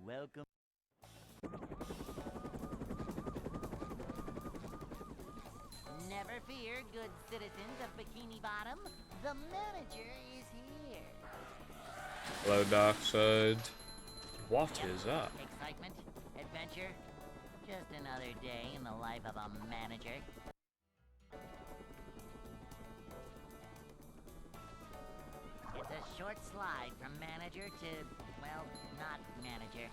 Welcome. Never fear, good citizens of Bikini Bottom. The manager is here. Hello, Darkseid. What is that? Excitement, adventure, just another day in the life of a manager. It's a short slide from manager to, well, not manager.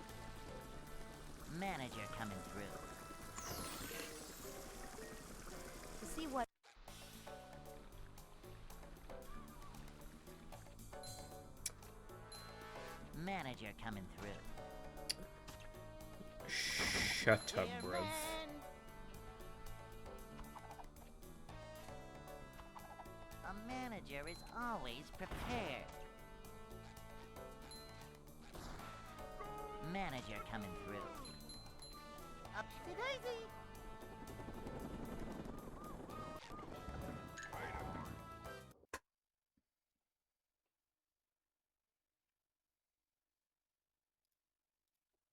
Manager coming through. To see what Manager coming through. Shut up, Here, bruv. man. A manager is always prepared. Manager coming through. Up to daisy.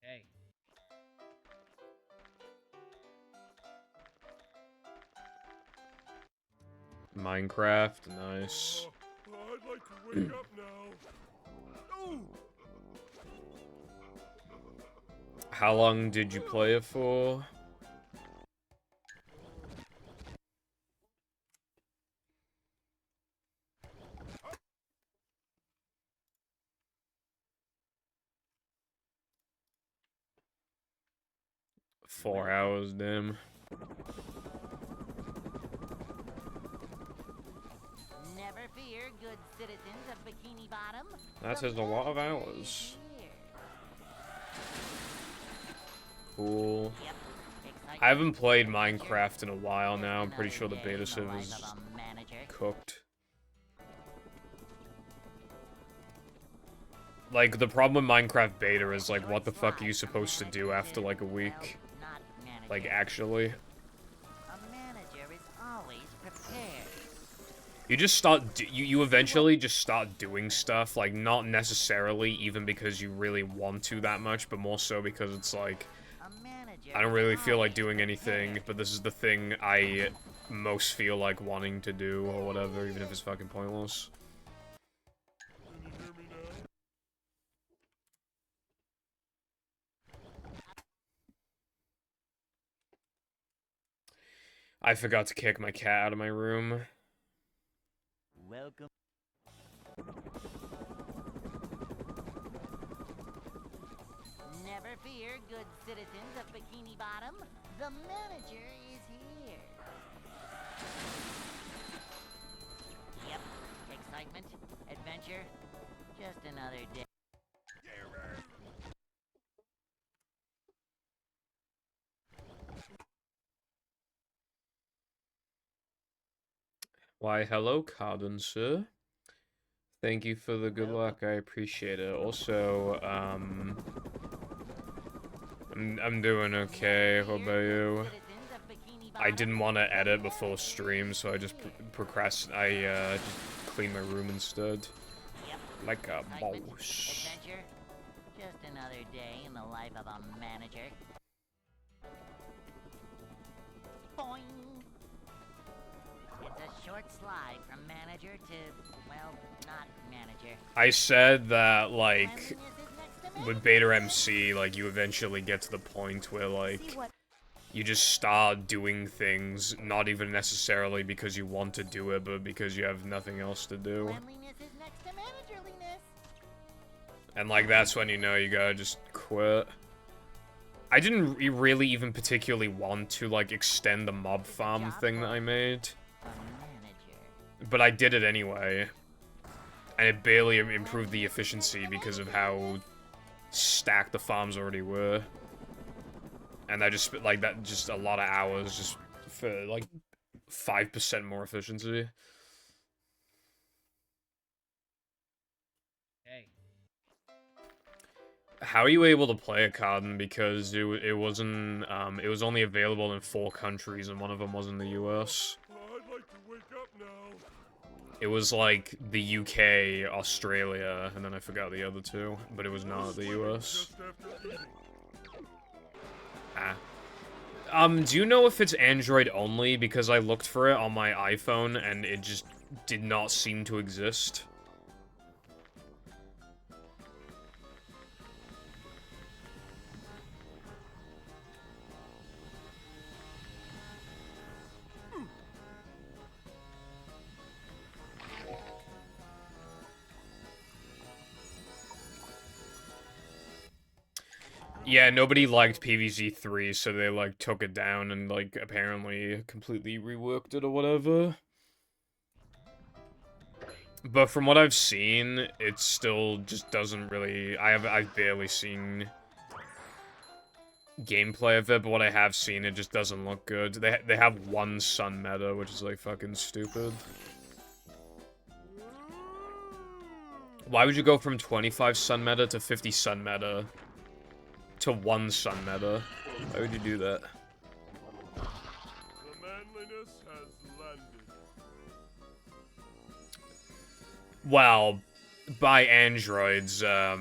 Hey. Minecraft, nice. I'd like to wake up now. Ooh. How long did you play it for? Four hours, damn. Never fear, good citizens of Bikini Bottom. That The is a lot of manager hours. is here. Cool. Yep. Excitement, I haven't played adventure, Minecraft in a while just now. I'm pretty sure another the day in beta server life is of a manager. cooked. Like, the problem with Minecraft beta is, like, what the fuck are you supposed to do after, like, a week? Like, actually. A manager is always prepared. You just start, you eventually just start doing stuff, like, not necessarily even because you really want to that much, but more so because it's like, A manager I don't is really feel like always doing anything, prepared. but this is the thing I most feel like wanting to do, or whatever, even if it's fucking pointless. Can you hear me now? I forgot to kick my cat out of my room. Welcome. Never fear, good citizens of Bikini Bottom. The manager is here. Yep. Excitement, adventure, just another day. Why, hello, Carden, sir. Thank you for the good luck, I appreciate it. Also, I'm doing okay, what about you? I didn't want to edit before stream, so I just I just cleaned my room instead. Yep. Like a Excitement, boss. adventure, just another day in the life of a manager. Boing. It's a short slide from manager to, well, not manager. I said that, like, Cleanliness is next to with manager. Beta MC, like, you eventually get to the point where, see like, what you just start doing things, not even necessarily because you want to do it, but because you have nothing else to do. Cleanliness is next to managerliness. And, like, that's when you know you gotta just quit. I didn't really even particularly want to, like, extend the mob farm thing that I made, A manager. but I did it anyway. And it barely improved the efficiency because of how stacked the farms already were. And I just spent, like, that just a lot of hours just for, like, 5% more efficiency. Hey. How are you able to play a Cardin? Because it wasn't, it was only available in 4 countries, and one of them was in the US. I'd like to wake up now. It was like the UK, Australia, and then I forgot the other two, but it was not the US. Just after eating. Do you know if it's Android only? Because I looked for it on my iPhone and it just did not seem to exist. Yeah, nobody liked PvZ3, so they, like, took it down and, like, apparently completely reworked it or whatever. But from what I've seen, it still just doesn't really... I've barely seen gameplay of it, but what I have seen, it just doesn't look good. They have one sun meta, which is, like, fucking stupid. Why would you go from 25 sun meta to 50 sun meta? To one sun meta. Why would you do that? The manliness has landed. Well, by androids, I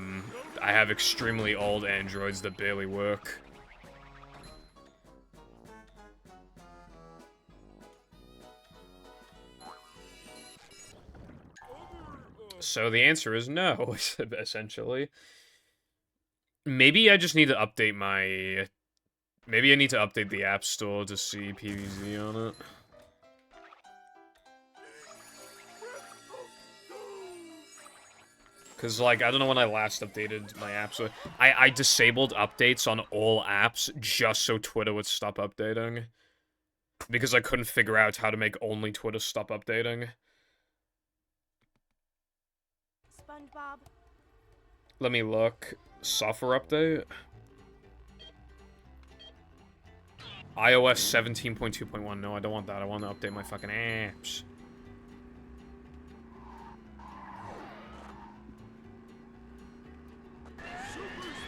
have extremely old androids that barely work. So the answer is no, essentially. Maybe I just need to update my... Maybe I need to update the App Store to see PvZ on it. Because, like, I don't know when I last updated my App Store. I disabled updates on all apps just so Twitter would stop updating. Because I couldn't figure out how to make only Twitter stop updating. SpongeBob. Let me look. Software update? iOS 17.2.1. No, I don't want that. I want to update my fucking apps.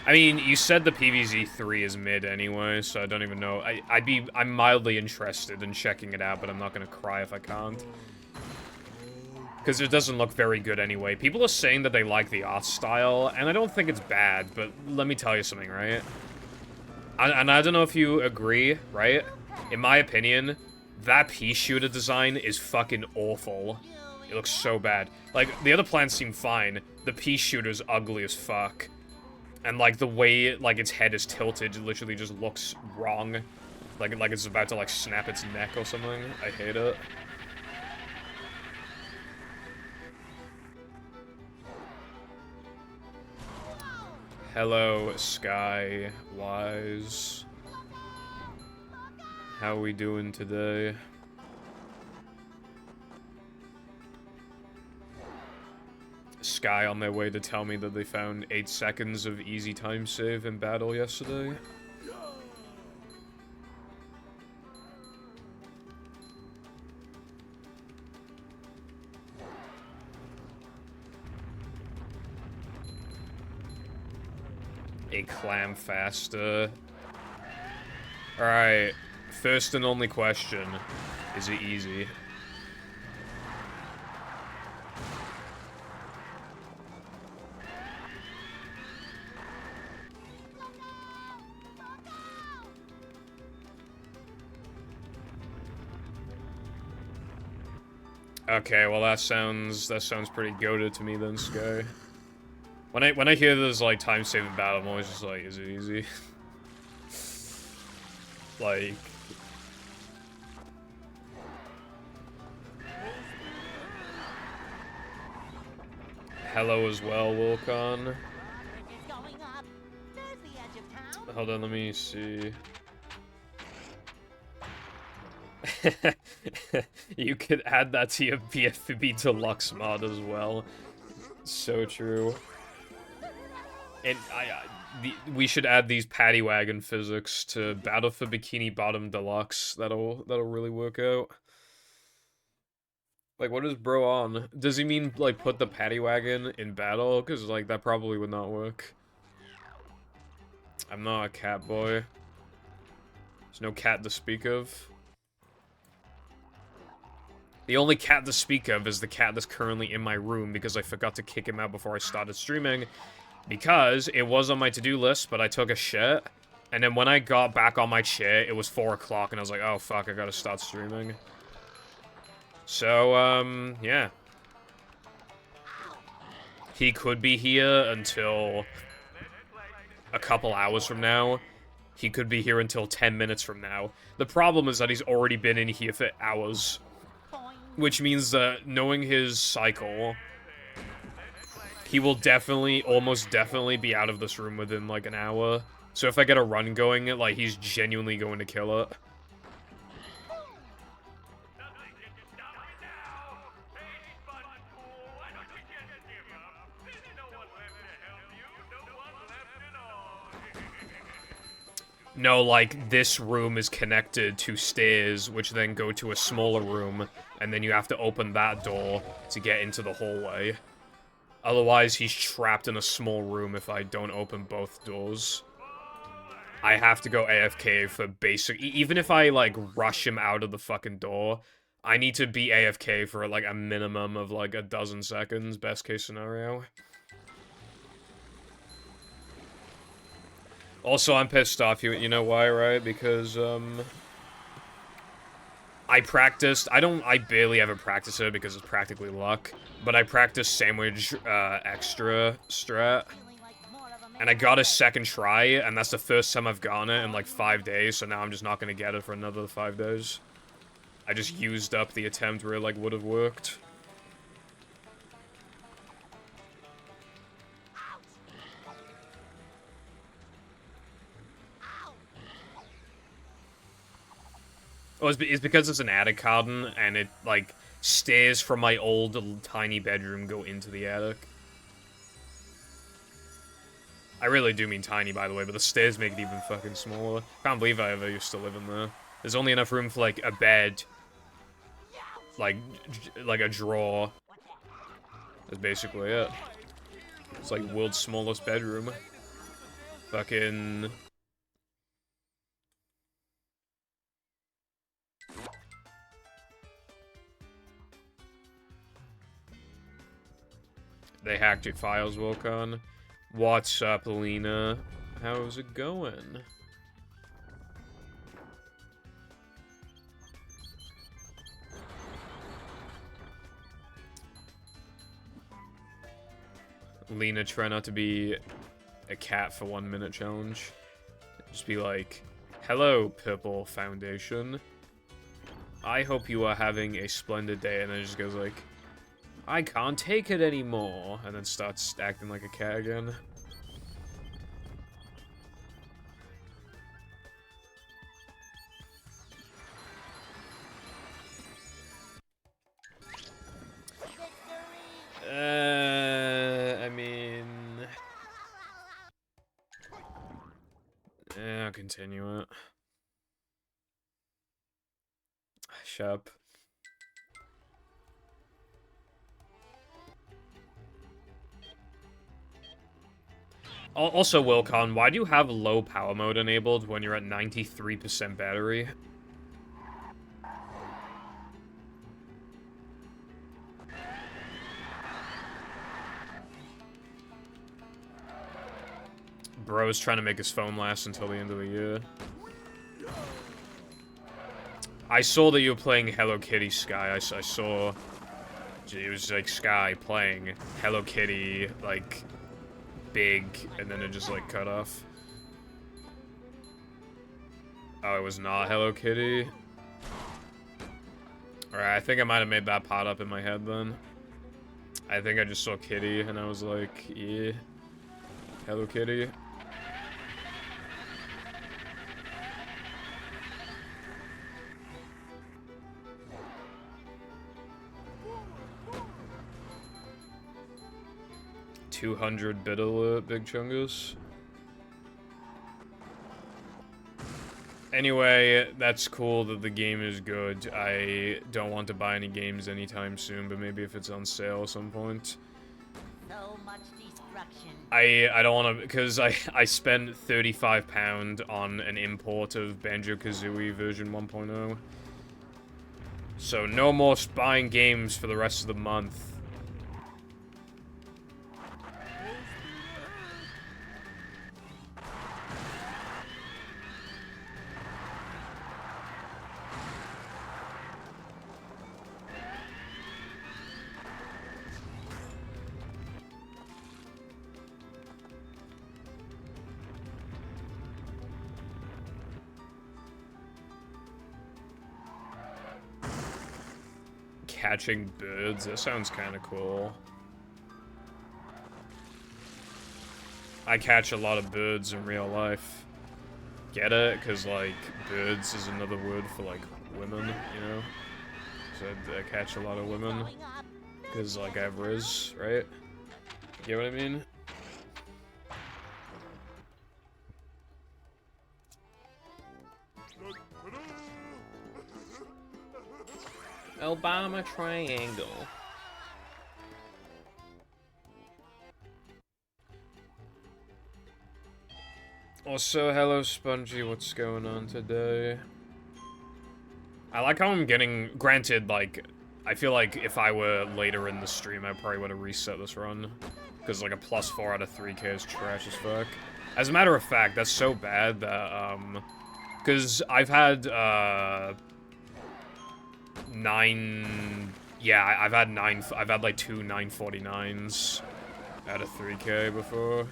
I mean, you said the PvZ3 is mid anyway, so I don't even know. I'm mildly interested in checking it out, but I'm not gonna cry if I can't. Because it doesn't look very good anyway. People are saying that they like the art style, and I don't think it's bad, but let me tell you something, right? And I don't know if you agree, right? In my opinion, that pea shooter design is fucking awful. It looks so bad. Like, the other plants seem fine. The pea shooter's ugly as fuck. And, like, the way, like, its head is tilted, it literally just looks wrong. Like it's about to, like, snap its neck or something. I hate it. Hello, Skywise. How we doing today? Sky on their way to tell me that they found 8 seconds of easy time save in battle yesterday. A clam faster. Alright, first and only question. Is it easy? Okay, well that sounds pretty goated to me then, Sky. When I hear this like time saving battle, I'm always just like, is it easy? Like, hello as well, Wilcon. Is going up. There's the edge of town. Hold on, let me see. You could add that to your BFB Deluxe mod as well. So true. And we should add these paddy wagon physics to Battle for Bikini Bottom Deluxe. That'll really work out. Like, what is bro on? Does he mean, like, put the paddy wagon in battle? Because, like, that probably would not work. I'm not a cat boy. There's no cat to speak of. The only cat to speak of is the cat that's currently in my room because I forgot to kick him out before I started streaming. Because it was on my to-do list, but I took a shit. And then when I got back on my chair, it was 4 o'clock, and I was like, oh, fuck, I gotta start streaming. So, yeah. He could be here until a couple hours from now. He could be here until 10 minutes from now. The problem is that he's already been in here for hours. Which means that, knowing his cycle, he will definitely, almost definitely be out of this room within, like, an hour. So if I get a run going, like, he's genuinely going to kill it. No, like, this room is connected to stairs, which then go to a smaller room, and then you have to open that door to get into the hallway. Otherwise, he's trapped in a small room if I don't open both doors. I have to go AFK for basic... Even if I, like, rush him out of the fucking door, I need to be AFK for, like, a minimum of, like, a dozen seconds, best case scenario. Also, I'm pissed off. You know why, right? Because, I practiced... I barely ever practice it because it's practically luck. But I practiced sandwich, extra strat. And I got a second try, and that's the first time I've gotten it in, like, 5 days, so now I'm just not gonna get it for another 5 days. I just used up the attempt where it, like, would have worked. Oh, it's because it's an attic garden, and it, like, stairs from my old tiny bedroom go into the attic. I really do mean tiny, by the way, but the stairs make it even fucking smaller. Can't believe I ever used to live in there. There's only enough room for, like, a bed. Like a drawer. That's basically it. It's like world's smallest bedroom. Fucking... They hacked your files, Wilcon. What's up, Lena? How's it going? Lena, try not to be a cat for 1 minute challenge. Just be like, hello, Purple Foundation. I hope you are having a splendid day. And then it just goes like, I can't take it anymore. And then starts acting like a cat again. I mean... Yeah, I'll continue it. Shut up. Also, Wilcon, why do you have low power mode enabled when you're at 93% battery? Bro's trying to make his phone last until the end of the year. I saw that you were playing Hello Kitty Sky. I saw... It was like Sky playing Hello Kitty, like... big, and then it just, like, cut off. Oh, it was not Hello Kitty? Alright, I think I might have made that pot up in my head, then. I think I just saw Kitty, and I was like, yeah. Hello Kitty. $200 bit alert, Big Chungus. Anyway, that's cool that the game is good. I don't want to buy any games anytime soon, but maybe if it's on sale at some point. So much destruction. I don't want to, because I spent £35 on an import of Banjo-Kazooie version 1.0. So no more buying games for the rest of the month. Catching birds, that sounds kind of cool. I catch a lot of birds in real life. Get it? Because, like, birds is another word for, like, women, you know? So I catch a lot of women. Because, like, I have Riz, right? You get what I mean? Obama Triangle. Also, hello Spongy, what's going on today? I like how I'm getting, granted, like, I feel like if I were later in the stream, I probably would have reset this run. Because, like, a +4 out of 3k is trash as fuck. As a matter of fact, that's so bad that, because I've had, 9... Yeah, I've had like 2 949s out of 3k before.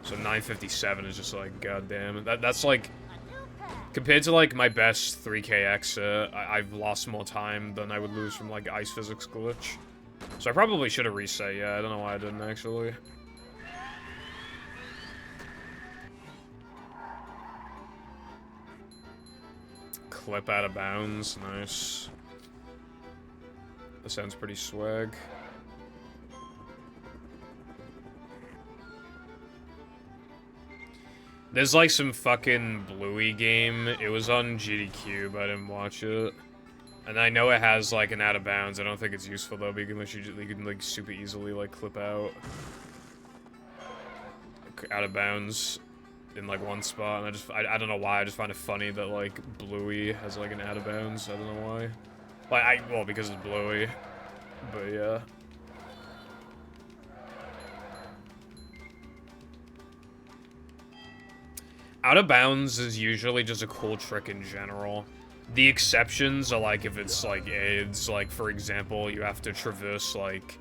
So 957 is just like, goddamn. That's like, compared to like my best 3k exit, I've lost more time than I would lose from like Ice Physics Glitch. So I probably should have reset, yeah, I don't know why I didn't actually. Clip out of bounds, nice. That sounds pretty swag. There's like some fucking Bluey game. It was on GDQ, but I didn't watch it. And I know it has like an out of bounds. I don't think it's useful though, because you can like super easily like clip out of bounds in like one spot, and I don't know why, I just find it funny that like Bluey has like an out of bounds. I don't know why. Like well, because it's Bluey. But yeah. Out of bounds is usually just a cool trick in general. The exceptions are like if it's like AIDS, like for example, you have to traverse like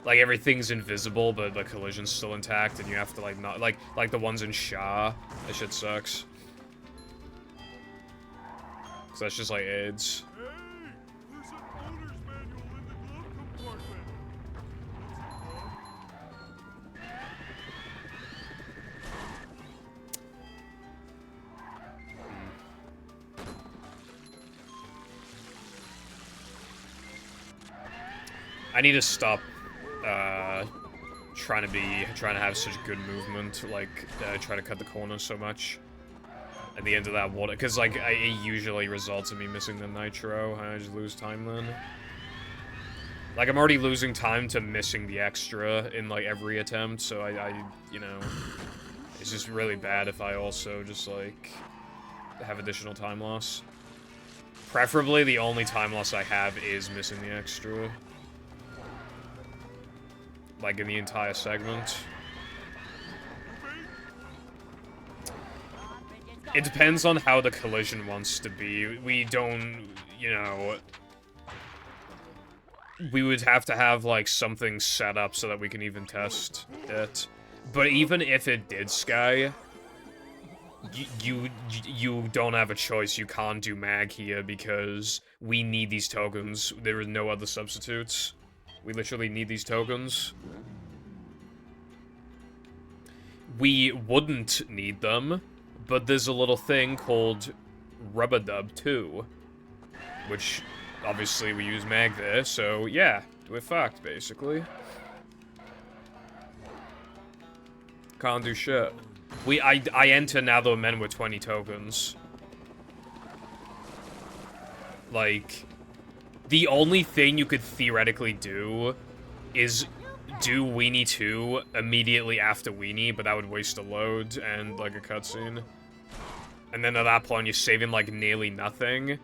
everything's invisible, but the collision's still intact, and you have to like not like the ones in Sha. That shit sucks. Cause that's just like AIDS. Hey, there's an owner's manual in the glove compartment. I need to stop trying to have such good movement, like try to cut the corners so much at the end of that water, because like it usually results in me missing the nitro, and I just lose time then. Like I'm already losing time to missing the extra in like every attempt, so I you know, it's just really bad if I also just like have additional time loss. Preferably the only time loss I have is missing the extra. Like in the entire segment. It depends on how the collision wants to be. We don't, you know... We would have to have, like, something set up so that we can even test it. But even if it did Sky, you don't have a choice. You can't do mag here because we need these tokens. There are no other substitutes. We literally need these tokens. We wouldn't need them, but there's a little thing called Rub-a-Dub 2, which obviously we use mag there, so yeah, we're fucked, basically. Can't do shit. I enter Nether Men with 20 tokens. Like... The only thing you could theoretically do is do Weenie 2 immediately after Weenie, but that would waste a load and, like, a cutscene. And then at that point, you're saving, like, nearly nothing.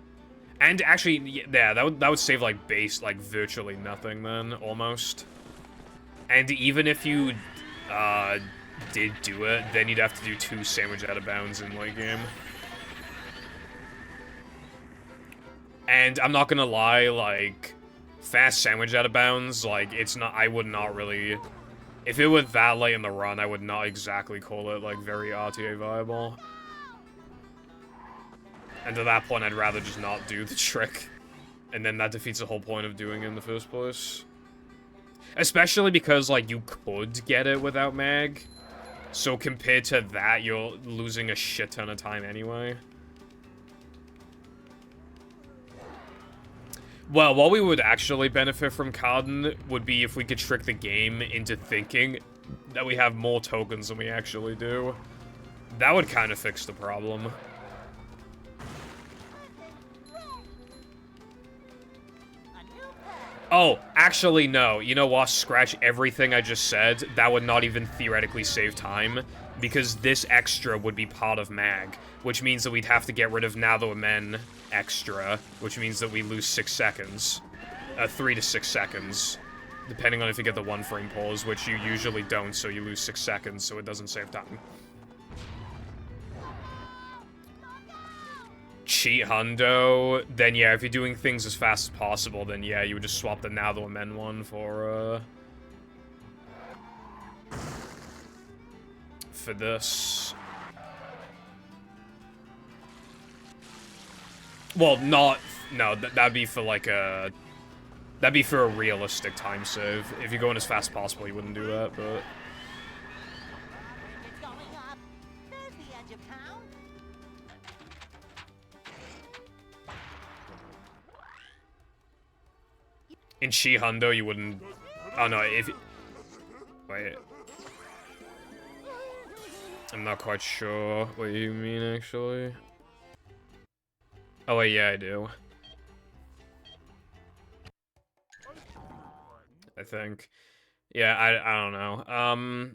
And actually, yeah, that would save, like, base, like, virtually nothing then, almost. And even if you, did do it, then you'd have to do 2 sandwich out of bounds in late game. And I'm not gonna lie, like, fast sandwich out of bounds, like, it's not, I would not really, if it were that late in the run, I would not exactly call it, like, very RTA viable. And at that point, I'd rather just not do the trick. And then that defeats the whole point of doing it in the first place. Especially because, like, you could get it without mag. So compared to that, you're losing a shit ton of time anyway. Well, what we would actually benefit from Cardin would be if we could trick the game into thinking that we have more tokens than we actually do. That would kind of fix the problem. Oh, actually, no. You know what? Scratch everything I just said. That would not even theoretically save time, because this extra would be part of mag, which means that we'd have to get rid of Now That We're Men extra, which means that we lose 6 seconds. 3 to 6 seconds, depending on if you get the 1 frame pause, which you usually don't, so you lose 6 seconds, so it doesn't save time. Cheat hundo, then yeah, if you're doing things as fast as possible, then yeah, you would just swap the Now That We're Men one for this. Well, no, that'd be for like a, that'd be for a realistic time save. If you're going as fast as possible, you wouldn't do that, but... It's going up. There's the edge of town. In Chi Hundo, you wouldn't... Oh, no, if... Wait. I'm not quite sure what you mean, actually. Oh, wait, yeah, I do. I think. Yeah, I don't know.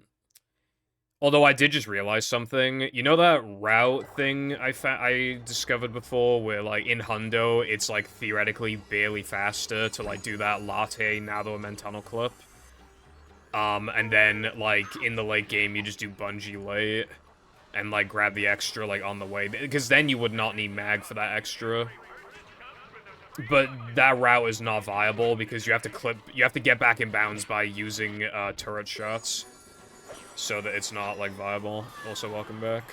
Although I did just realize something. You know that route thing I discovered before, where, like, in Hundo, it's, like, theoretically barely faster to, like, do that latte Now That We're Men tunnel clip? And then, like, in the late game, you just do bungee late, and, like, grab the extra, like, on the way. Because then you would not need mag for that extra. But that route is not viable, because you have to get back in bounds by using, turret shots. So that it's not, like, viable. Also, welcome back.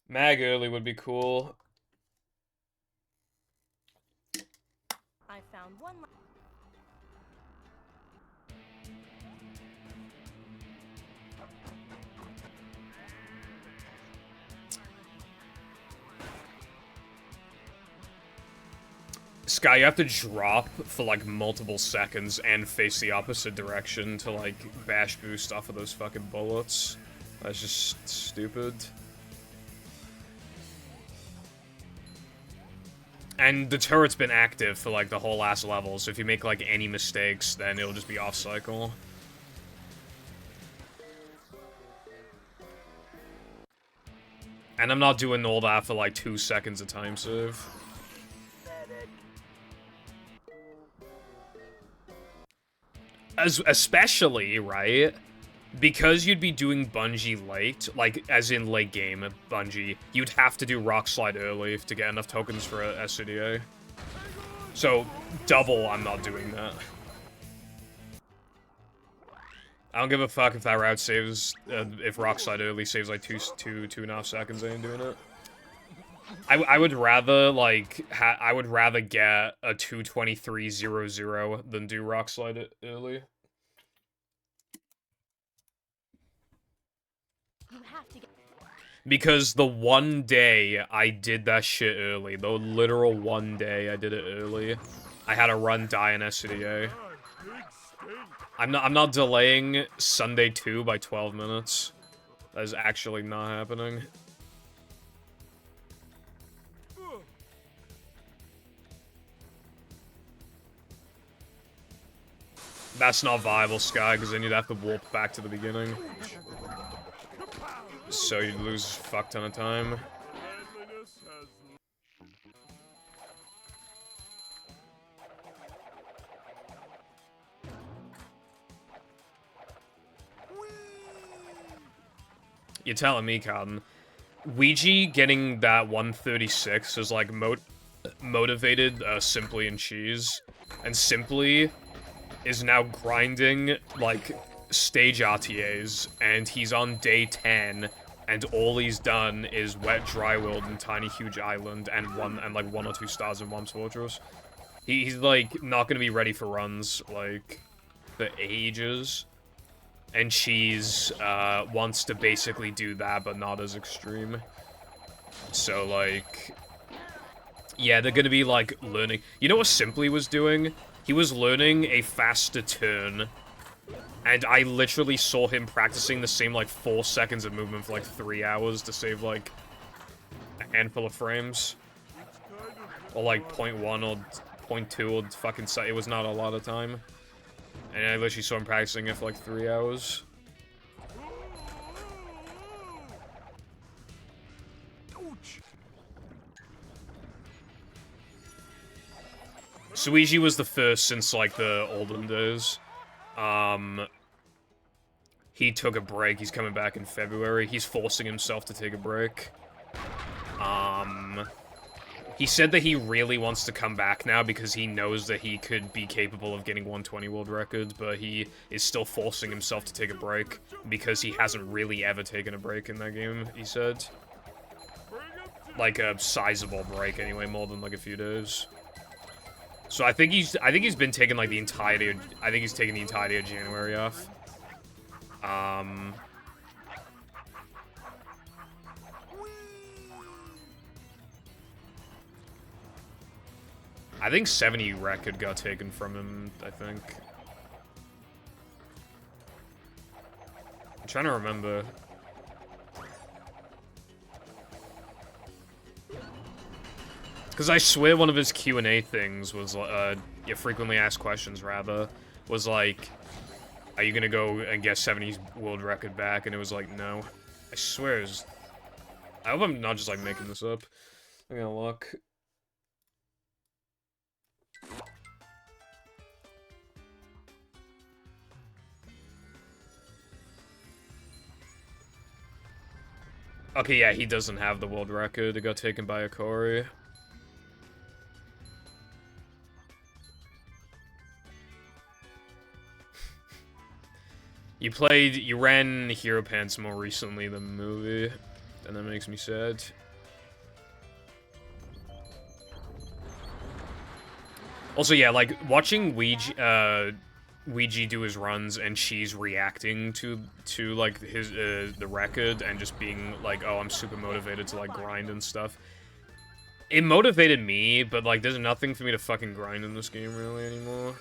Mag early would be cool. I found one. Sky, you have to drop for, like, multiple seconds and face the opposite direction to, like, bash boost off of those fucking bullets. That's just stupid. And the turret's been active for, like, the whole last level, so if you make, like, any mistakes, then it'll just be off-cycle. And I'm not doing all that for, like, 2 seconds of time save. Especially, right? Because you'd be doing bungee late, like, as in late game bungee, you'd have to do rock slide early to get enough tokens for a SCDA. So, double, I'm not doing that. I don't give a fuck if that route saves, if rock slide early saves like 2.5 seconds, I ain't doing it. I would rather, like, I would rather get a 2:23.00 than do rock slide early. You have to get. Because the one day I did that shit early, the literal one day I did it early, I had a run die in SCDA. I'm not delaying Sunday 2 by 12 minutes. That is actually not happening. That's not viable, Sky, because then you'd have to warp back to the beginning. So you lose a fuck ton of time. Manliness has You're telling me, Cotton. Ouija getting that 136 is like motivated Simply and Cheese, and Simply is now grinding like stage RTAs, and he's on day 10, and all he's done is Wet Dry World and Tiny Huge Island and like 1 or 2 stars in Whomp's Fortress. He's like not gonna be ready for runs like for ages. And Cheese wants to basically do that, but not as extreme. So, like, yeah, they're gonna be, like, learning. You know what Simply was doing? He was learning a faster turn. And I literally saw him practicing the same, like, 4 seconds of movement for, like, 3 hours to save, like, a handful of frames. Or, like, 0.1 or 0.2 or fucking... It was not a lot of time. And I literally saw him practicing it for like 3 hours. Suiji was the first since like the olden days. He took a break. He's coming back in February. He's forcing himself to take a break. He said that he really wants to come back now because he knows that he could be capable of getting 120 world record, but he is still forcing himself to take a break because he hasn't really ever taken a break in that game, he said. Like a sizable break anyway, more than like a few days. So I think he's been taking like the entirety of, I think he's taking the entirety of January off. I think 70 record got taken from him, I think. I'm trying to remember. Because I swear one of his Q&A things was, yeah, frequently asked questions, rather, was like, are you gonna go and get 70's world record back? And it was like, no. I swear it was... I hope I'm not just, like, making this up. I'm gonna look. Okay, yeah, he doesn't have the world record. It got taken by Akori. You ran Hero Pants more recently than the movie, and that makes me sad. Also, yeah, like, watching Ouija do his runs and she's reacting to like, his, the record and just being like, oh, I'm super motivated to, like, grind and stuff. It motivated me, but, like, there's nothing for me to fucking grind in this game, really, anymore.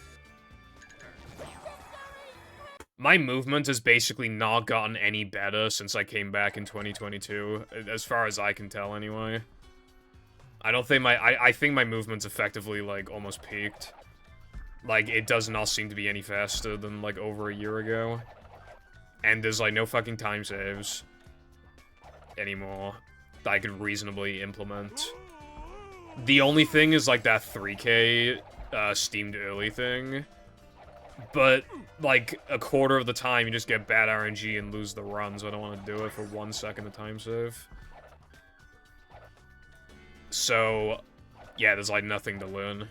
My movement has basically not gotten any better since I came back in 2022, as far as I can tell, anyway. I don't think I think my movement's effectively, like, almost peaked. Like, it does not seem to be any faster than, like, over a year ago. And there's, like, no fucking time saves anymore that I could reasonably implement. The only thing is, like, that 3K steamed early thing. But, like, a quarter of the time, you just get bad RNG and lose the run, so I don't want to do it for 1 second of time save. So, yeah, there's, like, nothing to learn.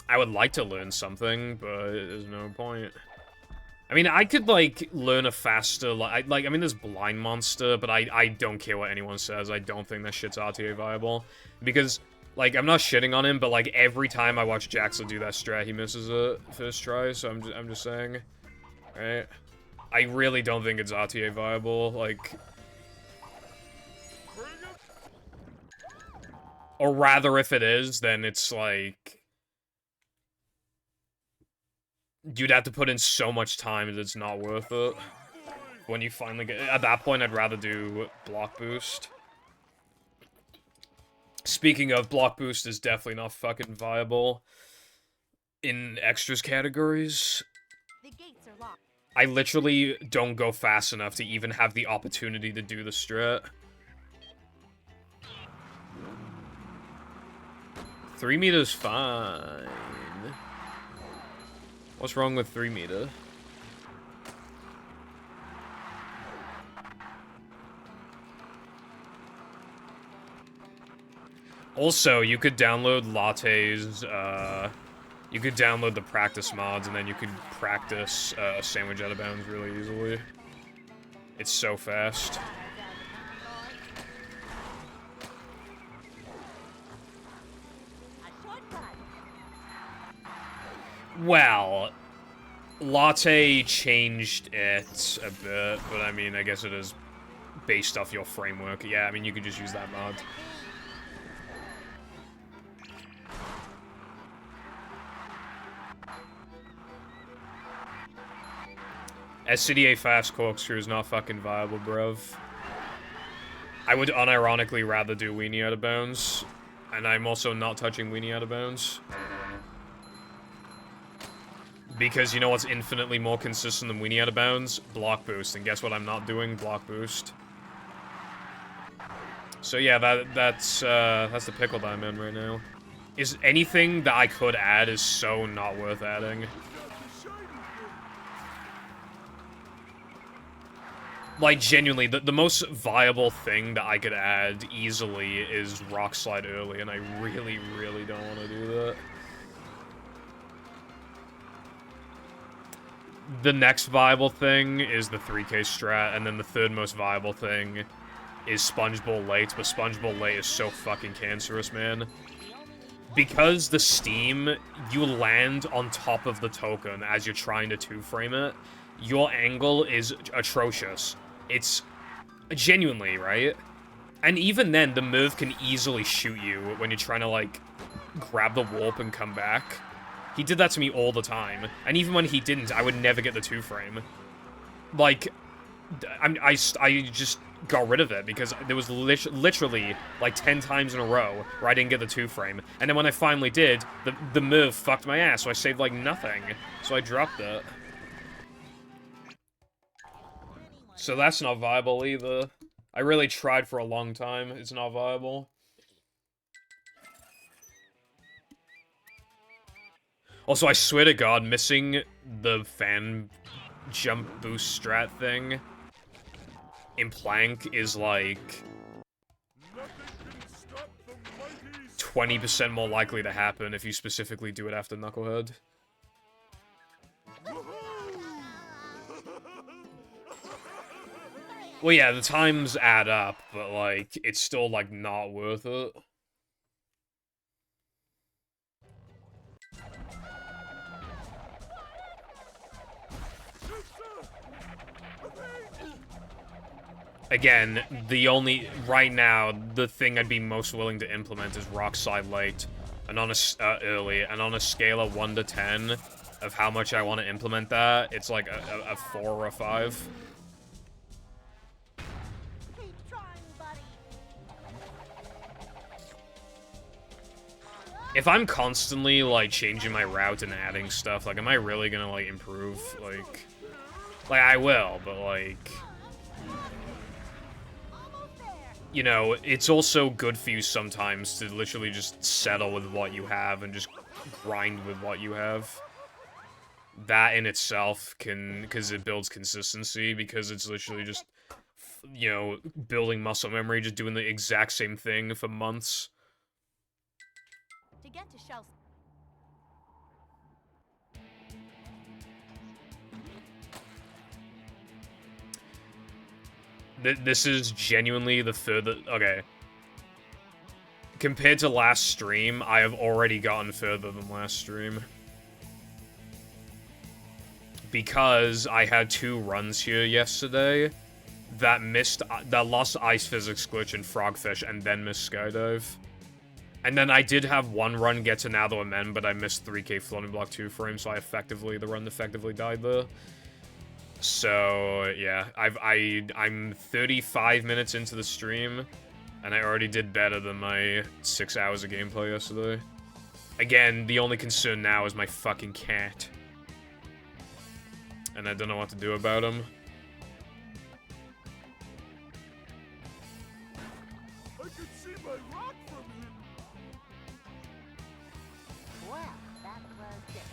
I would like to learn something, but there's no point. I mean, I could, like, learn a faster, I mean, there's Blind Monster, but I don't care what anyone says. I don't think that shit's RTA viable. Because, like, I'm not shitting on him, but, like, every time I watch Jaxel do that strat, he misses it first try, so I'm just saying. Right? I really don't think it's RTA viable, like... Or rather, if it is, then it's, like... You'd have to put in so much time that it's not worth it. When you finally get... At that point, I'd rather do Block Boost. Speaking of, Block Boost is definitely not fucking viable in extras categories. The gates are locked. I literally don't go fast enough to even have the opportunity to do the strat. 3 meters fine. What's wrong with 3 meter? Also, you could download Latte's, you could download the practice mods, and then you could practice sandwich out of bounds really easily. It's so fast. Well, Latte changed it a bit, but I mean, I guess it is based off your framework. Yeah, I mean, you could just use that mod. SCDA fast corkscrew is not fucking viable, bruv. I would unironically rather do weenie out of bounds, and I'm also not touching weenie out of bounds. Because you know what's infinitely more consistent than weenie out of bounds? Block boost, and guess what I'm not doing? Block boost. So yeah, that's the pickle that I'm in right now. Is anything that I could add is so not worth adding. Like, genuinely, the most viable thing that I could add easily is Rock Slide early, and I really, really don't want to do that. The next viable thing is the 3K strat, and then the third most viable thing is Sponge Bowl late, but Sponge Bowl late is so fucking cancerous, man. Because the steam, you land on top of the token as you're trying to two-frame it, your angle is atrocious. It's genuinely, right? And even then, the Merv can easily shoot you when you're trying to, like, grab the warp and come back. He did that to me all the time. And even when he didn't, I would never get the two-frame. Like, I just got rid of it because there was literally, like, 10 times in a row where I didn't get the two-frame. And then when I finally did, the Merv fucked my ass, so I saved, like, nothing. So I dropped it. So that's not viable either. I really tried for a long time. It's not viable. Also, I swear to God, missing the fan jump boost strat thing in Plank is like 20% more likely to happen if you specifically do it after Knucklehead. Well, yeah, the times add up, but, like, it's still, like, not worth it. Again, right now, the thing I'd be most willing to implement is Rock Slide late, and on early, and on a scale of 1 to 10 of how much I want to implement that, it's like a 4 or a 5. If I'm constantly, like, changing my route and adding stuff, like, am I really gonna, like, improve? Like, I will, but, like, you know, it's also good for you sometimes to literally just settle with what you have and just grind with what you have. That in itself can, because it builds consistency, because it's literally just, you know, building muscle memory, just doing the exact same thing for months. To get to Shell. This is genuinely the further... Okay. Compared to last stream, I have already gotten further than last stream. Because I had 2 runs here yesterday that lost Ice Physics Glitch and Frogfish and then missed Skydive. And then I did have 1 run get to Now the Men, but I missed 3K Floating Block 2 frame, so the run effectively died there. So, yeah, I'm 35 minutes into the stream, and I already did better than my 6 hours of gameplay yesterday. Again, the only concern now is my fucking cat. and I don't know what to do about them. I can see my rock from here. Well, that was different.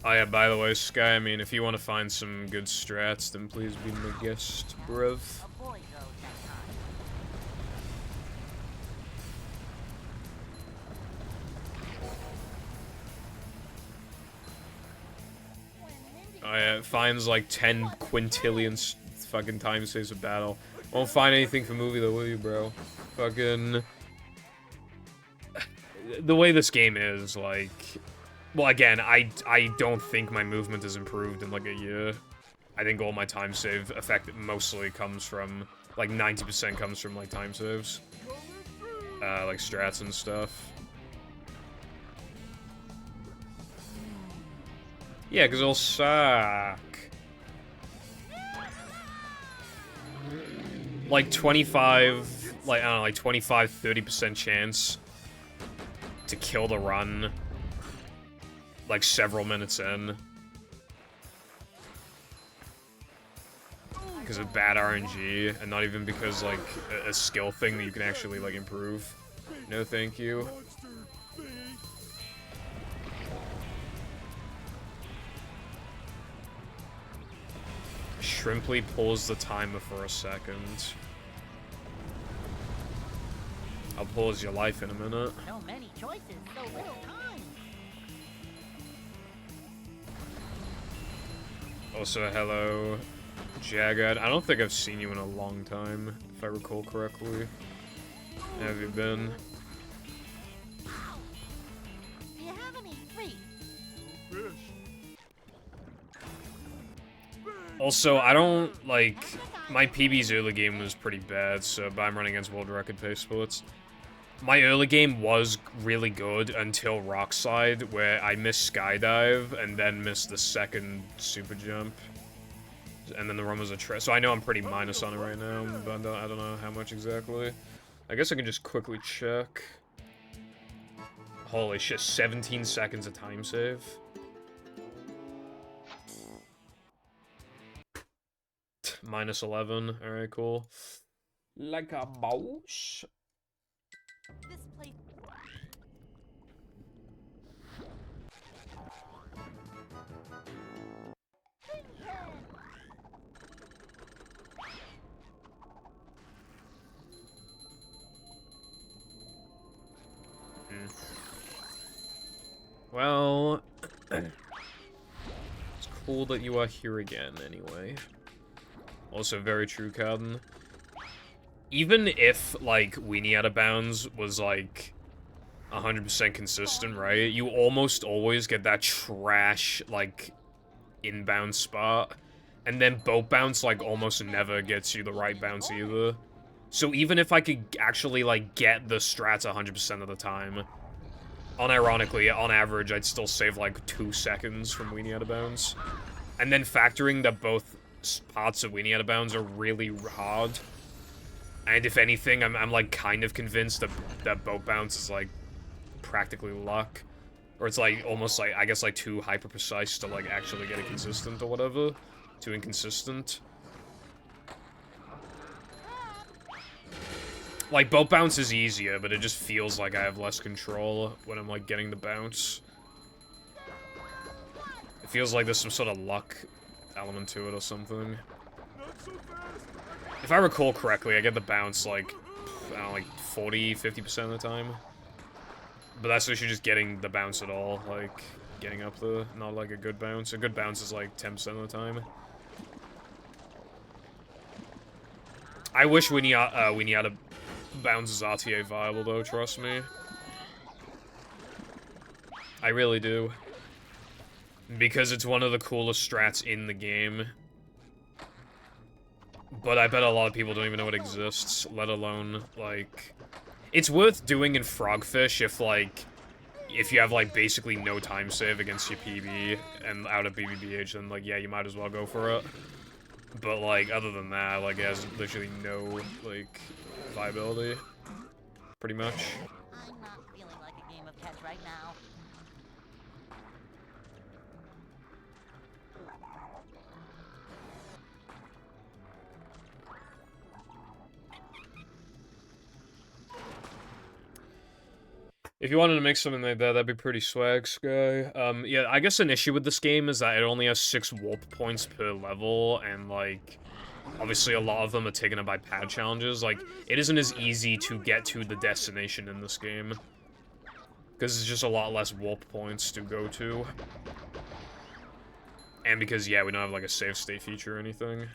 Oh yeah, by the way, Sky, I mean, if you want to find some good strats, then please be my guest, bruv. Avoid those that time. Oh yeah, it finds like 10 quintillion fucking time saves of battle. Won't find anything for movie though, will you, bro? Fucking... The way this game is, like... Well, again, I don't think my movement has improved in like a year. I think all my time save effect mostly comes from... Like 90% comes from like time saves. Like strats and stuff. Yeah, because it'll suck. Like 25, like, I don't know, like 25, 30% chance to kill the run, like several minutes in. Because of bad RNG, and not even because, like, a skill thing that you can actually, like, improve. No thank you. Monster face. Shrimply pulls the timer for a second. I'll pause your life in a minute. So many choices, so little time. Also, hello, Jagged. I don't think I've seen you in a long time, if I recall correctly. How have you been? Do you have any free? Fish. Also, I don't, like, my PB's early game was pretty bad, so, but I'm running against world record pace splits. My early game was really good until Rockslide, where I missed Skydive, and then missed the second super jump. And then the run was a trip. So I know I'm pretty minus on it right now, but I don't know how much exactly. I guess I can just quickly check. Holy shit, 17 seconds of time save. Minus 11. Alright, cool. Like a mouse. This place. Well, it's cool that you are here again, anyway. Also, very true, Carden. Even if, like, Weenie Out of Bounds was, like, 100% consistent, right? You almost always get that trash, like, inbound spot. And then boat bounce, like, almost never gets you the right bounce either. So even if I could actually, like, get the strats 100% of the time, unironically, on average, I'd still save, like, 2 seconds from Weenie Out of Bounds. And then factoring that both parts of Weenie Out of Bounds are really hard. And if anything, I'm like, kind of convinced that boat bounce is, like, practically luck. Or it's, like, almost, like, I guess, like, too hyper-precise to, like, actually get it consistent or whatever. Too inconsistent. Like, boat bounce is easier, but it just feels like I have less control when I'm, like, getting the bounce. It feels like there's some sort of luck element to it or something. Not so fast. If I recall correctly, I get the bounce, like, I don't know, like, 40, 50% of the time. But that's actually just getting the bounce at all, like, getting up there, not, like, a good bounce. A good bounce is, like, 10% of the time. I wish Weenie Out of Bounds is RTA viable, though, trust me. I really do. Because it's one of the coolest strats in the game. But I bet a lot of people don't even know it exists, let alone, like... It's worth doing in Frogfish if, like... If you have, like, basically no time save against your PB and out of BBBH, then, like, yeah, you might as well go for it. But, like, other than that, like, it has literally no, like, viability. Pretty much. I'm not feeling like a game of catch right now. If you wanted to make something like that, that'd be pretty swag, Sky. Yeah, I guess an issue with this game is that it only has 6 warp points per level, and, like, obviously a lot of them are taken up by pad challenges. Like, it isn't as easy to get to the destination in this game. Because it's just a lot less warp points to go to. And because, yeah, we don't have, like, a save state feature or anything.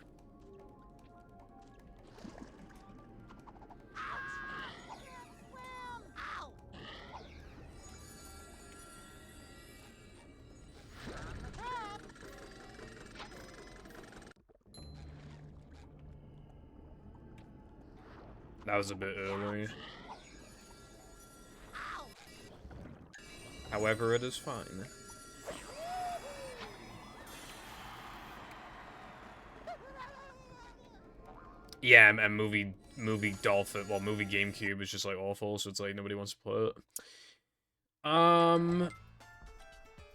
That was a bit early. However, it is fine. Yeah, and movie Dolphin, well, movie GameCube is just like awful, so it's like nobody wants to play it.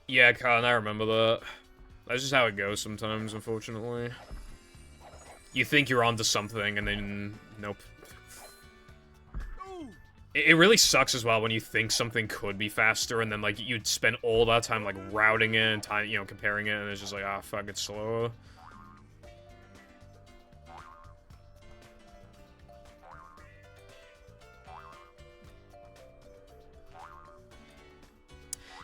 Yeah, Colin, I remember that. That's just how it goes sometimes, unfortunately. You think you're onto something, and then nope. It really sucks as well when you think something could be faster, and then like you'd spend all that time like routing it and time, you know, comparing it, and it's just like, ah, fuck, it's slower.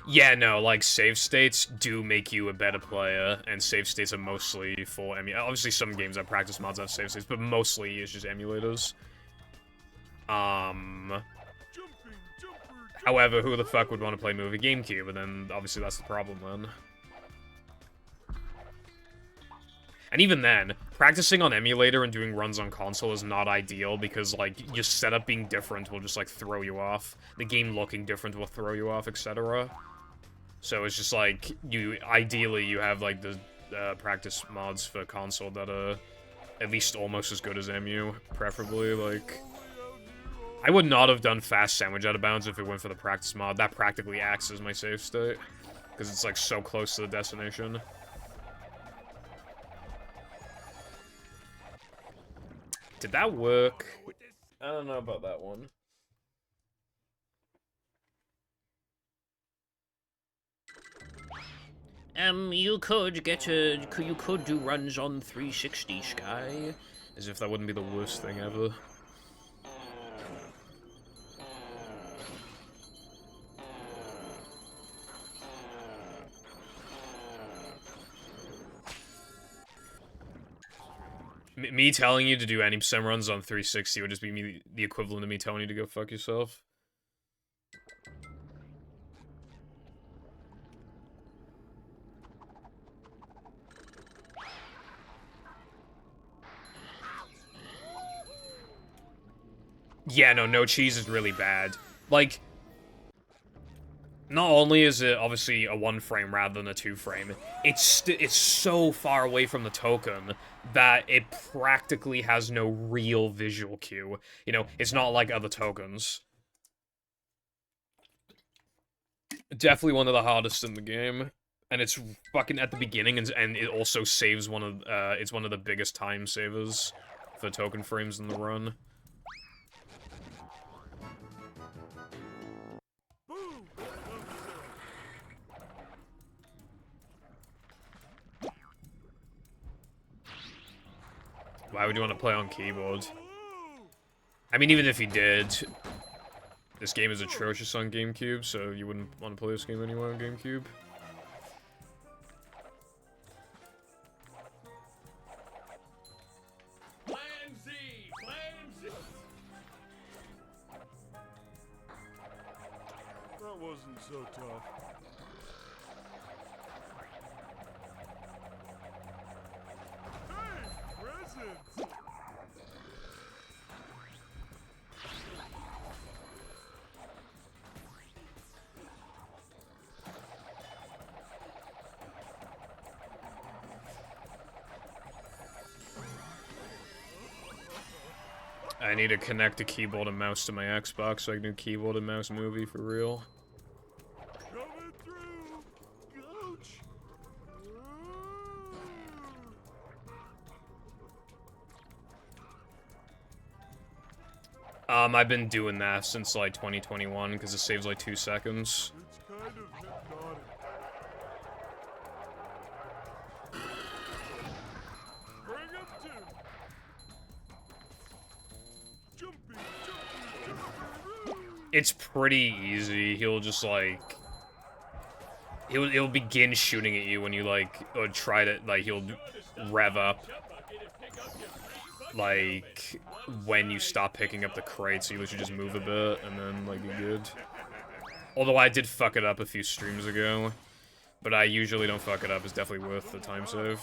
Yeah, no, like, save states do make you a better player, and save states are mostly for obviously some games have practice mods have save states, but mostly it's just emulators. However, who the fuck would want to play movie GameCube? And then, obviously, that's the problem, then. And even then, practicing on emulator and doing runs on console is not ideal, because, like, your setup being different will just, like, throw you off. The game looking different will throw you off, etc. So it's just, like, ideally, you have, like, the practice mods for console that are at least almost as good as EMU, preferably, like... I would not have done Fast Sandwich Out of Bounds if it went for the practice mod. That practically acts as my save state. Because it's, like, so close to the destination. Did that work? I don't know about that one. You could do runs on 360, Sky. As if that wouldn't be the worst thing ever. Me telling you to do any sim runs on 360 would just be the equivalent of me telling you to go fuck yourself. Yeah, no cheese is really bad. Like, not only is it obviously a 1 frame rather than a 2 frame, it's so far away from the token that it practically has no real visual cue. You know, it's not like other tokens. Definitely one of the hardest in the game. And it's fucking at the beginning, and it also saves it's one of the biggest time savers for token frames in the run. Why would you want to play on keyboard? I mean, even if you did, this game is atrocious on GameCube, so you wouldn't want to play this game anyway on GameCube. Plan Z! Plan Z! That wasn't so tough. Hey! Presents! I need to connect a keyboard and mouse to my Xbox so I can do keyboard and mouse movie for real. Coming through, coach. I've been doing that since like 2021 because it saves like 2 seconds. It's kind of hypnotic. Bring him to. Jumpy, jumpy, jumpy. It's pretty easy. He'll just like he'll begin shooting at you when you like or try to like he'll rev up like when you stop picking up the crate, so you literally just move a bit and then like you're good. Although I did fuck it up a few streams ago, but I usually don't fuck it up. It's definitely worth the time save.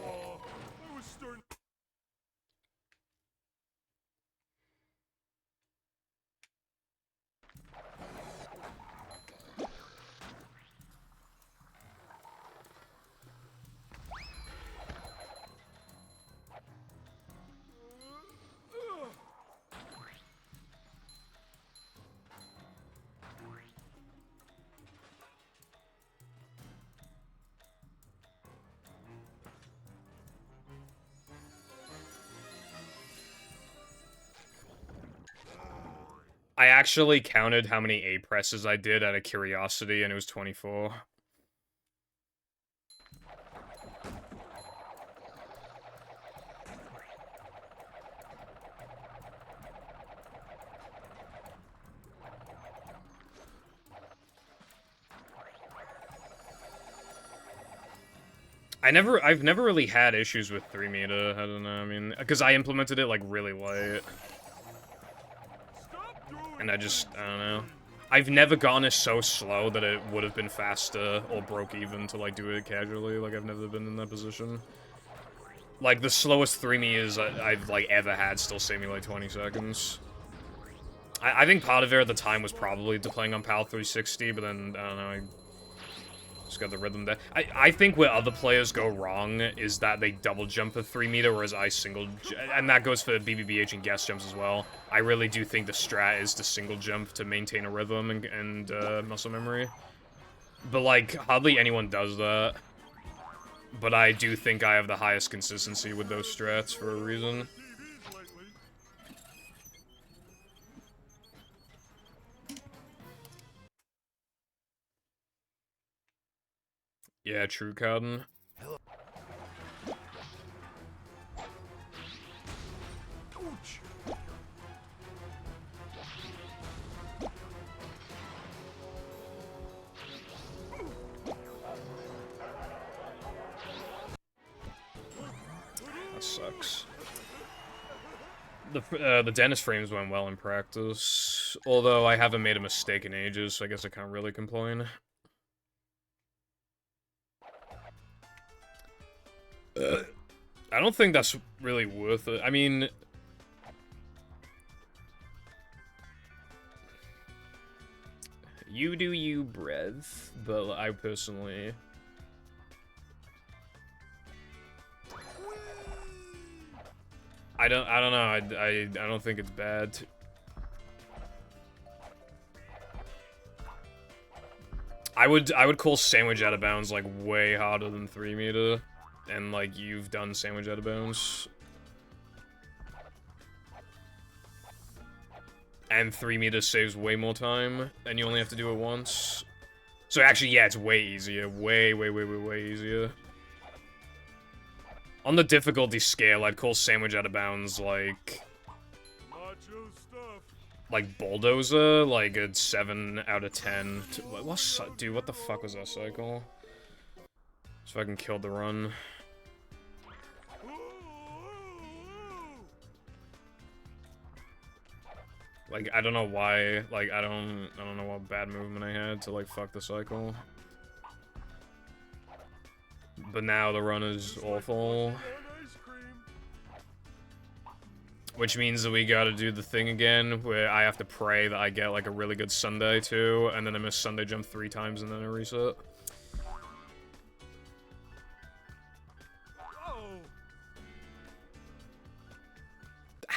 Aw, I was starting. I actually counted how many A presses I did out of curiosity, and it was 24. I've never really had issues with 3 meter. I don't know. I mean, because I implemented it like really late. Stop throwing. And I don't know. I've never gone it so slow that it would have been faster or broke even to, like, do it casually. Like, I've never been in that position. Like, the slowest 3 meters I've, like, ever had still saved me, like, 20 seconds. I think part of it at the time was probably to playing on PAL 360, but then, I don't know, I just got the rhythm there. I think where other players go wrong is that they double jump a 3 meter, whereas I single and that goes for BBBH and guest jumps as well. I really do think the strat is to single jump to maintain a rhythm and muscle memory. But, like, hardly anyone does that. But I do think I have the highest consistency with those strats for a reason. TVs lately. Yeah, true, Cowden. Ouch. That sucks. The dentist frames went well in practice, although I haven't made a mistake in ages, so I guess I can't really complain. I don't think that's really worth it. I mean, you do you, Brev, but I personally... I don't know. I don't think it's bad. I would call sandwich out of bounds like way harder than 3 meter, and like you've done sandwich out of bounds. And 3 meter saves way more time, and you only have to do it once. So actually, yeah, it's way easier. Way easier. On the difficulty scale, I'd call sandwich out of bounds like Macho stuff. like bulldozer, like a 7 out of 10. Dude, what the fuck was that cycle? So I can kill the run. Like, I don't know why, like, I don't know what bad movement I had to, like, fuck the cycle. But now the run is awful. Ice cream. Which means that we gotta do the thing again, where I have to pray that I get, like, a really good Sunday, too, and then I miss Sunday jump 3 times and then I reset.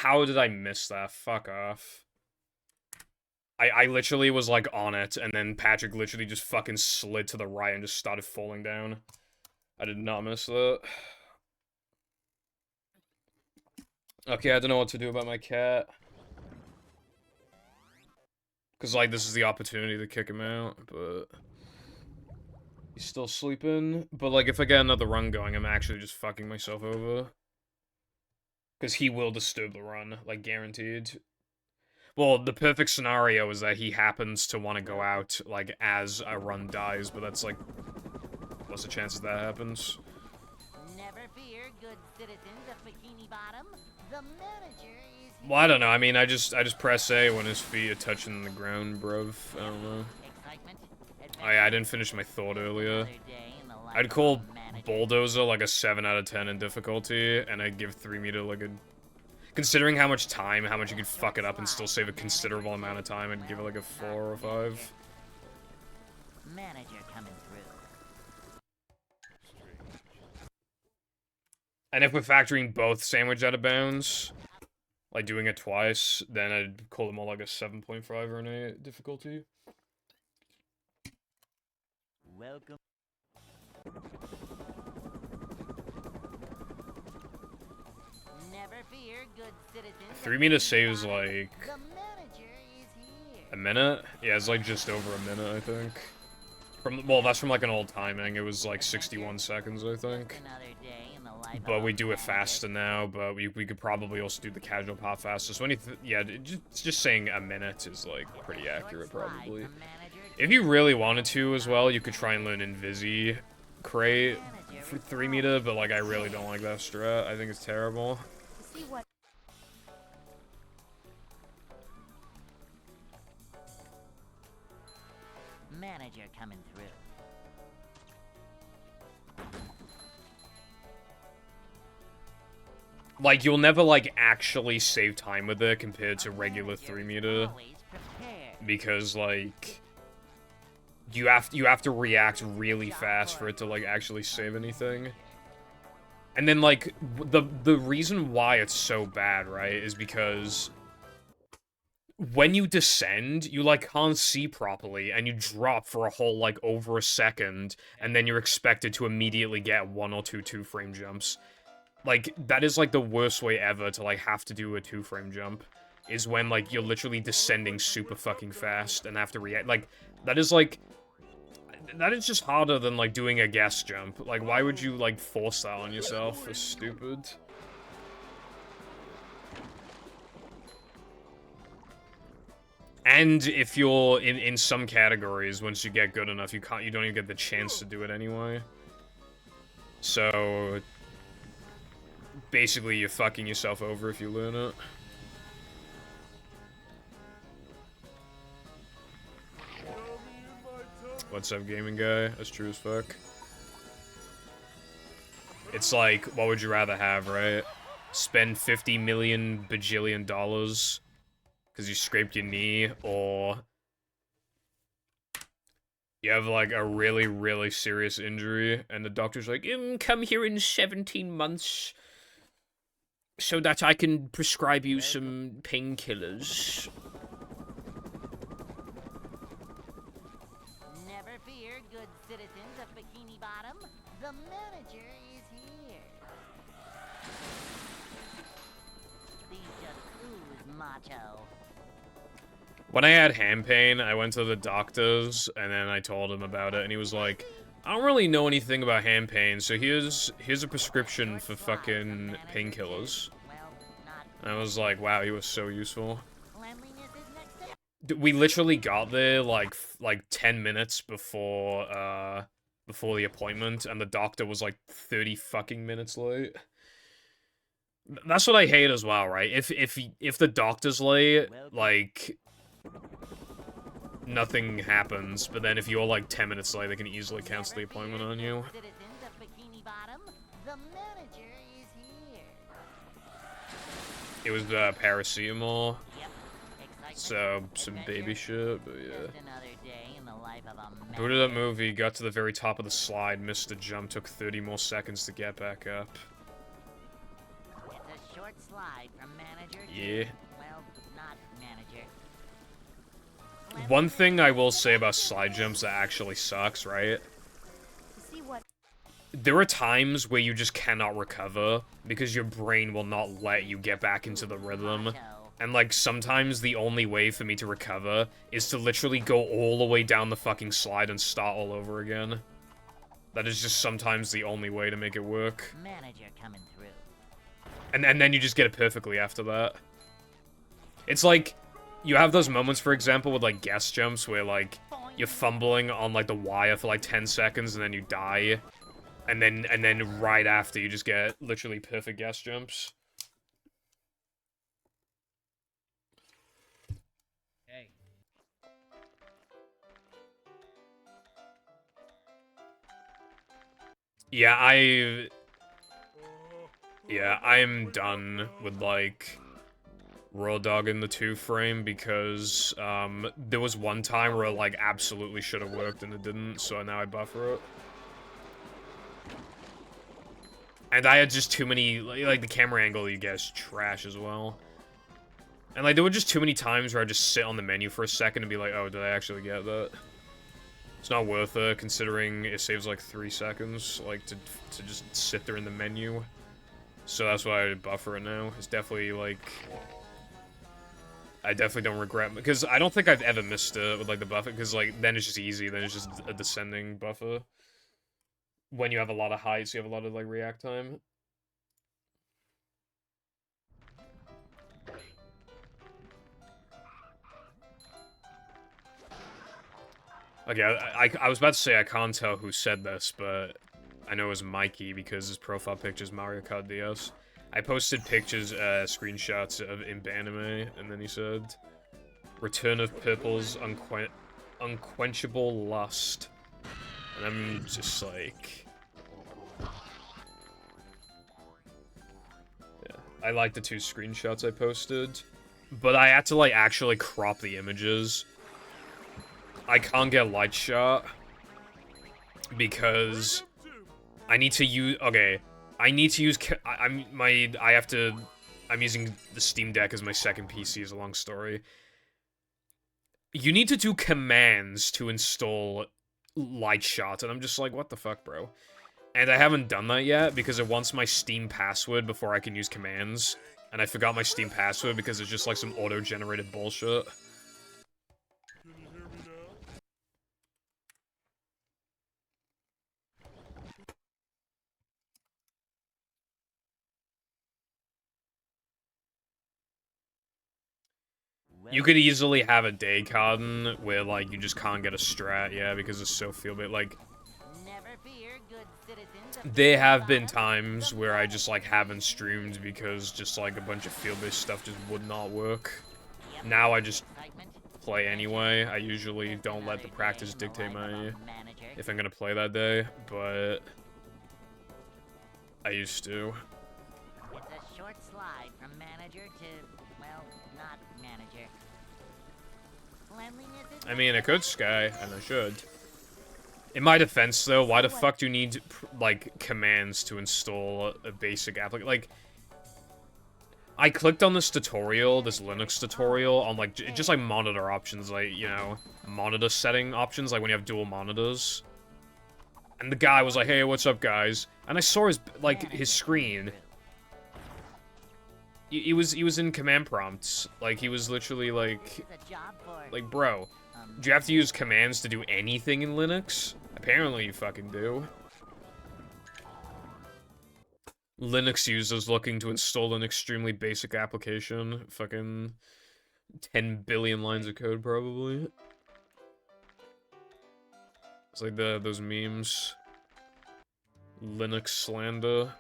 how did I miss that? Fuck off. I literally was, like, on it, and then Patrick literally just fucking slid to the right and just started falling down. I did not miss that. Okay, I don't know what to do about my cat. Because, like, this is the opportunity to kick him out, but... He's still sleeping. But, like, if I get another run going, I'm actually just fucking myself over. Because he will disturb the run, like, guaranteed. Well, the perfect scenario is that he happens to want to go out, like, as a run dies, but that's, like... What's the chances that happens? Never fear, good citizens of Bikini Bottom. The manager is here. Well, I don't know. I mean, I just press A when his feet are touching the ground, bruv. I don't know. Excitement, Oh yeah, I didn't finish my thought earlier. another day in the life I'd of call a manager. Bulldozer like a 7 out of 10 in difficulty, and I'd give 3 meter like a... Considering how much time, how much you could fuck it up and still save a considerable amount of time, I'd give it like a 4 or 5. Manager coming through. And if we're factoring both sandwich out of bounds, like doing it twice, then I'd call it more like a 7.5 or an 8 difficulty. Welcome. Never fear, good citizens. 3 meter saves like The manager is here. a minute? Yeah, it's like just over a minute, I think. Well, that's from like an old timing. It was like 61 seconds, I think. Another day in the life But of we a do it manager. faster now, but we could probably also do the casual part faster. So yeah, just saying a minute is like pretty accurate, probably. The manager If you really wanted to as well, you could try and learn Invisi crate for 3 meter, but like I really don't like that strat. I think it's terrible. See what? Manager coming through. Like you'll never like actually save time with it compared to regular 3 meter. Always prepared. Because like you have to react really fast for it to like actually save anything. And then like the reason why it's so bad, right, is because when you descend, you like can't see properly and you drop for a whole like over a second, and then you're expected to immediately get 1 or 2 frame jumps. Like that is like the worst way ever to like have to do a 2-frame jump, is when like you're literally descending super fucking fast and have to react. Like that is just harder than like doing a gas jump. Like why would you like force that on yourself? It's stupid. And if you're in some categories, once you get good enough, you don't even get the chance to do it anyway. So basically you're fucking yourself over if you learn it. What's up, gaming guy? That's true as fuck. It's like, what would you rather have, right? Spend 50 million bajillion dollars because you scraped your knee, or you have like a really, really serious injury and the doctor's like, come here in 17 months so that I can prescribe you some painkillers. Never fear, good citizens of Bikini Bottom. The manager is here. These just ooze macho. When I had hand pain, I went to the doctor's, and then I told him about it, and he was like, I don't really know anything about hand pain, so here's a prescription for fucking painkillers. Well, not And I was like, wow, he was so useful. cleanliness is next to We literally got there, like 10 minutes before the appointment, and the doctor was, like, 30 fucking minutes late. That's what I hate as well, right? If the doctor's late, like, nothing happens, but then if you're like 10 minutes late, they can easily cancel the appointment on you. citizens of Bikini Bottom. The manager is here. It was paracetamol, Yep. Excitement. so some baby shit, but yeah. Just another day in the life of a Booted up manager. movie, got to the very top of the slide, missed the jump, took 30 more seconds to get back up. It's a short slide from manager to, Yeah. well, not manager. One thing I will say about slide jumps that actually sucks, right? To see what There are times where you just cannot recover because your brain will not let you get back into the rhythm. Motto. And, like, sometimes the only way for me to recover is to literally go all the way down the fucking slide and start all over again. That is just sometimes the only way to make it work. Manager coming through. And then you just get it perfectly after that. It's like, you have those moments, for example, with, like, guest jumps where, like, you're fumbling on, like, the wire for, like, 10 seconds and then you die. And then right after, you just get literally perfect guest jumps. Hey. Yeah, I'm done with, like, Raw Dog in the 2-frame because, there was one time where it, like, absolutely should have worked and it didn't, so now I buffer it. And I had just too many, like, the camera angle you get is trash as well. And, like, there were just too many times where I'd just sit on the menu for a second and be like, oh, did I actually get that? It's not worth it, considering it saves, like, 3 seconds, like, to just sit there in the menu. So that's why I buffer it now. It's definitely, like... I definitely don't regret... Because I don't think I've ever missed it with, like, the buffer, because, like, then it's just easy, then it's just a descending buffer. When you have a lot of heights, you have a lot of, like, react time. Okay, I was about to say I can't tell who said this, but I know it was Mikey because his profile picture is Mario Kart DS. I posted pictures, screenshots of Imp Anime, and then he said, Return of Purple's Unquenchable Lust. And I'm just like... Yeah, I like the 2 screenshots I posted, but I had to, like, actually crop the images. I can't get light shot because I need to use. Okay, I need to use. I'm using the Steam Deck as my second PC. Is a long story. You need to do commands to install light shot, and I'm just like, what the fuck, bro? And I haven't done that yet because it wants my Steam password before I can use commands, and I forgot my Steam password because it's just like some auto-generated bullshit. Can you hear me now? You could easily have a day cardin where, like, you just can't get a strat, yeah, because it's so feel-bit, like... Never fear, good citizens of There have Bikini been Bottom. times where I just, like, haven't streamed because just, like, a bunch of field-based stuff just would not work. Yep. Now I just Excitement. play anyway. I usually don't let the practice dictate my... if I'm gonna play that day, but... I used to. It's a short slide from manager to, well, not manager. Cleanliness is I mean, I could Sky, and I should. In my defense, though, why the fuck do you need, like, commands to install a basic application? Like, I clicked on this tutorial, this Linux tutorial, on, like, just, like, monitor options, like, you know, monitor setting options, like, when you have dual monitors. And the guy was like, hey, what's up, guys? And I saw his, like, his screen. He was in command prompts. Like, he was literally, This is a job for, like, bro, do you have to use commands to do anything in Linux? Apparently you fucking do. Linux users looking to install an extremely basic application. Fucking 10 billion lines of code, probably. It's like those memes. Linux slander.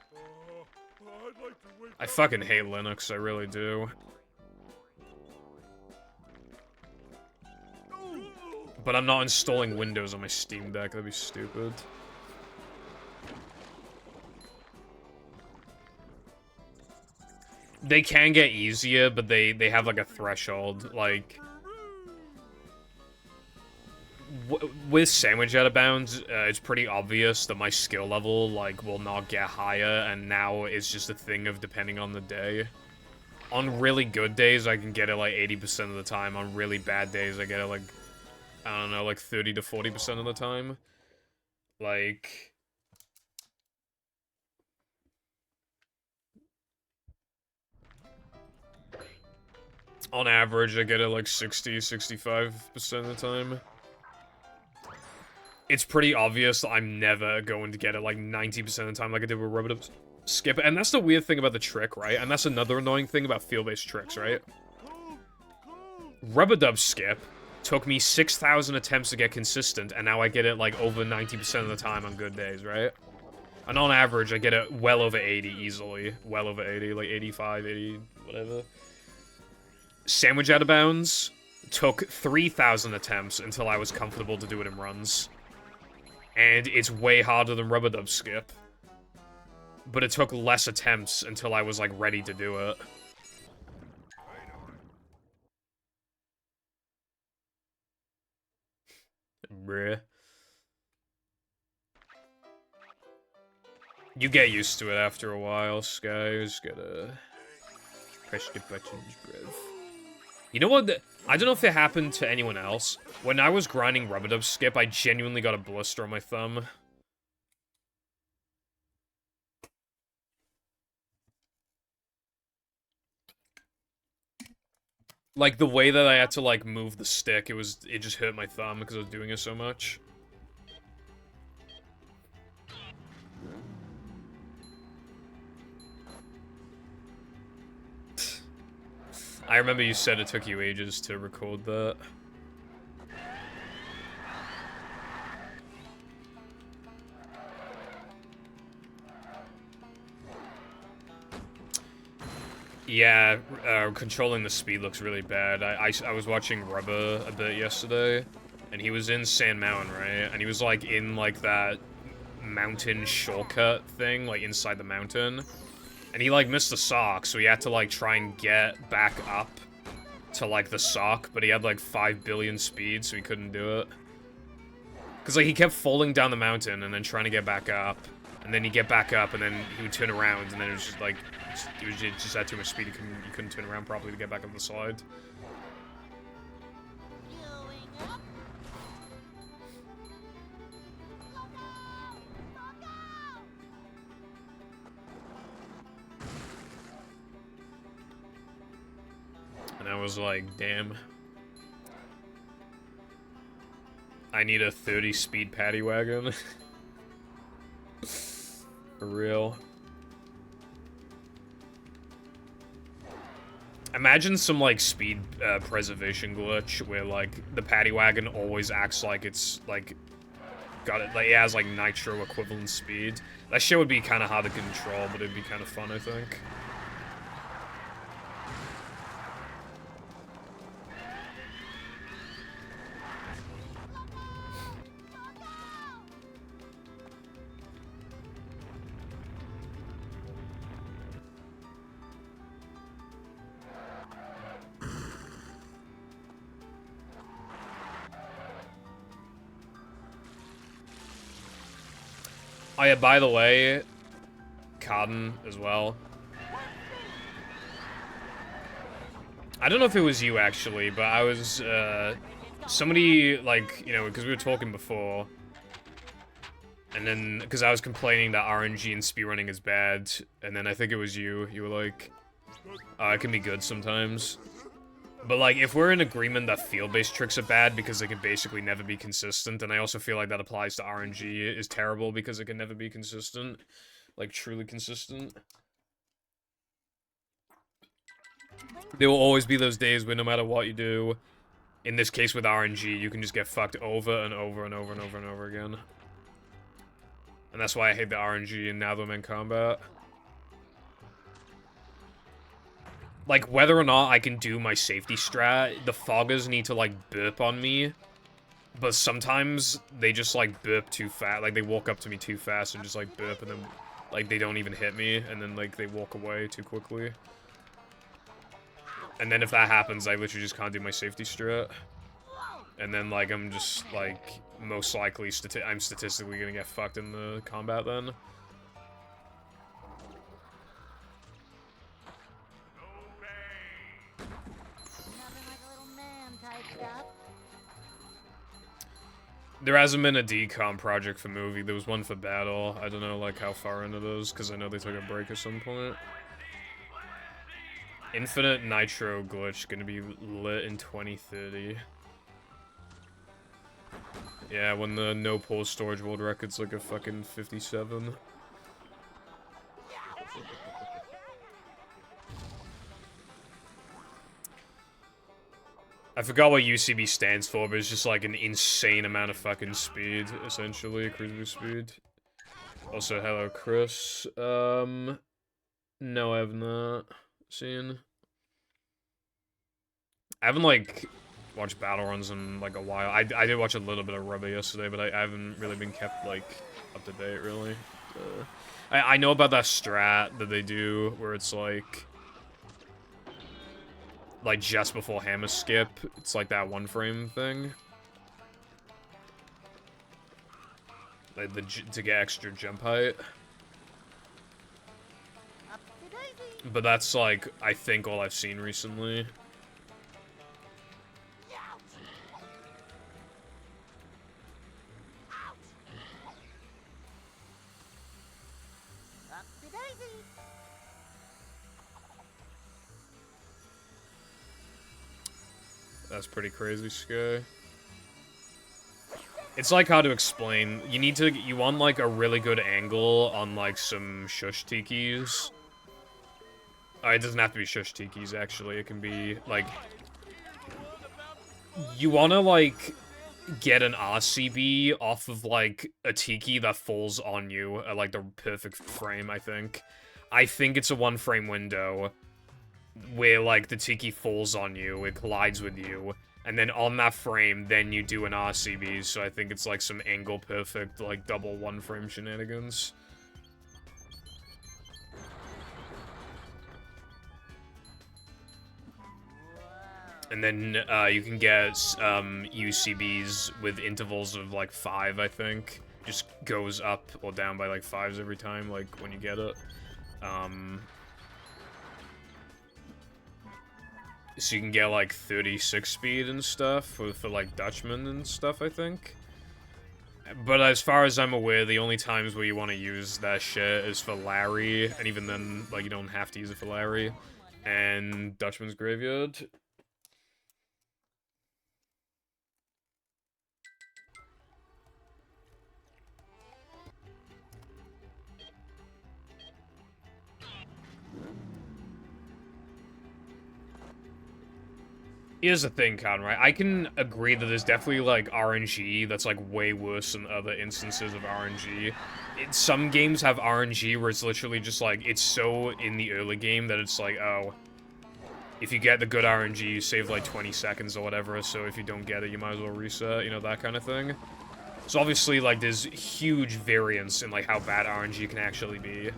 I'd like to wake I up fucking now. hate Linux, I really do. But I'm not installing Windows on my Steam Deck, that'd be stupid. They can get easier, but they have like a threshold, like... with sandwich out of bounds, it's pretty obvious that my skill level, like, will not get higher, and now it's just a thing of depending on the day. On really good days, I can get it, like, 80% of the time. On really bad days, I get it, like, I don't know, like, 30 to 40% of the time. Like... On average, I get it, like, 60, 65% of the time. It's pretty obvious that I'm never going to get it, like, 90% of the time like I did with Rubber Dub Skip. And that's the weird thing about the trick, right? And that's another annoying thing about field-based tricks, right? Rubber Dub Skip took me 6,000 attempts to get consistent, and now I get it, like, over 90% of the time on good days, right? And on average, I get it well over 80 easily. Well over 80, like 85, 80, whatever. Sandwich out of bounds took 3,000 attempts until I was comfortable to do it in runs. And it's way harder than Rubber Dub Skip. But it took less attempts until I was, like, ready to do it. Bruh. You get used to it after a while, Sky. You just gotta press the buttons, bruv. You know what? I don't know if it happened to anyone else. When I was grinding Rubber Dub Skip, I genuinely got a blister on my thumb. Like, the way that I had to, like, move the stick, it just hurt my thumb because I was doing it so much. I remember you said it took you ages to record that. Yeah, controlling the speed looks really bad. I was watching Rubber a bit yesterday, and he was in Sand Mountain, right? And he was, like, in, like, that mountain shortcut thing, like, inside the mountain. And he, like, missed the sock, so he had to, like, try and get back up to, like, the sock, but he had, like, 5 billion speed, so he couldn't do it. Because, like, he kept falling down the mountain and then trying to get back up. And then he'd get back up, and then he would turn around, and then it was just, like, it just had too much speed, he couldn't turn around properly to get back up the slide. And I was like, damn. I need a 30 speed paddy wagon. For real. Imagine some, like, speed preservation glitch where, like, the paddy wagon always acts like it's, like, got it, like, it has, like, nitro equivalent speed. That shit would be kind of hard to control, but it'd be kind of fun, I think. Oh yeah, by the way, Carden as well. I don't know if it was you, actually, but I was, somebody, like, you know, because we were talking before, and then, because I was complaining that RNG and speedrunning is bad, and then I think it was you, you were like, it can be good sometimes. But, like, if we're in agreement that field-based tricks are bad because they can basically never be consistent, and I also feel like that applies to RNG is terrible because it can never be consistent. Like, truly consistent. There will always be those days where no matter what you do, in this case with RNG, you can just get fucked over and over and over and over and over again. And that's why I hate the RNG in Natham Combat. Like, whether or not I can do my safety strat, the foggers need to, like, burp on me. But sometimes they just, like, burp too fast. Like, they walk up to me too fast and just, like, burp, and then, like, they don't even hit me. And then, like, they walk away too quickly. And then if that happens, I literally just can't do my safety strat. And then, like, I'm just, like, most likely I'm statistically gonna get fucked in the combat then. Nothing like a little man type stuff. There hasn't been a decom project for movie. There was one for battle. I don't know, like, how far into those, because I know they took a break at some point. Infinite Nitro glitch gonna be lit in 2030. Yeah, when the no pause storage world record's like a fucking 57. I forgot what UCB stands for, but it's just like an insane amount of fucking speed, essentially, cruiser speed. Also, hello, Chris. No, I have not seen. I haven't, like, watched battle runs in, like, a while. I did watch a little bit of Rubber yesterday, but I haven't really been kept, like, up to date, really. I know about that strat that they do, where it's, like, just before hammer skip. It's like that one frame thing. Like, to get extra jump height. Upsy-daisy. But that's, like, I think all I've seen recently. Upsy-daisy. That's pretty crazy, Sky. It's like how to explain. You want like a really good angle on like some shush tikis. It doesn't have to be shush tikis, actually. It can be like, you want to like get an RCB off of like a tiki that falls on you at like the perfect frame, I think. I think it's a one frame window where, like, the tiki falls on you, it collides with you, and then on that frame, then you do an RCB, so I think it's, like, some angle-perfect, like, double one-frame shenanigans. And then, you can get, UCBs with intervals of, like, 5, I think. Just goes up or down by, like, 5s every time, like, when you get it. So you can get, like, 36 speed and stuff for like, Dutchman and stuff, I think. But as far as I'm aware, the only times where you want to use that shit is for Larry, and even then, like, you don't have to use it for Larry. And Dutchman's Graveyard. Here's the thing, Conrad. I can agree that there's definitely, like, RNG that's, like, way worse than other instances of RNG. Some games have RNG where it's literally just, like, it's so in the early game that it's like, oh, if you get the good RNG, you save, like, 20 seconds or whatever, so if you don't get it, you might as well reset, you know, that kind of thing. So obviously, like, there's huge variance in, like, how bad RNG can actually be.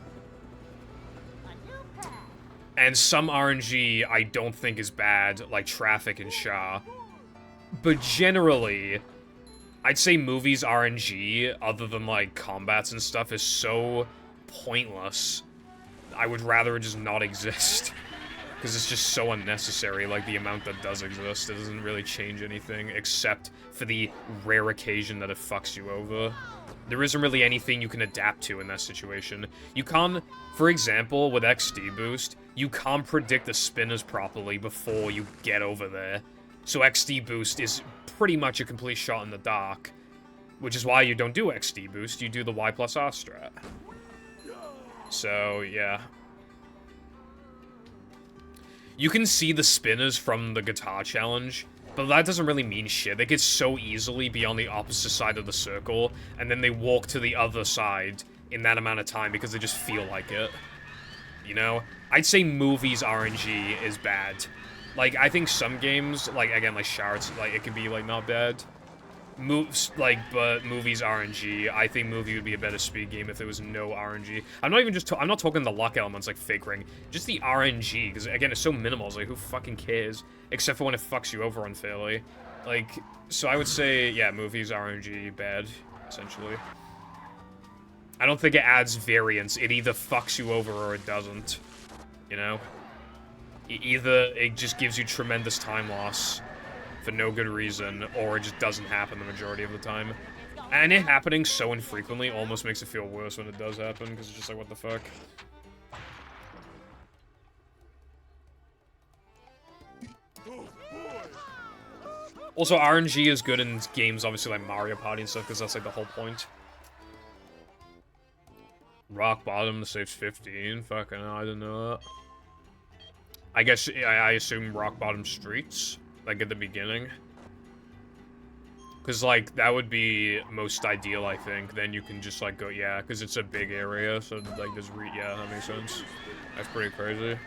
And some RNG I don't think is bad, like Traffic and Shaw. But generally, I'd say movies RNG, other than like combats and stuff, is so pointless. I would rather it just not exist. Because it's just so unnecessary, like the amount that does exist. It doesn't really change anything, except for the rare occasion that it fucks you over. There isn't really anything you can adapt to in that situation. You can't, for example, with XD Boost, you can't predict the spinners properly before you get over there. So XD Boost is pretty much a complete shot in the dark. Which is why you don't do XD Boost, you do the Y plus R strat. So, yeah. You can see the spinners from the guitar challenge, but that doesn't really mean shit. They get so easily be on the opposite side of the circle, and then they walk to the other side in that amount of time because they just feel like it. You know? I'd say movies RNG is bad. Like, I think some games, like, again, like Shards, like, it can be, like, not bad. But movies RNG, I think movie would be a better speed game if there was no RNG. I'm not even just, I'm not talking the luck elements like Fake Ring, just the RNG, because again, it's so minimal, it's like, who fucking cares? Except for when it fucks you over unfairly. Like, so I would say, yeah, movies RNG bad, essentially. I don't think it adds variance. It either fucks you over or it doesn't. You know? Either it just gives you tremendous time loss for no good reason, or it just doesn't happen the majority of the time. And it happening so infrequently almost makes it feel worse when it does happen, because it's just like, what the fuck? Oh boy! Also, RNG is good in games, obviously, like Mario Party and stuff, because that's, like, the whole point. Rock bottom, the save's 15. Fucking hell, I didn't know that. I guess, I assume rock bottom streets, like, at the beginning. Because, like, that would be most ideal, I think. Then you can just, like, go, yeah, because it's a big area, so, like, there's yeah, that makes sense. That's pretty crazy.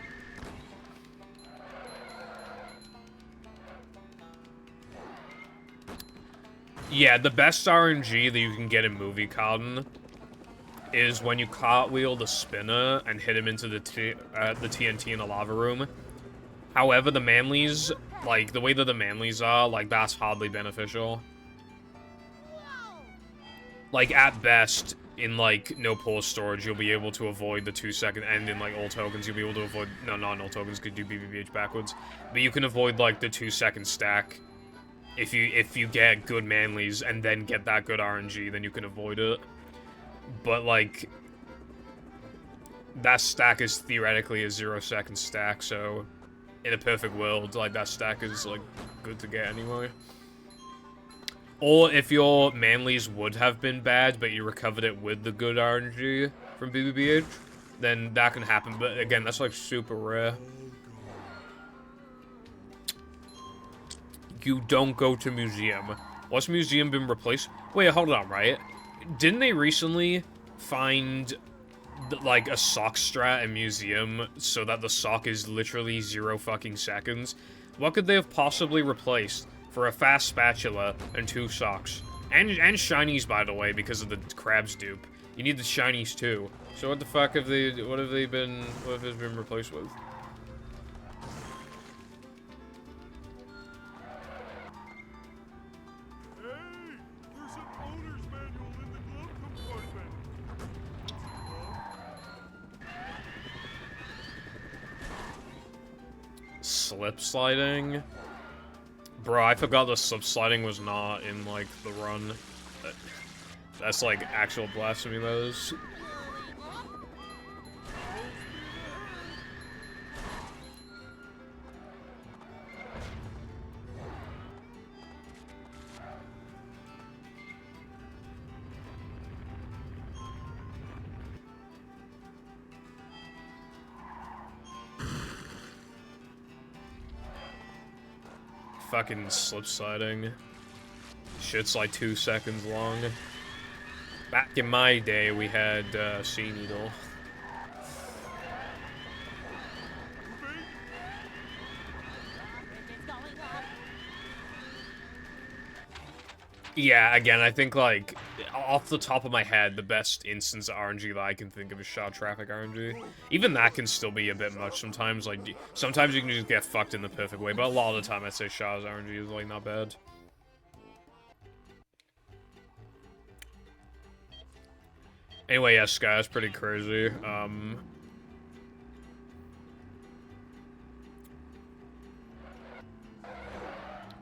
Yeah, the best RNG that you can get in Movie Garden is when you cartwheel the spinner and hit him into the TNT in a lava room. However, the Manleys, like, the way that the Manleys are, like, that's hardly beneficial. Like, at best, in, like, no pause storage, you'll be able to avoid the 2-second, and in, like, all tokens, you'll be able to avoid, no, not in all tokens, could do BBBH backwards, but you can avoid, like, the 2-second stack. If you get good Manleys and then get that good RNG, then you can avoid it. But, like, that stack is theoretically a 0-second stack, so in a perfect world, like, that stack is, like, good to get anyway. Or if your Manleys would have been bad, but you recovered it with the good RNG from BBBH, then that can happen. But again, that's, like, super rare. You don't go to museum. What's museum been replaced? Wait, hold on, right? Didn't they recently find, like, a sock strat in museum so that the sock is literally 0 fucking seconds? What could they have possibly replaced for a fast spatula and 2 socks? And shinies, by the way, because of the crabs dupe. You need the shinies too. So what the fuck have they, what have it been replaced with? There's an owner's manual in the glove compartment. Slip sliding? Bro, I forgot the slip sliding was not in, like, the run. That's, like, actual blasphemy, that is. Fucking slip sliding. Shit's like 2 seconds long. Back in my day, we had Sea Needle. Yeah, again, I think, like, off the top of my head, the best instance of RNG that I can think of is Shot Traffic RNG. Even that can still be a bit much sometimes. Like, sometimes you can just get fucked in the perfect way, but a lot of the time I'd say Shot's RNG is, like, not bad. Anyway, yeah, Sky is pretty crazy.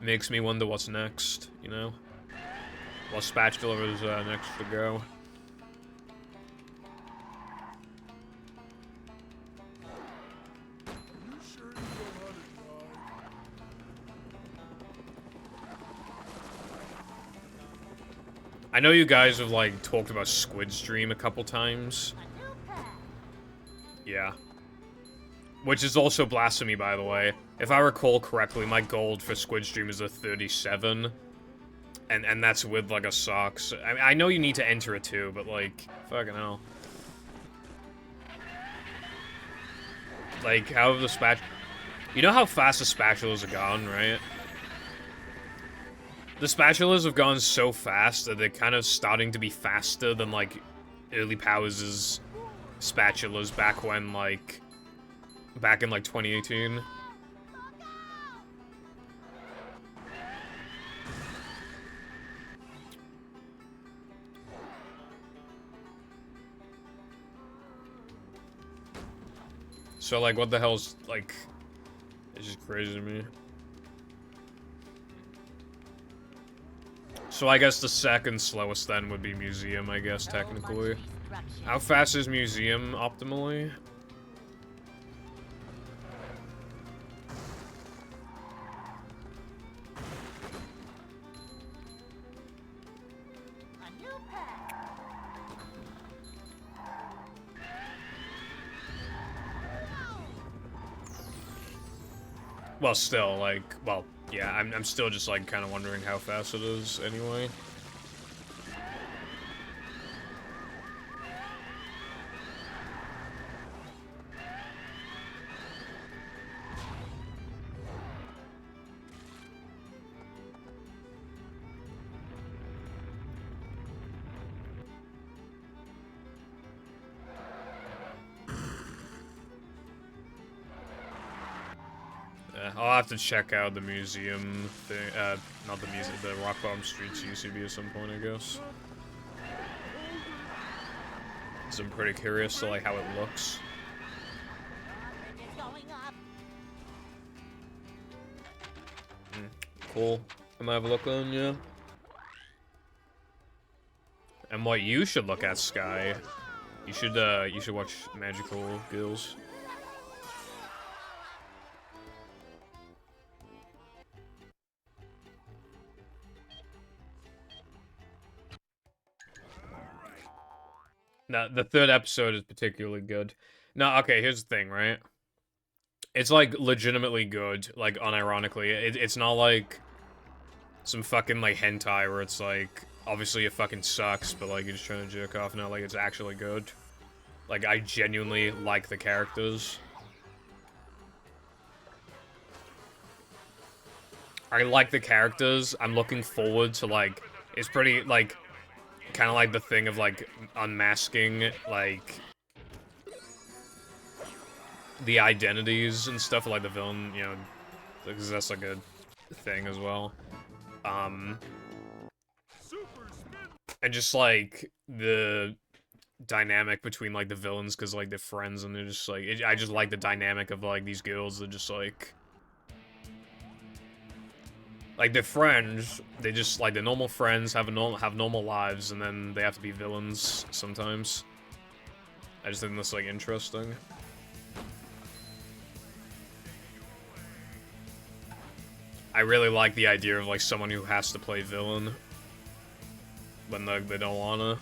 Makes me wonder what's next, you know? What spatula is next to go. You sure you know how to drive? I know you guys have, like, talked about Squid Stream a couple times. Yeah. Which is also blasphemy, by the way. If I recall correctly, my gold for Squid Stream is a 37. And that's with, like, a socks. I mean, I know you need to enter it too, but, like, fucking hell. Like, how have the spatula... You know how fast the spatulas have gone, right? The spatulas have gone so fast that they're kind of starting to be faster than, like, early Powers' spatulas back when, like... Back in, like, 2018. So, like, what the hell's, like... It's just crazy to me. So I guess the second slowest then would be Museum, I guess, So much technically. destruction. How fast is Museum optimally? A new pack. Well, still, like, well, yeah, I'm still just, like, kind of wondering how fast it is, anyway. I'll have to check out the museum thing, not the museum, the Rock Bottom Streets UCB at some point, I guess. 'Cause I'm pretty curious to, like, how it looks. Bridge is going up. Cool. I might have a look on, yeah. And what you should look at, Sky, you should watch Magical Girls. No, the third episode is particularly good. No, okay, here's the thing, right? It's, like, legitimately good, like, unironically. It's not like some fucking, like, hentai where it's, like, obviously it fucking sucks, but, like, you're just trying to jerk off. No, like, it's actually good. Like, I genuinely like the characters. I like the characters. I'm looking forward to, like, it's pretty, like, kind of like the thing of, like, unmasking, like, the identities and stuff, like the villain, you know, because that's, like, a thing as well. And just, like, the dynamic between, like, the villains, because, like, they're friends, and they're just, like, I just like the dynamic of, like, these girls that just, like, they're friends, they just, like, they're normal friends, have normal lives, and then they have to be villains sometimes. I just think that's, like, interesting. I really like the idea of, like, someone who has to play villain when they don't wanna.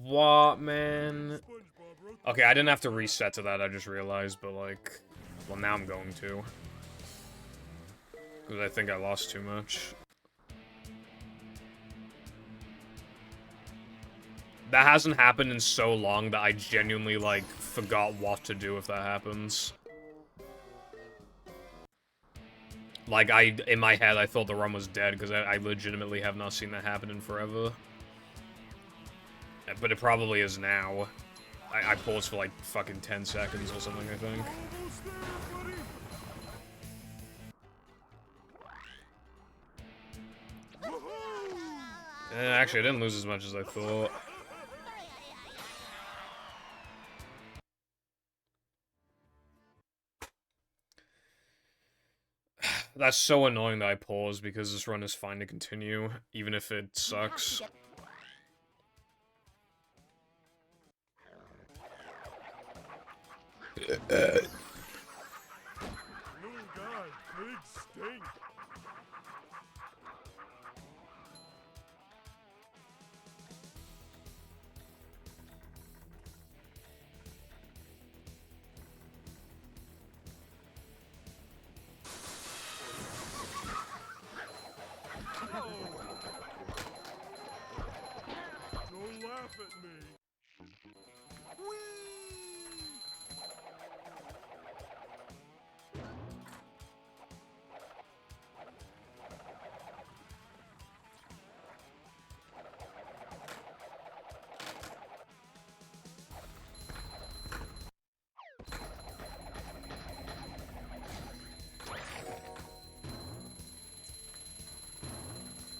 What, man? Okay, I didn't have to reset to that, I just realized, but, like, well, now I'm going to. Because I think I lost too much. That hasn't happened in so long that I genuinely, like, forgot what to do if that happens. Like, in my head, I thought the run was dead, because I legitimately have not seen that happen in forever. But it probably is now. I paused for, like, fucking 10 seconds or something, I think. Actually, I didn't lose as much as I thought. That's so annoying that I paused, because this run is fine to continue, even if it sucks. Little guy, big stink. Don't laugh at me.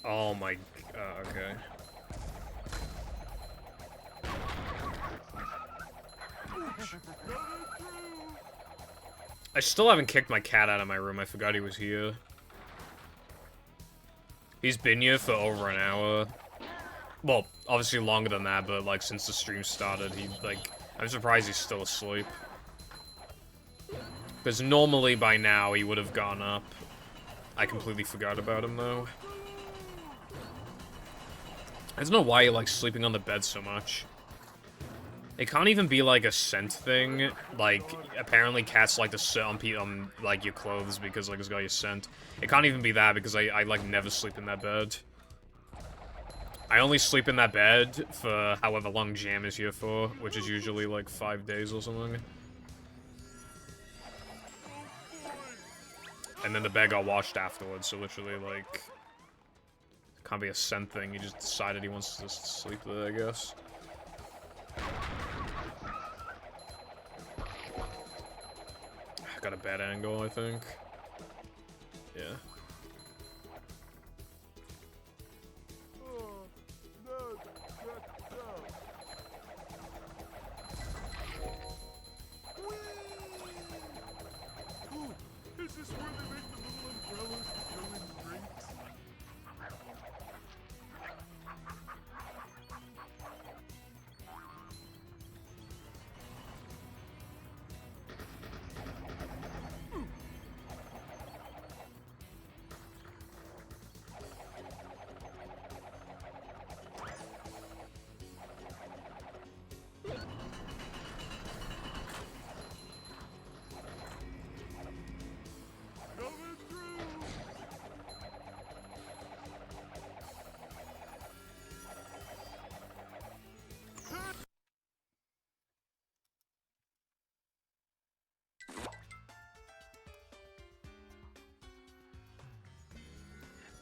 Oh my... okay. I still haven't kicked my cat out of my room. I forgot he was here. He's been here for over an hour. Well, obviously longer than that, but, like, since the stream started, he, like... I'm surprised he's still asleep. Because normally, by now, he would have gone up. I completely forgot about him, though. I don't know why he likes sleeping on the bed so much. It can't even be, like, a scent thing. Like, apparently cats like to sit on, like, your clothes because, like, it's got your scent. It can't even be that because I like, never sleep in that bed. I only sleep in that bed for however long Jam is here for, which is usually, like, 5 days or something. And then the bed got washed afterwards, so literally, like... Can't be a scent thing, he just decided he wants to sleep there, I guess. Got a bad angle, I think. Yeah. Is this where they make the little umbrellas to go in drinks? Coming through!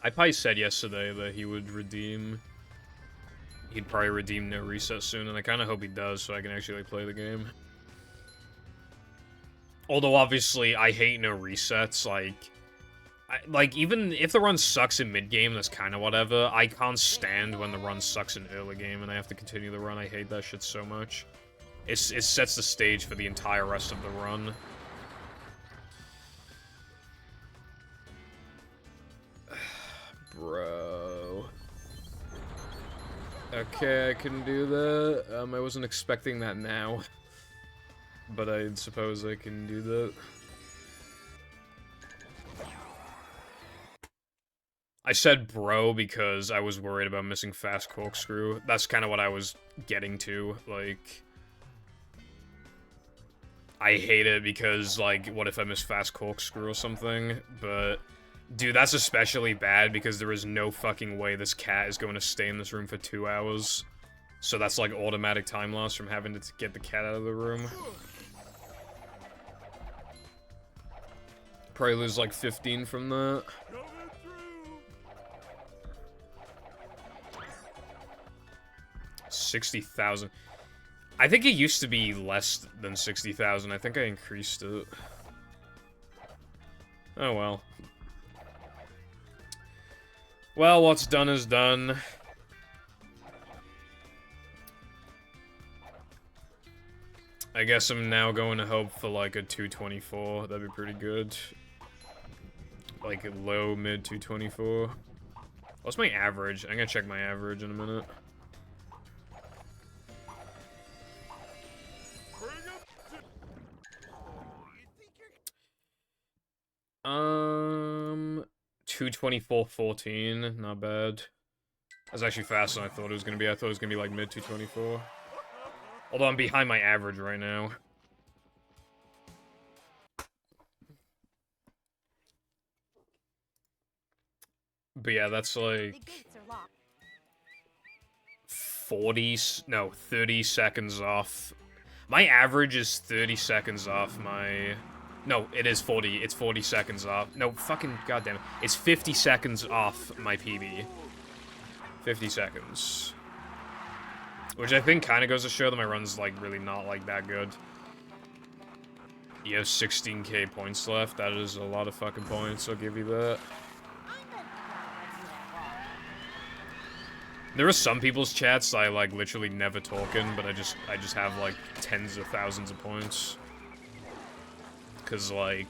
I probably said yesterday that he would redeem... He'd probably redeem No Reset soon, and I kind of hope he does so I can actually play the game. Although, obviously, I hate No Resets, like, even if the run sucks in mid-game, that's kind of whatever. I can't stand when the run sucks in early game and I have to continue the run. I hate that shit so much. It sets the stage for the entire rest of the run. Bro. Okay, I can do that. I wasn't expecting that now. But I suppose I can do that. I said bro because I was worried about missing Fast Corkscrew. That's kind of what I was getting to, like... I hate it because, like, what if I miss Fast Corkscrew or something? But, dude, that's especially bad because there is no fucking way this cat is going to stay in this room for 2 hours. So that's, like, automatic time loss from having to get the cat out of the room. Probably lose, like, 15 from that. Coming through! 60,000. I think it used to be less than 60,000. I think I increased it. Oh well. Well, what's done is done. I guess I'm now going to hope for like a 224. That'd be pretty good. Like a low, mid 224. What's my average? I'm gonna check my average in a minute. Bring up to... 224.14, not bad. That's actually faster than I thought it was gonna be. I thought it was gonna be like mid 224. Although I'm behind my average right now. But yeah, that's like... The gates are locked. 30 seconds off. My average is 30 seconds off my... No, it is 40. It's 40 seconds off. No, fucking goddamn it. It's 50 seconds off my PB. 50 seconds. Which I think kind of goes to show that my run's, like, really not, like, that good. You have 16k points left. That is a lot of fucking points, I'll give you that. There are some people's chats I like literally never talk in, but I just have like tens of thousands of points. Cause like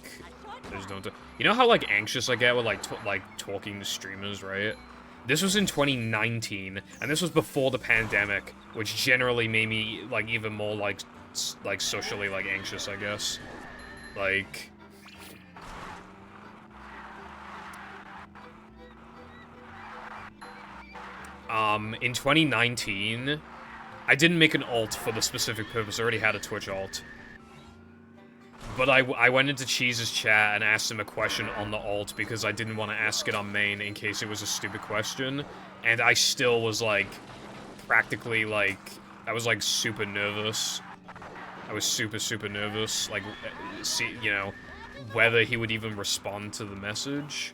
I just don't. You know how like anxious I get with like talking to streamers, right? This was in 2019, and this was before the pandemic, which generally made me like even more like socially like anxious, I guess. Like. In 2019, I didn't make an alt for the specific purpose. I already had a Twitch alt. But I went into Cheese's chat and asked him a question on the alt because I didn't want to ask it on main in case it was a stupid question. And I still was, like, practically, like, I was, like, super nervous. I was super, super nervous. Like, see, you know, whether he would even respond to the message.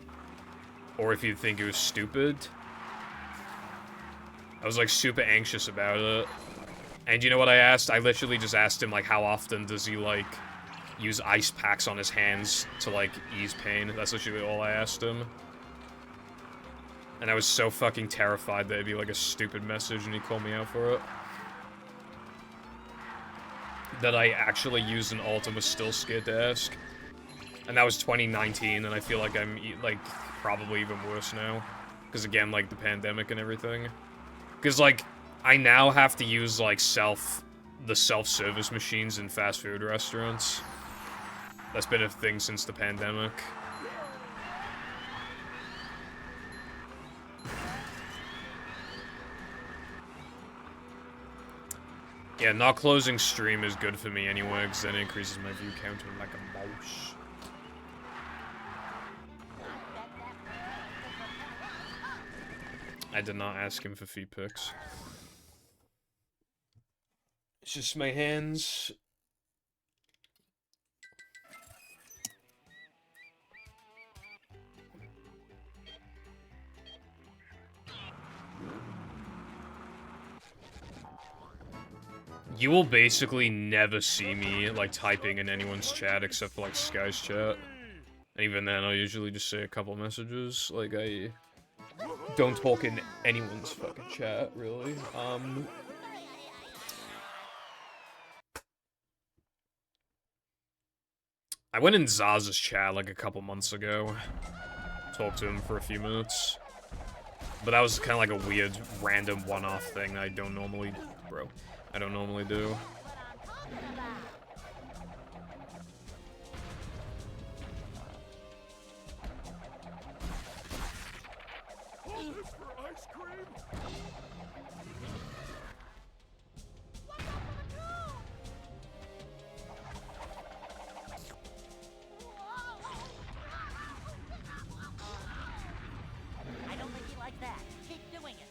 Or if he'd think it was stupid. I was, like, super anxious about it. And you know what I asked? I literally just asked him, like, how often does he, like, use ice packs on his hands to, like, ease pain? That's literally all I asked him. And I was so fucking terrified that it'd be, like, a stupid message and he'd call me out for it. That I actually used an alt and was still scared to ask. And that was 2019, and I feel like I'm, like, probably even worse now. Because, again, like, the pandemic and everything. Because, like, I now have to use, like, the self-service machines in fast food restaurants. That's been a thing since the pandemic. Yeah, not closing stream is good for me anyway, because then it increases my view counter like a mouse. I did not ask him for feet pics. It's just my hands. You will basically never see me, like, typing in anyone's chat except for, like, Sky's chat. And even then, I'll usually just say a couple messages. Like, I don't talk in anyone's fucking chat, really. I went in Zaz's chat, like, a couple months ago. Talked to him for a few minutes. But that was kind of like a weird, random one-off thing I don't normally... Bro. I don't normally do. For ice cream? I don't think he likes that. Keep doing it.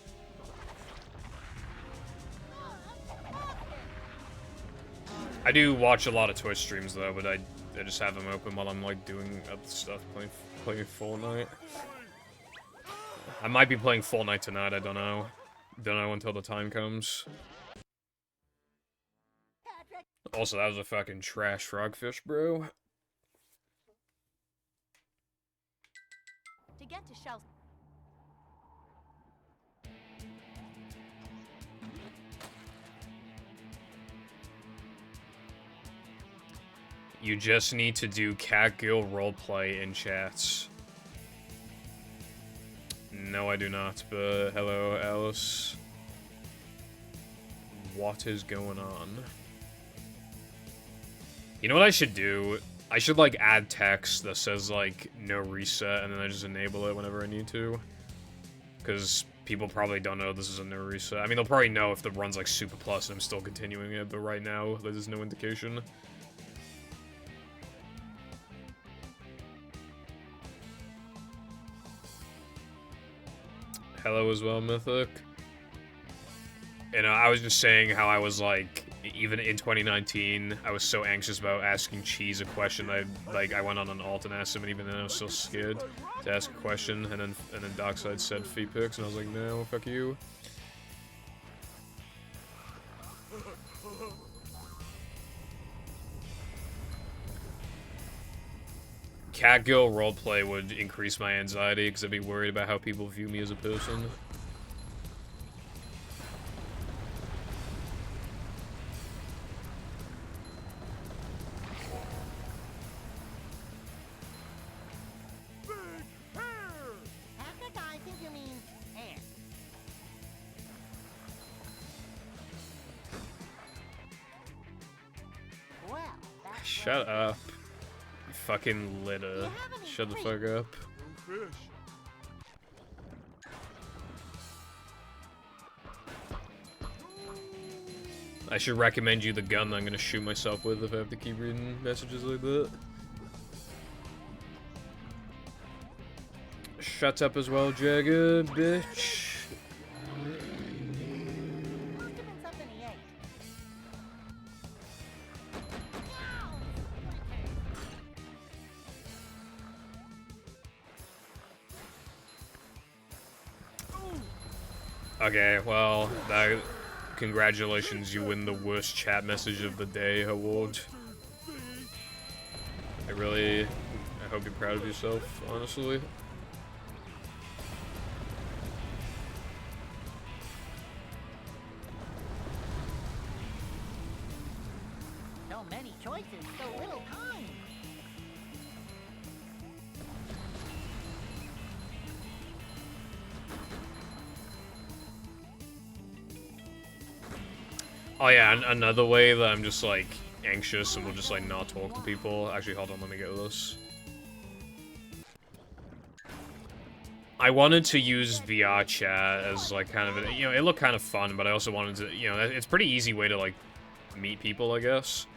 I do watch a lot of Twitch streams though, but I just have them open while I'm like doing other stuff, playing Fortnite. I might be playing Fortnite tonight, I don't know. Don't know until the time comes. Also, that was a fucking trash frogfish, bro. To get to Shell's. You just need to do Catgirl roleplay in chats. No, I do not, but hello, Alice. What is going on? You know what I should do? I should, like, add text that says, like, no reset, and then I just enable it whenever I need to. Because people probably don't know this is a no reset. I mean, they'll probably know if the run's, like, super plus and I'm still continuing it, but right now, there's no indication. Hello as well, Mythic. You know, I was just saying how I was, like, even in 2019, I was so anxious about asking Cheese a question. I went on an alt and asked him, and even then I was still scared to ask a question. And then Dockside said feet pics, and I was like, no, fuck you. Catgirl roleplay would increase my anxiety because I'd be worried about how people view me as a person. Shut up. You fucking litter. Shut the fuck up. No fish. I should recommend you the gun I'm gonna shoot myself with if I have to keep reading messages like that. Shut up as well, Jagger, bitch. Must have been something he ate. Okay, well, congratulations, you win the worst chat message of the day award. I hope you're proud of yourself, honestly. So many choices, so little time. Oh yeah, another way that I'm just like anxious and will just like not talk to people. Actually, hold on, let me get this. I wanted to use VR chat as like kind of an, you know, it looked kind of fun, but I also wanted to, you know, it's a pretty easy way to like meet people, I guess.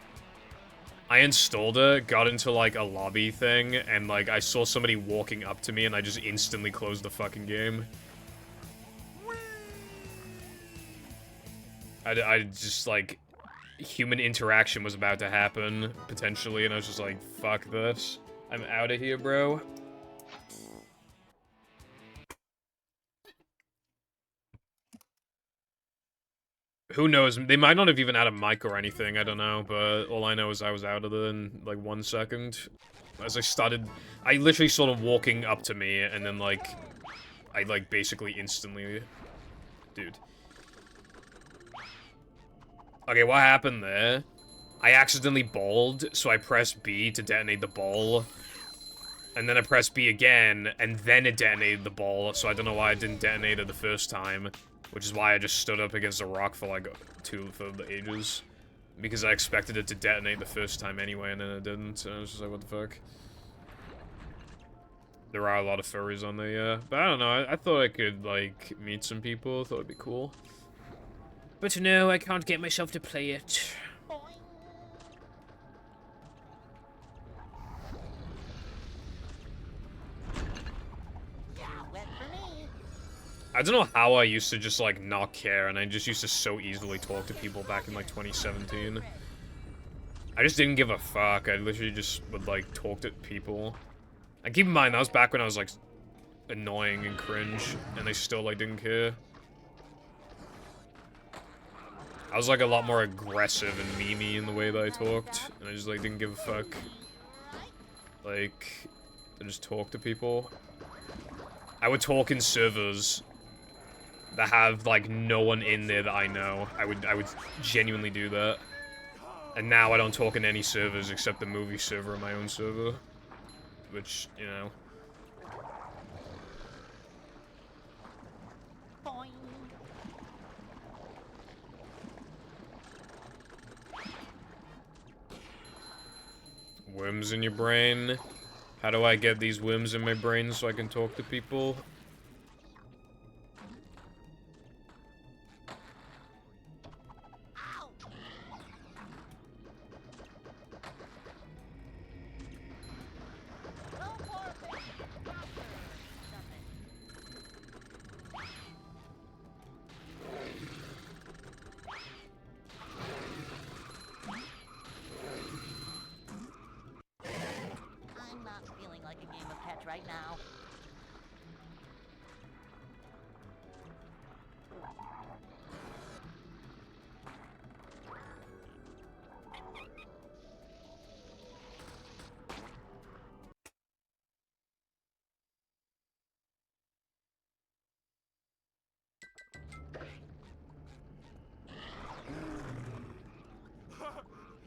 I installed it, got into like a lobby thing, and like I saw somebody walking up to me and I just instantly closed the fucking game. I just, like, human interaction was about to happen, potentially, and I was just like, fuck this. I'm out of here, bro. Who knows? They might not have even had a mic or anything, I don't know, but all I know is I was out of there in, like, 1 second. As I literally sort of walking up to me, and then, like, I, like, basically instantly... Dude. Okay, what happened there? I accidentally balled, so I pressed B to detonate the ball. And then I pressed B again, and then it detonated the ball, so I don't know why it didn't detonate it the first time. Which is why I just stood up against a rock for like for the ages. Because I expected it to detonate the first time anyway, and then it didn't, and I was just like, what the fuck? There are a lot of furries on there, yeah. But I don't know, I thought I could, like, meet some people, thought it'd be cool. But no, I can't get myself to play it. Yeah, wet for me. I don't know how I used to just, like, not care, and I just used to so easily talk to people back in, like, 2017. I just didn't give a fuck. I literally just would, like, talk to people. And keep in mind, that was back when I was, like, annoying and cringe, and I still, like, didn't care. I was, like, a lot more aggressive and memey in the way that I talked, and I just, like, didn't give a fuck. Like, to just talk to people. I would talk in servers that have, like, no one in there that I know. I would genuinely do that. And now I don't talk in any servers except the movie server and my own server. Which, you know. Boing. Worms in your brain. How do I get these worms in my brain so I can talk to people? Ow. Go for it. Proper. Something. I'm not feeling like a game of catch right now.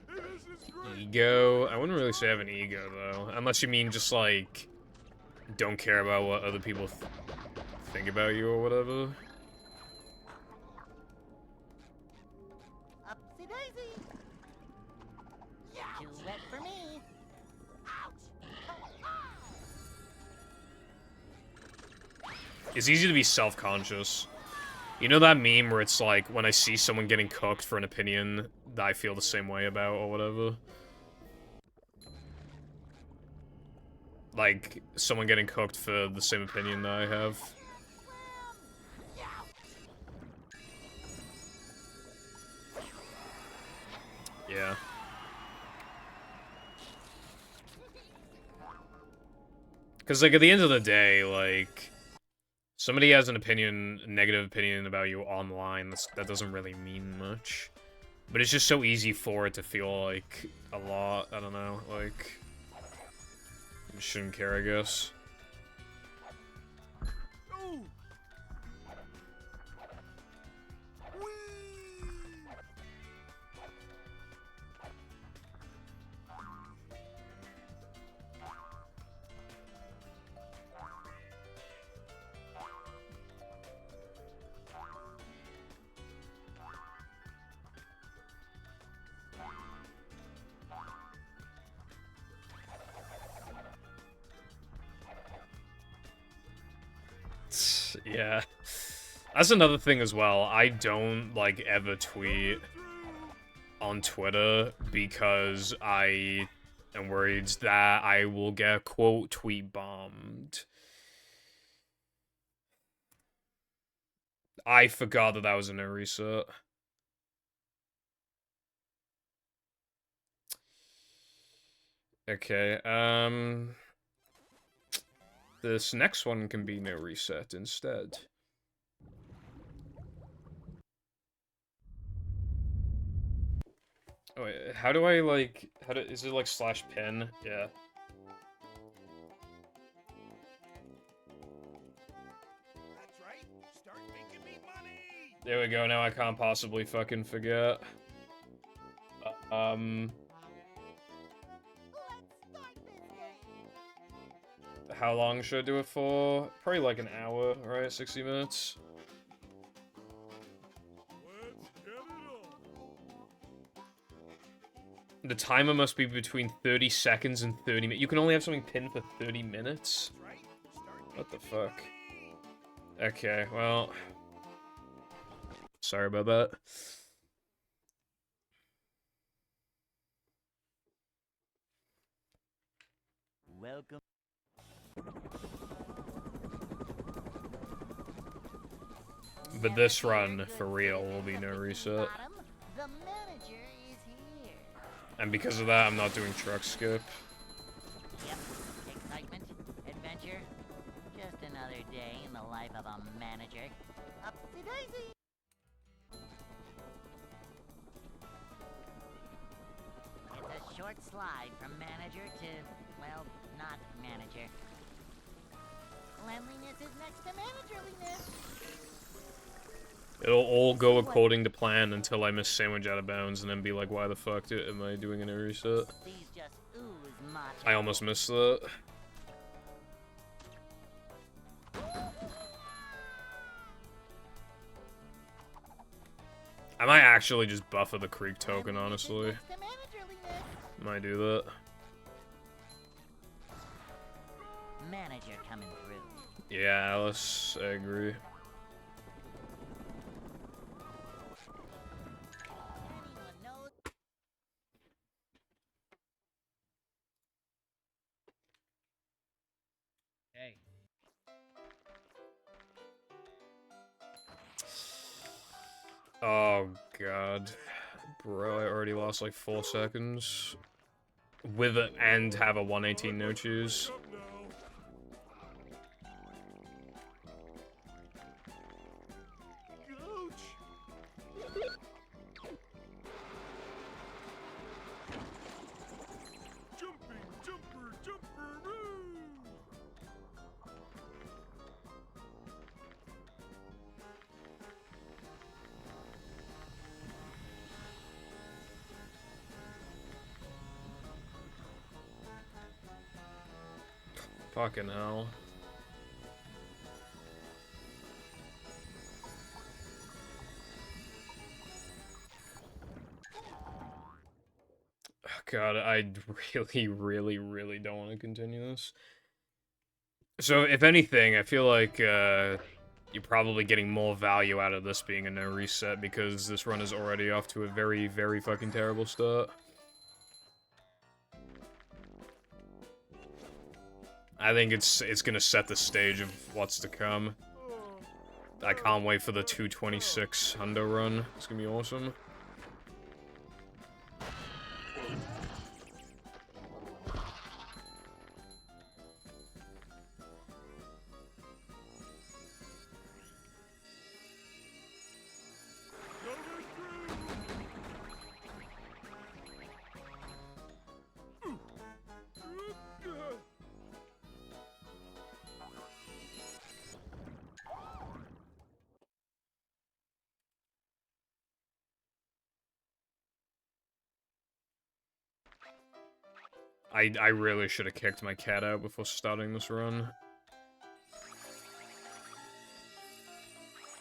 This is great. Ego? I wouldn't really say I have an ego, though. Unless you mean just, like, don't care about what other people think about you or whatever. Upsy daisy. Yeah. Too sweat for me. It's easy to be self-conscious. You know that meme where it's like, when I see someone getting cooked for an opinion that I feel the same way about, or whatever? Like, someone getting cooked for the same opinion that I have. Yeah. Because, like, at the end of the day, like, somebody has an opinion, a negative opinion about you online, that doesn't really mean much. But it's just so easy for it to feel like a lot, I don't know, like, you shouldn't care, I guess. Yeah. That's another thing as well. I don't, like, ever tweet on Twitter because I am worried that I will get, quote, tweet bombed. I forgot that that was a no reset. Okay, this next one can be no reset instead. Oh, wait, how do I, like, is it, like, /pin? Yeah. That's right. Start making me money. There we go, now I can't possibly fucking forget. How long should I do it for? Probably like an hour, right? 60 minutes? Let's get it on. The timer must be between 30 seconds and 30 minutes. You can only have something pinned for 30 minutes? That's right. Start What the making me fuck? money. Okay, well... Sorry about that. Welcome. But this run, for real, will be no reset. The manager is here. And because of that, I'm not doing truck skip. Yep. Excitement, adventure. Just another day in the life of a manager. Upsy daisy. It's a short slide from manager to, well, not manager. Cleanliness is next to managerliness. It'll all go according to plan until I miss sandwich out of bounds and then be like, why the fuck am I doing a no reset? These just ooze macho. I almost missed that. I might actually just buffer the creek token, honestly. Next to managerliness. Might do that. Manager coming through. Yeah, Alice, I agree. Anyone knows? Hey. Oh, God. Bro, I already lost like 4 seconds. With it and have a 118 no choose. Up now. Ouch. Jumping, jumper, jumper, Fucking hell. God, I really, really, really don't want to continue this. So, if anything, I feel like, you're probably getting more value out of this being a no reset, because this run is already off to a very, very fucking terrible start. I think it's gonna set the stage of what's to come. I can't wait for the 226 hundo run. It's gonna be awesome. I really should have kicked my cat out before starting this run.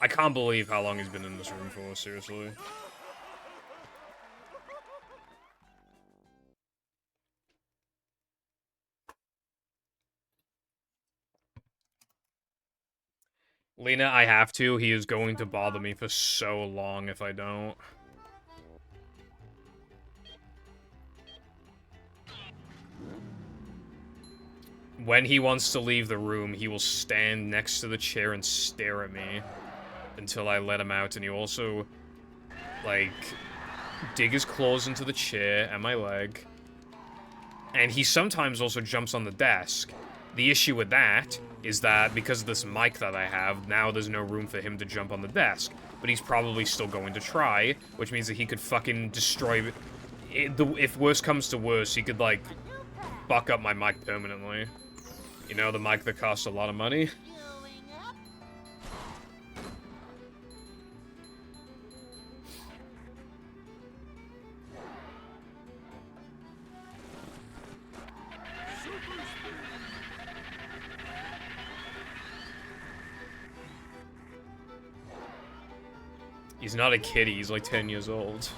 I can't believe how long he's been in this room for, seriously. Lena, I have to. He is going to bother me for so long if I don't. When he wants to leave the room, he will stand next to the chair and stare at me until I let him out, and he also, like, dig his claws into the chair and my leg. And he sometimes also jumps on the desk. The issue with that is that because of this mic that I have, now there's no room for him to jump on the desk. But he's probably still going to try, which means that he could fucking destroy... If worse comes to worse, he could, like, fuck up my mic permanently. You know, the mic that costs a lot of money? He's not a kid, he's like 10 years old.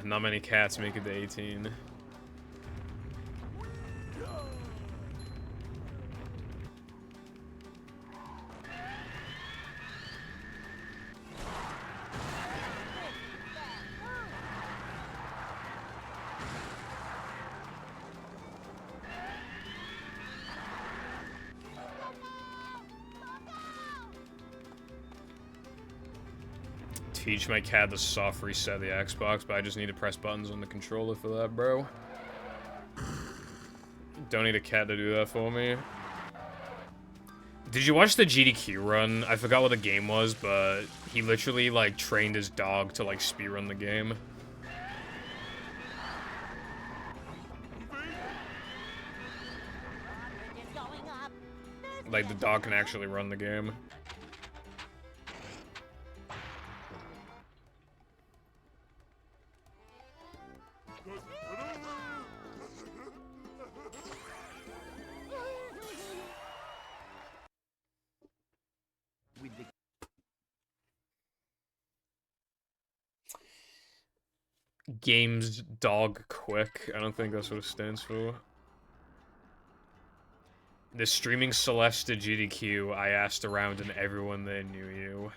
Not many cats make it to 18. Teach my cat to soft reset the Xbox, but I just need to press buttons on the controller for that, bro. Don't need a cat to do that for me. Did you watch the GDQ run? I forgot what the game was, but he literally, like, trained his dog to, like, speedrun the game. Like, the dog can actually run the game. Games dog quick. I don't think that's what it stands for. The streaming Celeste to GDQ, I asked around and everyone there knew you.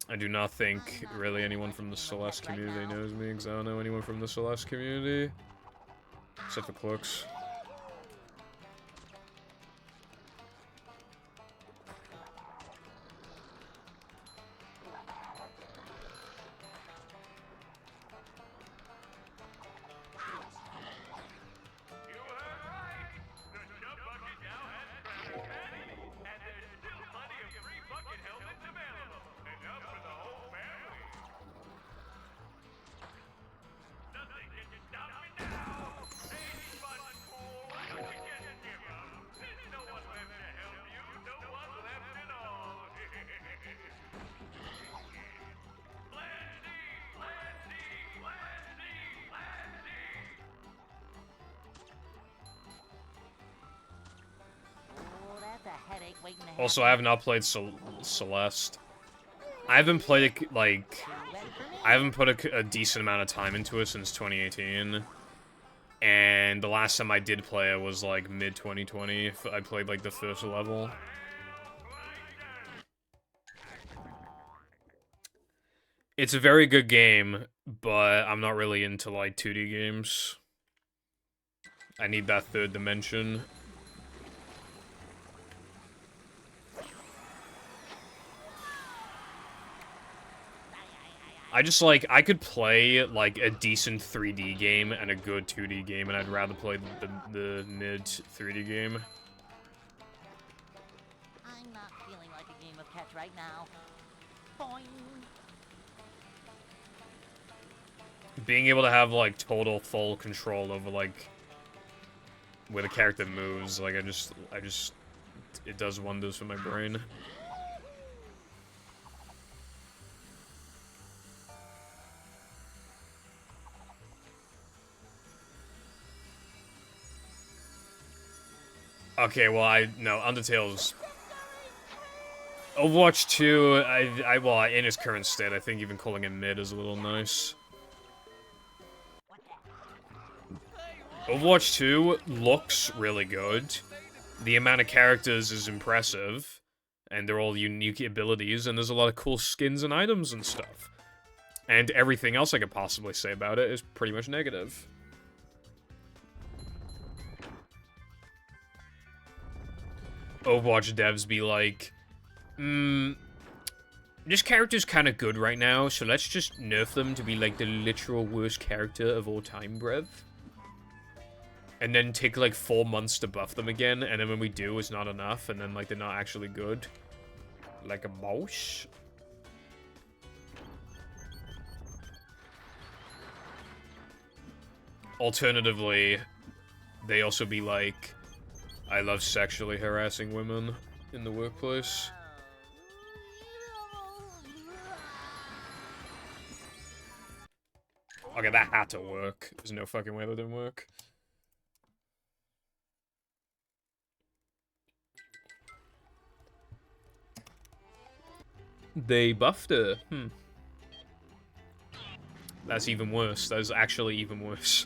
I do not think really anyone from the Celeste community knows me, because I don't know anyone from the Celeste community. Except for Clooks. like waiting to Also, I have not played Celeste. I haven't played it, like... I haven't put a decent amount of time into it since 2018. And the last time I did play it was, like, mid-2020. I played, like, the first level. It's a very good game, but I'm not really into, like, 2D games. I need that third dimension. I just, like, I could play, like, a decent 3D game and a good 2D game, and I'd rather play the mid 3D game. I'm not feeling like a game of catch right now. Boing. Being able to have, like, total full control over, like, where the character moves, like, it does wonders for my brain. Okay, well, no, Undertale's... Overwatch 2, well, in its current state, I think even calling it mid is a little nice. Overwatch 2 looks really good. The amount of characters is impressive. And they're all unique abilities, and there's a lot of cool skins and items and stuff. And everything else I could possibly say about it is pretty much negative. Overwatch devs be like, this character's kind of good right now, so let's just nerf them to be like the literal worst character of all time, bruv. And then take like 4 months to buff them again, and then when we do, it's not enough, and then like they're not actually good. Like a mouse. Alternatively, they also be like, I love sexually harassing women in the workplace. Okay, that had to work. There's no fucking way that didn't work. They buffed her. That's even worse. That's actually even worse.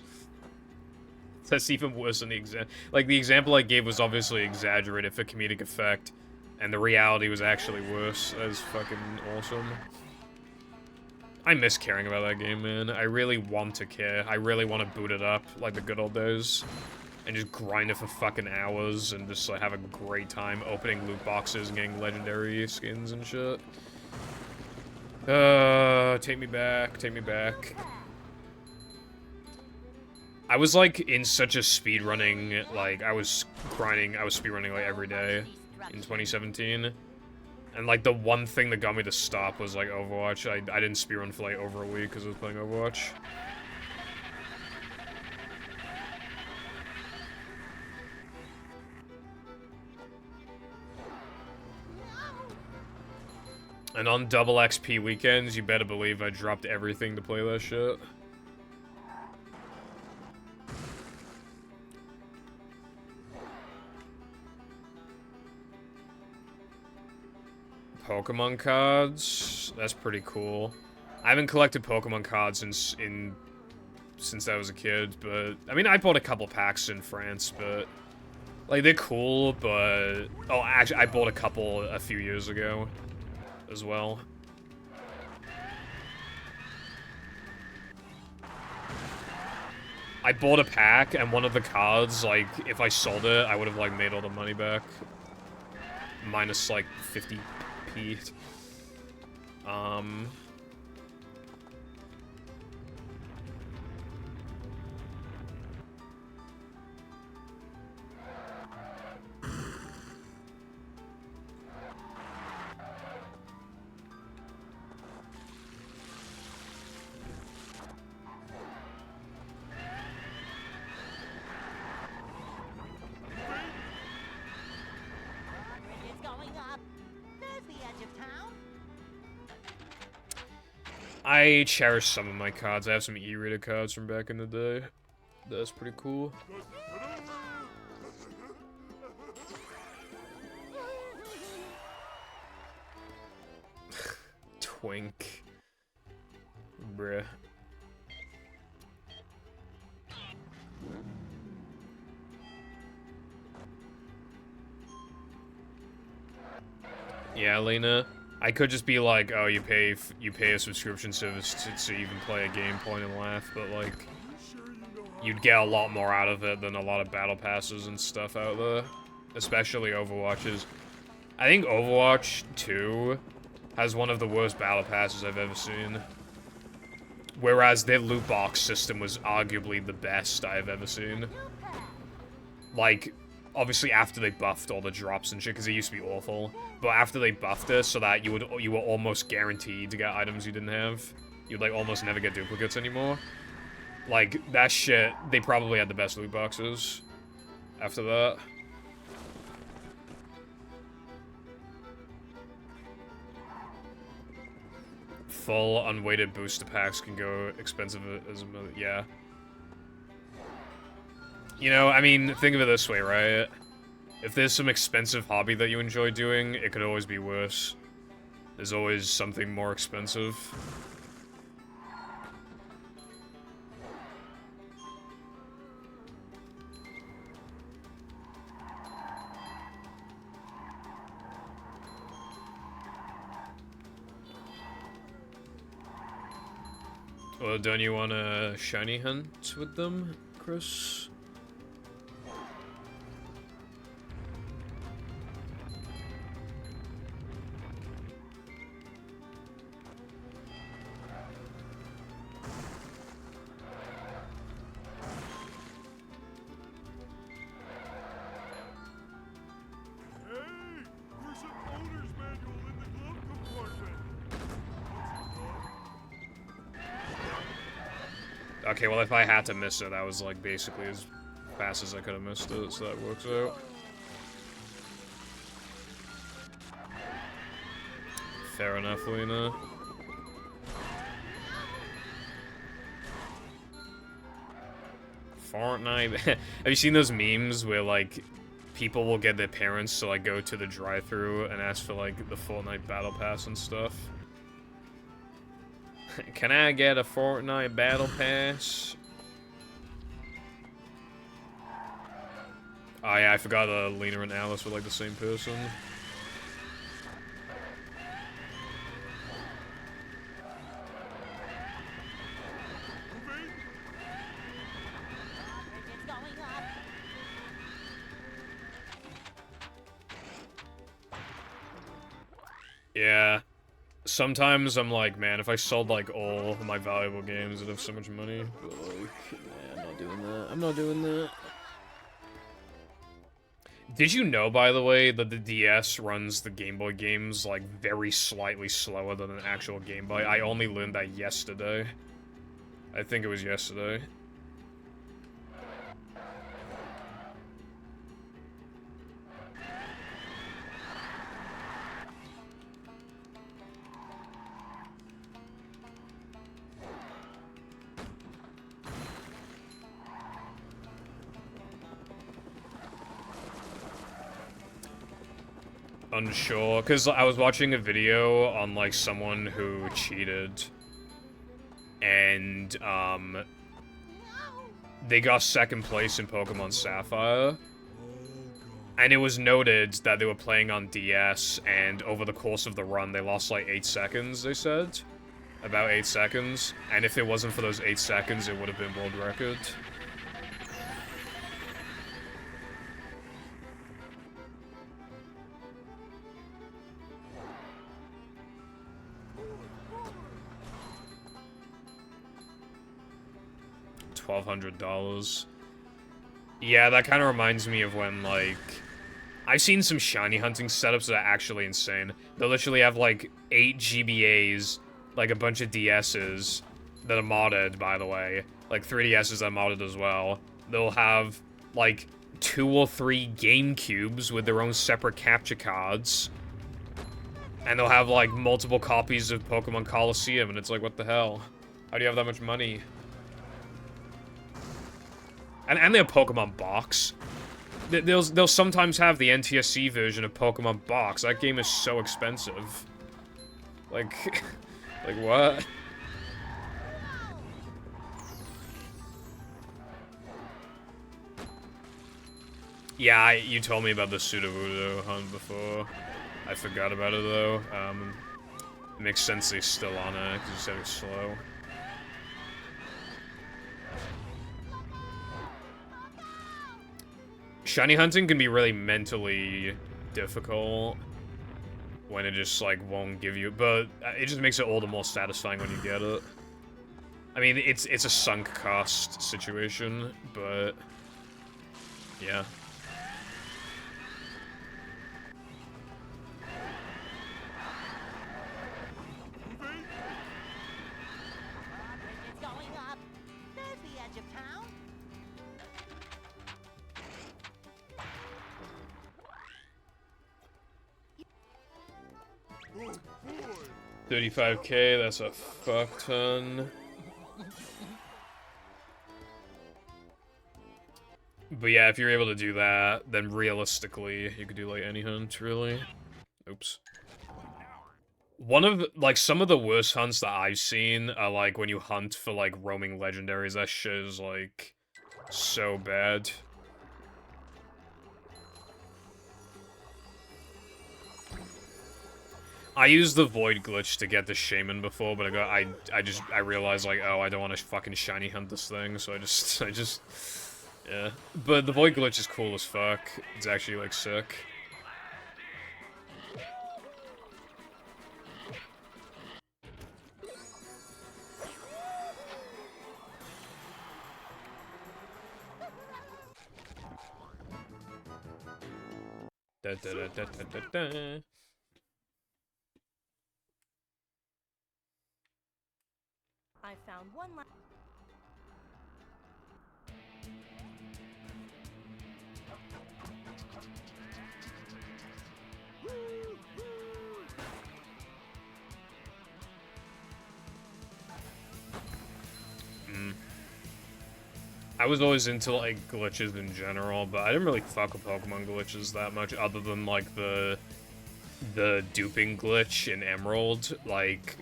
That's even worse than the example. Like, the example I gave was obviously exaggerated for comedic effect, and the reality was actually worse. That is fucking awesome. I miss caring about that game, man. I really want to care. I really want to boot it up, like the good old days. And just grind it for fucking hours, and just, like, have a great time opening loot boxes and getting legendary skins and shit. Take me back, take me back. I was, like, in such a speedrunning, like, I was speedrunning, like, every day in 2017. And, like, the one thing that got me to stop was, like, Overwatch. I didn't speedrun for, like, over a week because I was playing Overwatch. And on double XP weekends, you better believe I dropped everything to play that shit. Pokemon cards? That's pretty cool. I haven't collected Pokemon cards since I was a kid, but... I mean, I bought a couple packs in France, but... Like, they're cool, but... Oh, actually, I bought a couple a few years ago as well. I bought a pack, and one of the cards, like, if I sold it, I would have, like, made all the money back. Minus, like, 50p. It's going up. There's the edge of town. I cherish some of my cards. I have some e-reader cards from back in the day. That's pretty cool. Wink. Bruh. Yeah, Lena. I could just be like, oh, you pay a subscription service so you can play a game, point, and laugh, but like, you'd get a lot more out of it than a lot of battle passes and stuff out there, especially Overwatches. I think Overwatch 2 has one of the worst battle passes I've ever seen, whereas their loot box system was arguably the best I've ever seen. Like, obviously after they buffed all the drops and shit, because it used to be awful. But after they buffed it so that you were almost guaranteed to get items you didn't have. You'd like almost never get duplicates anymore. Like, that shit, they probably had the best loot boxes after that. Full unweighted booster packs can go expensive as a yeah. You know, I mean, think of it this way, right? If there's some expensive hobby that you enjoy doing, it could always be worse. There's always something more expensive. Well, don't you want to shiny hunt with them, Chris? Okay, well, if I had to miss it, I was, like, basically as fast as I could have missed it, so that works out. Fair enough, Lena. Fortnite. Have you seen those memes where, like, people will get their parents to, like, go to the drive-thru and ask for, like, the Fortnite Battle Pass and stuff? Can I get a Fortnite Battle Pass? Oh yeah, I forgot Lena and Alice were like the same person. Yeah. Sometimes I'm like, man, if I sold, like, all of my valuable games, I'd have so much money. But, like, nah, I'm not doing that. I'm not doing that. Did you know, by the way, that the DS runs the Game Boy games, like, very slightly slower than an actual Game Boy? I only learned that yesterday. I think it was yesterday. Unsure, because I was watching a video on, like, someone who cheated, and, they got second place in Pokemon Sapphire, and it was noted that they were playing on DS, and over the course of the run, they lost, like, 8 seconds, they said. About 8 seconds, and if it wasn't for those 8 seconds, it would have been world record. $1,200. Yeah, that kind of reminds me of when, like, I've seen some shiny hunting setups that are actually insane. They'll literally have, like, 8 GBAs, like, a bunch of DSs that are modded, by the way. Like, 3DSs that are modded as well. They'll have, like, 2 or 3 GameCubes with their own separate capture cards. And they'll have, like, multiple copies of Pokemon Coliseum, and it's like, what the hell? How do you have that much money? And they have Pokemon Box. They'll sometimes have the NTSC version of Pokemon Box. That game is so expensive. Like, Like, what? Yeah, you told me about the Sudowoodo hunt before. I forgot about it, though. It makes sense they're still on it, because you said it's slow. Shiny hunting can be really mentally difficult when it just, like, won't give you... But it just makes it all the more satisfying when you get it. I mean, it's a sunk cost situation, but... Yeah. It's going up. There's the edge of town. Oh boy! 35k, that's a fuck ton. But yeah, if you're able to do that, then realistically, you could do, like, any hunt, really. Oops. One of, like, some of the worst hunts that I've seen are, like, when you hunt for, like, roaming legendaries. That shit is, like, so bad. I used the Void glitch to get the Shaman before, but I realized, like, oh, I don't want to fucking shiny hunt this thing, so I just, yeah. But the Void glitch is cool as fuck. It's actually, like, sick. Da da da da da da da. I found one last. I was always into, like, glitches in general, but I didn't really fuck with Pokemon glitches that much, other than, like, the duping glitch in Emerald, like,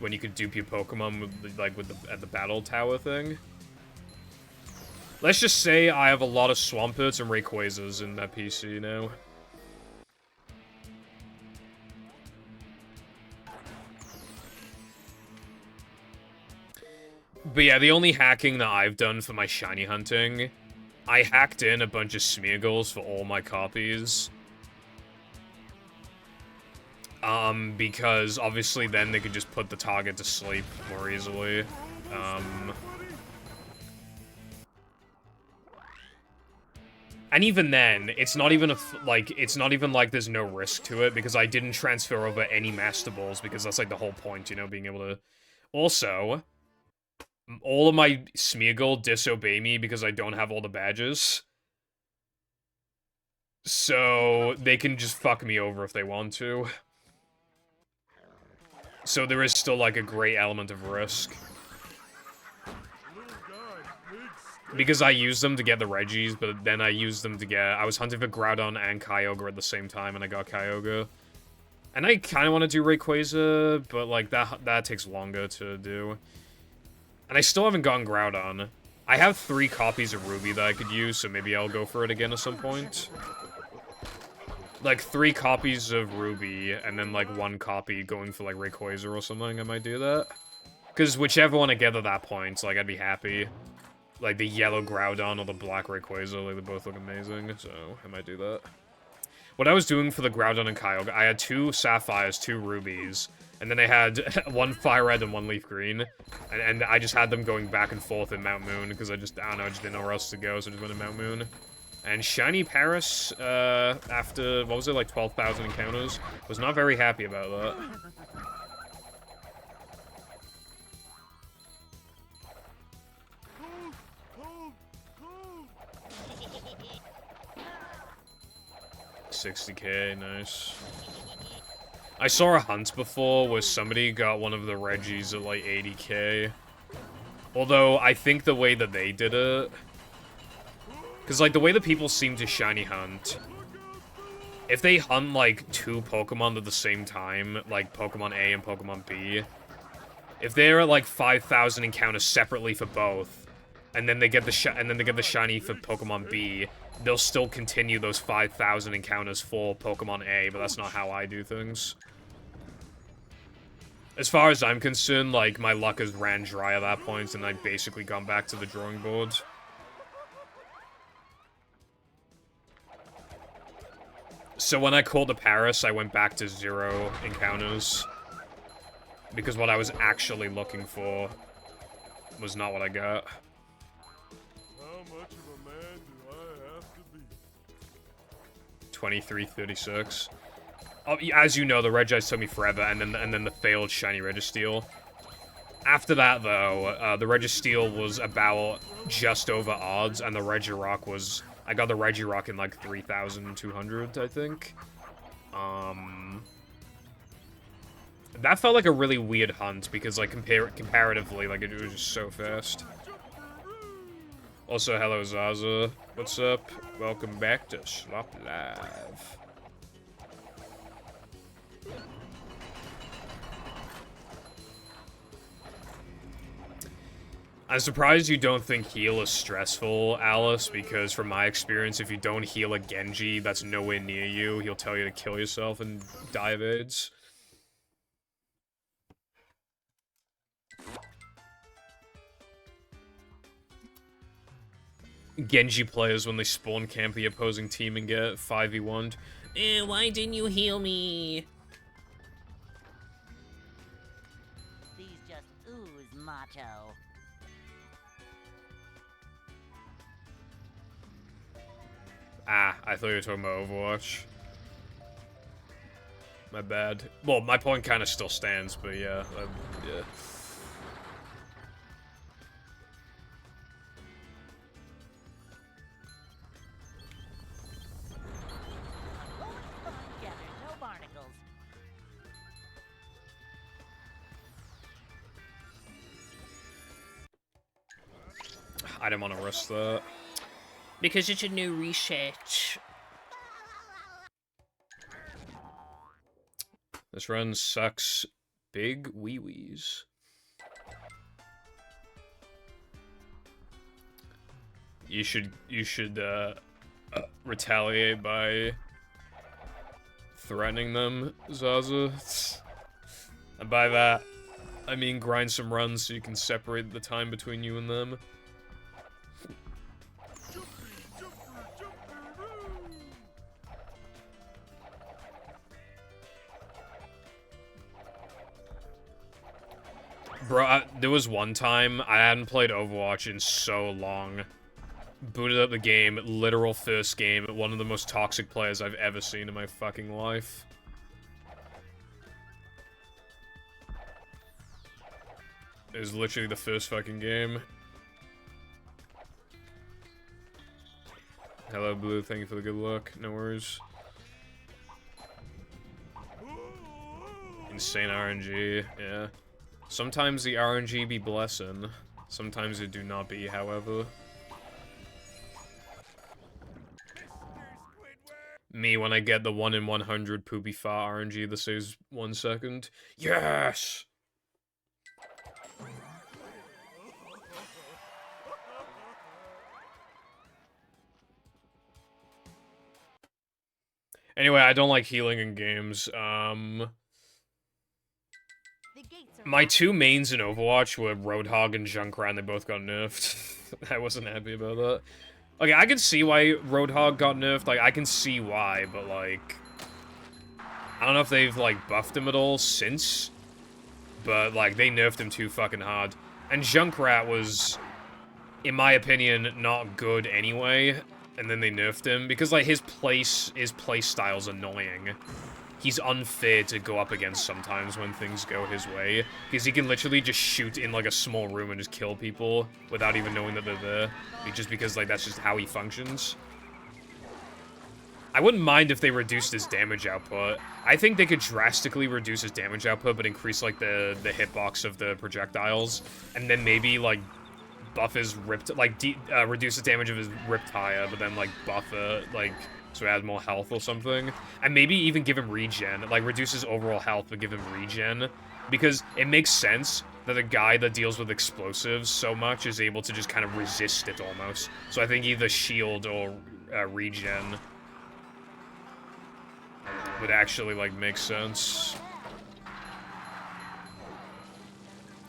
when you could dupe your Pokemon with, like, at the battle tower thing. Let's just say I have a lot of Swampert and Rayquazas in that PC now. But yeah, the only hacking that I've done for my shiny hunting, I hacked in a bunch of Smeargles for all my copies. Because obviously then they could just put the target to sleep more easily. And even then, it's not even like there's no risk to it, because I didn't transfer over any Master Balls, because that's like the whole point, you know, being able to... Also, all of my Smeargle disobey me because I don't have all the badges. So, they can just fuck me over if they want to. So there is still, like, a great element of risk. Because I used them to get the Regis, but then I used them to get... I was hunting for Groudon and Kyogre at the same time, and I got Kyogre. And I kind of want to do Rayquaza, but, like, that takes longer to do. And I still haven't gotten Groudon. I have 3 copies of Ruby that I could use, so maybe I'll go for it again at some point. Like, 3 copies of Ruby, and then, like, 1 copy going for, like, Rayquaza or something. I might do that. Because whichever one I get at that point, like, I'd be happy. Like, the yellow Groudon or the black Rayquaza, like, they both look amazing, so I might do that. What I was doing for the Groudon and Kyogre, I had 2 Sapphires, 2 Rubies, and then I had 1 Fire Red and 1 Leaf Green, and I just had them going back and forth in Mount Moon, because I don't know, I just didn't know where else to go, so I just went to Mount Moon. And Shiny Paris, after, what was it, like 12,000 encounters, was not very happy about that. Cold, cold, cold. 60k, nice. I saw a hunt before where somebody got one of the Regis at like 80k. Although, I think the way that they did it... Because, like, the way that people seem to shiny hunt... If they hunt, like, 2 Pokemon at the same time, like Pokemon A and Pokemon B, If they're at like 5,000 encounters separately for both, and then they get the shiny for Pokemon B, they'll still continue those 5,000 encounters for Pokemon A, but that's not how I do things. As far as I'm concerned, like, my luck has ran dry at that point, and I've basically gone back to the drawing board. So when I called the Paris, I went back to 0 encounters. Because what I was actually looking for was not what I got. How much of a man do I have to be? 2336. Oh, as you know, the Regice took me forever, and then the failed shiny Registeel. After that, though, the Registeel was about just over odds, and the Regirock was... I got the Regirock in like 3,200, I think. That felt like a really weird hunt, because, like, comparatively, like, it was just so fast. Also, hello, Zaza. What's up? Welcome back to Slop Live. I'm surprised you don't think heal is stressful, Alice, because from my experience, if you don't heal a Genji that's nowhere near you, he'll tell you to kill yourself and die of AIDS. Genji players, when they spawn camp the opposing team and get 5v1'd. Why didn't you heal me? These just ooze macho. Ah, I thought you were talking about Overwatch. My bad. Well, my point kind of still stands, but yeah, yeah. Together, no barnacles. I didn't want to risk that. Because it's a new reset. This run sucks big wee-wees. You should retaliate by threatening them, Zaza. And by that, I mean grind some runs so you can separate the time between you and them. Bro, there was one time I hadn't played Overwatch in so long. Booted up the game, literal first game, one of the most toxic players I've ever seen in my fucking life. It was literally the first fucking game. Hello, Blue. Thank you for the good luck. No worries. Insane RNG. Yeah. Sometimes the RNG be blessing. Sometimes it do not be, however. Me, when I get the 1 in 100 poopy fart RNG that saves 1 second. Yes! Anyway, I don't like healing in games. My two mains in Overwatch were Roadhog and Junkrat, and they both got nerfed. I wasn't happy about that. Okay, I can see why Roadhog got nerfed. Like, I can see why, but, like... I don't know if they've, like, buffed him at all since. But, like, they nerfed him too fucking hard. And Junkrat was, in my opinion, not good anyway. And then they nerfed him. Because, like, his play style's annoying. He's unfair to go up against sometimes when things go his way. Because he can literally just shoot in, like, a small room and just kill people without even knowing that they're there. Just because, like, that's just how he functions. I wouldn't mind if they reduced his damage output. I think they could drastically reduce his damage output, but increase, like, the hitbox of the projectiles. And then maybe, like, buff his ripped... Like, reduce the damage of his ripped tire, but then, like, buff it, like... So he has more health or something. And maybe even give him regen. Like, reduce his overall health, but give him regen. Because it makes sense. that a guy that deals with explosives so much is able to just kind of resist it almost. So I think either shield or regen would actually, like, make sense.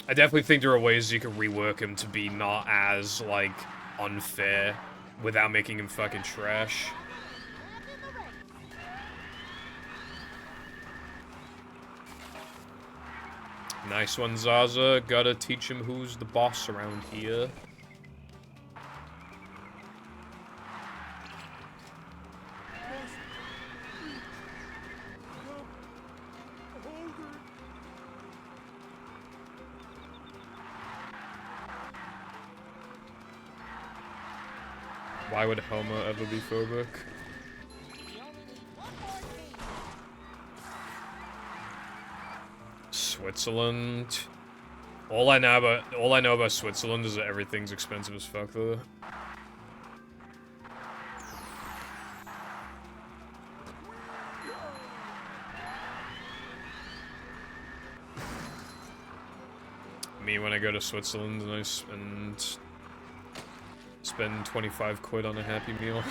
I definitely think there are ways you can rework him to be not as, like, unfair without making him fucking trash. Nice one, Zaza. Gotta teach him who's the boss around here. Why would Homer ever be phobic? Switzerland. All I know about Switzerland is that everything's expensive as fuck though. Me when I go to Switzerland and spend 25 quid on a Happy Meal.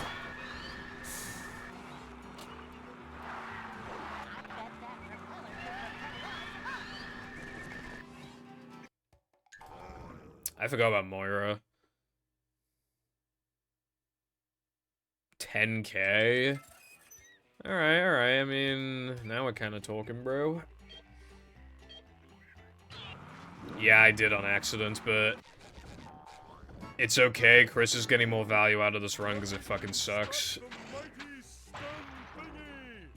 I forgot about Moira. 10K? Alright. I mean, now we're kind of talking, bro. Yeah, I did on accident, but it's okay. Chris is getting more value out of this run because it fucking sucks. The mighty stun thingy.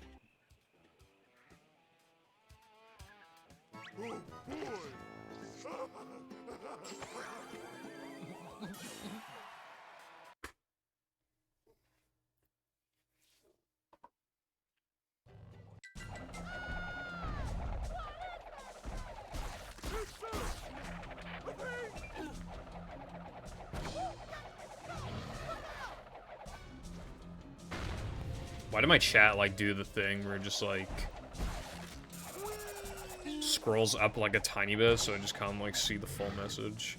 Oh boy. Why did my chat, like, do the thing where it just, like, scrolls up, like, a tiny bit so I just can't, like, see the full message?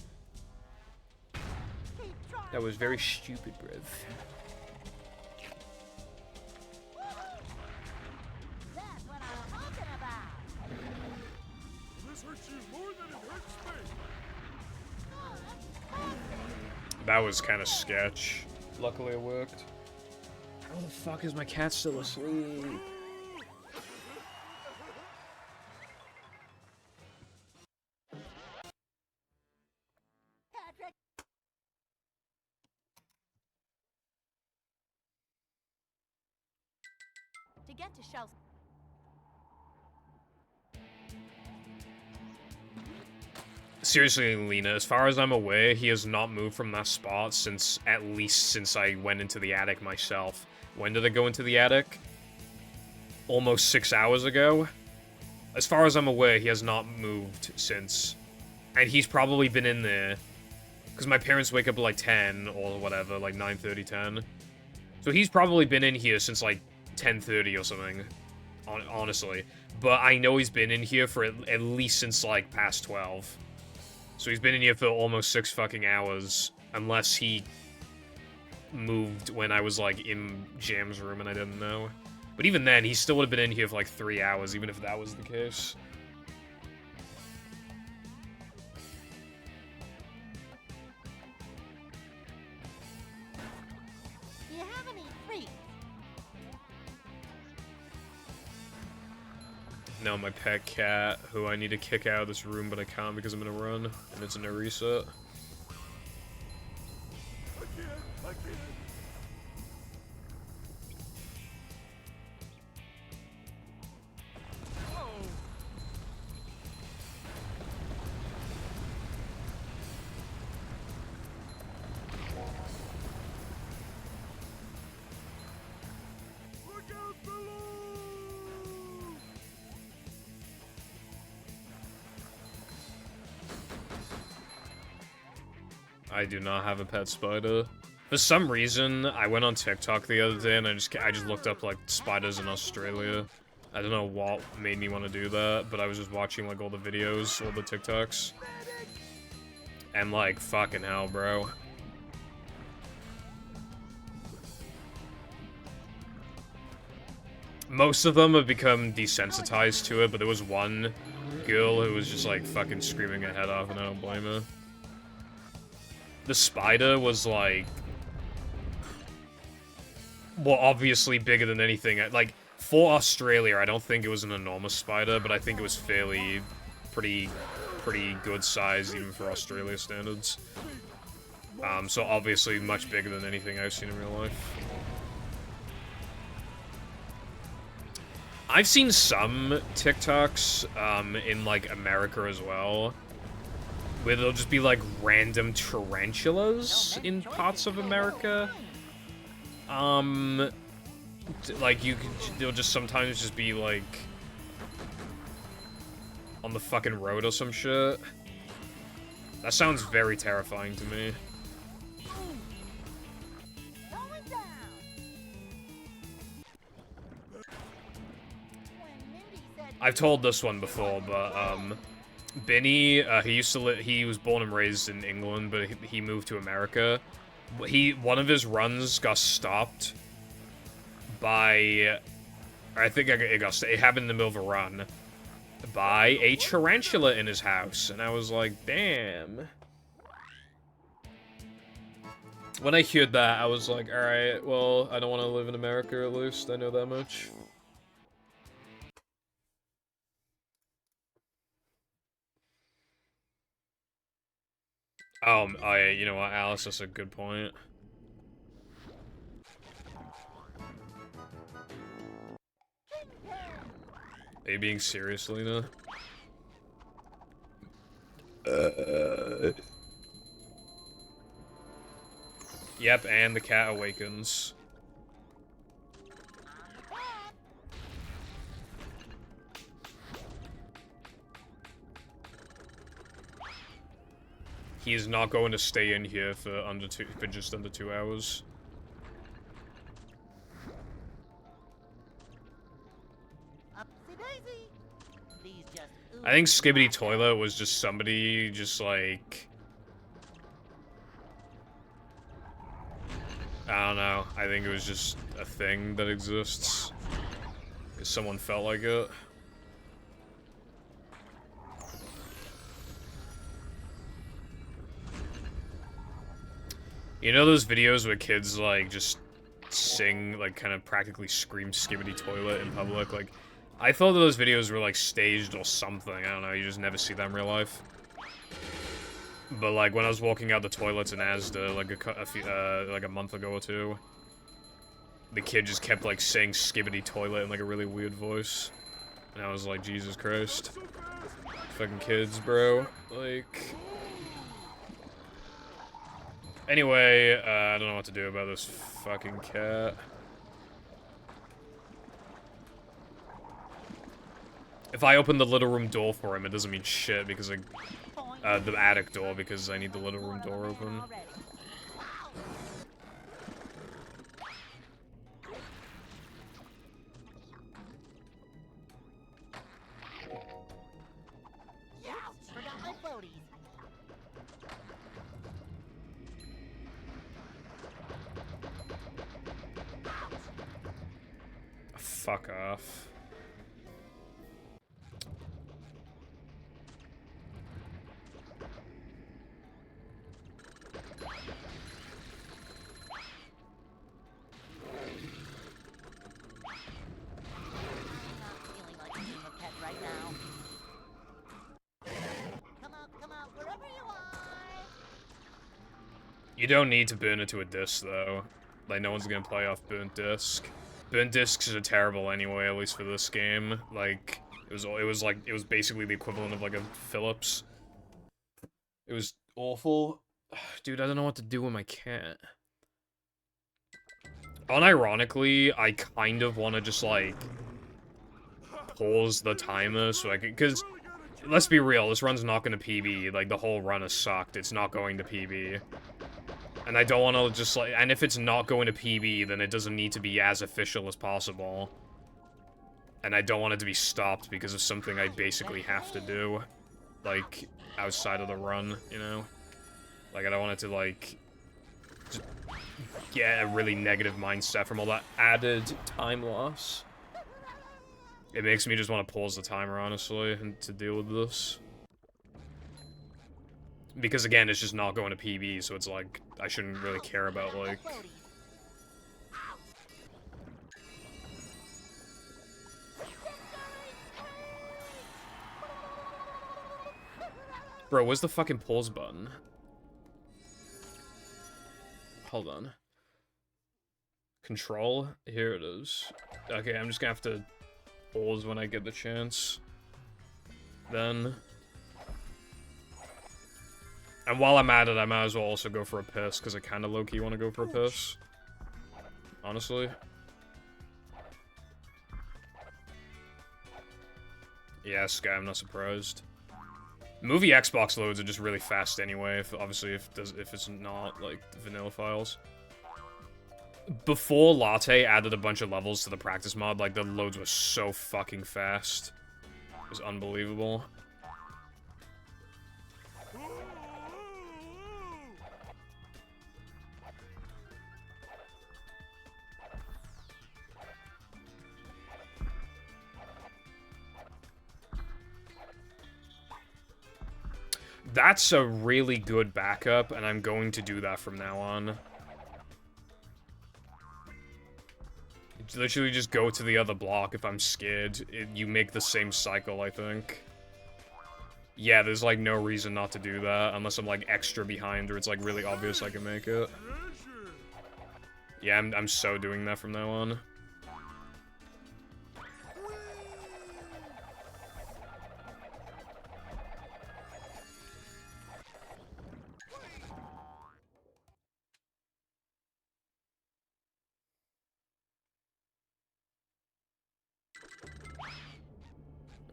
That was very stupid, bruv. That's what I'm talking about. This hurts you more than it hurts me. That was kind of sketch. Luckily it worked. How the fuck is my cat still asleep? Patrick. To get to Shell's. Seriously, Lena, as far as I'm aware, he has not moved from that spot since, at least since I went into the attic myself. When did I go into the attic? Almost 6 hours ago? As far as I'm aware, he has not moved since. And he's probably been in there. Because my parents wake up at like 10 or whatever, like 9:30, 10. So he's probably been in here since like 10:30 or something. Honestly. But I know he's been in here for at least since like past 12. So he's been in here for almost 6 fucking hours. Unless he moved when I was like in Jam's room and I didn't know. But even then, he still would have been in here for like 3 hours, even if that was the case. Do you have any treats? No, my pet cat, who I need to kick out of this room, but I can't because I'm gonna run, and it's in a reset. I can't. Oh. Look out below! I do not have a pet spider. For some reason, I went on TikTok the other day and I just looked up like spiders in Australia. I don't know what made me want to do that, but I was just watching like all the videos, all the TikToks. And, like, fucking hell, bro. Most of them have become desensitized to it, but there was one girl who was just, like, fucking screaming her head off, and I don't blame her. The spider was, like... well, obviously bigger than anything. Like, for Australia, I don't think it was an enormous spider, but I think it was fairly... pretty good size, even for Australia standards. So obviously much bigger than anything I've seen in real life. I've seen some TikToks, in, like, America as well, where there'll just be, like, random tarantulas in parts of America. Like, they'll just sometimes just be, like, on the fucking road or some shit. That sounds very terrifying to me. I've told this one before, but, Benny, he was born and raised in England, but he moved to America. One of his runs got stopped by, I think it happened in the middle of a run, by a tarantula in his house, and I was like, damn. When I heard that, I was like, alright, well, I don't want to live in America at least, I know that much. Oh, yeah, you know what, Alice, that's a good point. Are you being serious, Lena? Yep, and the cat awakens. He is not going to stay in here for just under 2 hours. I think Skibidi Toilet was just somebody just like, I don't know. I think it was just a thing that exists. Someone felt like it. You know those videos where kids, like, just sing, like, kind of practically scream Skibidi Toilet in public? Like, I thought those videos were, like, staged or something. I don't know, you just never see that in real life. But, like, when I was walking out the toilets in Asda, like, a month ago or two, the kid just kept, like, saying Skibidi Toilet in, like, a really weird voice. And I was like, Jesus Christ. Fucking kids, bro. Like... Anyway, I don't know what to do about this fucking cat. If I open the little room door for him, it doesn't mean shit because, like, the attic door, because I need the little room door open. Fuck off. You don't need to burn it to a disc, though. Like, no one's gonna play off burnt disc. Burnt discs are terrible anyway, at least for this game. Like, it was basically the equivalent of, like, a Philips. It was awful. Dude, I don't know what to do with my cat. Unironically, I kind of want to just, like, pause the timer so I can, because, let's be real, this run's not going to PB. Like, the whole run has sucked. It's not going to PB. And I don't want to just, like, and if it's not going to PB, then it doesn't need to be as official as possible. And I don't want it to be stopped because of something I basically have to do. Like, outside of the run, you know? Like, I don't want it to, like, just get a really negative mindset from all that added time loss. It makes me just want to pause the timer, honestly, and to deal with this. Because, again, it's just not going to PB, so it's like, I shouldn't really care about, like... Bro, where's the fucking pause button? Hold on. Control? Here it is. Okay, I'm just gonna have to pause when I get the chance. Then... And while I'm at it, I might as well also go for a piss, because I kind of low-key want to go for a piss. Honestly. Yeah, Sky, I'm not surprised. Movie Xbox loads are just really fast anyway, obviously if it's not, like, vanilla files. Before Latte added a bunch of levels to the practice mod, like, the loads were so fucking fast. It was unbelievable. That's a really good backup, and I'm going to do that from now on. Literally just go to the other block if I'm scared. You make the same cycle, I think. Yeah, there's, like, no reason not to do that, unless I'm, like, extra behind, or it's, like, really obvious I can make it. Yeah, I'm so doing that from now on.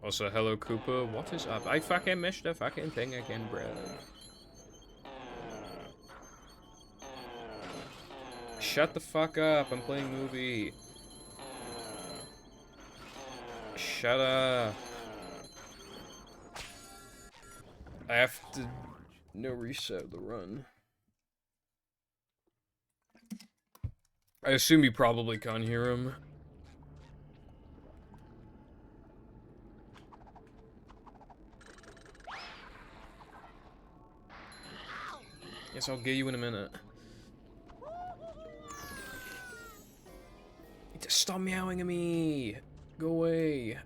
Also, hello, Cooper. What is up? I fucking missed the fucking thing again, bro. Shut the fuck up. I'm playing movie. Shut up. I have to... No reset the run. I assume you probably can't hear him. Yes, I'll get you in a minute. Stop meowing at me! Go away.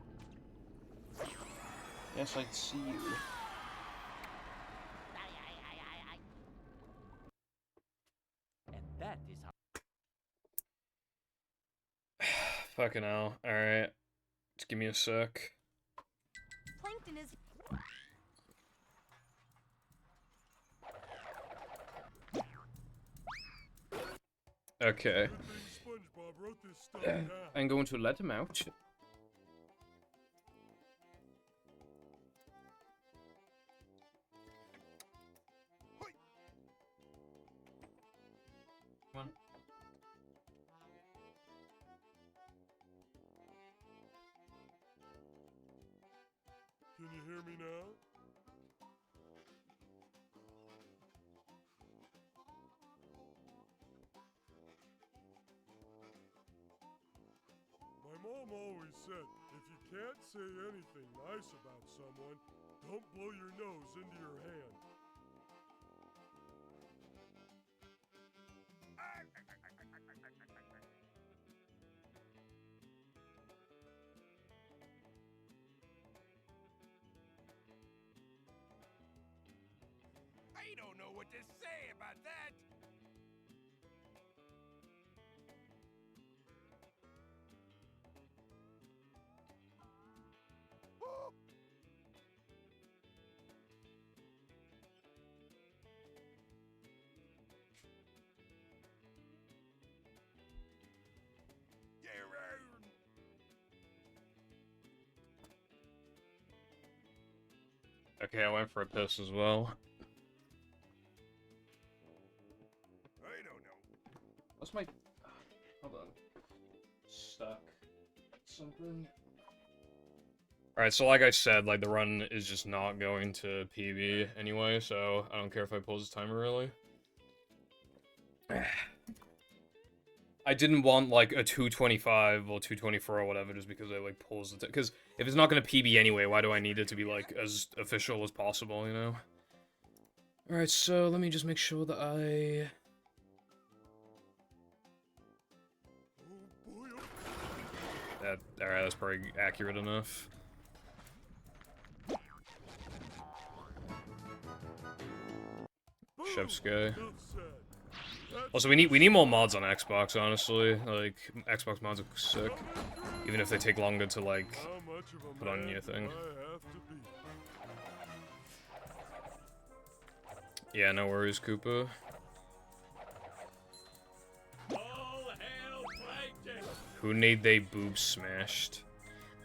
Yes, I'd see you. And that is how. Fucking hell. Alright. Just give me a sec. Plankton is. Okay. Good thing SpongeBob wrote this stuff down. I'm going to let him out. Come on. Can you hear me now? My mom always said, if you can't say anything nice about someone, don't blow your nose into your hand. I don't know what to say about that. Okay, I went for a piss as well. I don't know. What's my... Hold on. Stuck. Something. Alright, so like I said, like the run is just not going to PB anyway, so I don't care if I pause this timer really. I didn't want like a 225 or 224 or whatever just because I like paused it. Because if it's not gonna PB anyway, why do I need it to be like as official as possible, you know? Alright, so let me just make sure that I... Alright, that's probably accurate enough. Shevsky. Also, we need more mods on Xbox, honestly. Like, Xbox mods are sick. Even if they take longer to, like, put on your thing. Yeah, no worries, Koopa. Who need they boobs smashed?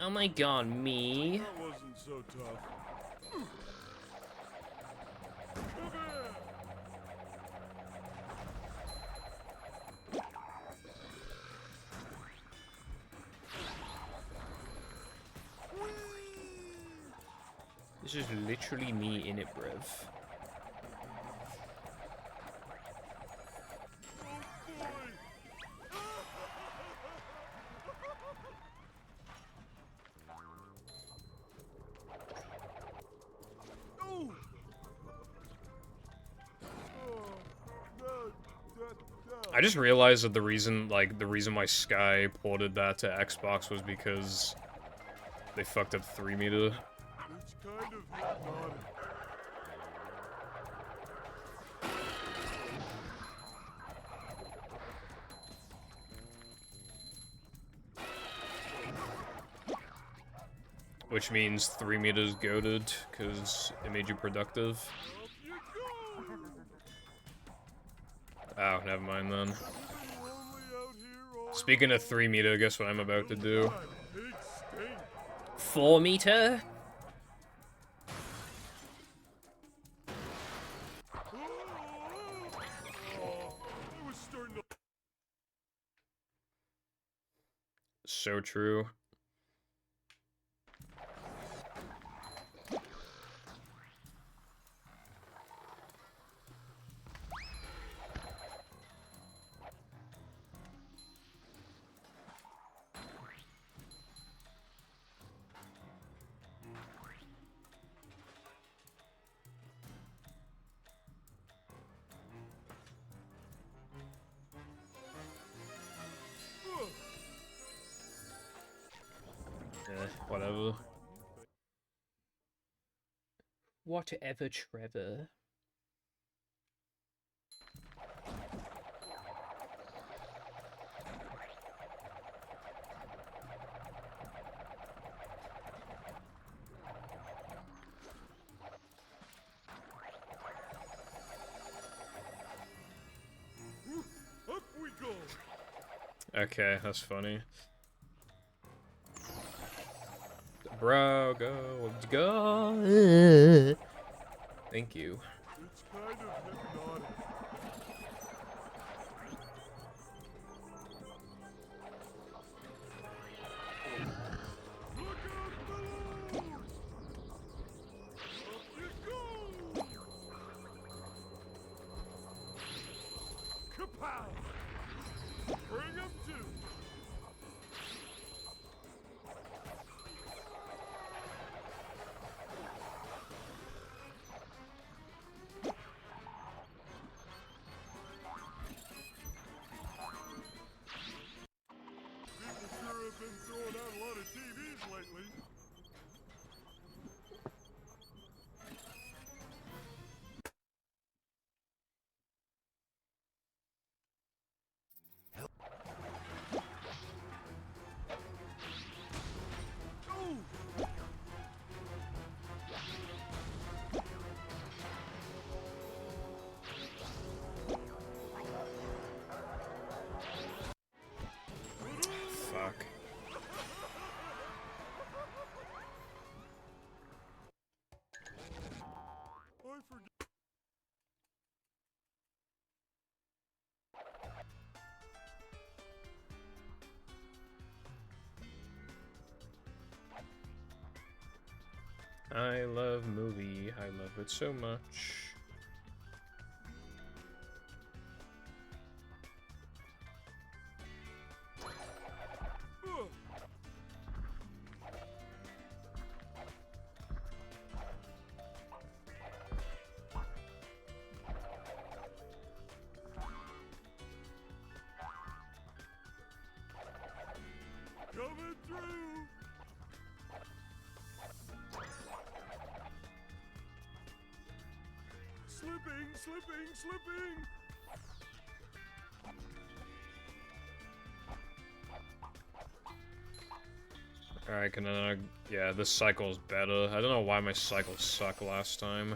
Oh my god, me? That wasn't so tough. This is literally me in it, bruv. I just realized that the reason why Sky ported that to Xbox was because they fucked up 3 meter. It's kind of hypnotic. Which means 3 meters goated, because it made you productive. Oh, never mind then. Speaking of 3 meter, guess what I'm about to do? 4 meter? So true. Whatever. Whatever, Trevor. Up we go. Okay, that's funny. Bro, go. Thank you. It's kind of hypnotic. Look out below! Up you go! Kapow! Bring 'em to! People sure have been throwing out a lot of TVs lately. Fuck. I forget. I love movie. I love it so much. Coming through! Slipping! Alright, can I... yeah, this cycle's better. I don't know why my cycles suck last time.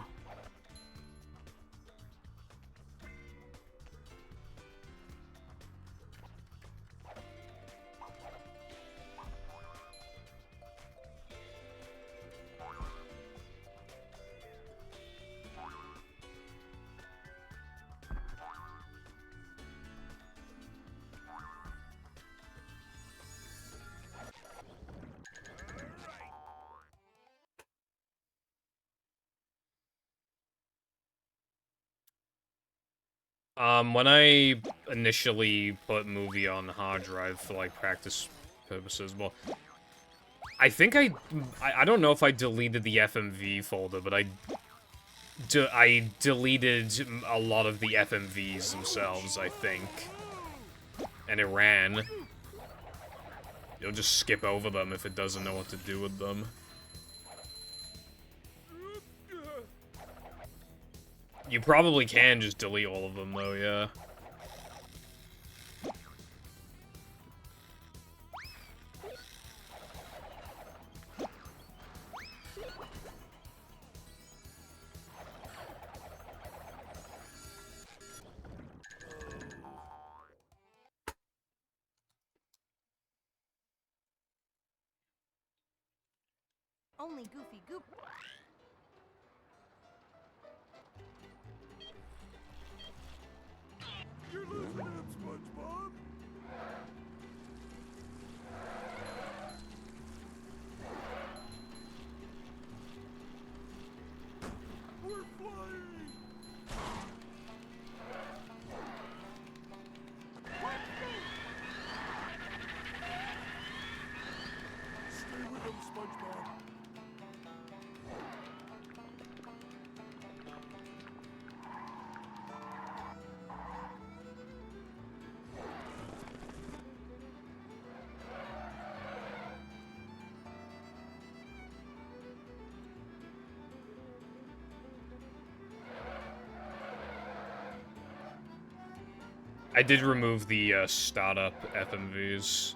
When I initially put movie on hard drive for, like, practice purposes, well, I think I don't know if I deleted the FMV folder, but I deleted a lot of the FMVs themselves, I think. And it ran. You'll just skip over them if it doesn't know what to do with them. You probably can just delete all of them, though, yeah. Only Goofy Goop. You're losing it, SpongeBob! We're flying! Stay with them, SpongeBob. I did remove the startup FMVs.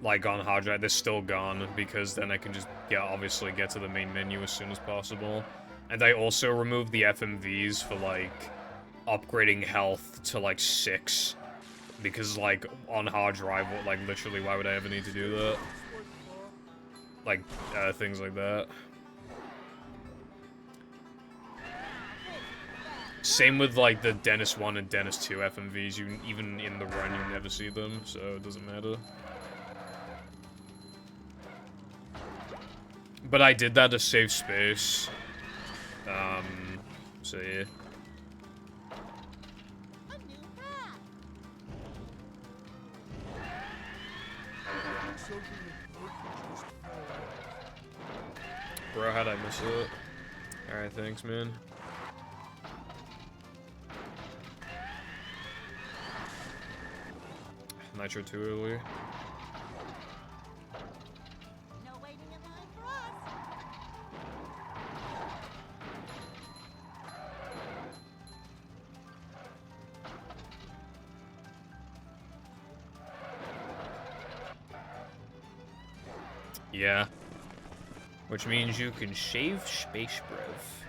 Like on hard drive, they're still gone because then I can just, yeah, obviously get to the main menu as soon as possible. And I also removed the FMVs for like upgrading health to like 6 because like on hard drive, like literally, why would I ever need to do that? Like things like that. Same with, like, the Dennis 1 and Dennis 2 FMVs. Even in the run, you never see them, so it doesn't matter. But I did that to save space. So yeah. Bro, how'd I miss it? Alright, thanks, man. Nitro too early. No waiting in line for us. Yeah. Which means you can shave space breath.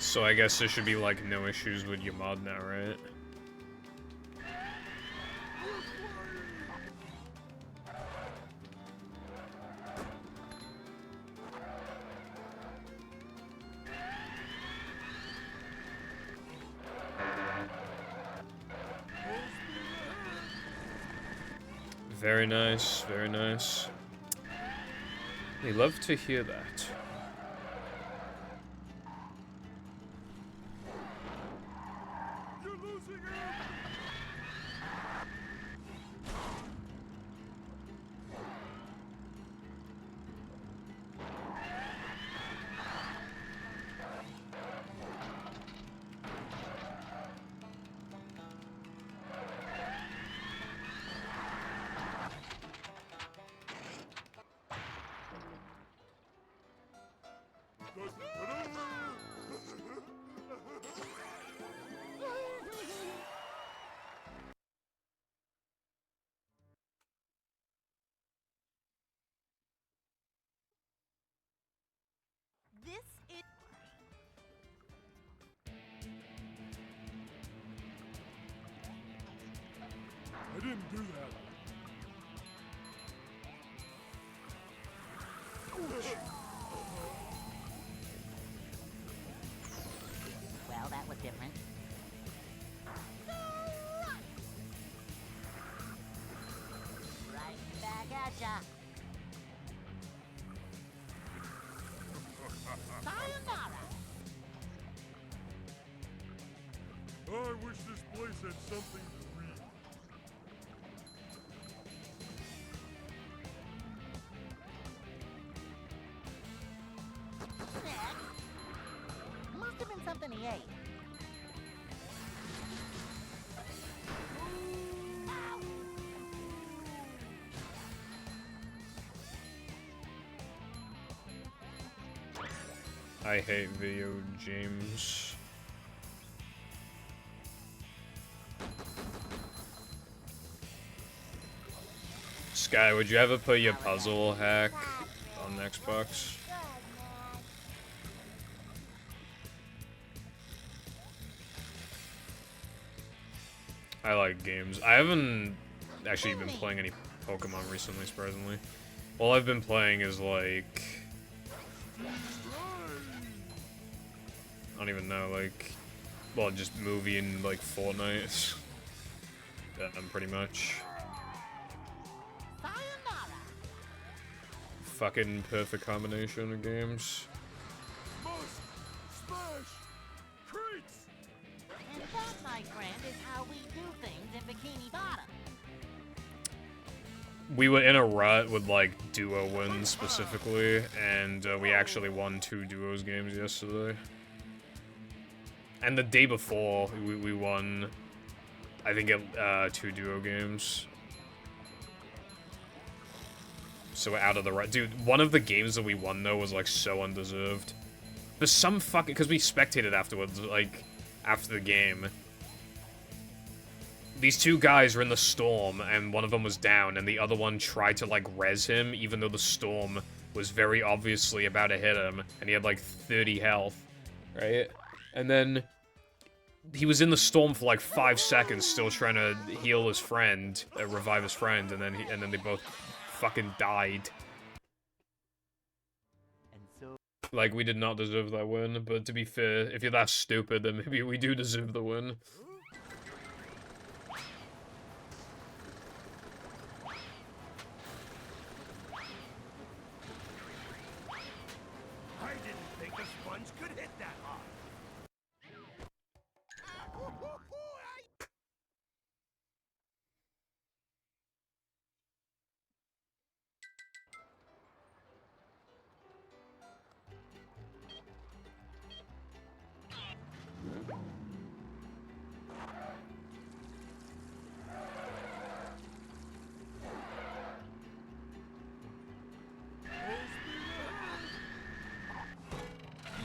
So I guess there should be, like, no issues with your mod now, right? Very nice, very nice. We love to hear that. You're losing him! This is. I didn't do that. Well, that was different. Right back at ya. Sayonara. I wish this place had something to read. Next. Must have been something he ate. Ow. I hate video games. Sky, would you ever put your puzzle hack on Xbox? I like games. I haven't actually been playing any Pokemon recently, surprisingly. All I've been playing is like... I don't even know, like... Well, just movie and like Fortnite. Pretty much. Sayonara. Fucking perfect combination of games. Must smash crates! And that, my friend, is how we do things in Bikini Bottom. We were in a rut with like duo wins specifically, and we actually won 2 duos games yesterday. And the day before, we won, I think, 2 duo games. So we're out of the rut. Dude, one of the games that we won, though, was, like, so undeserved. There's some fucking... Because we spectated afterwards, like, after the game. These 2 guys were in the storm, and one of them was down, and the other one tried to, like, res him, even though the storm was very obviously about to hit him, and he had, like, 30 health, right? And then he was in the storm for like 5 seconds, still trying to heal his friend, revive his friend, and then they both fucking died. And so... Like, we did not deserve that win, but to be fair, if you're that stupid, then maybe we do deserve the win. I didn't think a sponge could hit that hard.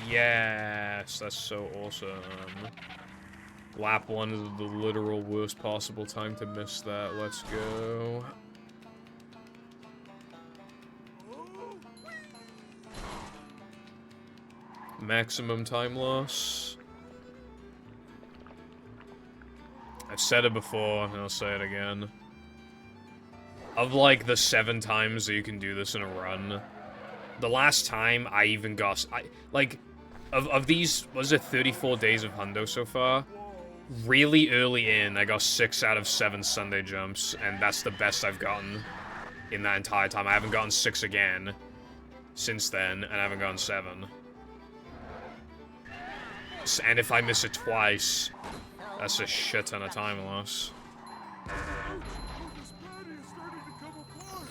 Yes, that's so awesome. Lap 1 is the literal worst possible time to miss that. Let's go. Maximum time loss. said it before, and I'll say it again. Of, like, the 7 times that you can do this in a run, the last time I even got... Of these, was it 34 days of Hundo so far? Really early in, I got 6 out of 7 Sunday jumps, and that's the best I've gotten in that entire time. I haven't gotten 6 again since then, and I haven't gotten 7. And if I miss it twice, that's a shit ton of time loss. This patty is starting to come apart.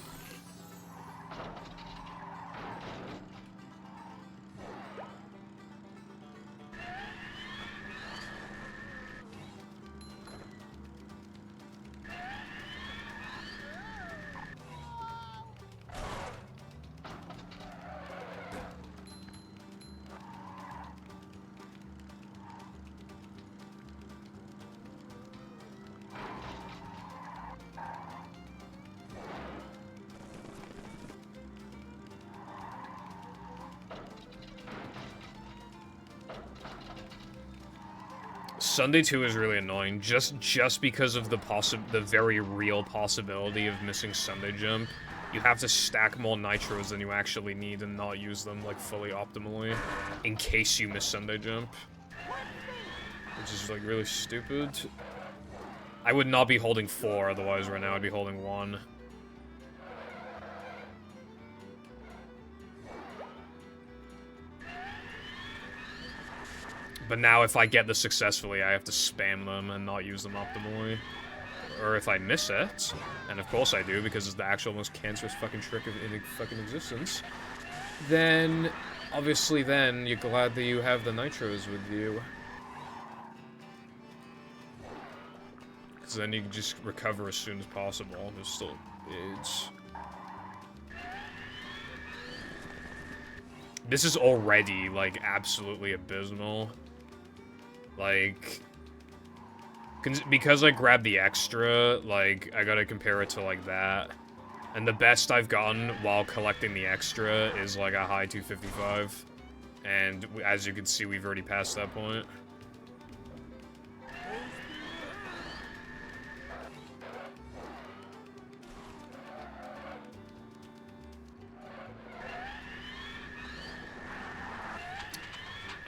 Sunday 2 is really annoying, just because of the very real possibility of missing Sunday jump. You have to stack more nitros than you actually need and not use them, like, fully optimally, in case you miss Sunday jump. Which is, like, really stupid. I would not be holding 4 otherwise right now, I'd be holding 1. But now if I get this successfully, I have to spam them and not use them optimally. Or if I miss it, and of course I do because it's the actual most cancerous fucking trick in fucking existence, then obviously then you're glad that you have the nitros with you. Because then you can just recover as soon as possible. There's still... This is already, like, absolutely abysmal. Like, because I grabbed the extra, like, I gotta compare it to, like, that. And the best I've gotten while collecting the extra is, like, a high 255. And as you can see, we've already passed that point.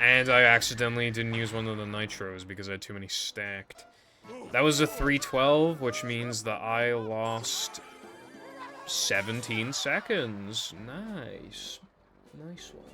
And I accidentally didn't use one of the nitros because I had too many stacked. That was a 312, which means that I lost 17 seconds. Nice. Nice one.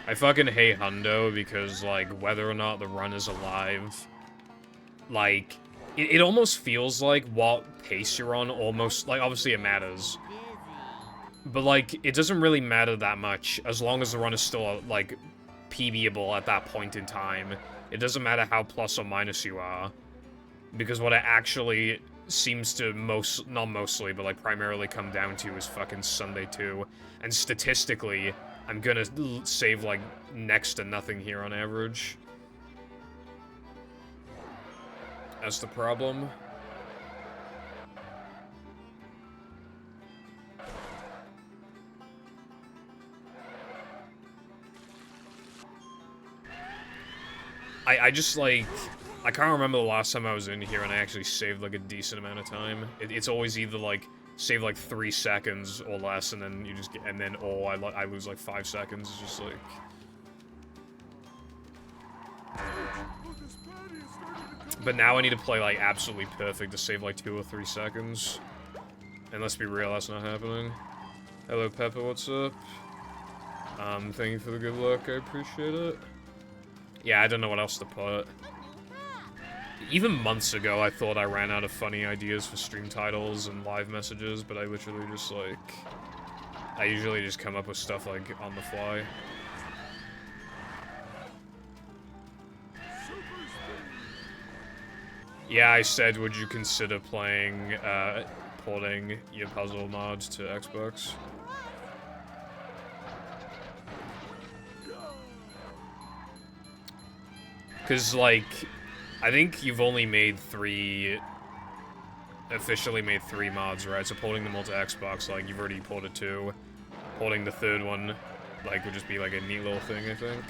I fucking hate Hundo because, like, whether or not the run is alive, like, it almost feels like what pace you're on almost, like, obviously it matters, but, like, it doesn't really matter that much as long as the run is still, like, PBable at that point in time. It doesn't matter how plus or minus you are, because what it actually seems to not mostly, but, like, primarily come down to is fucking Sunday 2, and statistically, I'm gonna save, like, next to nothing here on average. That's the problem. I just, like, I can't remember the last time I was in here and I actually saved, like, a decent amount of time. It's always either, like, save, like, 3 seconds or less, and then you just get, and then, oh, I lose, like, 5 seconds. It's just, like... But now I need to play, like, absolutely perfect to save, like, 2 or 3 seconds. And let's be real, that's not happening. Hello, Pepper, what's up? Thank you for the good luck, I appreciate it. Yeah, I don't know what else to put. Even months ago, I thought I ran out of funny ideas for stream titles and live messages, but I literally just, like... I usually just come up with stuff, like, on the fly. Yeah, I said, would you consider playing, porting your puzzle mods to Xbox? Because, like, I think you've only made officially made 3 mods, right? So porting them all to Xbox, like, you've already ported 2. Porting the 3rd one, like, would just be, like, a neat little thing, I think.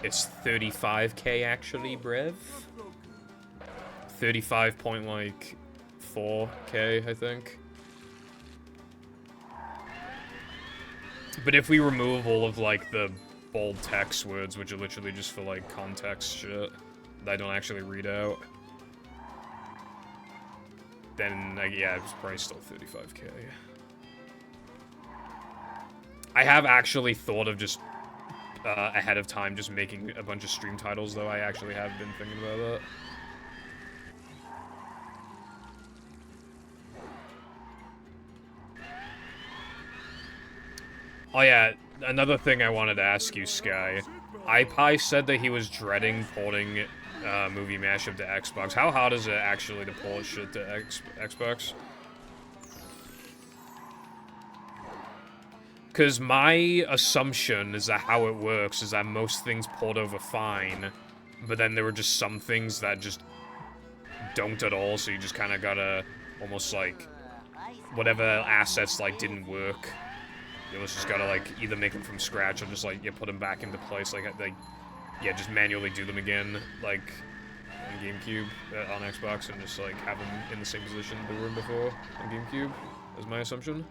It's 35k actually, Brev. 35.4k, I think. But if we remove all of, like, the bold text words, which are literally just for, like, context shit that I don't actually read out, then, like, yeah, it's probably still 35k. I have actually thought of just, ahead of time, just making a bunch of stream titles, though. I actually have been thinking about that. Oh yeah, another thing I wanted to ask you, Sky. iPie said that he was dreading porting Movie Mashup to Xbox. How hard is it actually to port shit to Xbox? Because my assumption is that how it works is that most things port over fine, but then there were just some things that just don't at all, so you just kind of gotta almost like whatever assets like didn't work. You just gotta, like, either make them from scratch or just, like, put them back into place, like, yeah, just manually do them again, like, on GameCube, on Xbox, and just, like, have them in the same position they were in before on GameCube, is my assumption.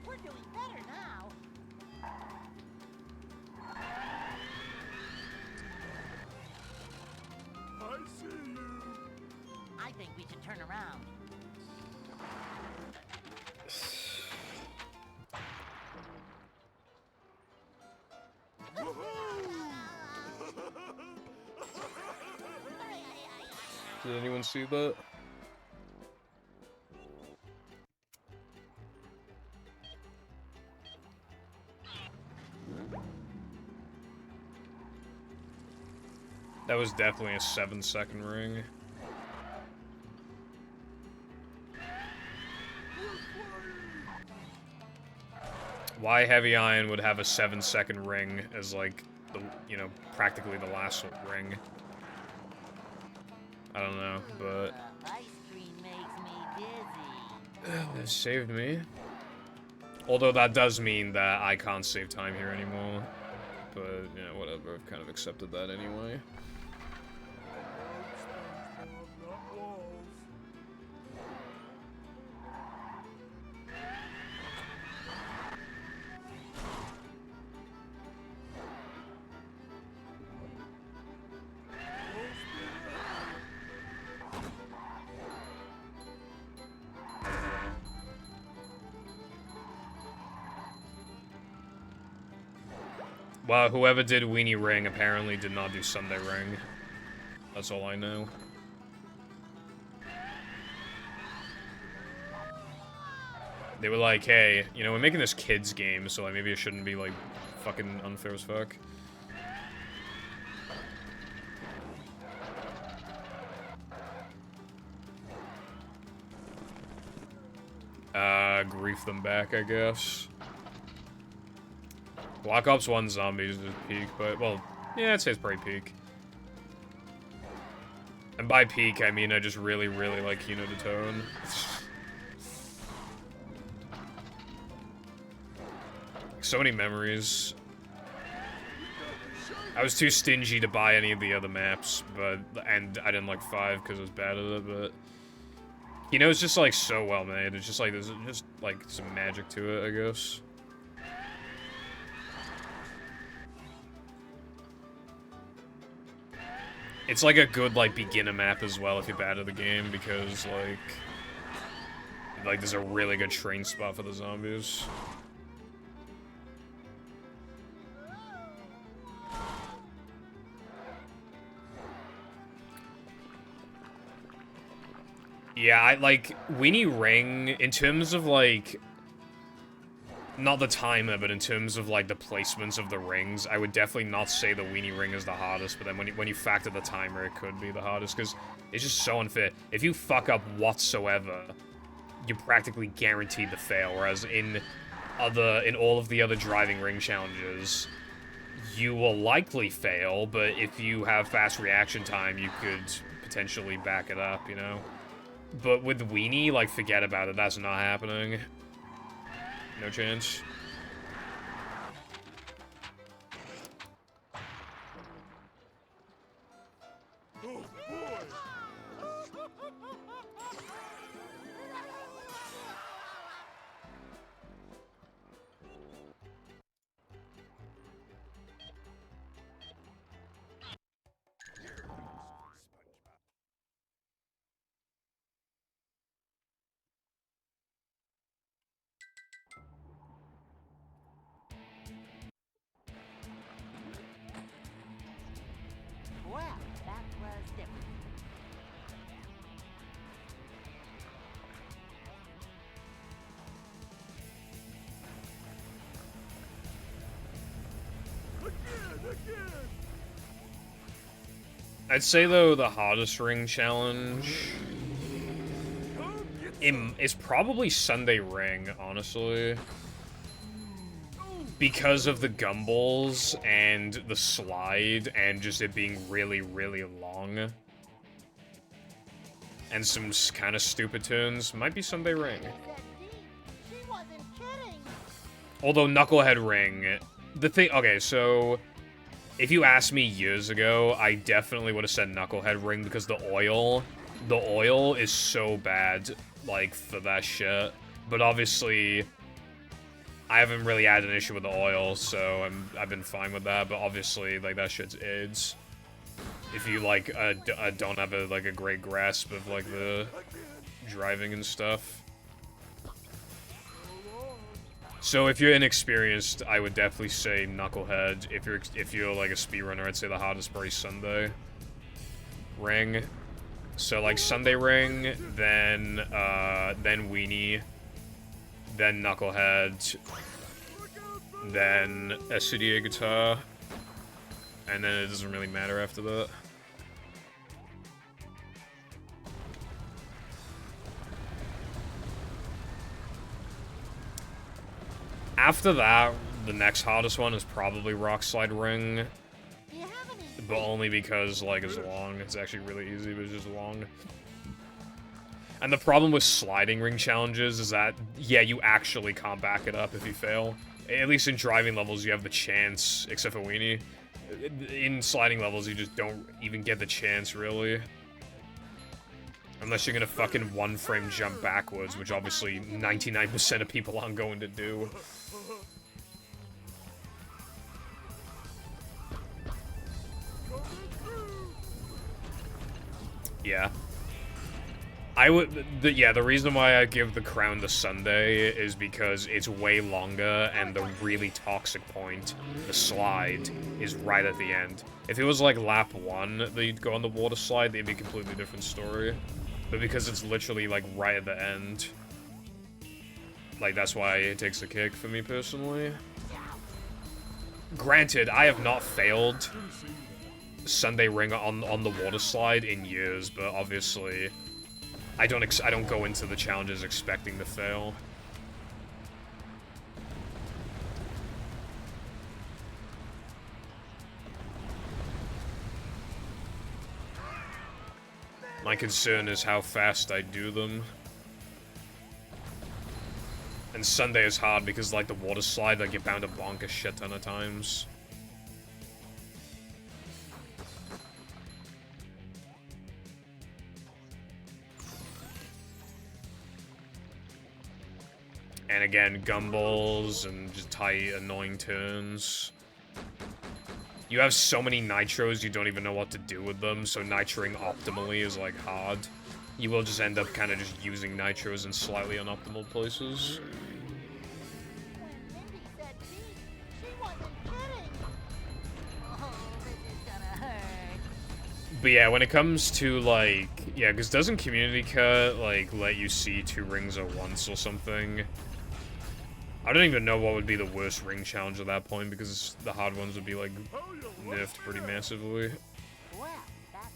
We're doing better now. I see you. I think we should turn around. Did anyone see that? That was definitely a 7-second ring. Why Heavy Iron would have a 7-second ring as, like, the, you know, practically the last ring. I don't know, but... Ice cream makes me dizzy. That saved me. Although that does mean that I can't save time here anymore. But, you know, whatever, I've kind of accepted that anyway. SpongeBob, not walls. Well, whoever did Weenie Ring apparently did not do Sunday Ring. That's all I know. They were like, hey, you know, we're making this kids game, so like maybe it shouldn't be like fucking unfair as fuck. Grief them back, I guess. Black Ops 1 Zombies is peak, but, well, yeah, I'd say it's pretty peak. And by peak, I mean I just really, really like Kino to Tone. So many memories. I was too stingy to buy any of the other maps, and I didn't like 5 because I was bad at it, but You know, it's just like so well made. It's just like there's just like some magic to it, I guess. It's like a good like beginner map as well if you're bad at the game because like there's a really good train spot for the zombies. Yeah, I like Weenie Ring in terms of like not the timer, but in terms of like the placements of the rings, I would definitely not say the Weenie Ring is the hardest, but then when you factor the timer, it could be the hardest because it's just so unfair. If you fuck up whatsoever, you're practically guaranteed to fail, whereas in all of the other driving ring challenges, you will likely fail, but if you have fast reaction time, you could potentially back it up, you know? But with Weenie, like, forget about it. That's not happening. No chance. Oh boy! Well, that was different. Again! I'd say, though, the hardest ring challenge Come get is probably Sunday Ring, honestly. Because of the gumballs and the slide and just it being really, really long. And some kind of stupid turns. Might be Sunday Ring. Said Dee, she wasn't kidding. Although Knucklehead Ring, the thing, okay, so if you asked me years ago, I definitely would have said Knucklehead Ring because the oil is so bad, like, for that shit. But obviously, I haven't really had an issue with the oil, so I've been fine with that. But obviously, like, that shit's AIDS. If you, like, don't have a great grasp of, like, the driving and stuff. So if you're inexperienced, I would definitely say Knucklehead. If you're like a speedrunner, I'd say the hardest probably Sunday Ring. So like Sunday Ring, then Weenie, then Knucklehead, then SCDA Guitar, and then it doesn't really matter after that. After that, the next hardest one is probably Rock Slide Ring, Do you have any? but only because, like, it's long. It's actually really easy, but it's just long. And the problem with sliding ring challenges is that, yeah, you actually can't back it up if you fail. At least in driving levels, you have the chance, except for Weenie. In sliding levels, you just don't even get the chance, really. Unless you're gonna fucking one-frame jump backwards, which obviously 99% of people aren't going to do. Yeah. The reason why I give the crown to Sunday is because it's way longer and the really toxic point, the slide, is right at the end. If it was like lap 1 that you'd go on the water slide, it'd be a completely different story. But because it's literally like right at the end, like that's why it takes the cake for me personally. Granted, I have not failed Sunday Ring on the water slide in years, but obviously I don't go into the challenges expecting to fail. My concern is how fast I do them. And Sunday is hard because, like, the water slide, like, you're bound to bonk a shit ton of times. And again, gumballs and just tight, annoying turns. You have so many nitros, you don't even know what to do with them, so nitroing optimally is, like, hard. You will just end up kind of just using nitros in slightly unoptimal places. When Mindy said B, she wasn't kidding. Oh, this is gonna hurt. But yeah, when it comes to, like... Yeah, because doesn't Community Cut, like, let you see 2 rings at once or something? I don't even know what would be the worst ring challenge at that point, because the hard ones would be, like, nerfed pretty massively. Well, that's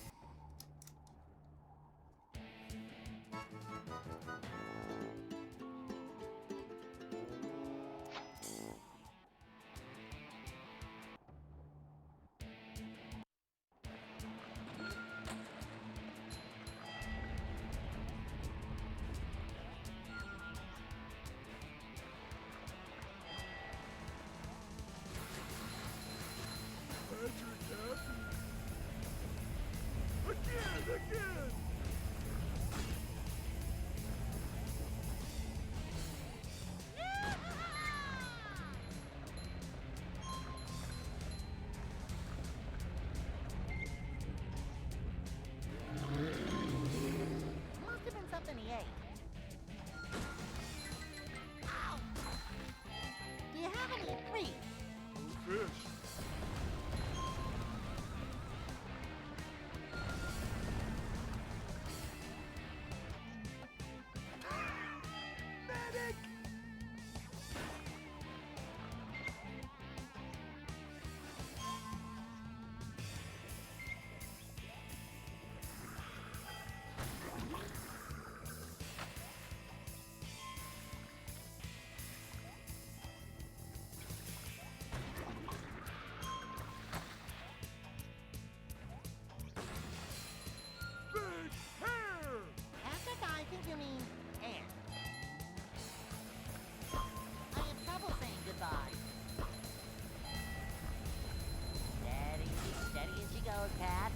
Patrick happy. Again! must have been something he ate. Ow! Do you have any treats? No fish. Big hair! Patrick, I think you mean air. I have trouble saying goodbye. Steady as she goes, Cat.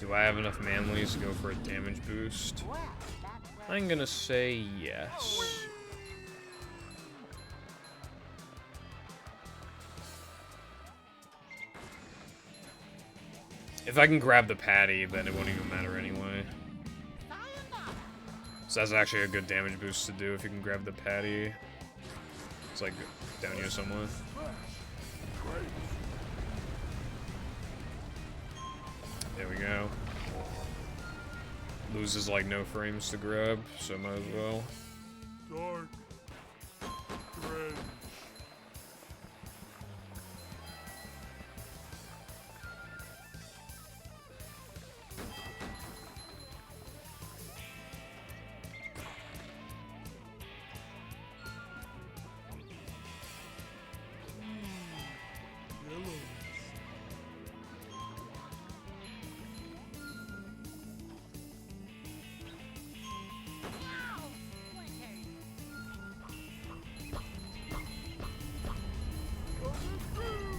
Do I have enough manlies to go for a damage boost? Well, that's I'm gonna say yes. If I can grab the patty, then it won't even matter anyway. sayonara. So that's actually a good damage boost to do if you can grab the patty. It's like down here somewhere. There we go. Loses like no frames to grab, so might as well. Dark. Cringe. Yellows. Ow! Splinters. Coming through!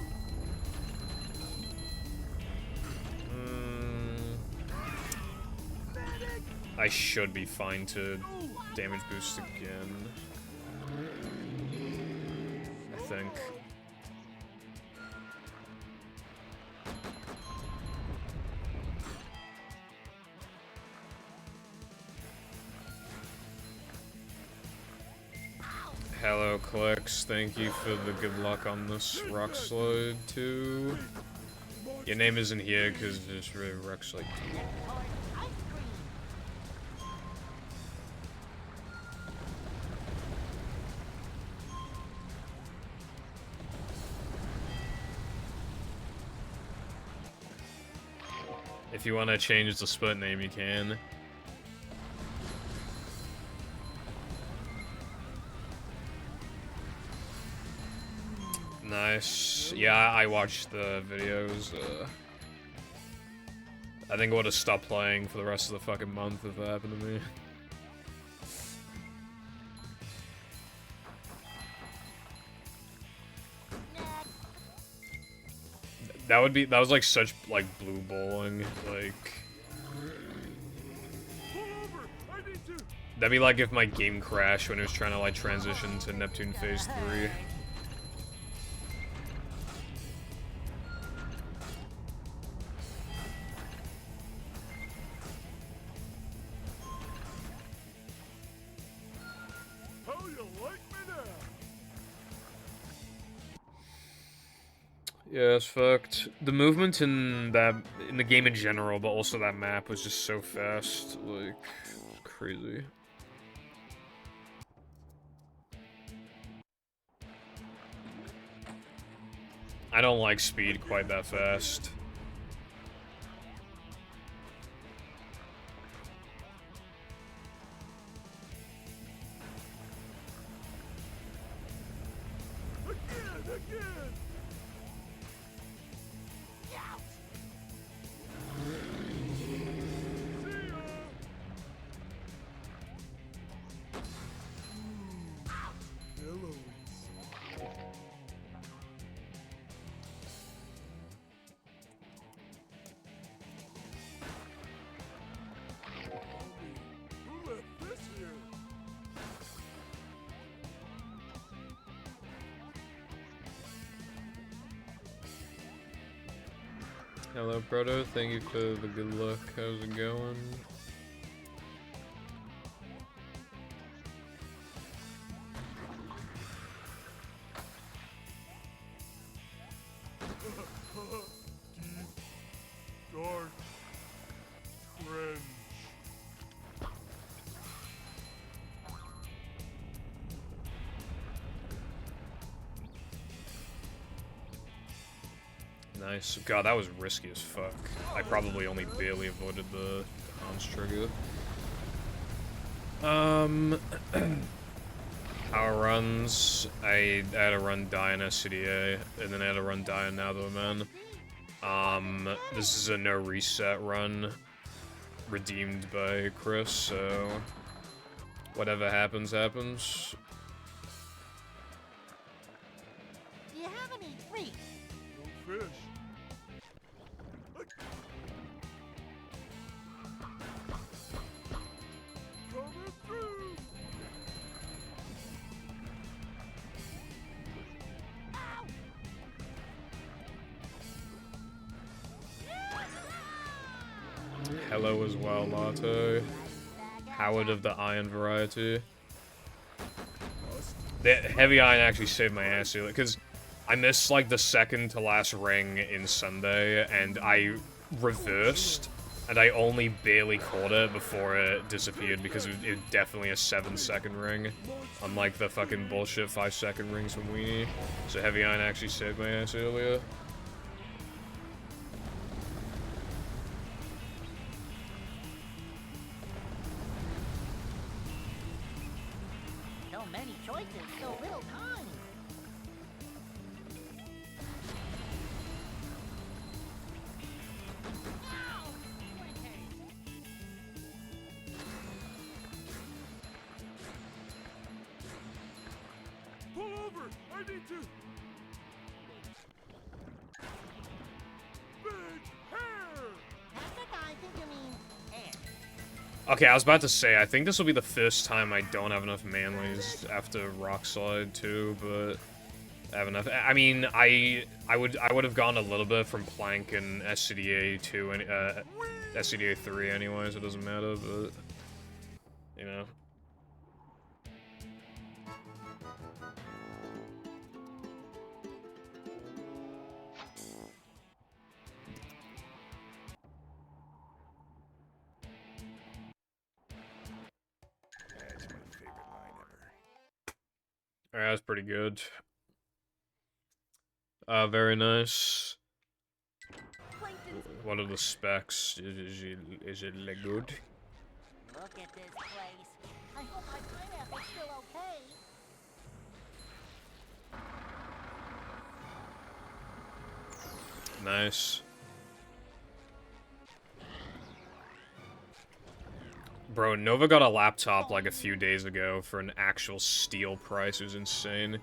I should be fine to damage boost again. I think. Hello, Clicks. Thank you for the good luck on this rock slide, too. Your name isn't here because there's really rock slide. Towards ice cream. If you want to change the split name, you can. Nice. Yeah, I watched the videos. I think I would have stopped playing for the rest of the fucking month if that happened to me. That was like such like blue bowling, like Pull over! I need That'd be like if my game crashed when it was trying to like transition to Neptune Phase 3. How you like me now? Yeah, it's fucked. The movement in the game in general, but also that map was just so fast, like crazy. I don't like speed quite that fast. Again! Who left this here? Hello, Proto. Thank you for the good luck. How's it going? Deep, dark, cringe. Nice. God, that was risky as fuck. I probably only barely avoided the Hans trigger. Power runs. I had to run Die in SCDA, and then I had to run Die in Now Though Man. This is a no reset run, redeemed by Chris, so whatever happens, happens. Do you have any treats? No fish. Coming through! Hello as well, Latte. Howard of the Iron variety. The Heavy Iron actually saved my ass here, because I missed like the second to last ring in Sunday, and I reversed, and I only barely caught it before it disappeared, because it was definitely a 7-second ring, unlike the fucking bullshit 5-second rings from Weenie. So Heavy Iron actually saved my ass earlier. So many choices, so little time. Pull over! I need to... Big hair! Patrick, I think you mean air. Okay, I was about to say, I think this will be the first time I don't have enough manlies after Rock Slide 2, but I have enough. I mean, I would have gone a little bit from Plank and SCDA 2 and SCDA 3 anyways, it doesn't matter, but you know. That's my favorite line ever. Alright, that's pretty good. Very nice. What are the specs? Is it like good? Look at this place. I hope my pineapple's still okay. Nice. Bro, Nova got a laptop like a few days ago for an actual steal price. It was insane.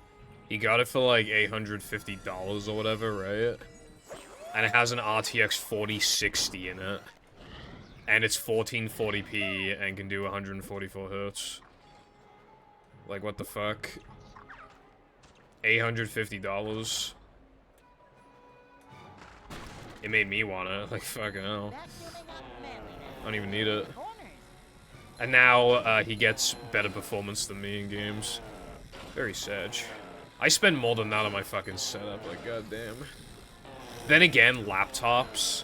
He got it for like $850 or whatever, right? And it has an RTX 4060 in it. And it's 1440p and can do 144 hertz. Like, what the fuck? $850. It made me want it. Like, fucking hell. I don't even need it. And now, he gets better performance than me in games. Very sad. I spend more than that on my fucking setup, like, goddamn. Then again, laptops.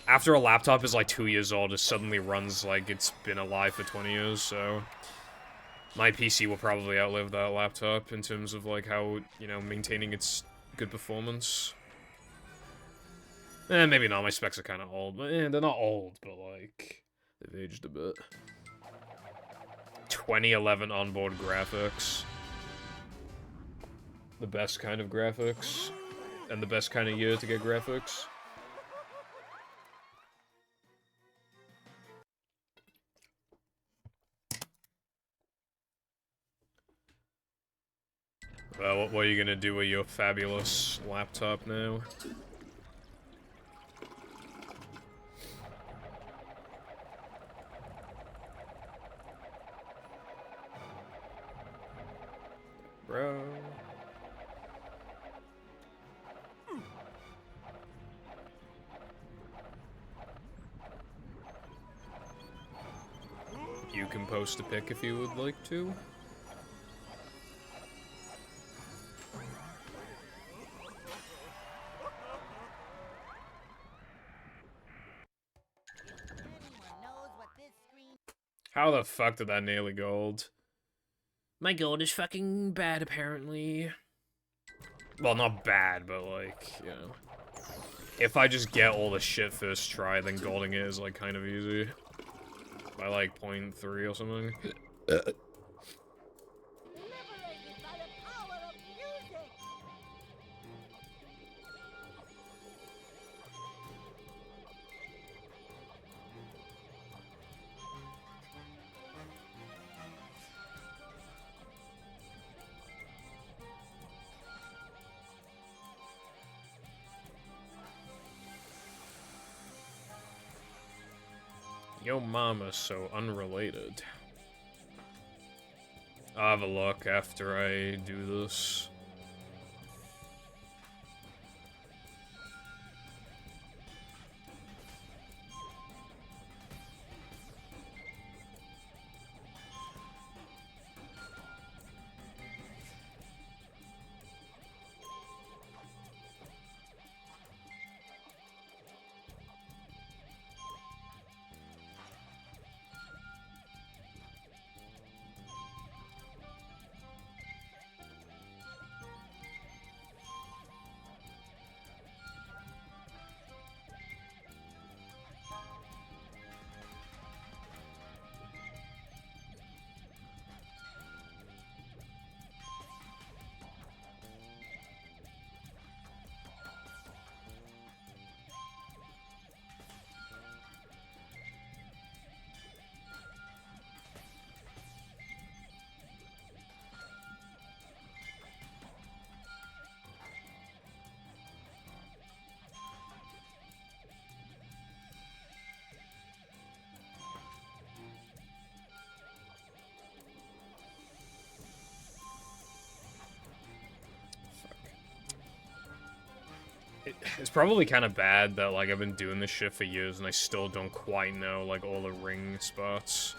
After a laptop is like 2 years old, it suddenly runs like it's been alive for 20 years, so... My PC will probably outlive that laptop in terms of like how, you know, maintaining its good performance. Maybe not, my specs are kind of old, but they're not old, but like, they've aged a bit. 2011 onboard graphics. The best kind of graphics. And the best kind of year to get graphics. Well, what are you gonna do with your fabulous laptop now? Bro. You can post a pic if you would like to. How the fuck did that nearly gold? My gold is fucking bad, apparently. Well, not bad, but like, you know. If I just get all the shit first try, then golding it is like kind of easy. By like 0.3 or something. Liberated by the power of music. Yo mama's so unrelated. I'll have a look after I do this. It's probably kind of bad that, like, I've been doing this shit for years and I still don't quite know, like, all the ring spots.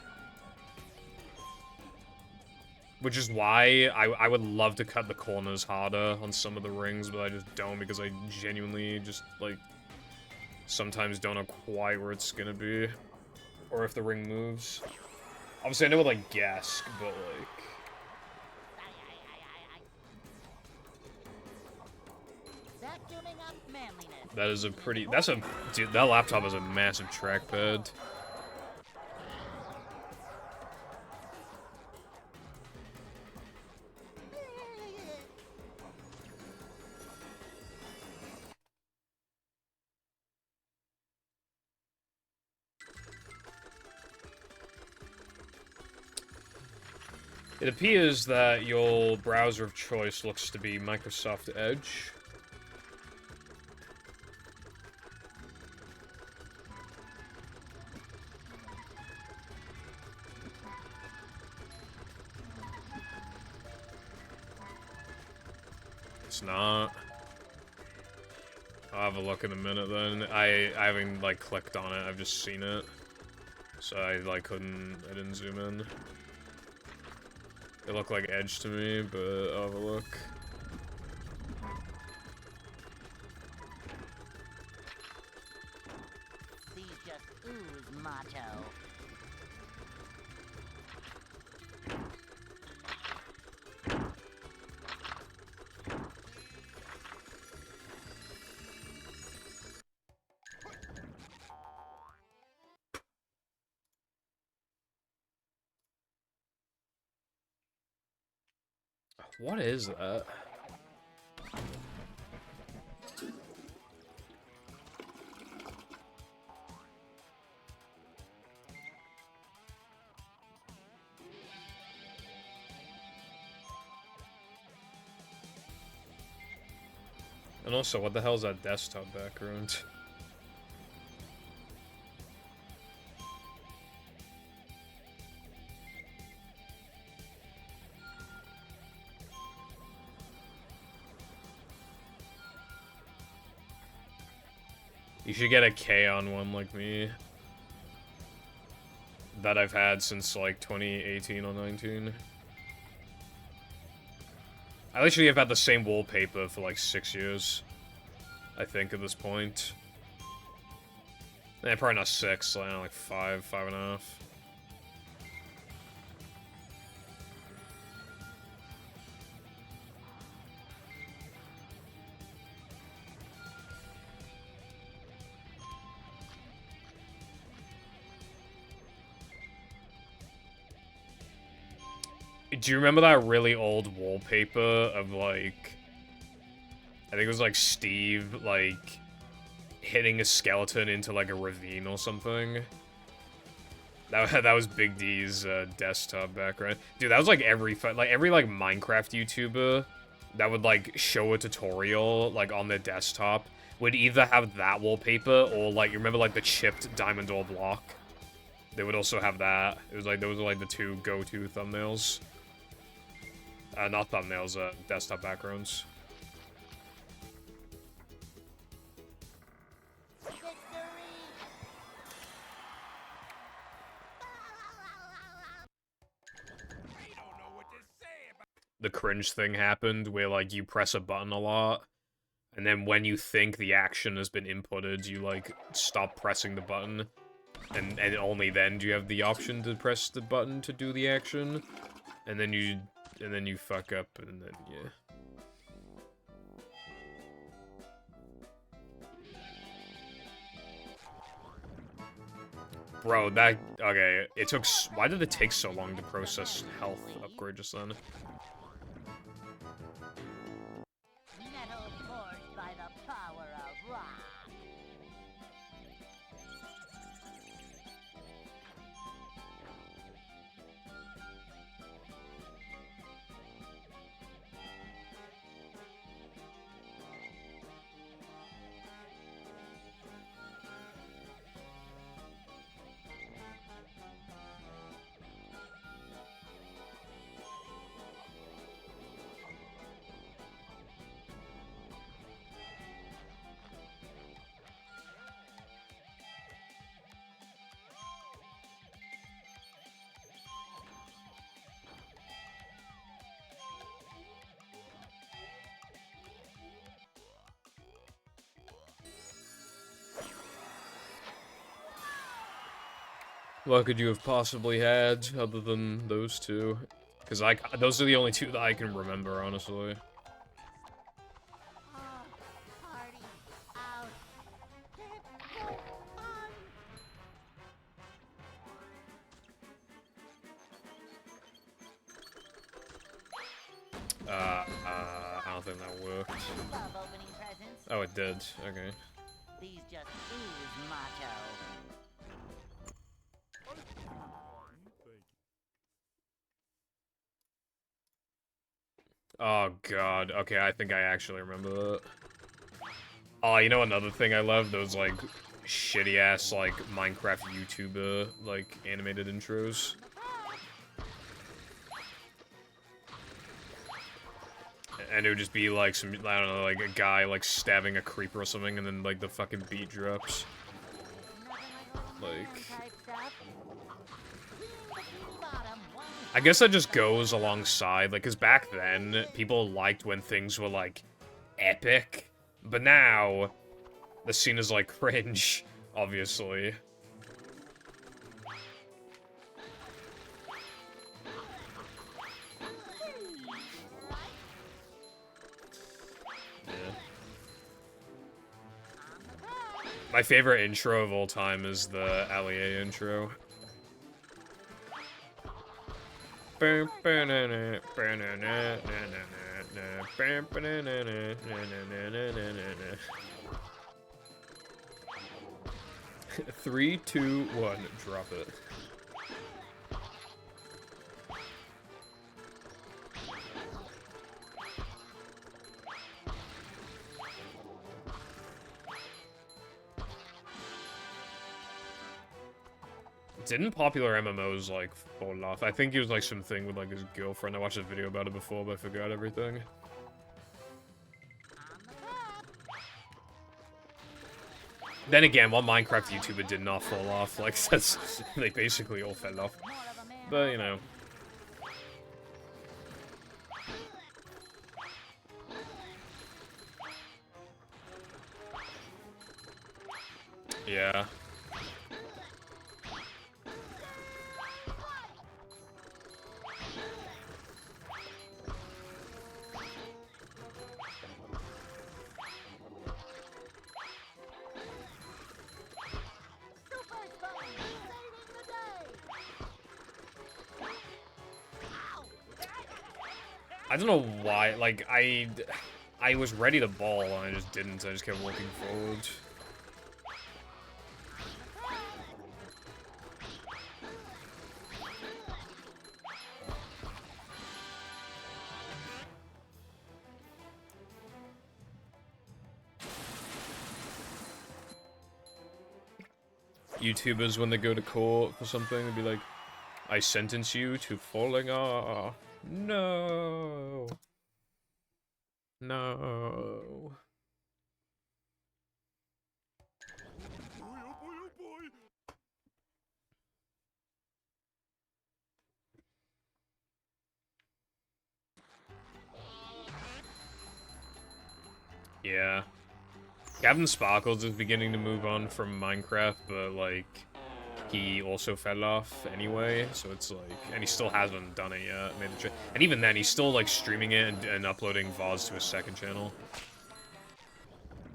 Which is why I would love to cut the corners harder on some of the rings, but I just don't because I genuinely just, like, sometimes don't know quite where it's gonna be. Or if the ring moves. Obviously, I know with, like, Gask, but, like... That is a pretty... That's a... Dude, that laptop is a massive trackpad. It appears that your browser of choice looks to be Microsoft Edge. It's not. I'll have a look in a minute then. I haven't like clicked on it, I've just seen it. So I didn't zoom in. They look like Edge to me, but I'll have a look. These just ooze macho. What is that? And also, what the hell is that desktop background? You should get a K on one like me. That I've had since like 2018 or 19. I literally have had the same wallpaper for like 6 years. I think at this point. Probably not 6, like 5.5. Do you remember that really old wallpaper of, like... I think it was, like, Steve, like, hitting a skeleton into, like, a ravine or something? That was Big D's, desktop background. Dude, that was, like, every Minecraft YouTuber that would, like, show a tutorial, like, on their desktop would either have that wallpaper or, like, you remember, like, the chipped diamond ore block? They would also have that. It was, like, those were, like, the two go-to thumbnails. Not thumbnails, desktop backgrounds. The cringe thing happened where, like, you press a button a lot, and then when you think the action has been inputted, you, like, stop pressing the button, and only then do you have the option to press the button to do the action, and then you fuck up, and then, yeah. Bro, okay, it took, why did it take so long to process health upgrade just then? Metal forged by the power of rock. What could you have possibly had other than those two? Because those are the only two that I can remember, honestly. Party out. Get on. I don't think that worked. Love opening presents. Oh, it did. Okay. These just ooze macho. Oh god, okay, I think I actually remember that. Oh, you know another thing I love? Those, like, shitty-ass, like, Minecraft YouTuber, like, animated intros. and it would just be like some, I don't know, like a guy like stabbing a creeper or something, and then like the fucking beat drops. Like, I guess that just goes alongside, like, cause back then people liked when things were like epic, but now the scene is like cringe, obviously. My favorite intro of all time is the Allier intro. Three, two, one, drop it. Didn't popular MMOs, like, fall off? I think it was, like, something with, like, his girlfriend. I watched a video about it before, but I forgot everything. Then again, one Minecraft YouTuber did not fall off. Like, that's... they basically all fell off. But, you know. Yeah. I don't know why, like, I was ready to ball and I just didn't, I just kept walking forward. YouTubers, when they go to court for something, they'd be like, I sentence you to falling off. No. No. Boy, oh boy, oh boy. Yeah. Captain Sparkles is beginning to move on from Minecraft, but, like, he also fell off anyway, so it's like, and he still hasn't done it yet, and even then, he's still, like, streaming it and uploading VODs to his second channel.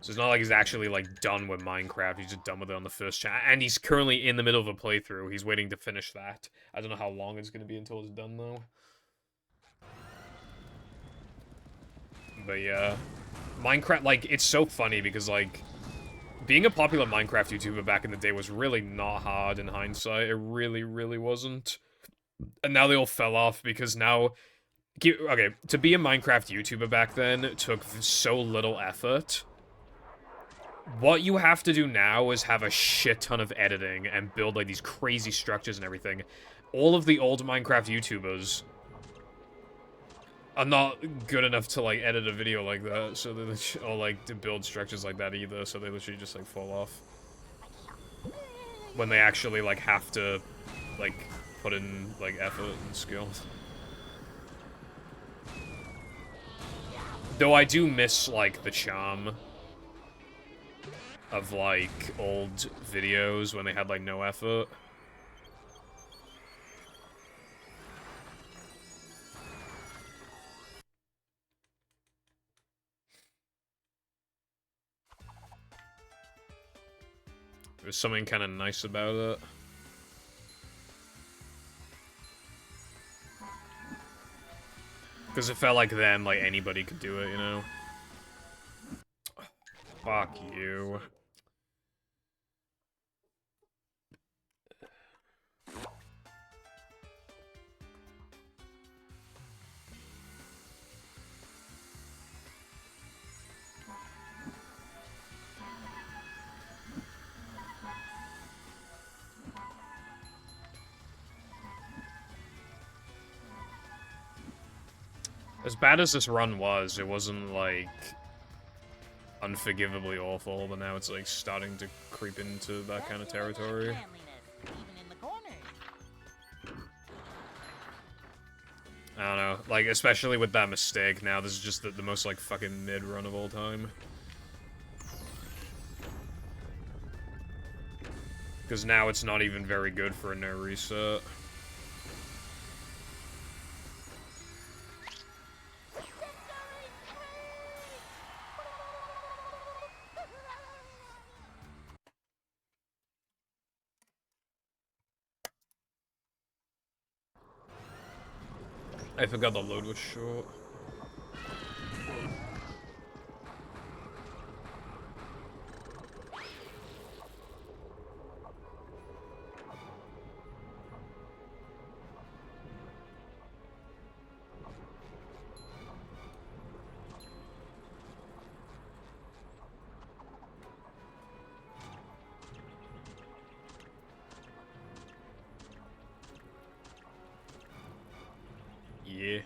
So it's not like he's actually, like, done with Minecraft, he's just done with it on the first channel, and he's currently in the middle of a playthrough, he's waiting to finish that. I don't know how long it's gonna be until it's done, though. But yeah. Minecraft, like, it's so funny because, like, being a popular Minecraft YouTuber back in the day was really not hard in hindsight. It really, really wasn't. And now they all fell off because now... Okay, to be a Minecraft YouTuber back then took so little effort. What you have to do now is have a shit ton of editing and build, like, these crazy structures and everything. All of the old Minecraft YouTubers are not good enough to, like, edit a video like that, so they, or, like, to build structures like that either, so they literally just, like, fall off. When they actually, like, have to, like, put in, like, effort and skill. Though I do miss, like, the charm of, like, old videos when they had, like, no effort. There's something kind of nice about it. Because it felt like then, like, anybody could do it, you know? Fuck you. As bad as this run was, it wasn't, like, unforgivably awful, but now it's, like, starting to creep into that kind of territory. Even in the corners. I don't know, like, especially with that mistake, now this is just the most, like, fucking mid-run of all time. Because now it's not even very good for a no reset. I forgot the load was short. Yeah.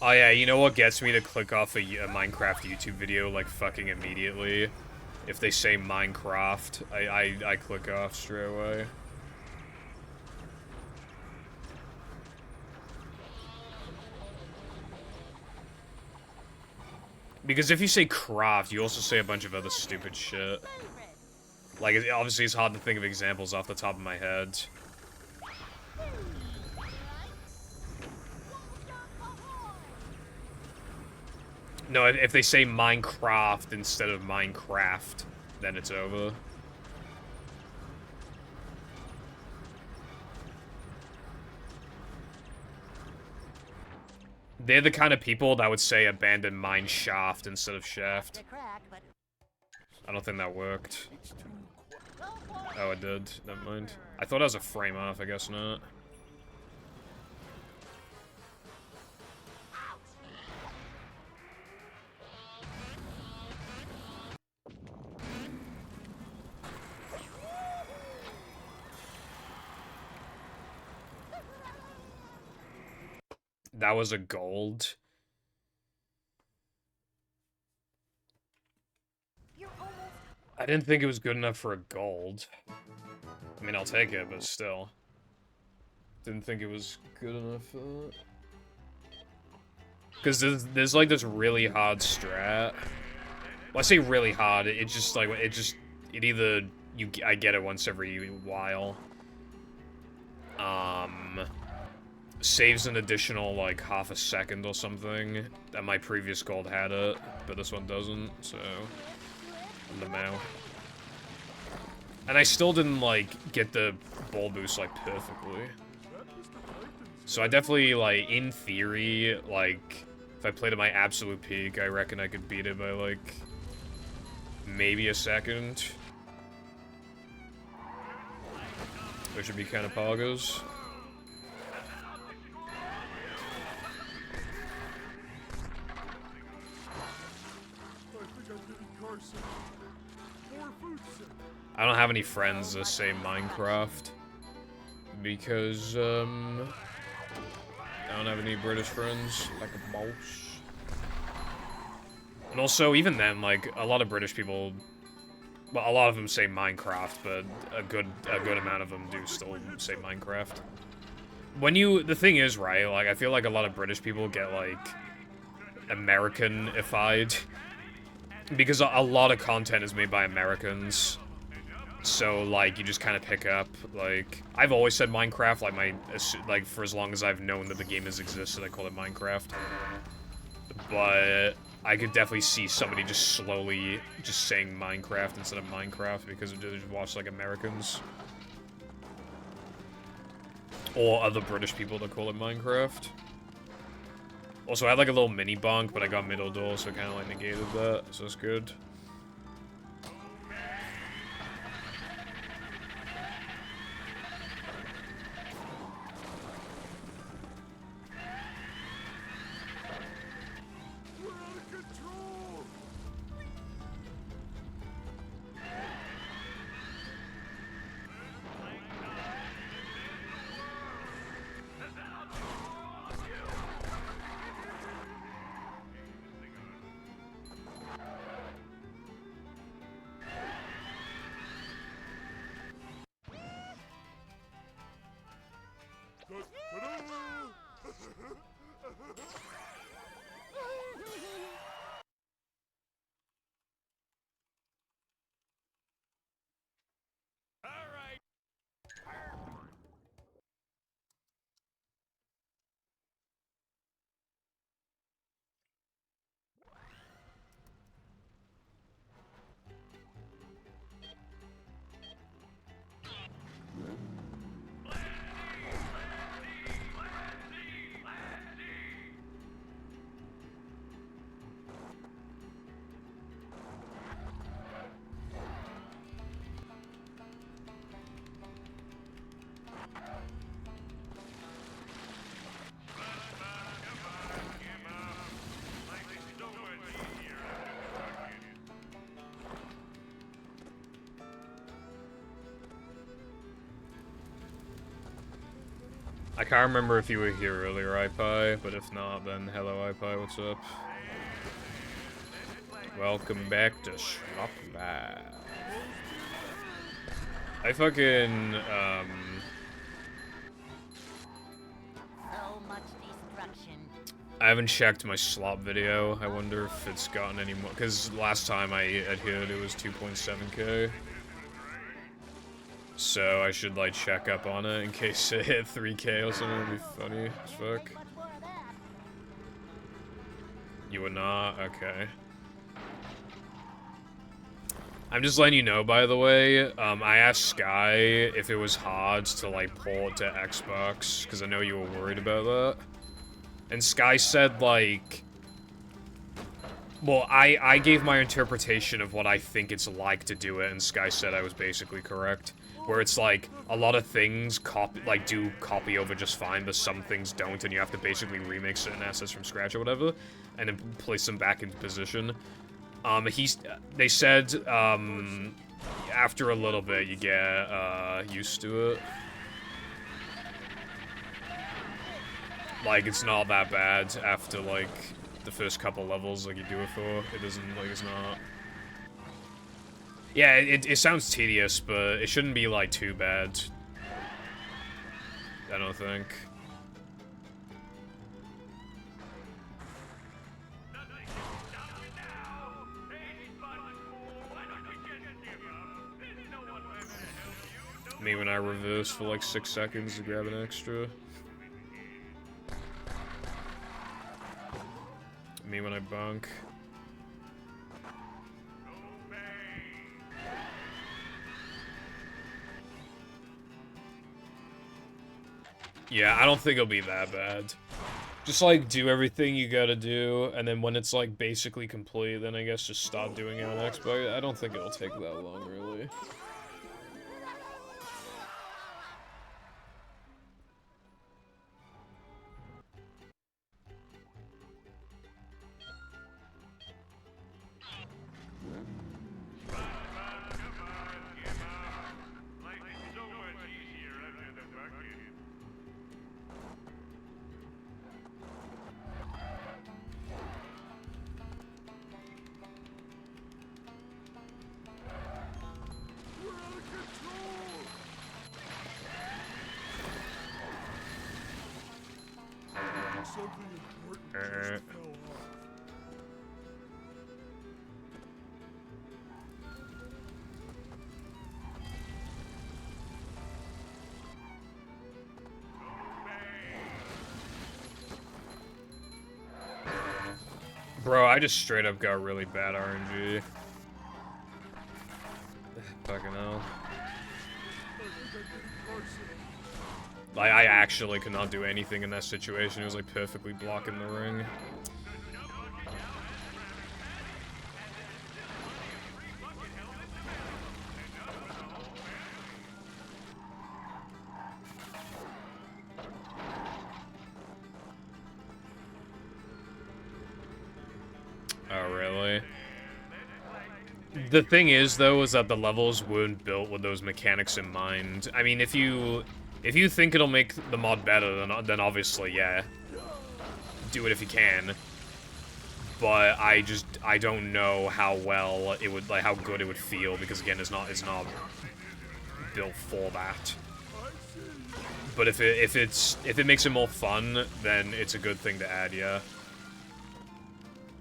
Oh yeah, you know what gets me to click off a Minecraft YouTube video, like, fucking immediately? If they say Minecraft, I click off straight away. Because if you say craft, you also say a bunch of other stupid shit. Like, obviously it's hard to think of examples off the top of my head. No, if they say Minecraft instead of Minecraft, then it's over. They're the kind of people that would say abandoned mine shaft instead of shaft. I don't think that worked. Oh, it did. Never mind. I thought it was a frame off, I guess not. That was a gold. I didn't think it was good enough for a gold. I mean, I'll take it, but still. Didn't think it was good enough for that. Because there's like this really hard strat. Well, I say really hard, it just like, it either, I get it once every while. Saves an additional, like, half a second or something. That my previous gold had it, but this one doesn't, so... I'm the Mao. And I still didn't, like, get the ball boost, like, perfectly. So I definitely, like, in theory, like, if I played at my absolute peak, I reckon I could beat it by, like, maybe a second. Which would be kind of poggers. I don't have any friends that say Minecraft because I don't have any British friends, like a mouse. And also, even then, like, a lot of British people, well, a lot of them say Minecraft, but a good amount of them do still say Minecraft. The thing is, right, like, I feel like a lot of British people get, like, American-ified. Because a lot of content is made by Americans. So, like, you just kind of pick up, like... I've always said Minecraft, like, for as long as I've known that the game has existed, I call it Minecraft. But I could definitely see somebody just slowly just saying Minecraft instead of Minecraft because they just watch, like, Americans. Or other British people that call it Minecraft. Also, I had, like, a little mini bonk, but I got middle door, so it kind of, like, negated that, so that's good. All right. I can't remember if you were here earlier, iPie, but if not, then hello, iPie, what's up? Welcome back to Schlock Live. I fucking, So much destruction. I haven't checked my slop video. I wonder if it's gotten any more, because last time I had hit it was 2.7k. So I should, like, check up on it in case it hit 3k or something. It'd be funny as fuck. Much more of that. You would not? Okay. I'm just letting you know, by the way, I asked Sky if it was hard to, like, port to Xbox, because I know you were worried about that. And Sky said, like... Well, I gave my interpretation of what I think it's like to do it, and Sky said I was basically correct. Where it's like, a lot of things do copy over just fine, but some things don't, and you have to basically remake certain assets from scratch or whatever, and then place them back into position. They said, after a little bit, you get, used to it. Like, it's not that bad after, like, the first couple levels, like, you do it for. It doesn't, like, it's not... Yeah, it sounds tedious, but it shouldn't be, like, too bad. I don't think. Me when I reverse for, like, 6 seconds to grab an extra. Me when I bunk. Yeah, I don't think it'll be that bad. Just, like, do everything you gotta do, and then when it's, like, basically complete, then I guess just stop doing it on Xbox. I don't think it'll take that long, really. Something important just fell off. Bro, I just straight up got really bad RNG. Fucking hell. Like, I actually could not do anything in that situation. It was, like, perfectly blocking the ring. Oh, really? The thing is, though, is that the levels weren't built with those mechanics in mind. I mean, if you think it'll make the mod better, then obviously, yeah. Do it if you can. But I don't know how well it would, like, how good it would feel, because again, it's not built for that. I But if it makes it more fun, then it's a good thing to add, yeah.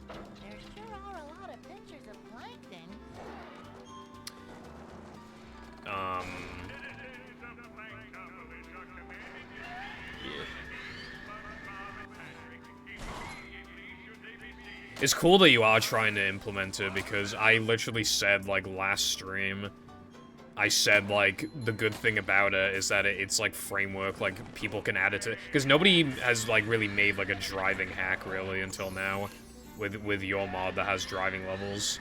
There sure are a lot of pictures of plankton. It's cool that you are trying to implement it, because I literally said, like, last stream, I said, like, the good thing about it is that it's, like, framework, like, people can add it to... Because nobody has, like, really made, like, a driving hack, really, until now, with your mod that has driving levels.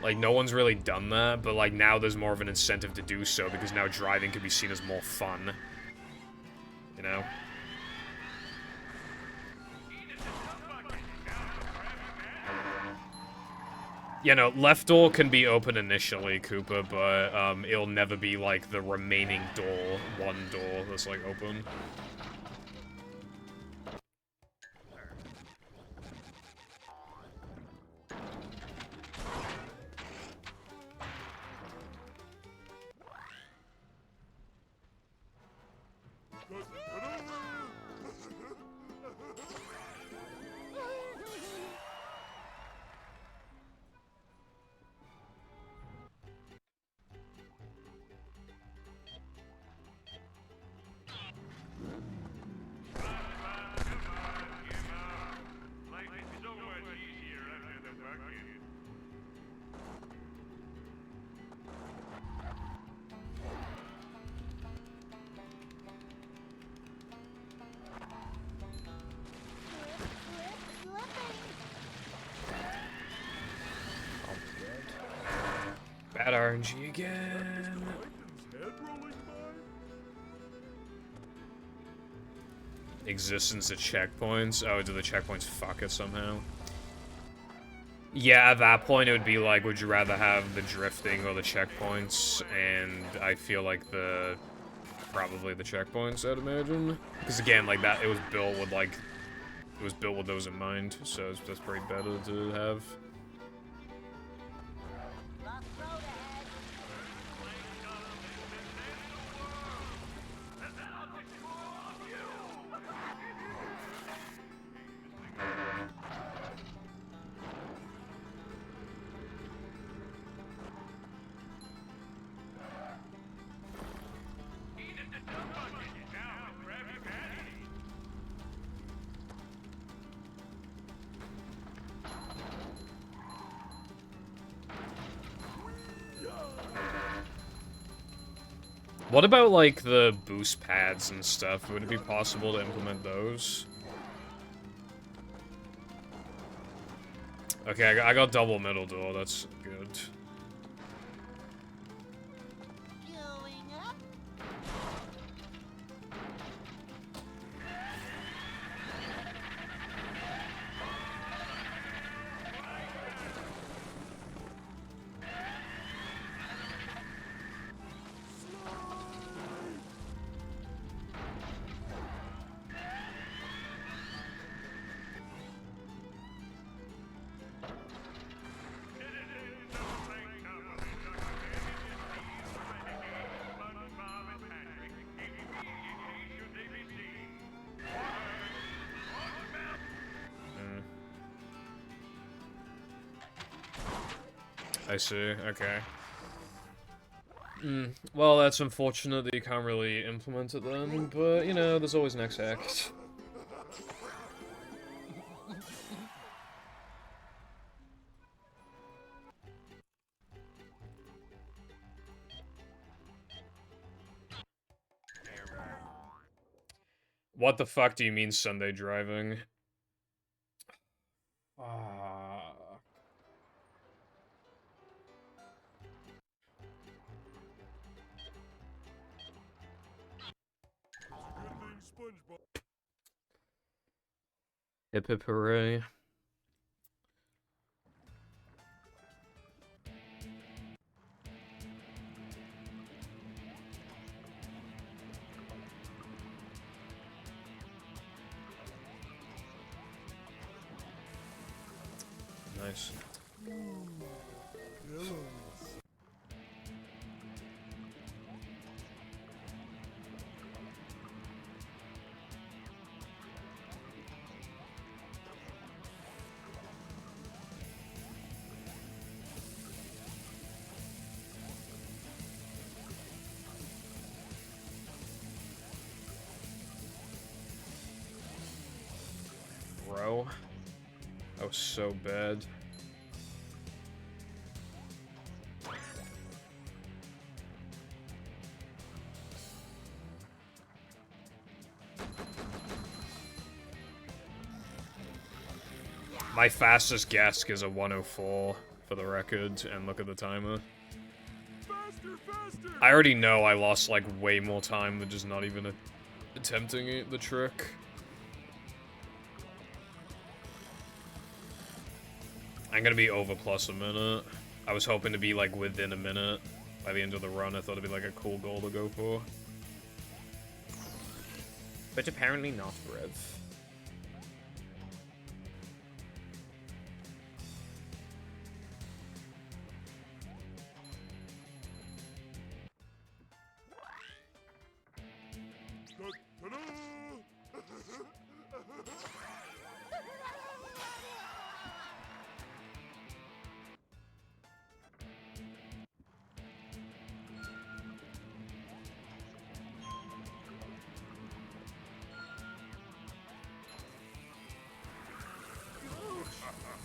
Like, no one's really done that, but, like, now there's more of an incentive to do so, because now driving can be seen as more fun. You know? You know, left door can be open initially, Cooper, but it'll never be like the remaining door, one door that's like open. Bad RNG again. Existence of checkpoints. Oh, do the checkpoints fuck it somehow? Yeah, at that point it would be like, would you rather have the drifting or the checkpoints? And I feel like probably the checkpoints, I'd imagine. Because again, like that, it was built with those in mind, so that's pretty better to have. What about, like, the boost pads and stuff? Would it be possible to implement those? Okay, I got double middle door, that's good. Going up. I see, okay. Well, that's unfortunate that you can't really implement it then, but, you know, there's always next act. What the fuck do you mean Sunday driving? Hip hip hooray. Nice. bro. That was so bad. My fastest guess is a 104 for the record, and look at the timer. Faster, faster! I already know I lost like way more time than just not even attempting the trick. I'm gonna be over plus a minute. I was hoping to be like within a minute by the end of the run. I thought it'd be like a cool goal to go for. But apparently not, Rev.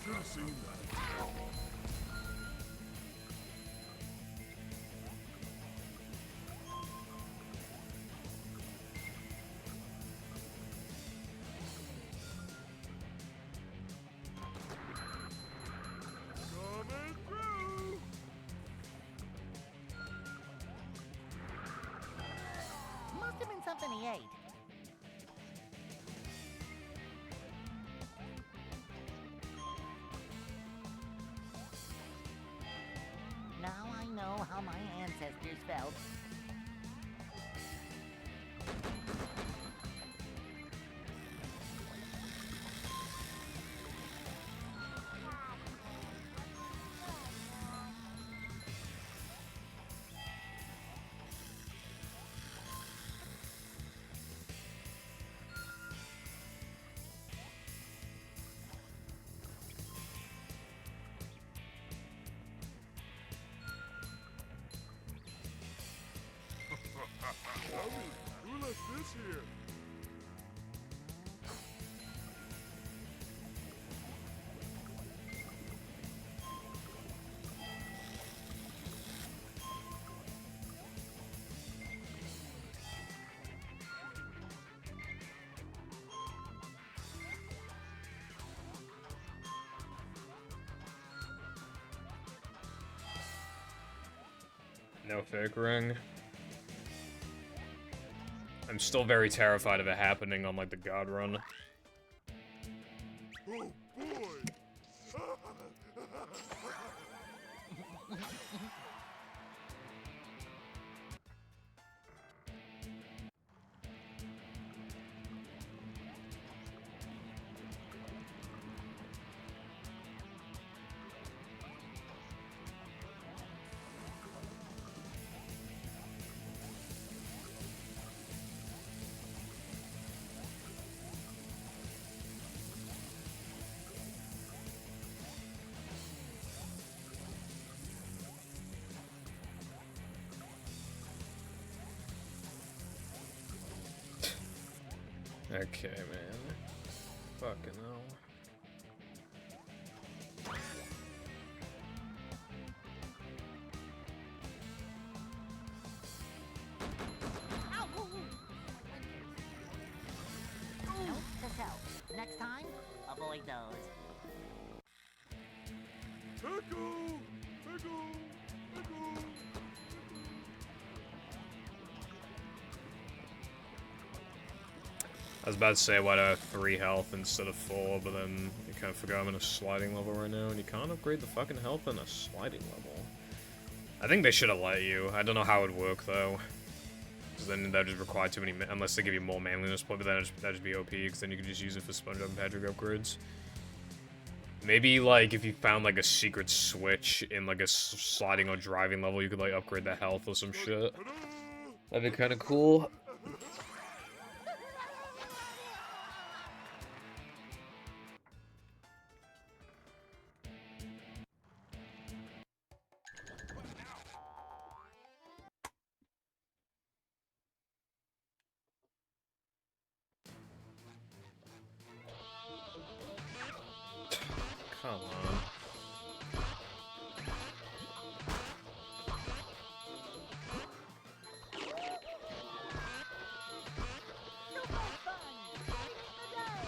Should have seen that. Coming through! Must have been something he ate. Now I know how my ancestors felt. Tell me, who left this here? No fake ring. I'm still very terrified of it happening on like the God run. Oh boy! Okay, man. Fucking hell. Note to self. Next time, avoid those. Pickle! Pickle! Pickle! I was about to say why do I have 3 health instead of 4, but then you kind of forgot I'm in a sliding level right now, and you can't upgrade the fucking health in a sliding level. I think they should have let you. I don't know how it would work, though. Because then that just require too many, unless they give you more manliness point, but then that'd just be OP, because then you could just use it for SpongeBob and Patrick upgrades. Maybe, like, if you found, like, a secret switch in, like, a sliding or driving level, you could, like, upgrade the health or some shit. That'd be kind of cool. Come on. Super fun! Saving the day!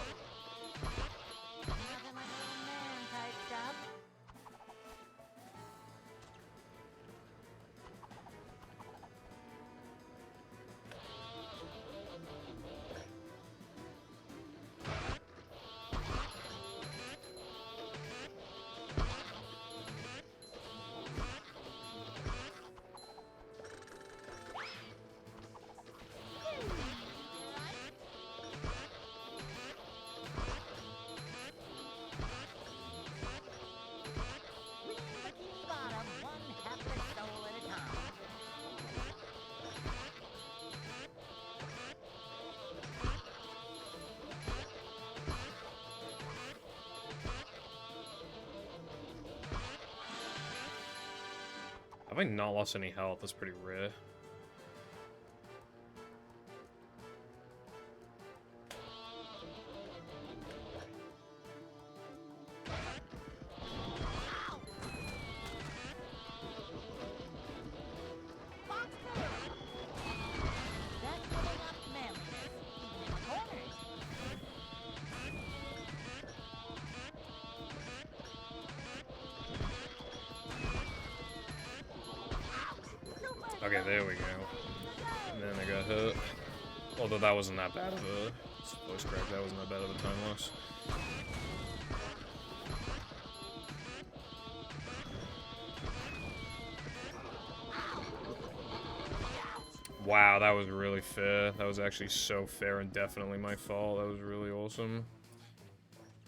Nothing like a little man type stuff. Reading Bikini Bottom, one hapless soul at a time. Have I not lost any health? That's pretty rare. Box full! That's giving up manliness, even in the corners. Super Okay, there we go. And then I got hurt. Although that wasn't that bad of a voice crack. That wasn't that bad of a time loss. Wow, that was really fair. That was actually so fair and definitely my fault. That was really awesome.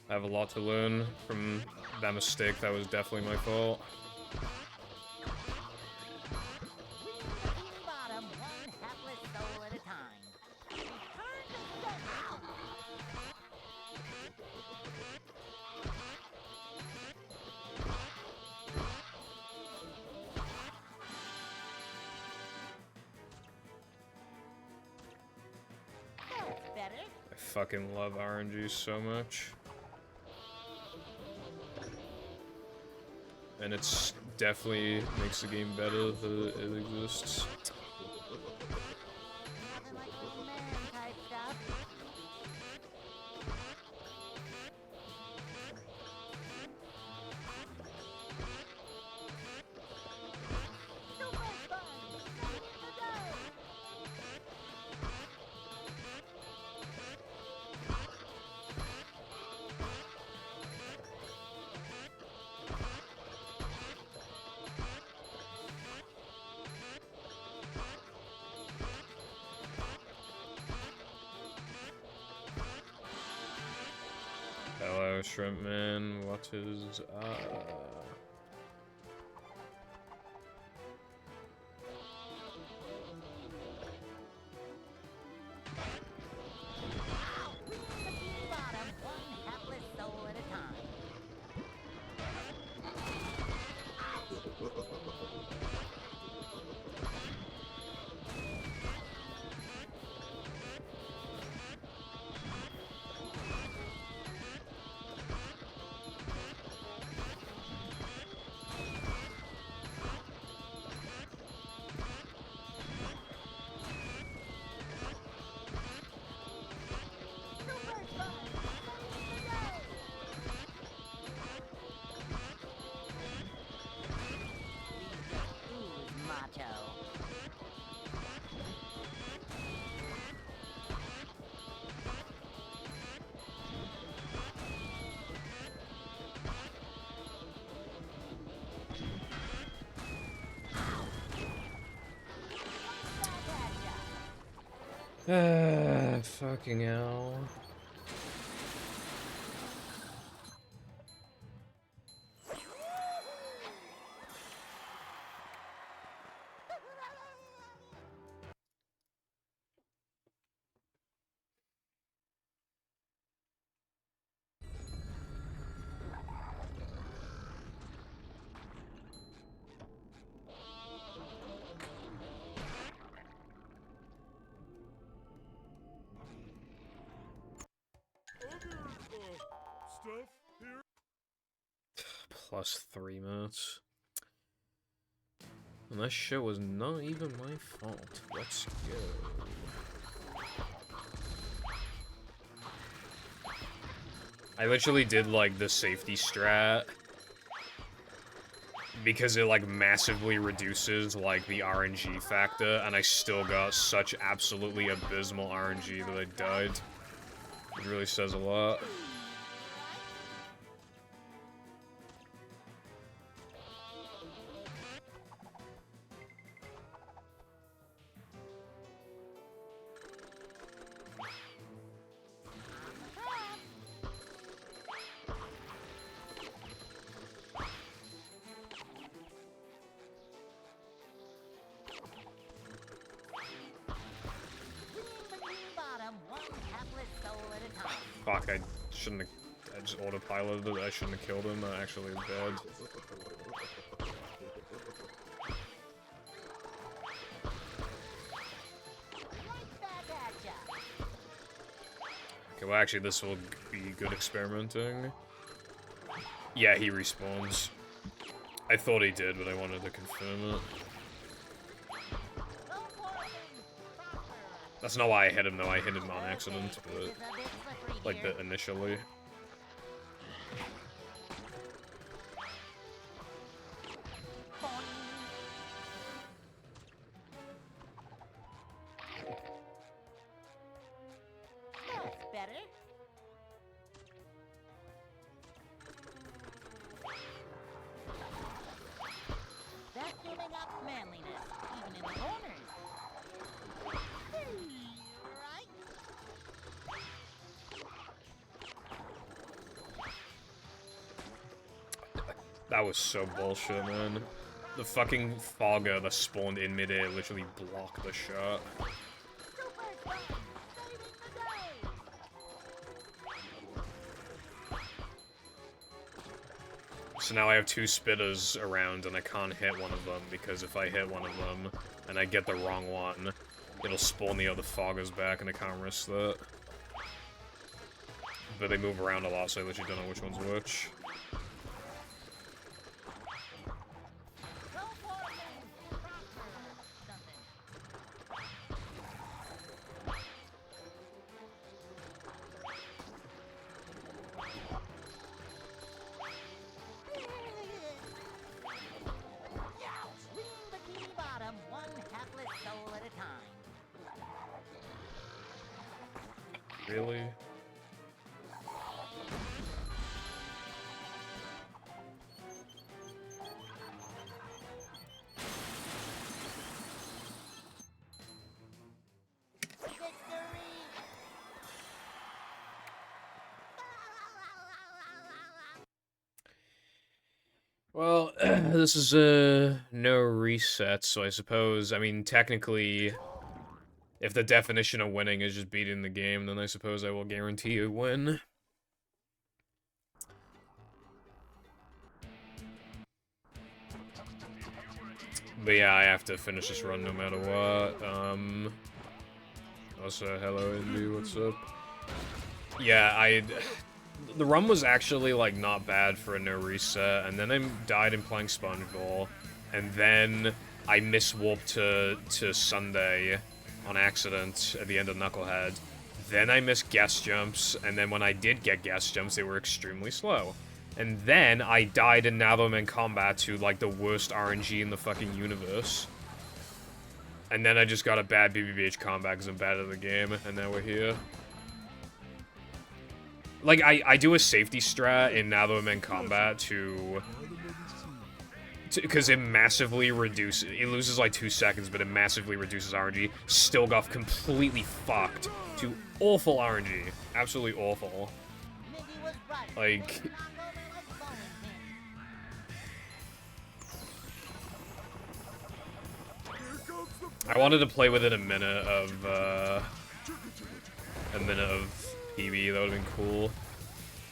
I have a lot to learn from that mistake. That was definitely my fault. Reading Bikini Bottom, one hapless soul at a time. Return to sender! That's better. I fucking love RNG so much. And it's definitely makes the game better that it exists. Nothing like a little man type stuff. Super fun! Saving the day! Hello, Shrimpman. What is Reading Bikini Bottom, one hapless soul at a time. Super fun! Saving the day! These just ooze macho. fucking hell. plus 3 minutes. And that shit was not even my fault. Let's go. I literally did, like, the safety strat because it, like, massively reduces, like, the RNG factor, and I still got such absolutely abysmal RNG that I died. It really says a lot. Fuck, I shouldn't have... I just autopiloted it. I shouldn't have killed him. I actually am dead. Okay, well actually this will be good experimenting. Yeah, he respawns. I thought he did, but I wanted to confirm it. That's not why I hit him though, I hit him on accident, but... like, initially. That's better. That's giving up manliness, even in the corners. Right? That was so bullshit, man. The fucking fogger that spawned in midair literally blocked the shot. So now I have 2 spitters around and I can't hit one of them because if I hit one of them and I get the wrong one, it'll spawn the other foggers back and I can't risk that. But they move around a lot, so I literally don't know which one's which. Really? Well, this is no reset, so I suppose, I mean, technically, if the definition of winning is just beating the game, then I suppose I will guarantee a win. But yeah, I have to finish this run no matter what. Also, hello Indy, what's up? Yeah, the run was actually, like, not bad for a no reset, and then I died in playing Spongeball, and then I miswarped to Sunday on accident at the end of Knucklehead. Then I missed guest jumps, and then when I did get guest jumps, they were extremely slow. And then I died in Navilman Combat to, like, the worst RNG in the fucking universe. And then I just got a bad BBBH combat because I'm bad at the game, and now we're here. Like, I do a safety strat in Navilman Combat to because it massively reduces, it loses like 2 seconds, but it massively reduces RNG. Still got completely fucked to awful RNG. Absolutely awful. Like... I wanted to play within a minute of PB, that would've been cool.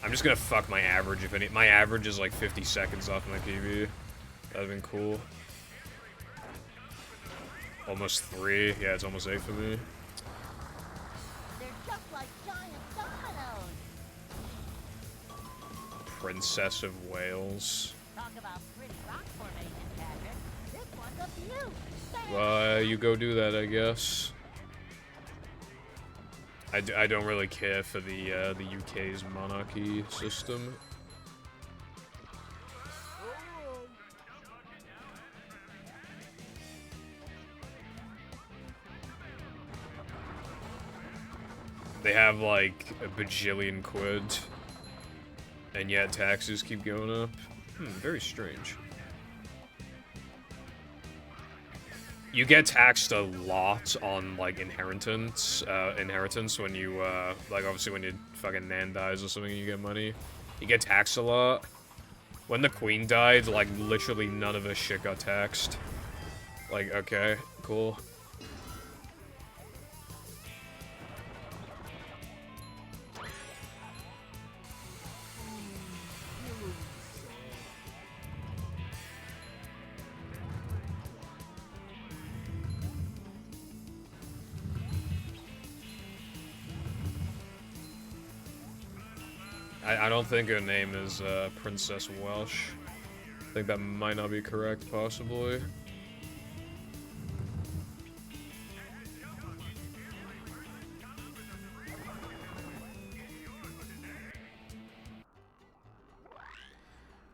I'm just gonna fuck my average if any. My average is like 50 seconds off my PB. That'd been cool. Almost 3. Yeah, it's almost 8 for me. They're just like giant dominoes. Princess of Wales. You Well, you go do that, I guess. I don't really care for the UK's monarchy system. They have like a bajillion quid, and yet taxes keep going up. Very strange. You get taxed a lot on like inheritance when you like obviously when your fucking nan dies or something, you get money. You get taxed a lot. When the queen died, like literally none of her shit got taxed. Like, okay, cool. I don't think her name is Princess Welsh. I think that might not be correct, possibly.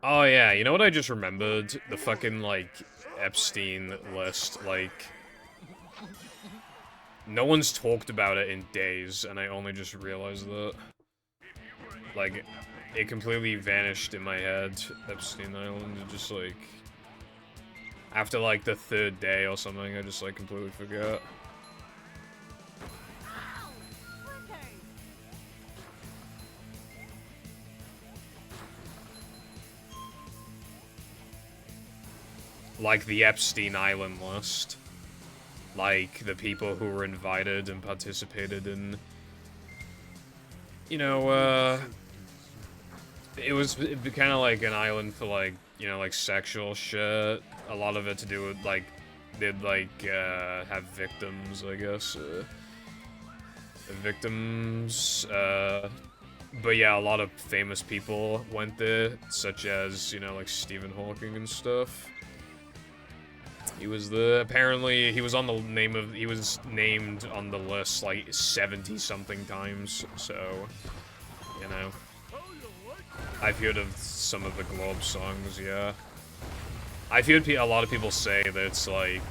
Oh yeah, you know what I just remembered? The fucking, like, Epstein list, like... No one's talked about it in days, and I only just realized that. Like, it completely vanished in my head, Epstein Island, it just, like... After, like, the third day or something, I just, like, completely forgot. Like, the Epstein Island list. Like, the people who were invited and participated in... You know, it was kind of like an island for, like, you know, like, sexual shit. A lot of it to do with, like, they'd, like, have victims, I guess. Victims, but yeah, a lot of famous people went there, such as, you know, like, Stephen Hawking and stuff. He was apparently, he was on the he was named on the list, like, 70-something times, so, you know. I've heard of some of the Globe songs, yeah. I've heard a lot of people say that it's, like,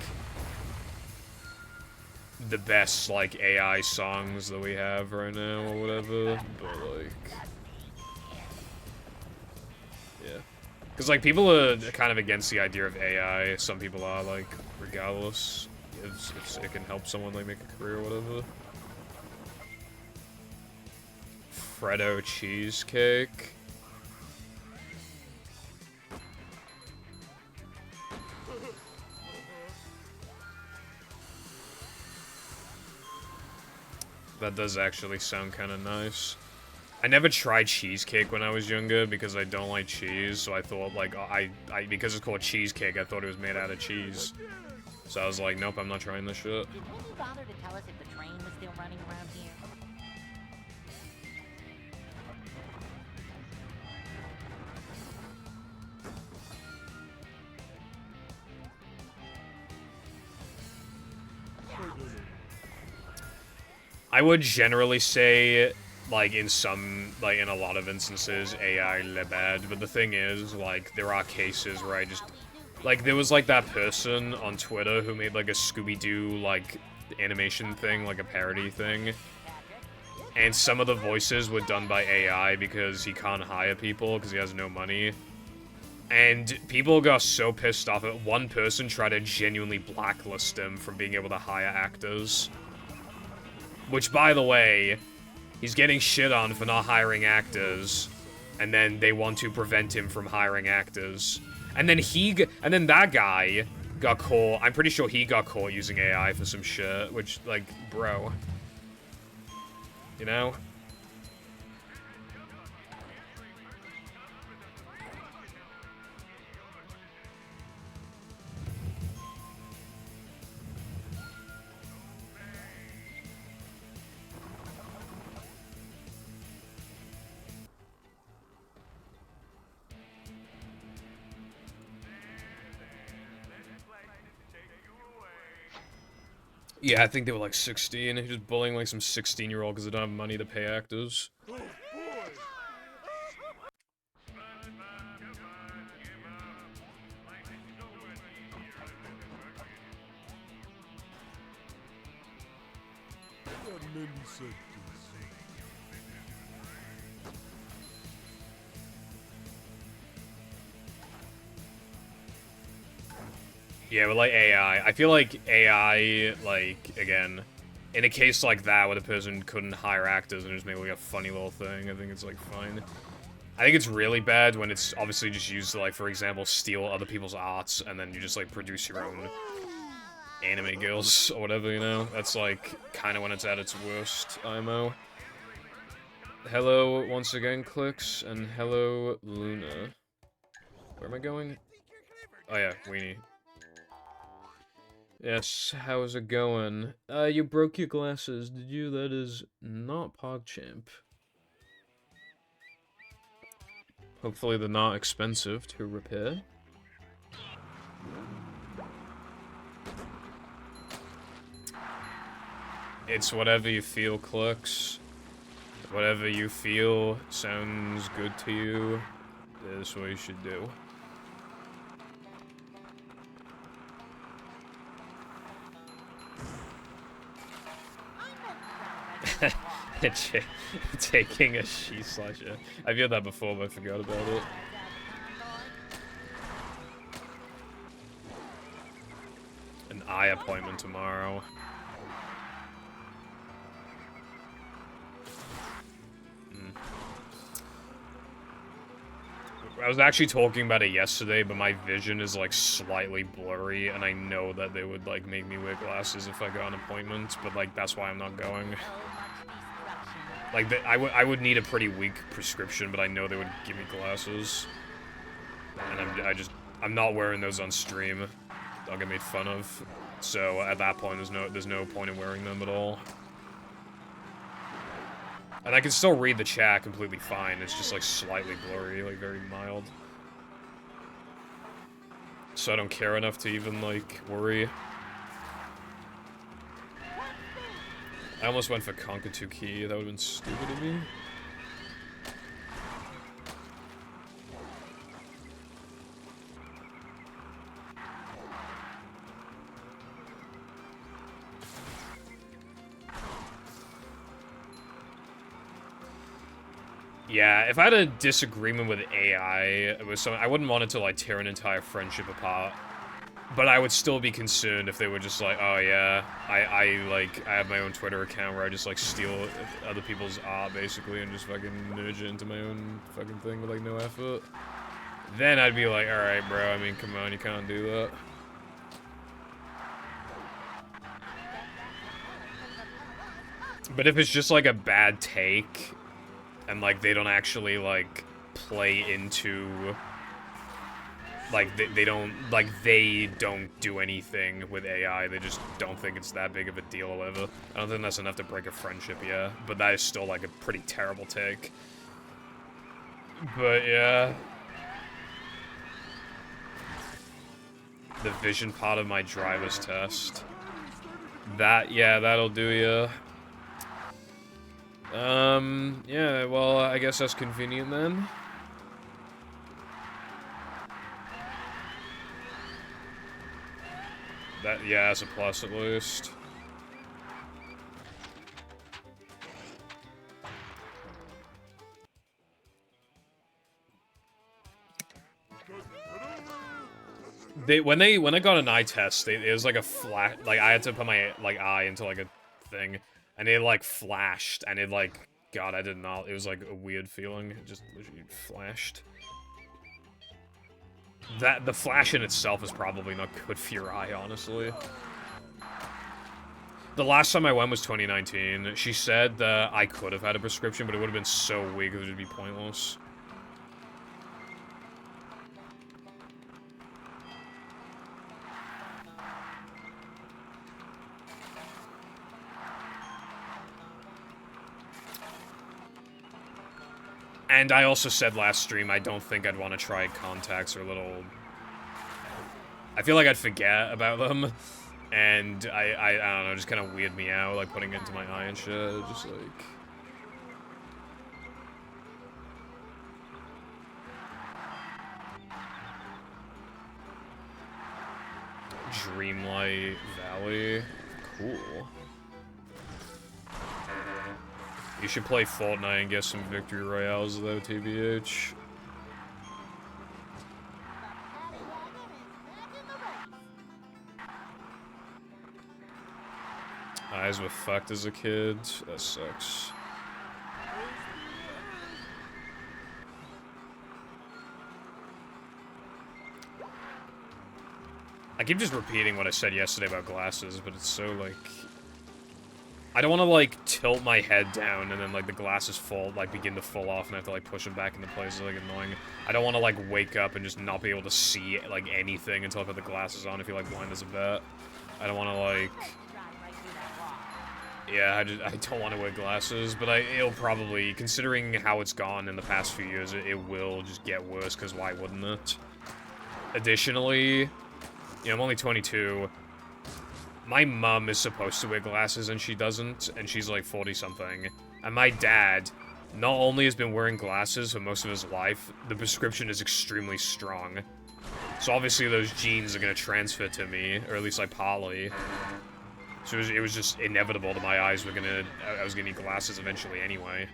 the best, like, AI songs that we have right now, or whatever, but, like... Yeah. Because, like, people are kind of against the idea of AI. Some people are, like, regardless. If it can help someone, like, make a career or whatever. Freddo cheesecake. That does actually sound kind of nice. I never tried cheesecake when I was younger because I don't like cheese, so I thought, like, because it's called cheesecake, I thought it was made out of cheese. So I was like, nope, I'm not trying this shit. Did Minnie bother to tell us if the train was still running around here? I would generally say, like, in a lot of instances, AI le bad, but the thing is, like, there are cases where I just, like, there was, like, that person on Twitter who made, like, a Scooby-Doo, like, animation thing, like a parody thing, and some of the voices were done by AI because he can't hire people because he has no money, and people got so pissed off that one person tried to genuinely blacklist him from being able to hire actors. Which, by the way, he's getting shit on for not hiring actors, and then they want to prevent him from hiring actors. And then that guy got caught. I'm pretty sure he got caught using AI for some shit, which, like, bro. You know? Yeah, I think they were like 16. He's just bullying like some 16-year-old because they don't have money to pay actors. Oh, boy! What Mindy said this. Yeah, but like AI, I feel like AI, like, again, in a case like that where the person couldn't hire actors and just make like a funny little thing, I think it's like fine. I think it's really bad when it's obviously just used to, like, for example, steal other people's arts and then you just like produce your own anime girls or whatever, you know? That's like kind of when it's at its worst, IMO. Hello once again, Clicks, and hello, Luna. Where am I going? Oh yeah, Weenie. Yes, how's it going? You broke your glasses, did you? That is not PogChamp. Hopefully they're not expensive to repair. It's whatever you feel, Clux. Whatever you feel sounds good to you, that's what you should do. Taking a she/ya. I've heard that before, but I forgot about it. An eye appointment tomorrow. I was actually talking about it yesterday, but my vision is like slightly blurry, and I know that they would like make me wear glasses if I got an appointment, but like that's why I'm not going. Like I would need a pretty weak prescription, but I know they would give me glasses, and I'm not wearing those on stream. I'll get made fun of. So at that point, there's no point in wearing them at all. And I can still read the chat completely fine, it's just like slightly blurry, like very mild. So I don't care enough to even like worry. I almost went for Konkatuki, that would've been stupid of me. Yeah, if I had a disagreement with AI, I wouldn't want it to, like, tear an entire friendship apart. But I would still be concerned if they were just like, oh yeah, I have my own Twitter account where I just, like, steal other people's art, basically, and just fucking merge it into my own fucking thing with, like, no effort. Then I'd be like, alright, bro, I mean, come on, you can't do that. But if it's just, like, a bad take, and, like, they don't actually, like, play into, like, they don't do anything with AI, they just don't think it's that big of a deal or whatever. I don't think that's enough to break a friendship, yeah. But that is still, like, a pretty terrible take. But, yeah. The vision part of my driver's test. Yeah, that'll do ya. Yeah, well, I guess that's convenient then. Yeah, that's a plus at least. When I got an eye test, it was like a flash, like I had to put my like eye into like a thing, and it like flashed, and it like, God, I did not, it was like a weird feeling, it just literally flashed. The flash in itself is probably not good for your eye, honestly. The last time I went was 2019. She said that I could have had a prescription, but it would have been so weak it would be pointless. And I also said last stream, I don't think I'd want to try contacts or little... I feel like I'd forget about them. And I don't know, just kind of weird me out, like putting it into my eye and shit, just like... Dreamlight Valley. Cool. You should play Fortnite and get some victory royales though, TBH. Eyes were fucked as a kid. That sucks. I keep just repeating what I said yesterday about glasses, but it's so, like... I don't want to, like, tilt my head down and then, like, the glasses fall, like, begin to fall off and I have to, like, push them back into place. It's, like, annoying. I don't want to, like, wake up and just not be able to see, like, anything until I put the glasses on if you're, like, blind as a bat. I don't want to, like... Yeah, I don't want to wear glasses, but it'll probably, considering how it's gone in the past few years, it will just get worse, because why wouldn't it? Additionally... You know, I'm only 22. My mom is supposed to wear glasses and she doesn't, and she's like 40-something. And my dad not only has been wearing glasses for most of his life, the prescription is extremely strong. So obviously those genes are gonna transfer to me, or at least like partly. So it was just inevitable that my eyes were I was gonna need glasses eventually anyway.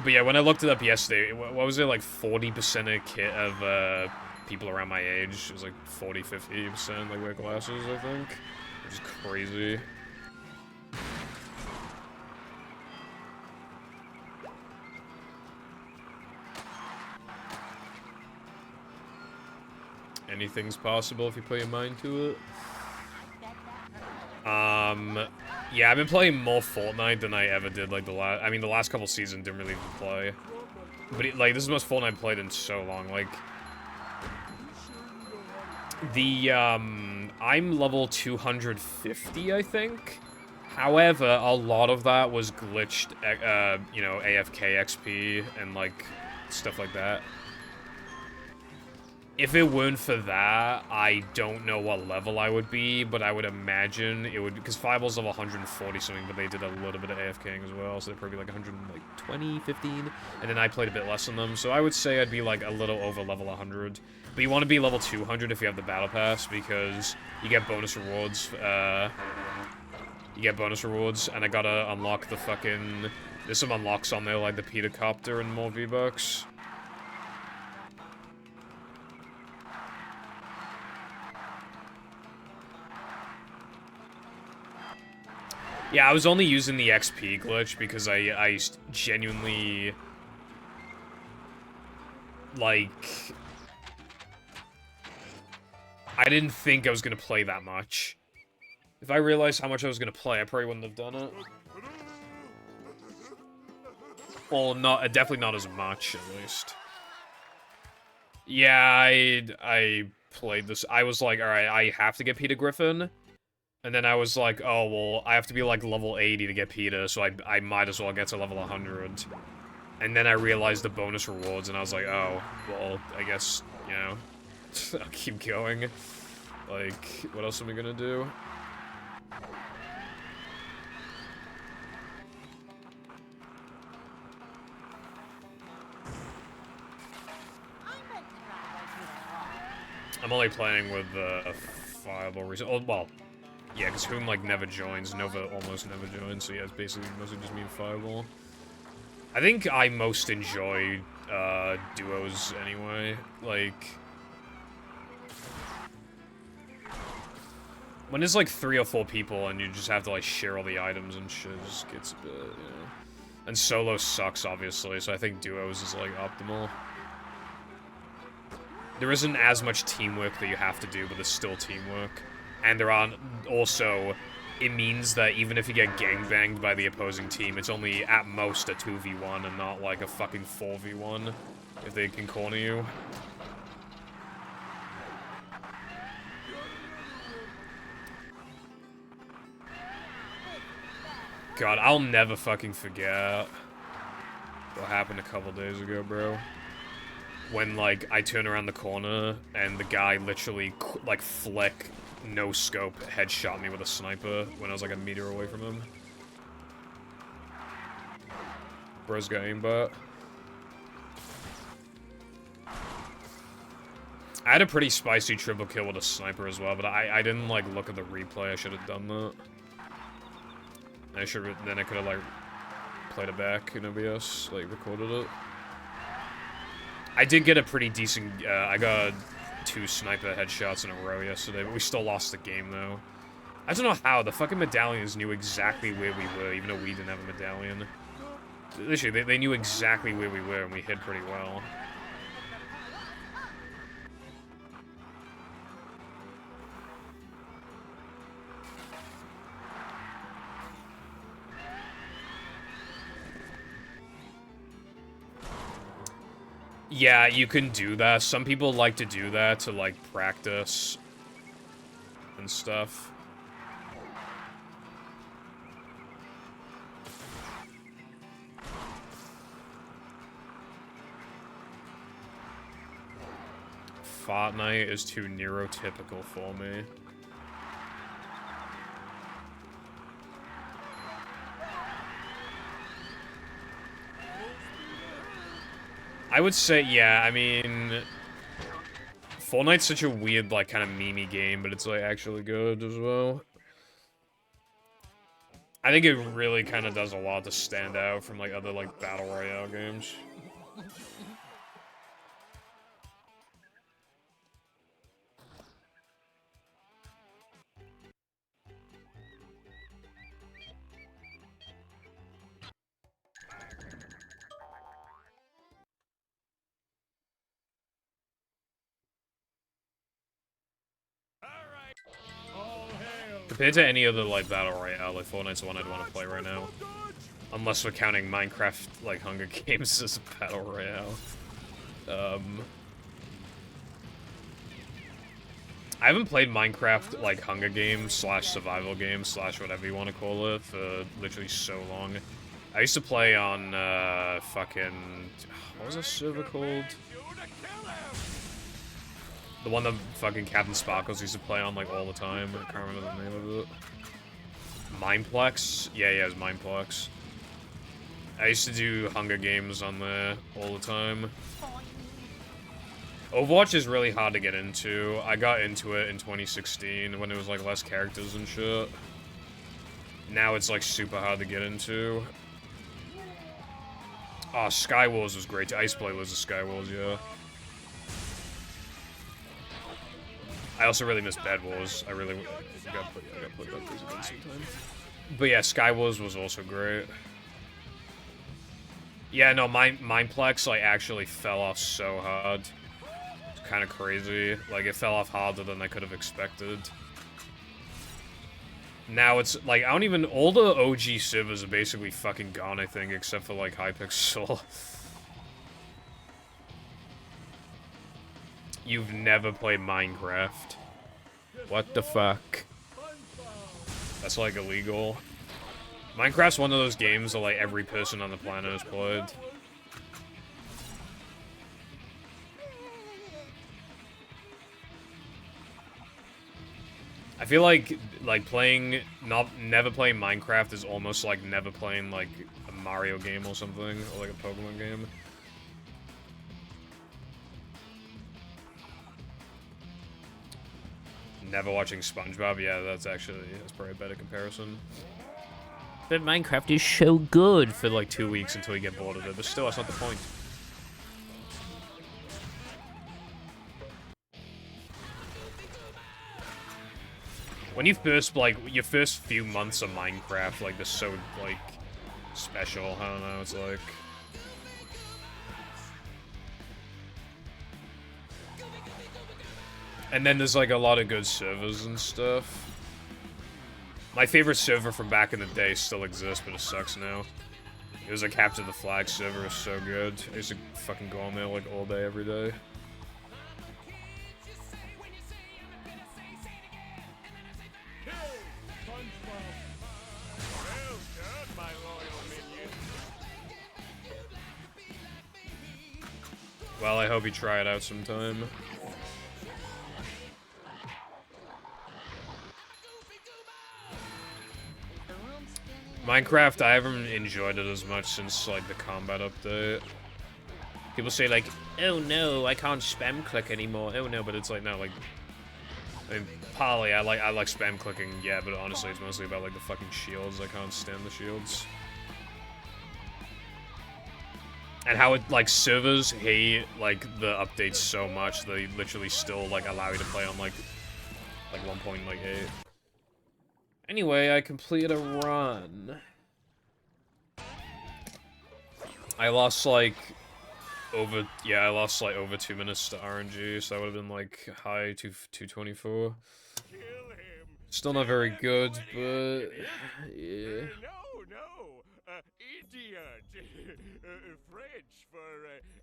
But yeah, when I looked it up yesterday, what was it, like 40% of people around my age, it was like 40-50%, like, wear glasses, I think. Which is crazy. Anything's possible if you put your mind to it. Yeah, I've been playing more Fortnite than I ever did, like, the last couple seasons didn't really even play. But, like, this is the most Fortnite I've played in so long, like... I'm level 250, I think. However, a lot of that was glitched, you know, AFK XP and, like, stuff like that. If it weren't for that, I don't know what level I would be, but I would imagine it would, because Fireball's level 140 something, but they did a little bit of AFKing as well, so they're probably like 120, 15, and then I played a bit less than them, so I would say I'd be like a little over level 100. But you want to be level 200 if you have the Battle Pass, because you get bonus rewards, and I gotta unlock the fucking, there's some unlocks on there, like the Peter Copter and more V-Bucks. Yeah, I was only using the XP glitch because I genuinely, like, I didn't think I was gonna play that much. If I realized how much I was gonna play, I probably wouldn't have done it. Well, definitely not as much, at least. Yeah, I played this. I was like, alright, I have to get Peter Griffin. And then I was like, oh, well, I have to be, like, level 80 to get Peter, so I might as well get to level 100. And then I realized the bonus rewards, and I was like, oh, well, I guess, you know, I'll keep going. Like, what else am I gonna do? I'm only playing with Fireball recently. Oh, well, yeah, because Whom, like, never joins. Nova almost never joins, so yeah, it's basically mostly just me and Fireball. I think I most enjoy duos anyway. Like, when there's like 3 or 4 people and you just have to like share all the items and shit, it just gets a bit, you know. And solo sucks, obviously, so I think duos is like optimal. There isn't as much teamwork that you have to do, but there's still teamwork. And there are also, it means that even if you get gangbanged by the opposing team, it's only at most a 2v1 and not like a fucking 4v1 if they can corner you. God, I'll never fucking forget what happened a couple days ago, bro. when, like, I turn around the corner and the guy literally, like, flick, no scope, headshot me with a sniper when I was, like, a meter away from him. Bro's got aimbot. I had a pretty spicy triple kill with a sniper as well, but I didn't, like, look at the replay. I should have done that. Then I could have, like, played it back in OBS, like, recorded it. I did get a pretty decent, I got 2 sniper headshots in a row yesterday, but we still lost the game, though. I don't know how. The fucking medallions knew exactly where we were, even though we didn't have a medallion. Literally, they knew exactly where we were, and we hid pretty well. Yeah, you can do that. Some people like to do that to, like, practice and stuff. Fortnite is too neurotypical for me. I would say, yeah, I mean... Fortnite's such a weird, like, kind of meme-y game, but it's, like, actually good as well. I think it really kind of does a lot to stand out from, like, other, like, Battle Royale games. Compared to any other, like, Battle Royale, like, Fortnite's the one I'd want to play right now. Unless we're counting Minecraft, like, Hunger Games as a Battle Royale. I haven't played Minecraft, like, Hunger Games / survival games / whatever you want to call it for literally so long. I used to play on, fucking... What was that server called? The one that fucking Captain Sparkles used to play on, like, all the time. I can't remember the name of it. Mineplex? Yeah, it was Mineplex. I used to do Hunger Games on there all the time. Overwatch is really hard to get into. I got into it in 2016 when it was, like, less characters and shit. Now it's, like, super hard to get into. Oh, Skywars was great. I used to play Liz of Skywars, yeah. I also really miss Bed Wars. I really got put that those again sometime. But yeah, Skywars was also great. Yeah, no, Mineplex, like, actually fell off so hard. It's kind of crazy. Like, it fell off harder than I could have expected. Now it's, like, I don't even... All the OG servers are basically fucking gone, I think, except for, like, Hypixel. You've never played Minecraft. What the fuck? That's, like, illegal. Minecraft's one of those games that, like, every person on the planet has played. I feel like playing... Never playing Minecraft is almost like never playing, like, a Mario game or something, or, like, a Pokemon game. Never watching SpongeBob, yeah, that's probably a better comparison. But Minecraft is so good for like 2 weeks until you get bored of it, but still, that's not the point. When you first, like, your first few months of Minecraft, like, they're so, like, special, I don't know, it's like... And then there's, like, a lot of good servers and stuff. My favorite server from back in the day still exists, but it sucks now. It was a Capture the Flag server, it was so good. I used to fucking go on there, like, all day, every day. Well, I hope you try it out sometime. Is the room spinning? Minecraft, I haven't enjoyed it as much since, like, the combat update. People say, like, oh no, I can't spam click anymore. Oh no, but it's like, no, like... I mean, partly, I like spam clicking, yeah, but honestly, it's mostly about, like, the fucking shields. I can't stand the shields. And how it, like, servers hate, like, the updates so much, they literally still, like, allow you to play on, like 1.8. Anyway, I completed a run. I lost, like, I lost, like, over 2 minutes to RNG, so that would have been, like, high 224. Kill him. Still not very good, but, yeah. No. Idiot. French for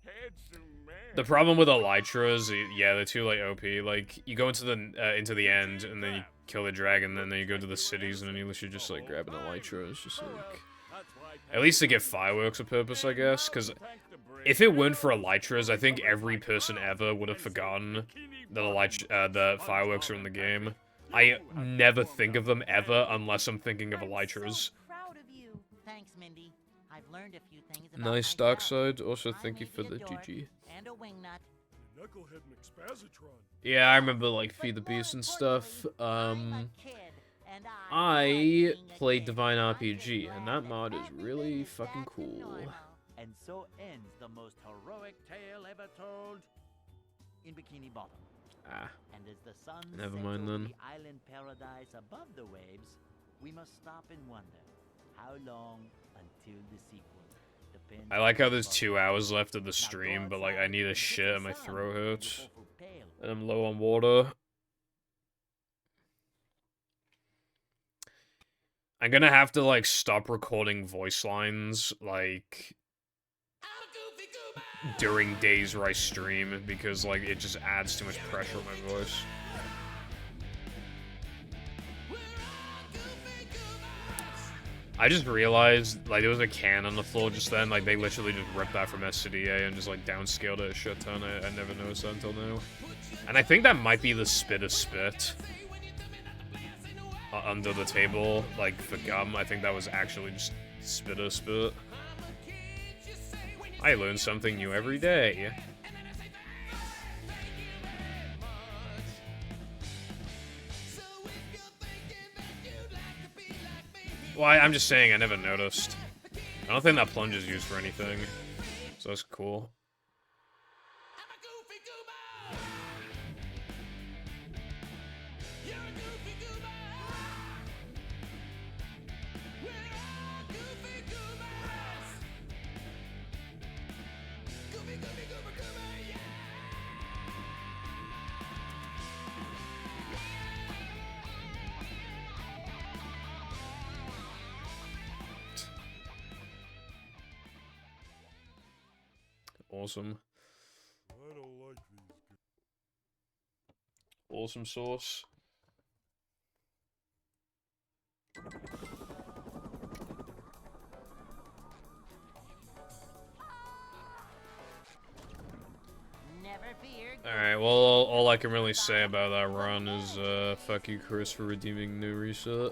handsome man. The problem with Elytras, yeah, they're too, like, OP. Like, you go into the end, and then you kill the dragon, and then you go to the cities, and then you literally just, like, grab an Elytra. It's just, like... At least to get fireworks a purpose, I guess, because if it weren't for Elytras, I think every person ever would have forgotten that the fireworks are in the game. I never think of them ever unless I'm thinking of Elytras. Proud of you. Thanks, Mindy. I've learned a few things about Nice, myself. Darkseid. Also, I thank you may for be the a dork GG. and a wingnut. Knucklehead and Expazitron. Yeah, I remember, like, Feed the But more Beast and stuff. importantly, I'm a kid, and I I love being a played kid. Divine I'm just RPG, and glad that mod is everything really is fucking back to cool. normal. And so ends the most heroic tale ever told in Bikini Bottom. Ah, And as the sun Never sets mind over then. the island paradise above the waves, we must stop and wonder how long until the sequel. Depends I like how on there's what- 2 hours left of the Now stream, go but, like, I outside need a and shit kiss and my the sun throat in the hurts. awful pale. And I'm low on water. I'm gonna have to, like, stop recording voice lines, like, during days where I stream, because, like, it just adds too much pressure on my voice. I just realized, like, there was a can on the floor just then, like, they literally just ripped that from SCDA and just, like, downscaled it a shit ton. I never noticed that until now. And I think that might be the spit of spit. Under the table, like, for gum. I think that was actually just spit of spit. I learn something new every day. Well, I'm just saying, I never noticed. I don't think that plunge is used for anything. So that's cool. Awesome. I don't like these guys. Awesome sauce. Never fear. Alright, well, all I can really say about that run is, fuck you, Chris, for redeeming no reset.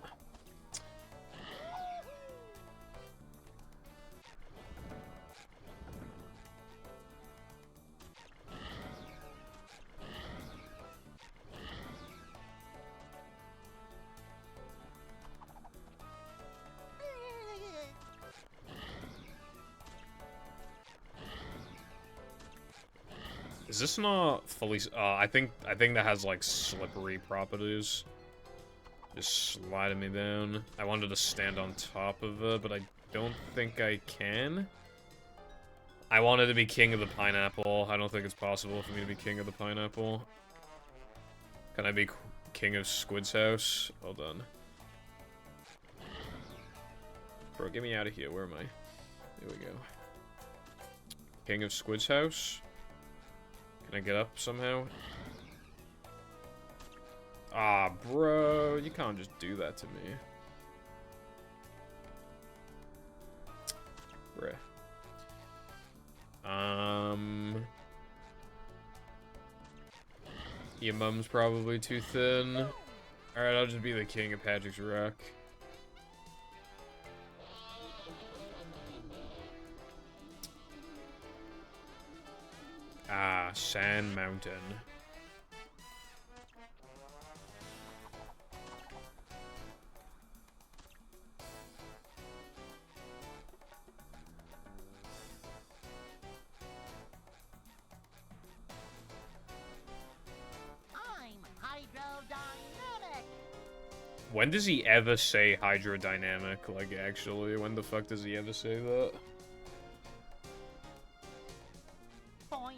Is this not fully? I think that has like slippery properties. Just sliding me down. I wanted to stand on top of it, but I don't think I can. I wanted to be king of the pineapple. I don't think it's possible for me to be king of the pineapple. Can I be king of Squid's house? Hold on. Bro, get me out of here. Where am I? There we go. King of Squid's house? Can I get up somehow? Ah, bro, you can't just do that to me. Bruh. Your mum's probably too thin. Alright, I'll just be the king of Patrick's Rock. Ah, Sand Mountain. I'm hydrodynamic. When does he ever say hydrodynamic? Like, actually, when the fuck does he ever say that? Boing.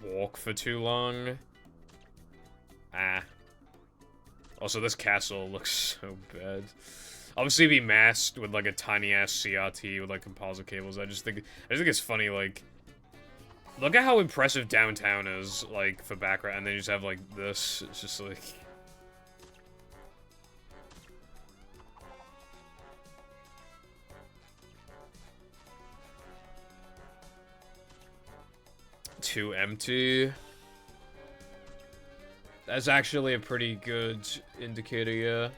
Walk for too long? Ah. Also, this castle looks so bad. Obviously, be masked with like a tiny ass CRT with like composite cables. I just think it's funny. Like, look at how impressive downtown is, like for background, and then you just have like this. It's just like. Too empty. That's actually a pretty good indicator, yeah.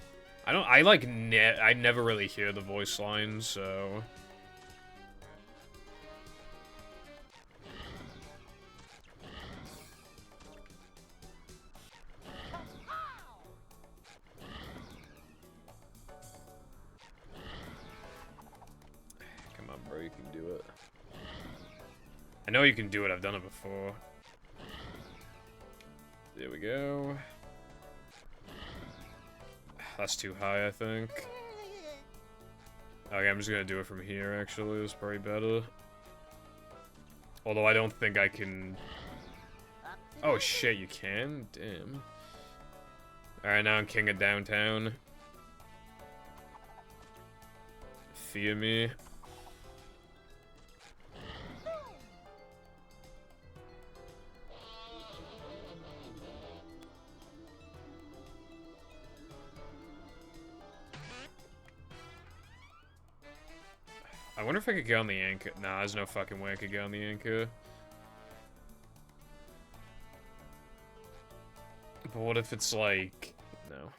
I never really hear the voice lines, so. Come on, bro, you can do it. I know you can do it, I've done it before. There we go. That's too high, I think. Okay, I'm just gonna do it from here, actually. It's probably better. Although I don't think I can... Oh shit, you can? Damn. Alright, now I'm king of downtown. Fear me. I wonder if I could get on the anchor. Nah, there's no fucking way I could get on the anchor. But what if it's like... No.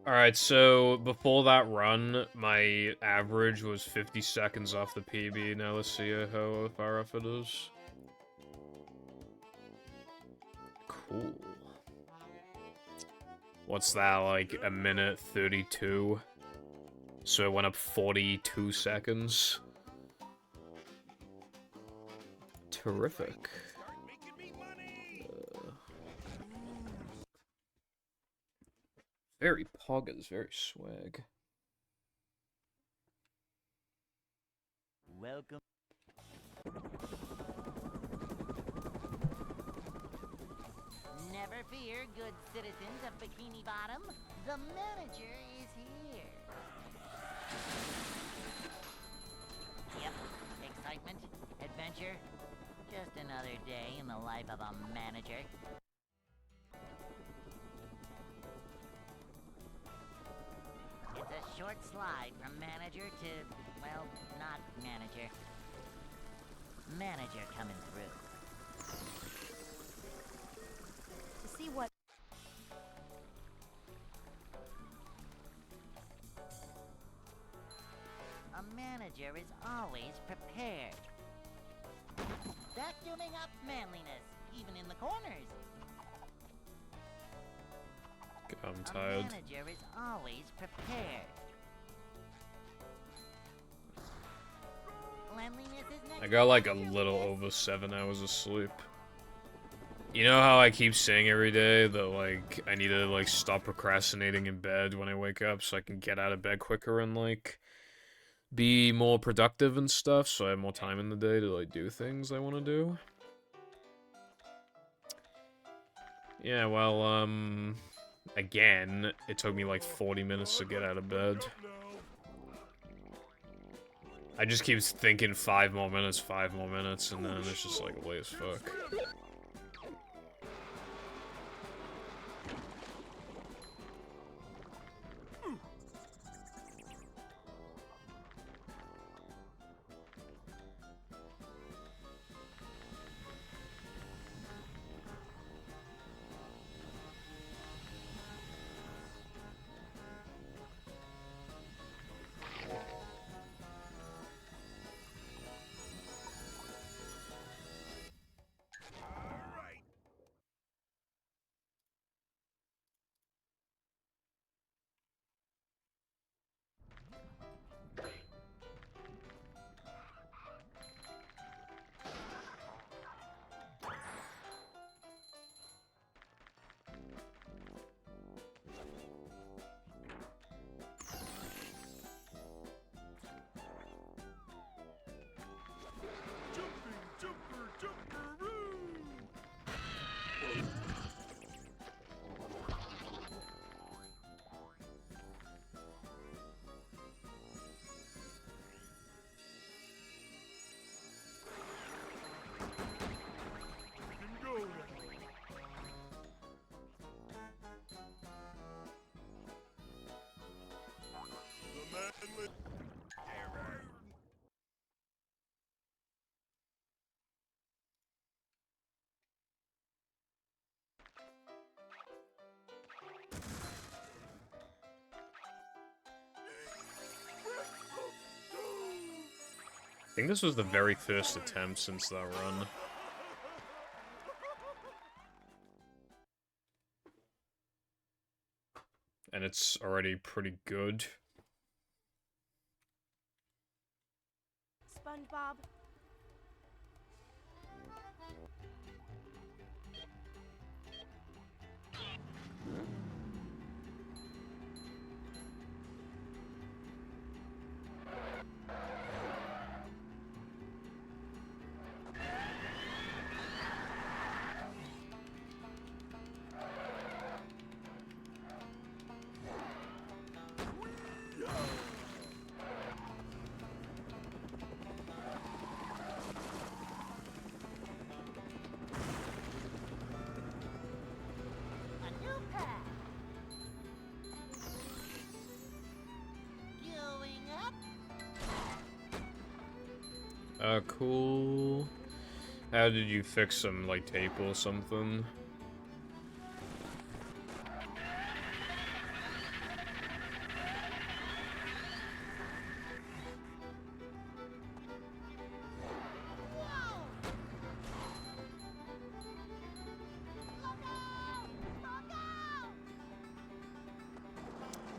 Alright, so before that run, my average was 50 seconds off the PB. Now let's see how far off it is. Cool. What's that, like a minute 32? So it went up 42 seconds. Terrific. Start making me money. Very poggers, very swag. Welcome. Never fear, good citizens of Bikini Bottom. The manager is here. Yep. Excitement, adventure. Just another day in the life of a manager. It's a short slide from manager to, well, not manager. Manager coming through. To see what A manager is always prepared. Vacuuming up manliness, even in the corners. I'm A tired. manager is always prepared. Cleanliness is next I got like to a your little list. over 7 hours of sleep. You know how I keep saying every day that like I need to like stop procrastinating in bed when I wake up so I can get out of bed quicker and like be more productive and stuff, so I have more time in the day to, like, do things I want to do. Yeah, well, again, it took me like 40 minutes to get out of bed. I just keep thinking 5 more minutes, and then it's just like late as fuck. I think this was the very first attempt since that run. And it's already pretty good. SpongeBob. A new path. Going up. Cool. How did you fix some, like, tape or something?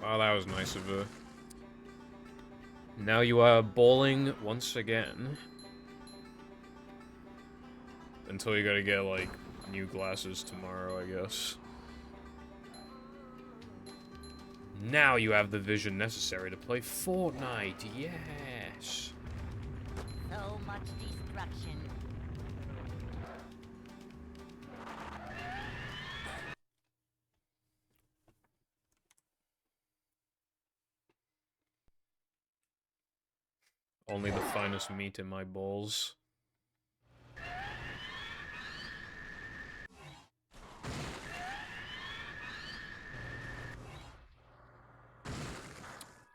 Oh, that was nice of her. Now you are bowling once again. Until you gotta get, like, new glasses tomorrow, I guess. Now you have the vision necessary to play Fortnite, yes! So much destruction. Only the finest meat in my bowls.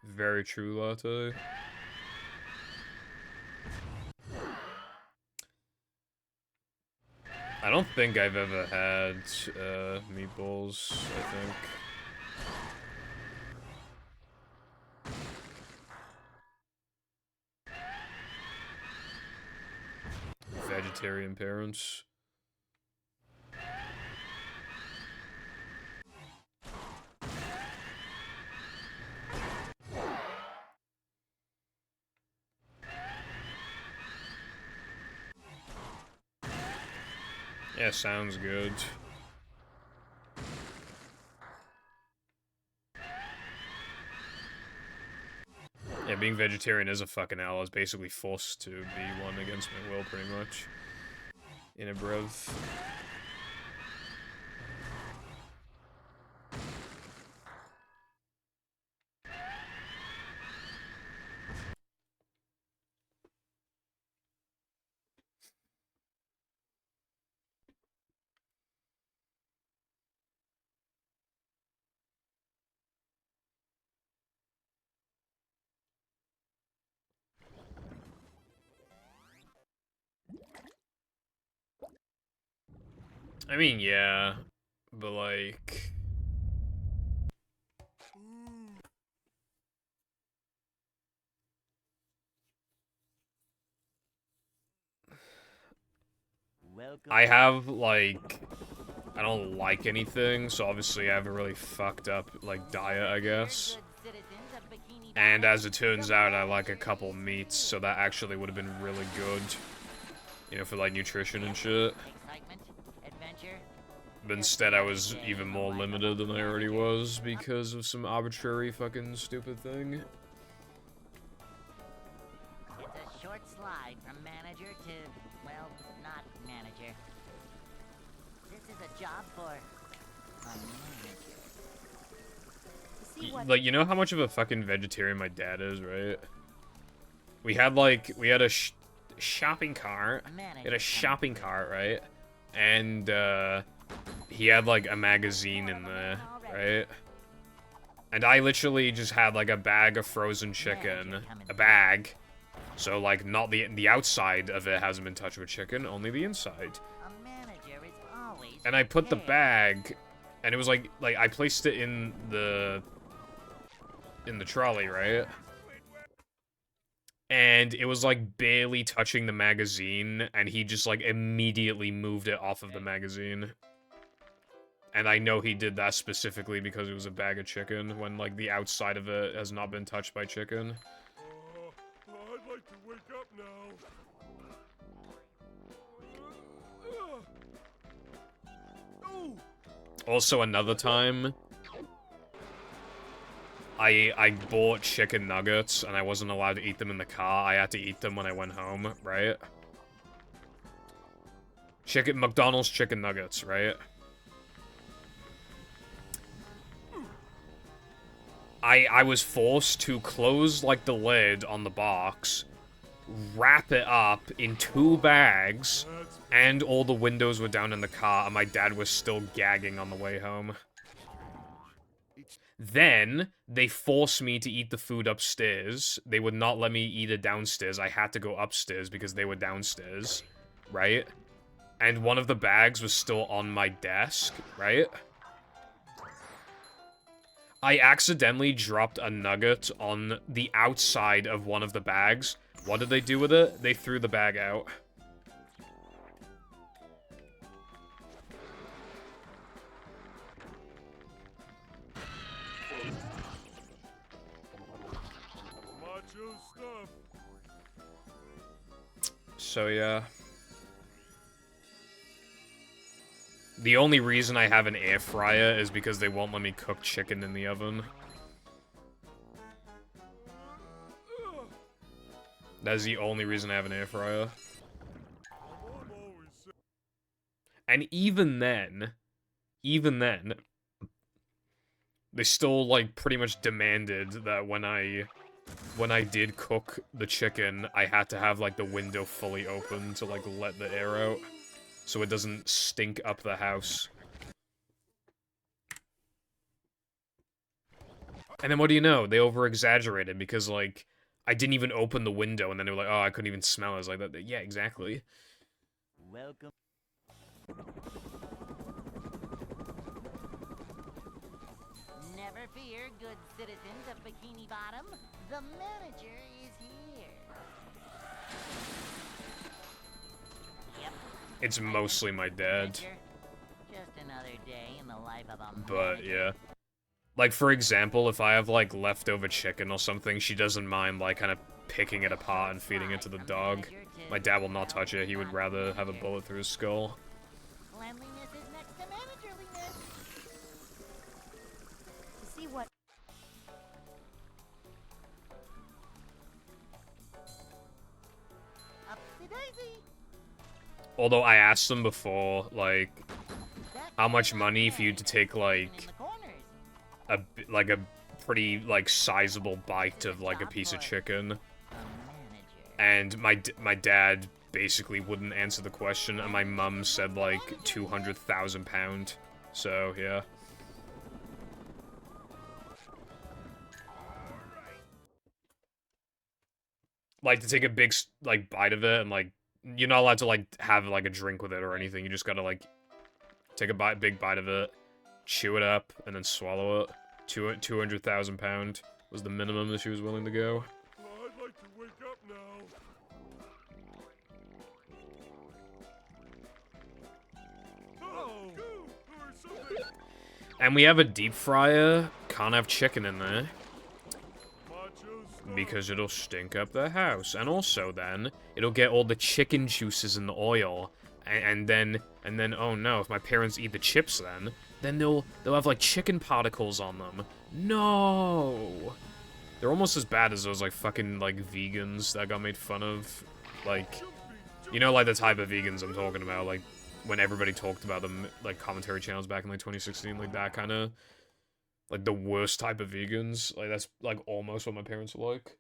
Very true, Latte. I don't think I've ever had meatballs, I think. Vegetarian parents. Yeah, sounds good. Yeah, being vegetarian is a fucking L. I was basically forced to be one against my will, pretty much. In a brev. I mean, yeah, but like... Welcome. I have, like... I don't like anything, so obviously I have a really fucked up, like, diet, I guess. Good citizens of Bikini And Bottom, as it turns out, I like a couple meats, so that actually would have been really good. You know, for, like, nutrition and shit. excitement, adventure. But instead, I was even more limited than I already was because of some arbitrary fucking stupid thing. It's a short slide from manager to, well, not manager. This is a job for a manager. See what? Like, you know how much of a fucking vegetarian my dad is, right? We had a shopping cart. We had a shopping cart, right? And, he had, like, a magazine in there, right? And I literally just had, like, a bag of frozen chicken. A bag. So, like, not the outside of it hasn't been touched with chicken, only the inside. A manager is always And I put the prepared. bag, and it was like I placed it in the trolley, right? And it was like barely touching the magazine, and he just like immediately moved it off of the magazine. And I know he did that specifically because it was a bag of chicken, when like the outside of it has not been touched by chicken. I'd like to wake up now. Oh! Also, another time, I bought chicken nuggets, and I wasn't allowed to eat them in the car. I had to eat them when I went home, right? McDonald's chicken nuggets, right? I was forced to close, like, the lid on the box, wrap it up in 2 bags, and all the windows were down in the car, and my dad was still gagging on the way home. Then, they forced me to eat the food upstairs. They would not let me eat it downstairs. I had to go upstairs because they were downstairs, right? And one of the bags was still on my desk, right? I accidentally dropped a nugget on the outside of one of the bags. What did they do with it? They threw the bag out. Macho stuff. So, yeah. The only reason I have an air fryer is because they won't let me cook chicken in the oven. That's the only reason I have an air fryer. Mom always said And even then, they still, like, pretty much demanded that when I did cook the chicken, I had to have, like, the window fully open to, like, let the air out, so it doesn't stink up the house. And then what do you know? They over-exaggerated because, like, I didn't even open the window, and then they were like, oh, I couldn't even smell it. I was like, yeah, exactly. Welcome. Never fear, good citizens of Bikini Bottom. The manager is here. Yep. It's mostly my dad. Adventure. Just another day in the life of a But, manager. yeah. Like, for example, if I have, like, leftover chicken or something, she doesn't mind, like, kind of picking it apart and feeding it to the dog. My dad will not touch it. He would rather have a bullet through his skull. Cleanliness is next to managerliness. To see what? daisy. Although I asked them before, like, That's how much money for you to take, in like, the corners. a pretty, like, sizable bite of, like, a piece of chicken. A manager. And my dad basically wouldn't answer the question, and my mum said, like, £200,000. So, yeah. Like, to take a big, like, bite of it, and, like, you're not allowed to, like, have, like, a drink with it or anything. You just gotta, like, take a big bite of it, chew it up, and then swallow it. £200,000 was the minimum that she was willing to go. Oh, I'd like to wake up now. Oh, or something. And we have a deep fryer. Can't have chicken in there, Macho stuff. because it'll stink up the house. And also then, it'll get all the chicken juices in the oil. And then, oh no, if my parents eat the chips then they'll have, like, chicken particles on them. No! They're almost as bad as those, like, fucking, like, vegans that got made fun of. Like, you know, like, the type of vegans I'm talking about, like, when everybody talked about them, like, commentary channels back in, like, 2016, like, that kind of, like, the worst type of vegans. Like, that's, like, almost what my parents were like.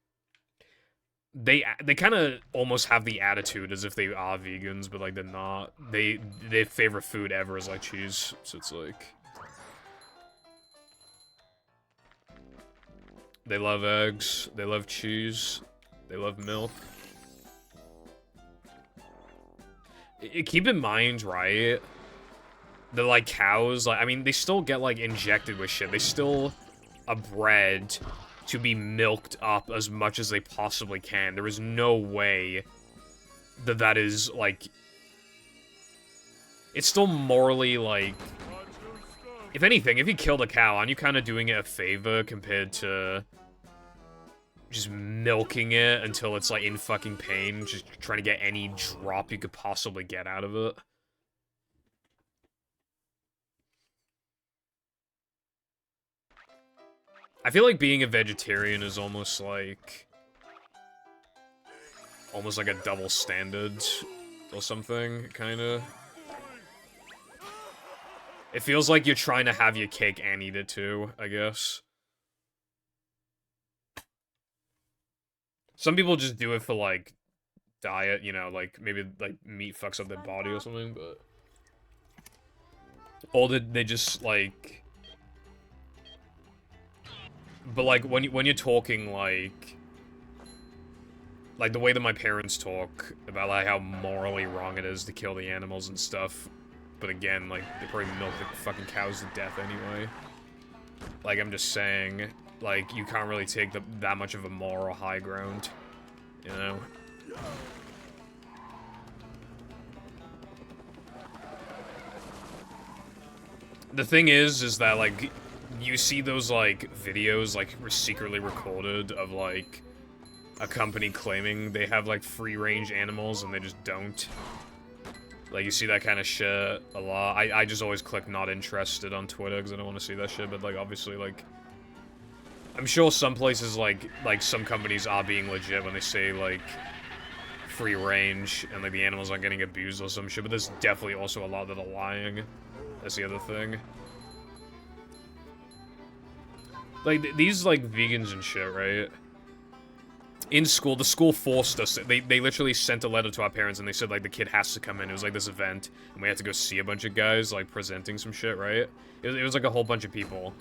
They kind of almost have the attitude as if they are vegans, but, like, they're not. Their favorite food ever is, like, cheese, so it's, like... They love eggs, they love cheese, they love milk. Keep in mind, right, the, like, cows, like, I mean, they still get, like, injected with shit. They still are bred to be milked up as much as they possibly can. There is no way that that is, like... It's still morally, like... Macho stuff. If anything, if you killed a cow, aren't you kind of doing it a favor compared to... just milking it until it's, like, in fucking pain, just trying to get any drop you could possibly get out of it? I feel like being a vegetarian is almost like a double standard or something, kinda. It feels like you're trying to have your cake and eat it too, I guess. Some people just do it for, like, diet, you know, like, maybe, like, meat fucks up their body or something, but... Or they just, like... But, like, when you're talking, like, the way that my parents talk about, like, how morally wrong it is to kill the animals and stuff, but again, like, they probably milk the fucking cows to death anyway. Like, I'm just saying, like, you can't really take that much of a moral high ground, you know? The thing is that, like, you see those, like, videos, like, secretly recorded of, like, a company claiming they have, like, free-range animals and they just don't. Like, you see that kind of shit a lot. I just always click not interested on Twitter because I don't want to see that shit, but, like, obviously, like... I'm sure some places, like, some companies are being legit when they say, like, free range and, like, the animals aren't getting abused or some shit, but there's definitely also a lot that are lying. That's the other thing. Like, these, like, vegans and shit, right? In school, the school forced us. They literally sent a letter to our parents and they said, like, the kid has to come in. It was, like, this event, and we had to go see a bunch of guys, like, presenting some shit, right? It was like, a whole bunch of people.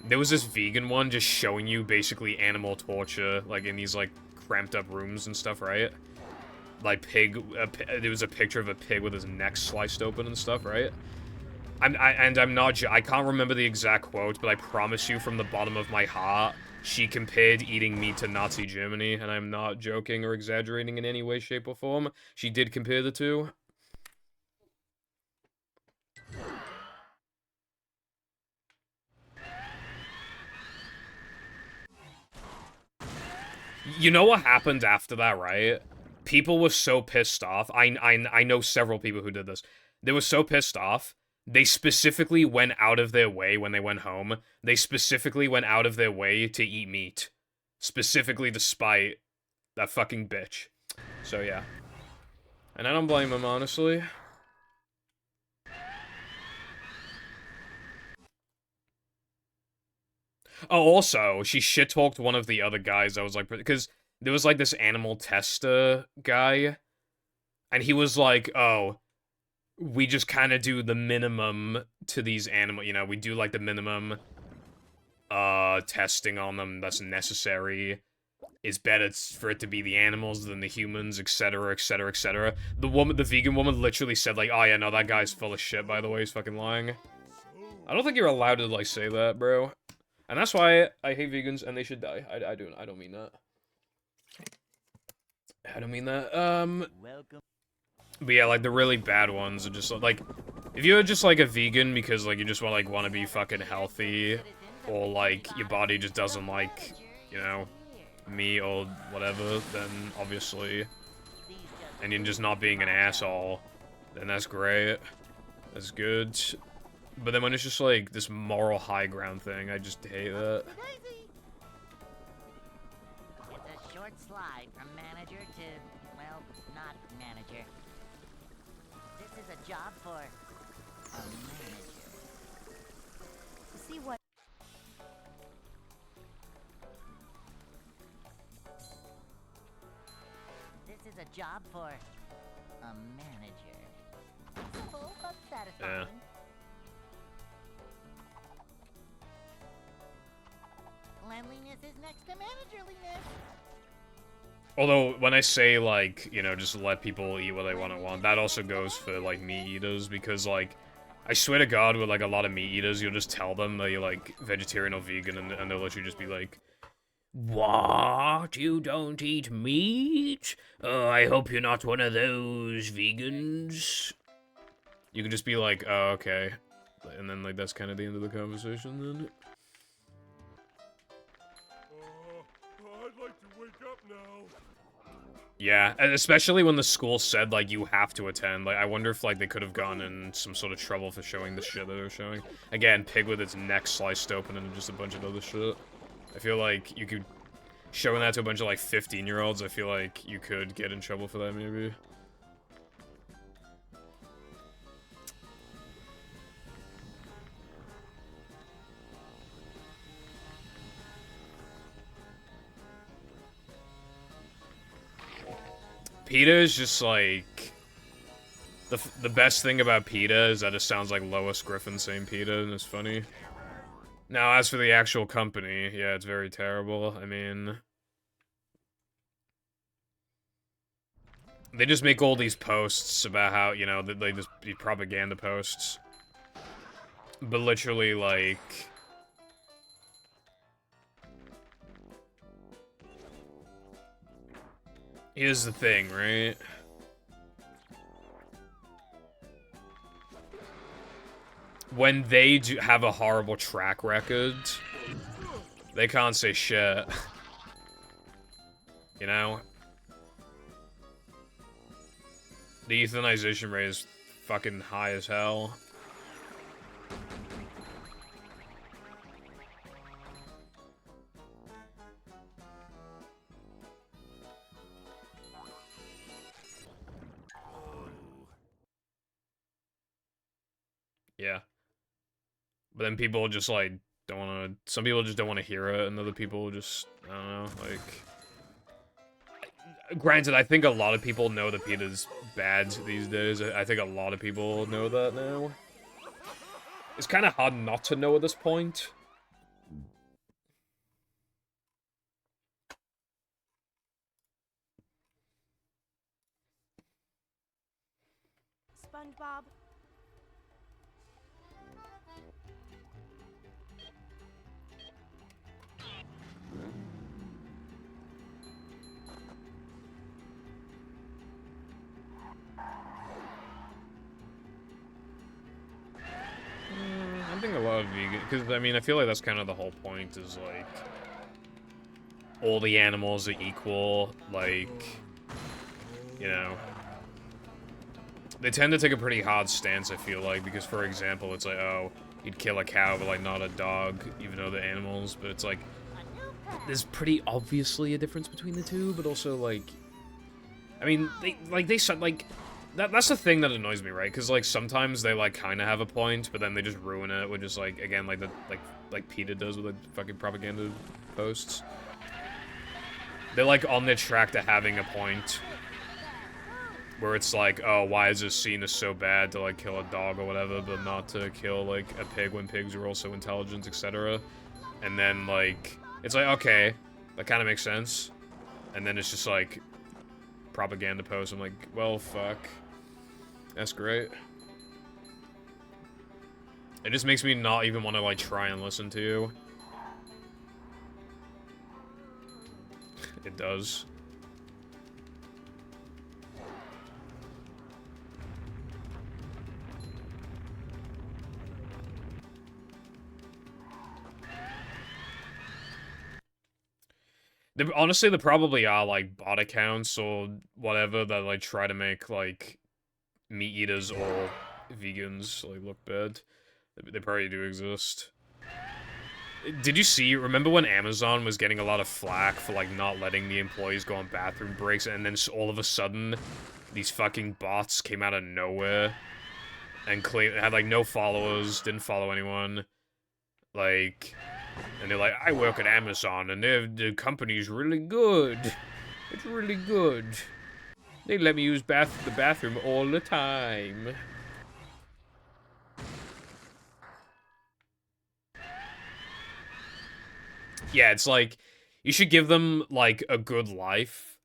There was this vegan one just showing you, basically, animal torture, like, in these, like, cramped up rooms and stuff, right? Like, there was a picture of a pig with his neck sliced open and stuff, right? I can't remember the exact quote, but I promise you from the bottom of my heart, she compared eating meat to Nazi Germany, and I'm not joking or exaggerating in any way, shape, or form. She did compare the two. You know what happened after that, right? People were so pissed off. I know several people who did this. They were so pissed off. They specifically went out of their way when they went home. They specifically went out of their way to eat meat. Specifically to spite that fucking bitch. So, yeah. And I don't blame him, honestly. Oh, also, she shit-talked one of the other guys that was like, because there was like this animal tester guy, and he was like, oh, we just kind of do the minimum to these animal, you know, we do like the minimum testing on them that's necessary. It's better for it to be the animals than the humans, etc., etc., etc. The vegan woman literally said like, oh yeah, no, that guy's full of shit, by the way, he's fucking lying. I don't think you're allowed to like say that, bro. And that's why I hate vegans and they should die. I don't mean that. I don't mean that. Welcome. But yeah, like the really bad ones are just like, if you're just like a vegan because like you just want to be fucking healthy, or like your body just doesn't like, you know, meat or whatever, then obviously, and you're just not being an asshole, then that's great. That's good. But then when it's just like this moral high ground thing, I just hate that. It's a short slide from manager to, well, not manager. This is a job for a manager. See what? This is a job for a manager. Simple but satisfying. Cleanliness is next to managerliness. Although, when I say, like, you know, just let people eat what they want, that also goes for, like, meat eaters, because, like, I swear to God, with, like, a lot of meat eaters, you'll just tell them that you're, like, vegetarian or vegan, and they'll literally just be like, what? You don't eat meat? I hope you're not one of those vegans. You can just be like, oh, okay. And then, like, that's kind of the end of the conversation, then. I'd like to wake up now. Yeah, and especially when the school said, like, you have to attend. Like, I wonder if, like, they could have gotten in some sort of trouble for showing the shit that they were showing. Again, pig with its neck sliced open and just a bunch of other shit. I feel like you could... Showing that to a bunch of, like, 15-year-olds, I feel like you could get in trouble for that, maybe. PETA is just, like... The best thing about PETA is that it sounds like Lois Griffin saying PETA, and it's funny. Now, as for the actual company, yeah, it's very terrible. I mean... They just make all these posts about how, you know, they just be propaganda posts. But literally, like... Here's the thing, right? When they do have a horrible track record, they can't say shit. You know? The euthanization rate is fucking high as hell. Yeah. But then people just, like, don't want to... Some people just don't want to hear it, and other people just... I don't know, like... Granted, I think a lot of people know that PETA's bad these days. I think a lot of people know that now. It's kind of hard not to know at this point. SpongeBob. I think a lot of vegan, because I mean, I feel like that's kind of the whole point. Is like all the animals are equal. Like, you know, they tend to take a pretty hard stance. I feel like because, for example, it's like, oh, you'd kill a cow, but like not a dog, even though they're animals. But it's like there's pretty obviously a difference between the two, but also like, I mean, they said like That's the thing that annoys me, right? Because, like, sometimes they, like, kind of have a point, but then they just ruin it with just, like, again, like, like PETA does with the fucking propaganda posts. They're, like, on their track to having a point. Where it's like, oh, why is this scene is so bad to, like, kill a dog or whatever, but not to kill, like, a pig when pigs are also intelligent, etc. And then, like, it's like, okay, that kind of makes sense. And then it's just, like, propaganda posts. I'm like, well, fuck. That's great. It just makes me not even want to, like, try and listen to you. It does. Honestly, there probably are, like, bot accounts or whatever that, like, try to make, like, meat eaters or vegans, like, look bad. They probably do exist. Did you see, remember when Amazon was getting a lot of flack for, like, not letting the employees go on bathroom breaks, and then all of a sudden, these fucking bots came out of nowhere and had, like, no followers, didn't follow anyone, like... And they're like, I work at Amazon, and the company's really good. It's really good. They let me use the bathroom all the time. Yeah, it's like, you should give them, like, a good life.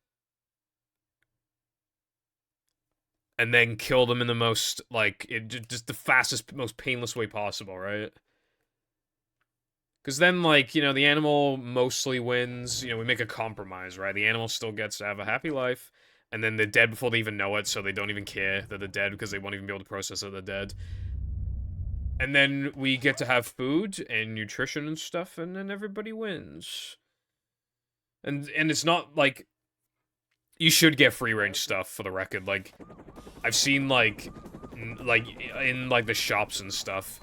And then kill them in the most, like, just the fastest, most painless way possible, right? Because then, like, you know, the animal mostly wins. You know, we make a compromise, right? The animal still gets to have a happy life. And then they're dead before they even know it, so they don't even care that they're dead because they won't even be able to process that they're dead. And then we get to have food and nutrition and stuff, and then everybody wins. And it's not, like... You should get free-range stuff, for the record. Like, I've seen, like, in, like, the shops and stuff...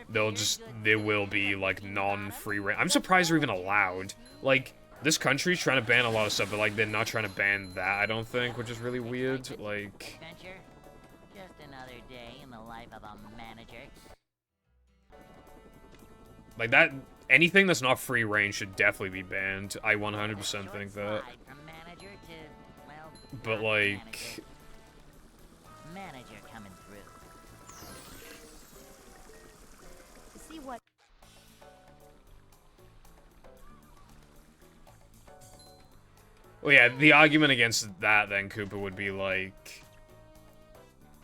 There will be, like, non-free range. I'm surprised they're even allowed. Like, this country's trying to ban a lot of stuff, but, like, they're not trying to ban that, I don't think, which is really weird. Like... Adventure? Just another day in the life of a manager. Like, that... Anything that's not free range should definitely be banned. I 100% think that. But, like... Manager coming through. See what? Well, yeah, the argument against that, then, Cooper, would be, like...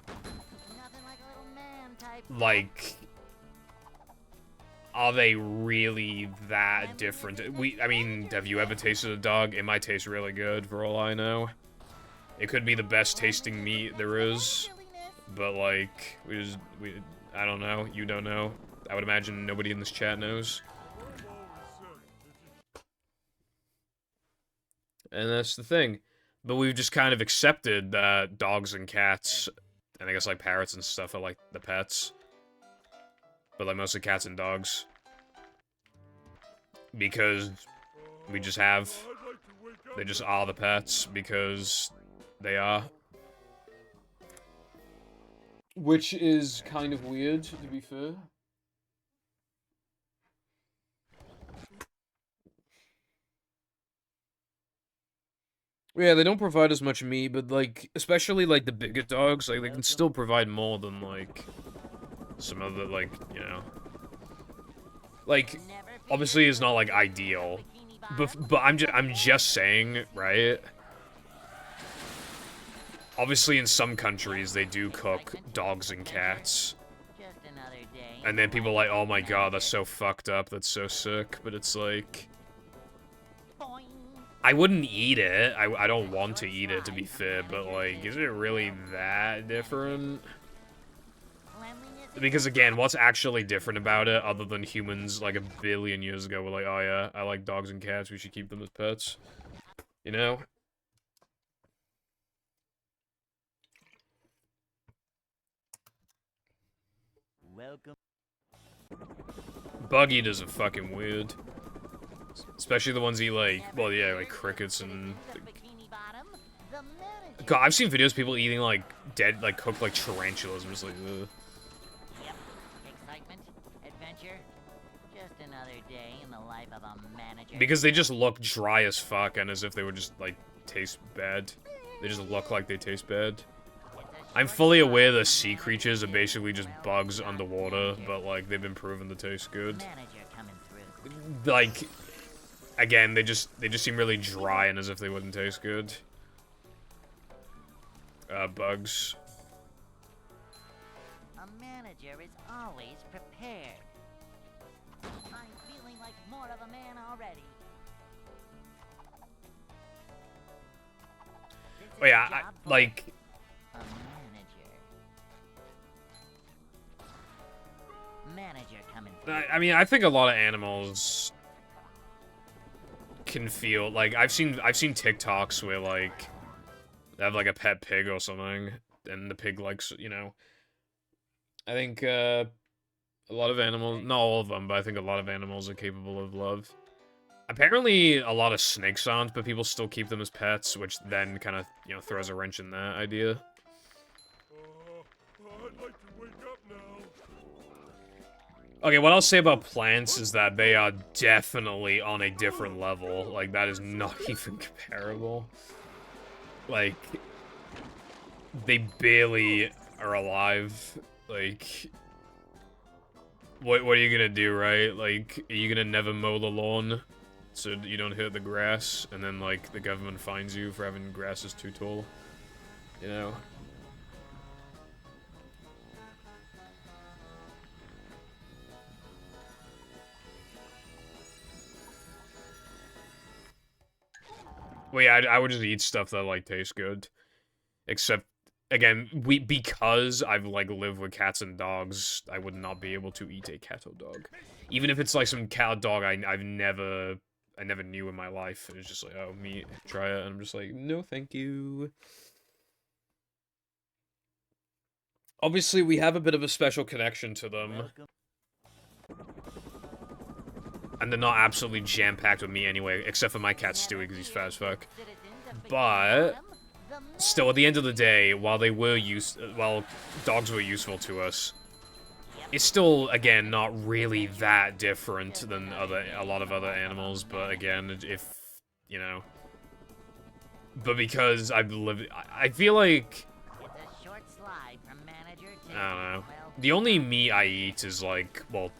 Nothing like a little man type. Like... Are they really that different? I mean, have you ever tasted a dog? It might taste really good, for all I know. It could be the best tasting meat there is. But, like, I don't know. You don't know. I would imagine nobody in this chat knows. And that's the thing. But we've just kind of accepted that dogs and cats, and I guess, like, parrots and stuff are, like, the pets. But, like, mostly cats and dogs. Because we just have... They just are the pets, because they are. Which is kind of weird, to be fair. Yeah, they don't provide as much meat, but, like, especially, like, the bigger dogs, like, they can still provide more than, like, some other, like, you know. Like, obviously it's not, like, ideal, but I'm just saying, right? Obviously in some countries they do cook dogs and cats. And then people are like, oh my god, that's so fucked up, that's so sick, but it's like... I wouldn't eat it. I don't want to eat it, to be fair, but, like, is it really that different? Because, again, what's actually different about it, other than humans, like, a billion years ago were like, oh yeah, I like dogs and cats, we should keep them as pets. You know? Welcome. Bug eaters are fucking weird. Especially the ones eat, like, well, yeah, like crickets and... Bikini Bottom, the manager. God, I've seen videos of people eating like dead, like cooked like tarantulas. I'm just like, ugh. Yep. Excitement, adventure, just another day in the life of a manager. Because they just look dry as fuck and as if they would just like taste bad. They just look like they taste bad. I'm fully aware the sea creatures are basically just bugs underwater, but like they've been proven to taste good. Manager coming through. Like, again, they just seem really dry and as if they wouldn't taste good. Bugs. A manager is always prepared. I'm feeling like more of a man already. This Oh is yeah, a job for like, a manager. Manager coming through. I mean, I think a lot of animals can feel like I've seen TikToks where like they have like a pet pig or something, and the pig likes, you know. I think a lot of animals, not all of them, but I think a lot of animals are capable of love. Apparently, a lot of snakes aren't, but people still keep them as pets, which then kind of, you know, throws a wrench in that idea. I'd like to wake up now. Okay, what I'll say about plants is that they are definitely on a different level. Like, that is not even comparable. Like, they barely are alive. Like, what are you gonna do, right? Like, are you gonna never mow the lawn so you don't hit the grass, and then, like, the government fines you for having grass is too tall? You know? Well, yeah, I would just eat stuff that, like, tastes good. Except, again, because I've, like, lived with cats and dogs, I would not be able to eat a cat or dog. Even if it's, like, some cat or dog I never knew in my life. It's just like, oh, meat, try it. And I'm just like, no, thank you. Obviously, we have a bit of a special connection to them. Welcome. And they're not absolutely jam-packed with me anyway, except for my cat Stewie, because he's fat as fuck. But still, at the end of the day, while dogs were useful to us, it's still, again, not really that different than a lot of other animals. But again, if you know, but because I've lived, I feel like It's a short slide from manager to, I don't know. well, The only meat I eat is like, well,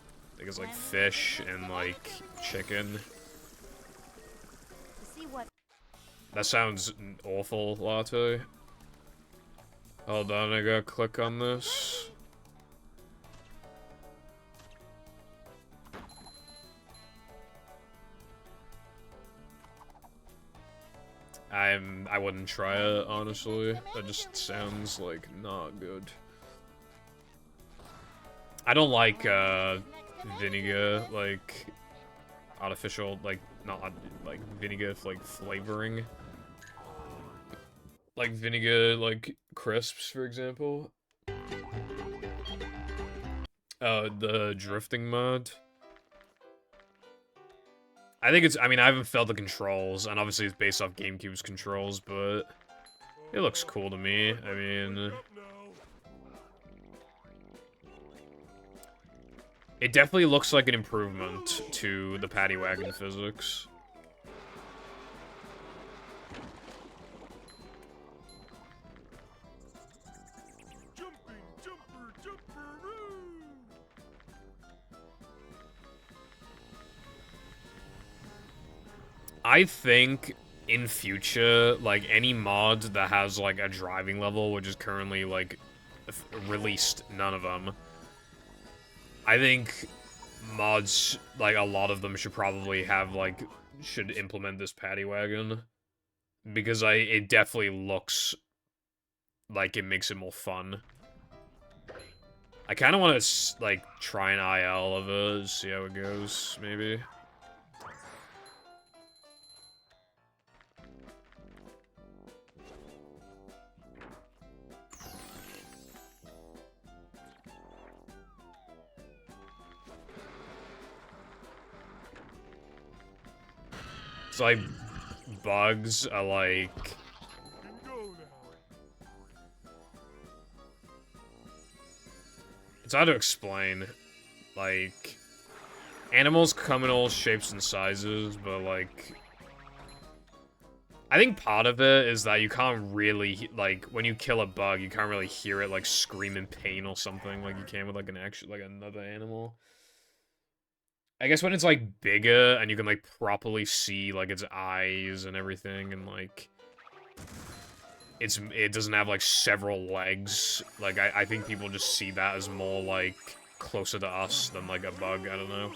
I guess like fish and like chicken. See what That sounds awful, Latte. Hold on, I gotta click on this. I wouldn't try it, honestly. That just sounds like not good. I don't like vinegar, like artificial, like not like vinegar like flavoring. Like vinegar, like crisps, for example. The drifting mod. I think I mean, I haven't felt the controls, and obviously it's based off GameCube's controls, but it looks cool to me. I mean, it definitely looks like an improvement to the paddy wagon physics. Jumping, jumper, jumperoo! I think in future, like any mod that has like a driving level, which is currently like released, none of them. I think mods, like a lot of them should probably have like, should implement this paddy wagon. Because it definitely looks like it makes it more fun. I kind of want to like try an IL of it, see how it goes, maybe. It's like bugs are like You can go now. It's hard to explain. Like, animals come in all shapes and sizes, but like, I think part of it is that you can't really, like, when you kill a bug, you can't really hear it, like, scream in pain or something like you can with, like, another animal. I guess when it's, like, bigger and you can, like, properly see, like, its eyes and everything, and, like, it doesn't have, like, several legs. Like, I think people just see that as more, like, closer to us than, like, a bug, I don't know.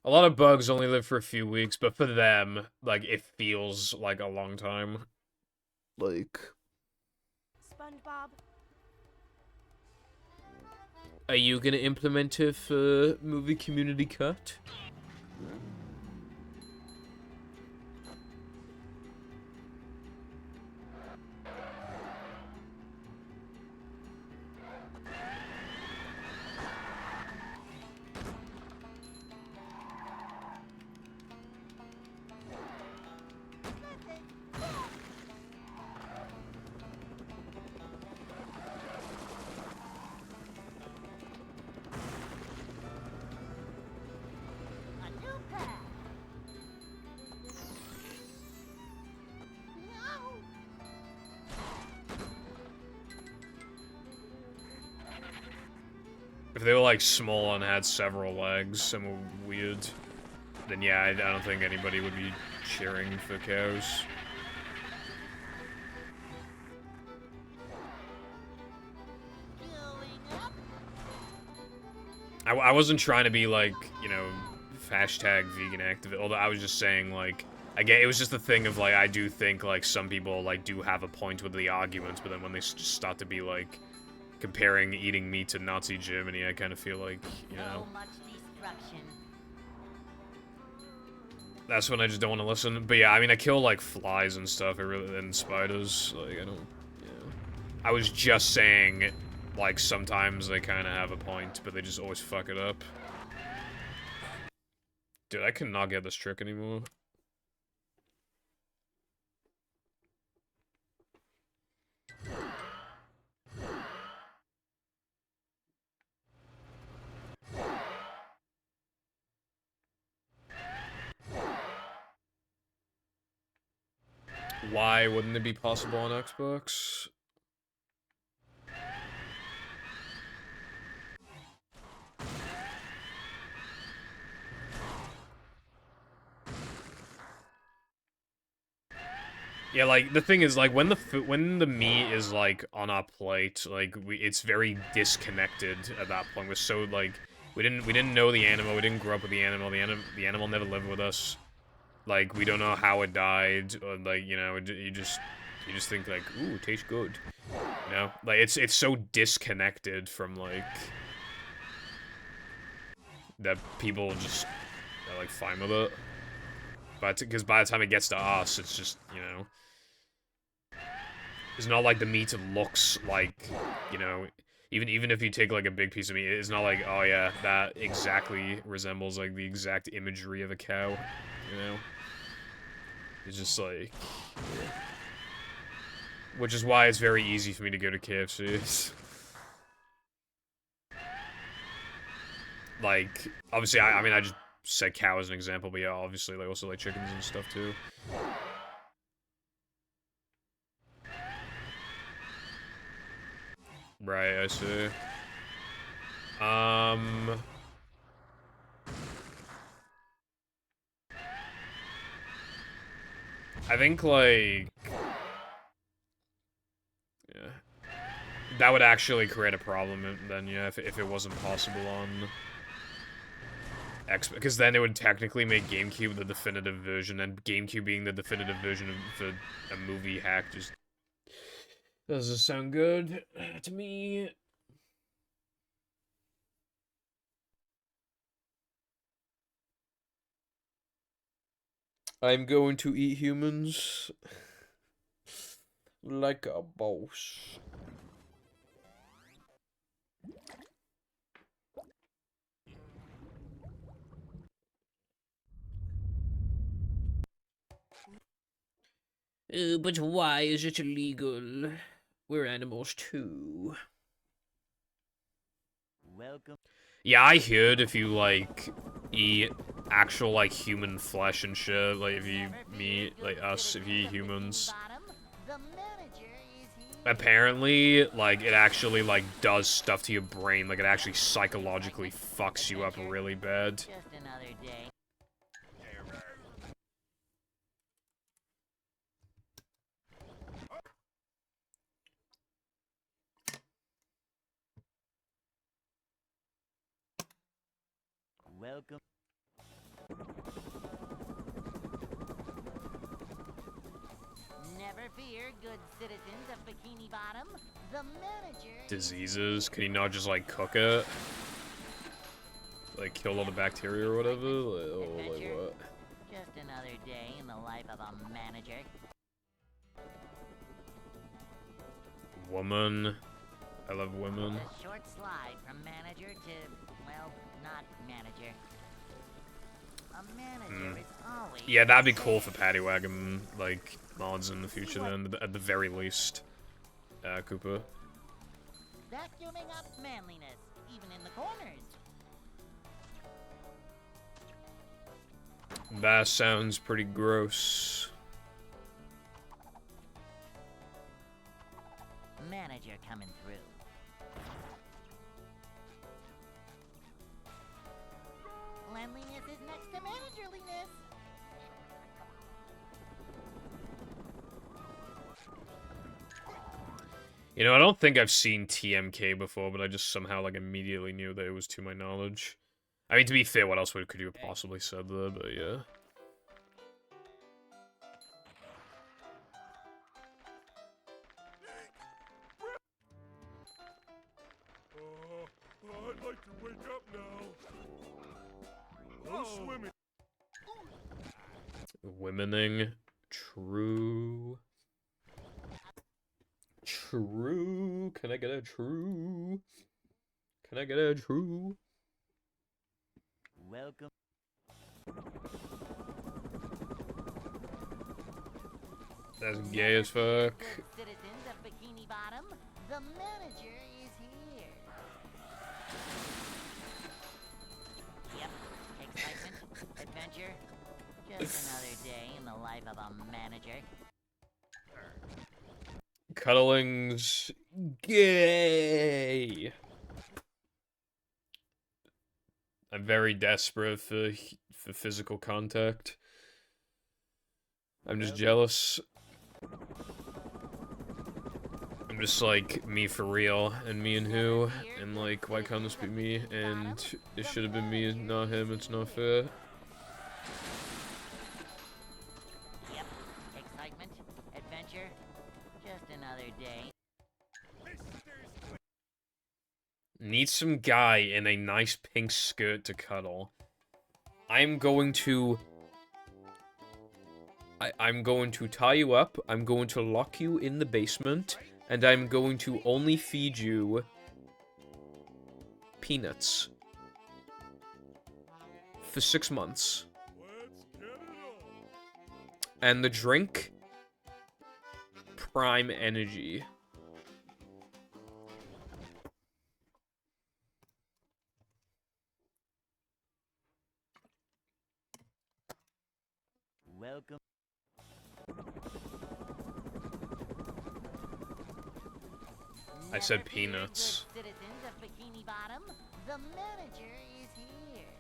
A lot of bugs only live for a few weeks, but for them, like, it feels like a long time. Like... SpongeBob. Are you gonna implement it for movie community cut? A new path. No. If they were, like, small and had several legs and were weird, then yeah, I don't think anybody would be cheering for cows. Going up. I wasn't trying to be, like, you know, hashtag vegan activist, although I was just saying, like, again, it was just the thing of, like, I do think, like, some people, like, do have a point with the arguments, but then when they just start to be, like, comparing eating meat to Nazi Germany, I kind of feel like, you know, So much destruction. that's when I just don't want to listen. But yeah, I mean, I kill, like, flies and stuff, and spiders, like, I don't, you know. I was just saying, like, sometimes they kind of have a point, but they just always fuck it up. Dude, I cannot get this trick anymore. Why wouldn't it be possible on Xbox? Yeah, like, the thing is, like, when the meat is, like, on our plate, like, it's very disconnected at that point. We're so, like, we didn't know the animal, we didn't grow up with the animal, the animal never lived with us. Like, we don't know how it died, or, like, you know, you just think, like, ooh, it tastes good. You know? Like, it's so disconnected from, like, that people just are, like, fine with it. But, because by the time it gets to us, it's just, you know... It's not like the meat looks like, you know, even if you take, like, a big piece of meat, it's not like, oh yeah, that exactly resembles, like, the exact imagery of a cow, you know? It's just, like... Which is why it's very easy for me to go to KFC. Like, obviously, I mean, I just said cow as an example, but yeah, obviously, like, also, like, chickens and stuff, too. Right, I see. I think, like... Yeah. That would actually create a problem, then, yeah, if it wasn't possible on... Xbox, because then it would technically make GameCube the definitive version, and GameCube being the definitive version of a movie hack just... Doesn't sound good to me. I'm going to eat humans like a boss. But why is it illegal? We're animals too. Welcome. Yeah, I heard if you, like, eat actual, like, human flesh and shit, like, if you meet, like, us, if you eat humans, apparently, like, it actually, like, does stuff to your brain, like, it actually psychologically fucks you up really bad. Just another day. Welcome. Never fear, good citizens of Bikini Bottom. The manager Diseases? Can you not just, like, cook it? Like, kill all the bacteria or whatever? Like what? Just another day in the life of a manager. Woman. I love women. A short slide from manager to, well, not manager. A manager is always... Yeah, that'd be cool for Paddy Wagon, like, mods in the future then, at the very least. Cooper. Vacuuming up manliness, even in the corners. That sounds pretty gross. Manager coming through. Cleanliness is next to managerliness. You know, I don't think I've seen TMK before, but I just somehow, like, immediately knew that it was to my knowledge. I mean, to be fair, what else could you have possibly said there, but yeah. I'd like to wake up now. No swimming. Womening. True. True. Can I get a true? Can I get a true? Welcome. That's gay as fuck. Good citizens of Bikini Bottom, the manager is here. Yep, excitement, adventure, just another day in the life of a manager. Cuddling's gay. I'm very desperate for physical contact. I'm just jealous. I'm just like, me for real, and me and who, and like, why can't this be me, and it should have been me and not him, it's not fair. Yep, excitement, adventure, just another day. Need some guy in a nice pink skirt to cuddle. I'm going to tie you up, I'm going to lock you in the basement, and I'm going to only feed you peanuts. For 6 months. Let's get it on. And the drink? Prime Energy. Welcome. I said Never fear, peanuts. good citizens of Bikini Bottom, the manager is here.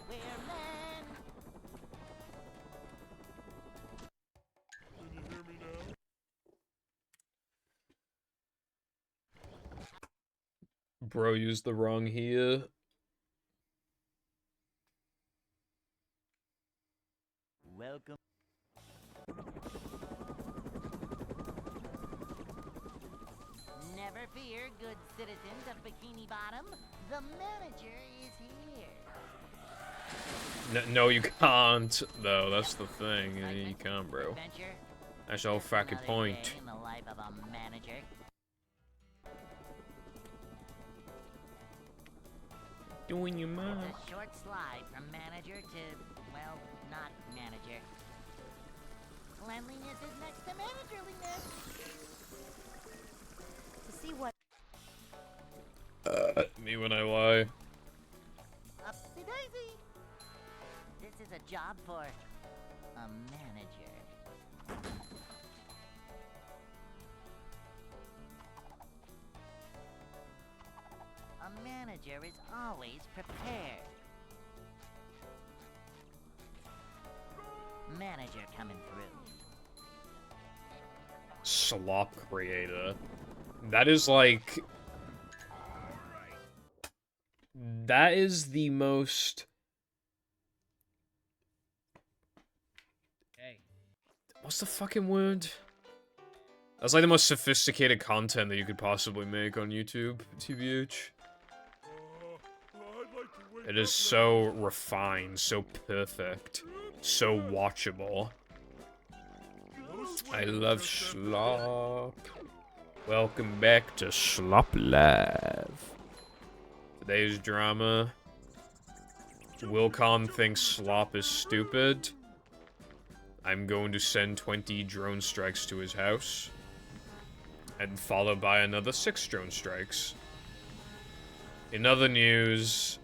We're men. Can you hear me now? Bro used the wrong here. Welcome. Never fear, good citizens of Bikini Bottom, the manager is here. No, you can't, though. That's the thing. You can't, bro. Adventure, That's the whole just fucking another point. day in the life of a manager. Doing your It's mom. a short slide from manager to, well, not manager. Cleanliness is next to managerliness. To see what Me when I lie. Upsy daisy. This is a job for a manager. A manager is always prepared. Manager coming through. Slop creator. That is like... That is the most... Hey. What's the fucking word? That's like the most sophisticated content that you could possibly make on YouTube, TBH. I'd like to wake It is up so refined, so perfect, so watchable. I love Slop. Welcome back to Slop Live. Today's drama. Wilcon thinks Slop is stupid. I'm going to send 20 drone strikes to his house. And followed by another 6 drone strikes. In other news,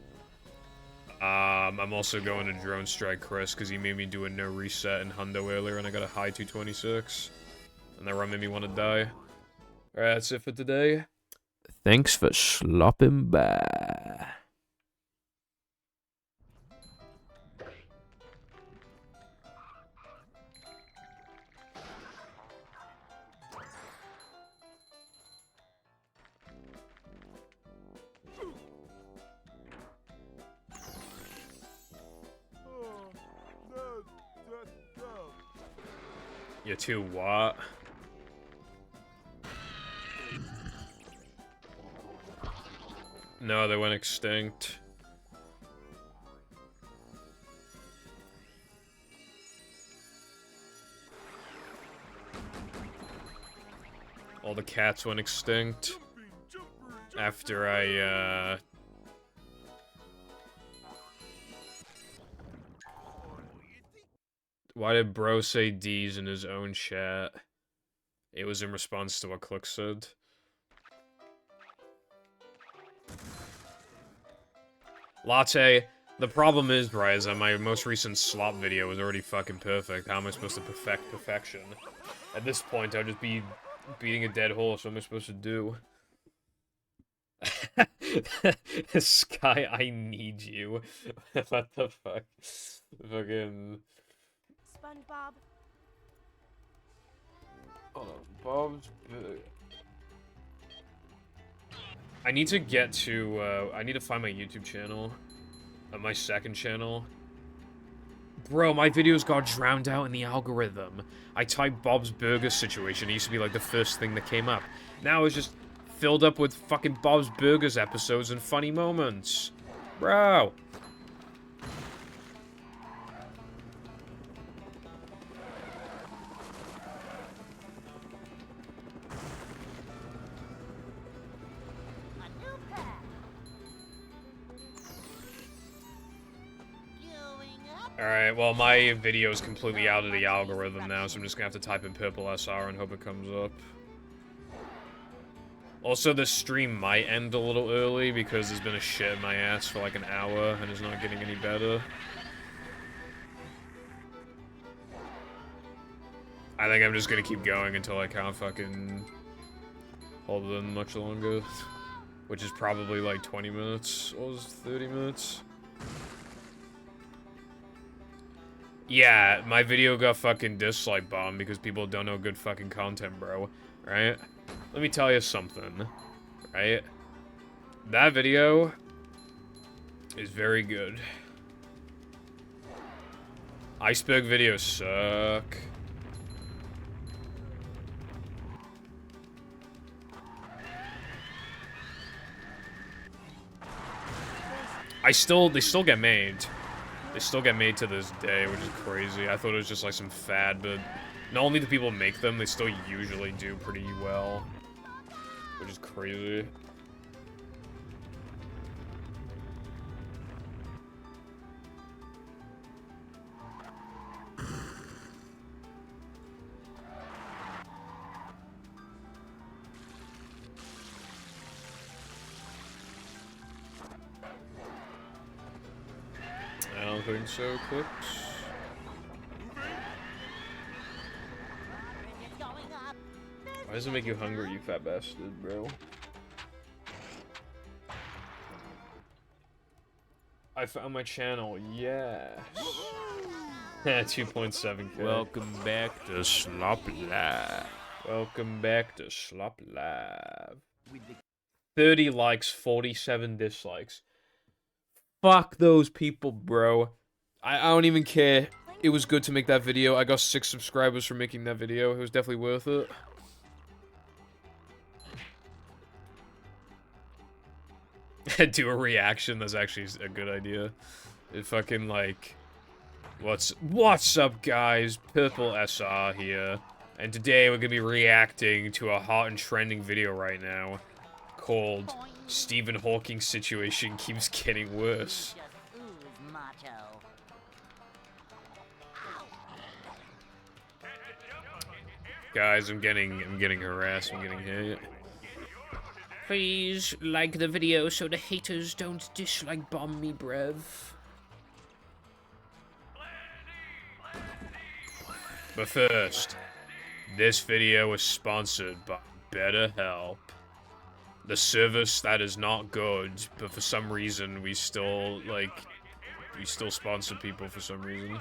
I'm also going to drone strike Chris because he made me do a no reset in Hundo earlier and I got a high 226. And that run made me want to die. Alright, that's it for today. Thanks for slopping by. Oh, that's dumb. You two what? No, they went extinct. All the cats went extinct after I, Why did bro say D's in his own chat? It was in response to what Click said. Latte, the problem is, Ryza, my most recent slop video was already fucking perfect. How am I supposed to perfect perfection? At this point, I'd just be beating a dead horse. What am I supposed to do? Sky, I need you. What the fuck? Fucking... SpongeBob. Hold on, Bob's... I need to get to, I need to find my YouTube channel. My second channel. Bro, my videos got drowned out in the algorithm. I typed Bob's Burger situation. It used to be like the first thing that came up. Now it's just filled up with fucking Bob's Burgers episodes and funny moments. Bro. A new path. Going up. Alright, well, my video is completely out of the algorithm now, so I'm just gonna have to type in Purple SR and hope it comes up. Also, the stream might end a little early because there's been a shit in my ass for like an hour and it's not getting any better. I think I'm just gonna keep going until I can't fucking hold it in much longer. Which is probably like 20 minutes. What was it, 30 minutes? Yeah, my video got fucking dislike bombed because people don't know good fucking content, bro. Right? Let me tell you something. Right? That video is very good. Iceberg videos suck. They still get made. They still get made to this day, which is crazy. I thought it was just like some fad, but not only do people make them, they still usually do pretty well. Which is crazy. think so, Clips. It's going up. Why does it make you hungry, you fat bastard, bro? I found my channel, yeah. 2.7K. Welcome back to Slop Live. Welcome back to Slop Live. With the 30 likes, 47 dislikes. Fuck those people, bro. I don't even care. It was good to make that video. I got 6 subscribers for making that video. It was definitely worth it. Do a reaction. That's actually a good idea. It fucking like, what's up, guys? Purple SR here, and today we're gonna be reacting to a hot and trending video right now called "Stephen Hawking's situation keeps getting worse." Just ooze macho. Guys, I'm getting harassed. I'm getting hit. Please like the video so the haters don't dislike bomb me, brev. But first, this video is sponsored by BetterHelp. The service that is not good, but for some reason we still sponsor people for some reason.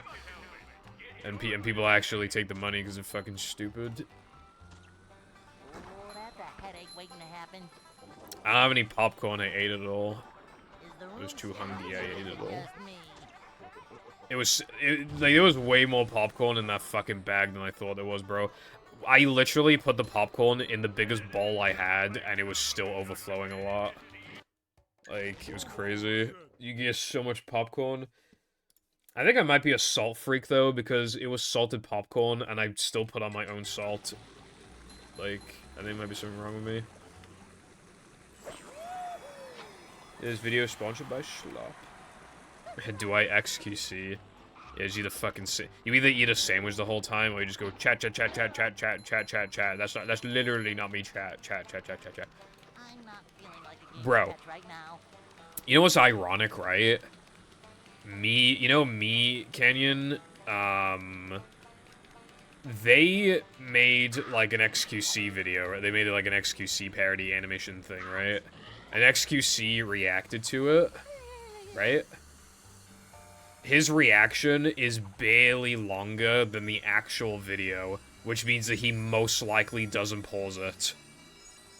And people actually take the money because they're fucking stupid. Oh, that's a headache waiting to happen. I don't have any popcorn, I ate it all. Is the room was too still hungry, I empty or ate it is all. just me? There was way more popcorn in that fucking bag than I thought there was, bro. I literally put the popcorn in the biggest bowl I had, and it was still overflowing a lot. Like, it was crazy. You get so much popcorn. I think I might be a salt freak, though, because it was salted popcorn, and I still put on my own salt. Like, I think there might be something wrong with me. This video is sponsored by Schlop. Do I XQC? Yeah, it's either fucking you either eat a sandwich the whole time, or you just go chat. That's literally not me chat. I'm not feeling like a game Bro. catch right now. You know what's ironic, right? Me, Canyon, they made, like, an XQC video, right? They made, like, an XQC parody animation thing, right? And XQC reacted to it, right? His reaction is barely longer than the actual video, which means that he most likely doesn't pause it.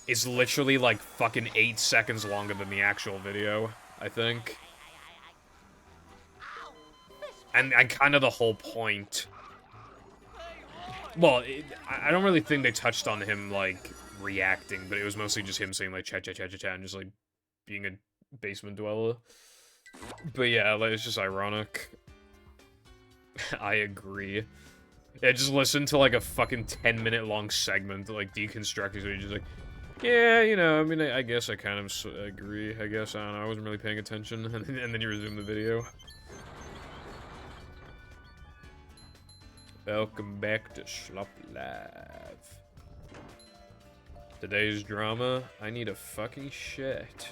It's literally, like, fucking 8 seconds longer than the actual video, I think. And kind of the whole point. Well, I don't really think they touched on him, like, reacting, but it was mostly just him saying, like, chat, and just, like, being a basement dweller. But yeah, like, it's just ironic. I agree. Yeah, just listen to, like, a fucking 10-minute long segment, like, deconstructing, so you're just like, yeah, you know, I mean, I guess I kind of agree, I guess, I don't know, I wasn't really paying attention, and then you resume the video. Welcome back to Schlop Live. Today's drama, I need a fucking shit.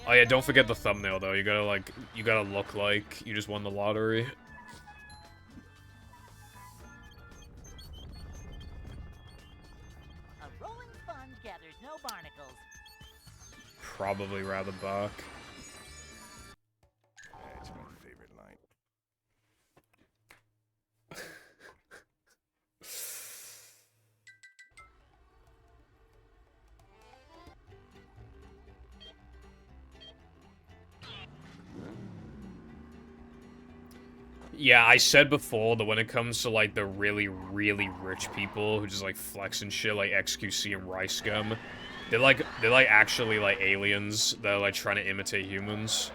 Oh yeah, don't forget the thumbnail though, you gotta look like you just won the lottery. A rolling sponge gathers no barnacles. Probably rather bark. That's my favorite line. Yeah, I said before that when it comes to, like, the really, really rich people who just, like, flex and shit, like XQC and Rice Scum, they're like actually, like, aliens that are, like, trying to imitate humans.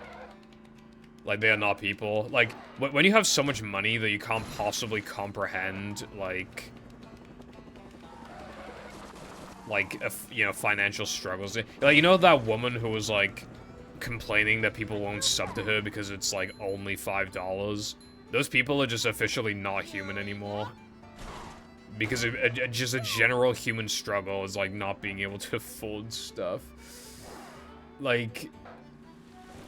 Like, they are not people. Like, when you have so much money that you can't possibly comprehend, like, you know, financial struggles. Like, you know that woman who was, like, complaining that people won't sub to her because it's, like, only $5? Those people are just officially not human anymore. Because just a general human struggle is, like, not being able to afford stuff. Like,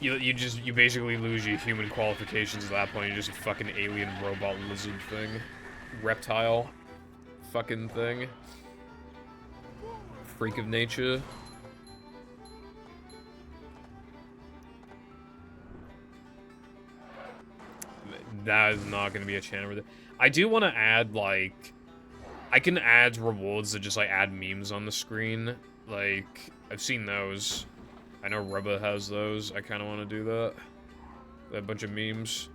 You basically lose your human qualifications at that point. You're just a fucking alien robot lizard thing. Reptile. Fucking thing. Freak of nature. That is not going to be a channel. I do want to add, like... I can add rewards that just, like, add memes on the screen. Like, I've seen those. I know Rubba has those. I kind of want to do that. A bunch of memes.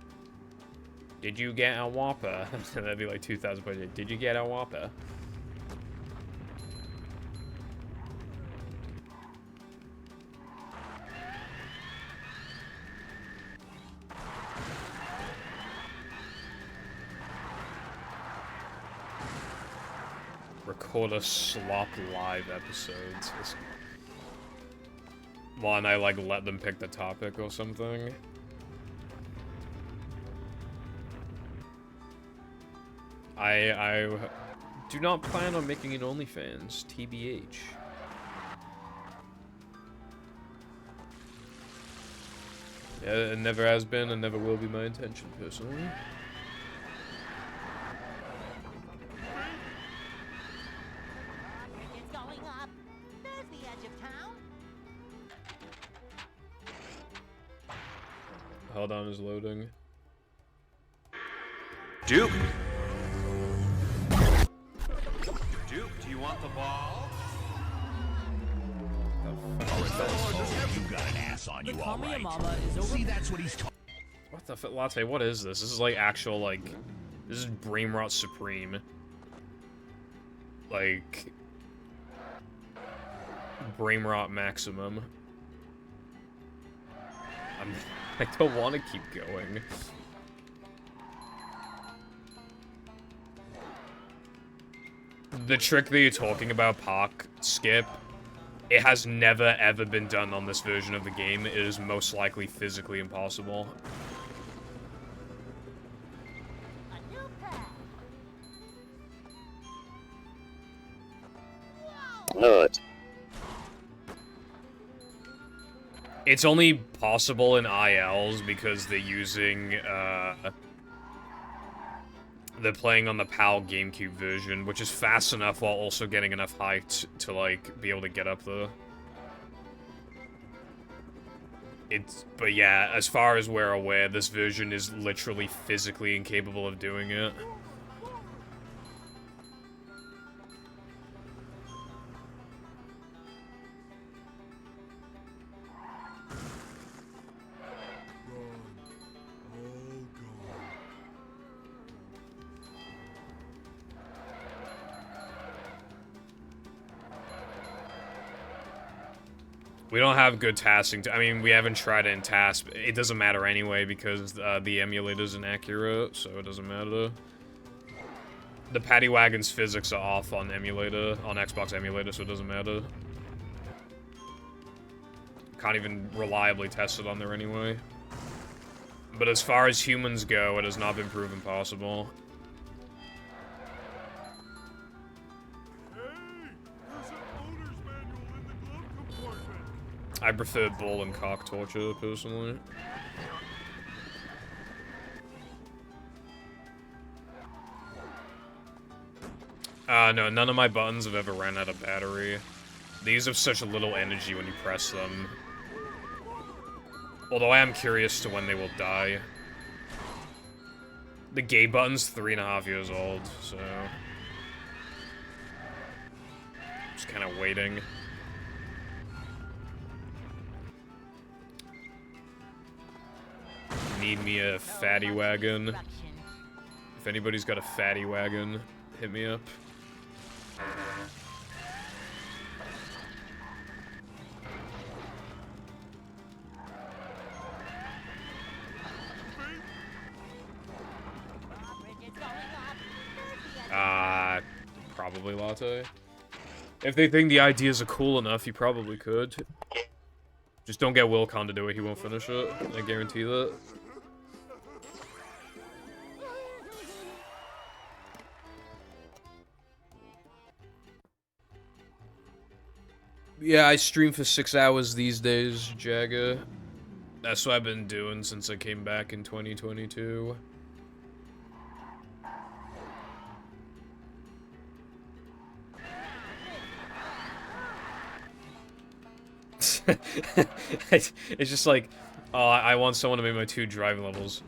Did you get a Whopper? That'd be like 2,000 points. Did you get a Whopper? Record a slop live episodes. Well, and I like let them pick the topic or something. I do not plan on making an OnlyFans, TBH. Yeah, it never has been and never will be my intention, personally. Bridges going up. There's the edge of town. Hold on, is loading. Duke! Duke, do you want the ball? You got an ass on you, all right. See, that's what he's talking. What the fuck, Latte? What is this? This is like actual, like, this is Brainrot Supreme. Like, Brainrot Maximum. I don't want to keep going. The trick that you're talking about, Park Skip, it has never ever been done on this version of the game. It is most likely physically impossible. A new path. Nut. It's only possible in ILs because they're using, they're playing on the PAL GameCube version, which is fast enough while also getting enough height to, like, be able to get up there. But yeah, as far as we're aware, this version is literally physically incapable of doing it. We don't have good tasking. I mean, we haven't tried it in task. It doesn't matter anyway because the emulator's inaccurate, so it doesn't matter. The Paddy Wagon's physics are off on emulator, on Xbox emulator, so it doesn't matter. Can't even reliably test it on there anyway. But as far as humans go, it has not been proven possible. I prefer ball and cock torture, personally. No, none of my buttons have ever ran out of battery. These have such little energy when you press them. Although I am curious to when they will die. The gay button's 3.5 years old, so... just kind of waiting. Need me a fatty wagon. If anybody's got a fatty wagon, hit me up. Probably Latte. If they think the ideas are cool enough, you probably could. Just don't get Wilcon to do it, he won't finish it. I guarantee that. Yeah, I stream for 6 hours these days, Jagger. That's what I've been doing since I came back in 2022. It's just like, oh, I want someone to make my 2 driving levels.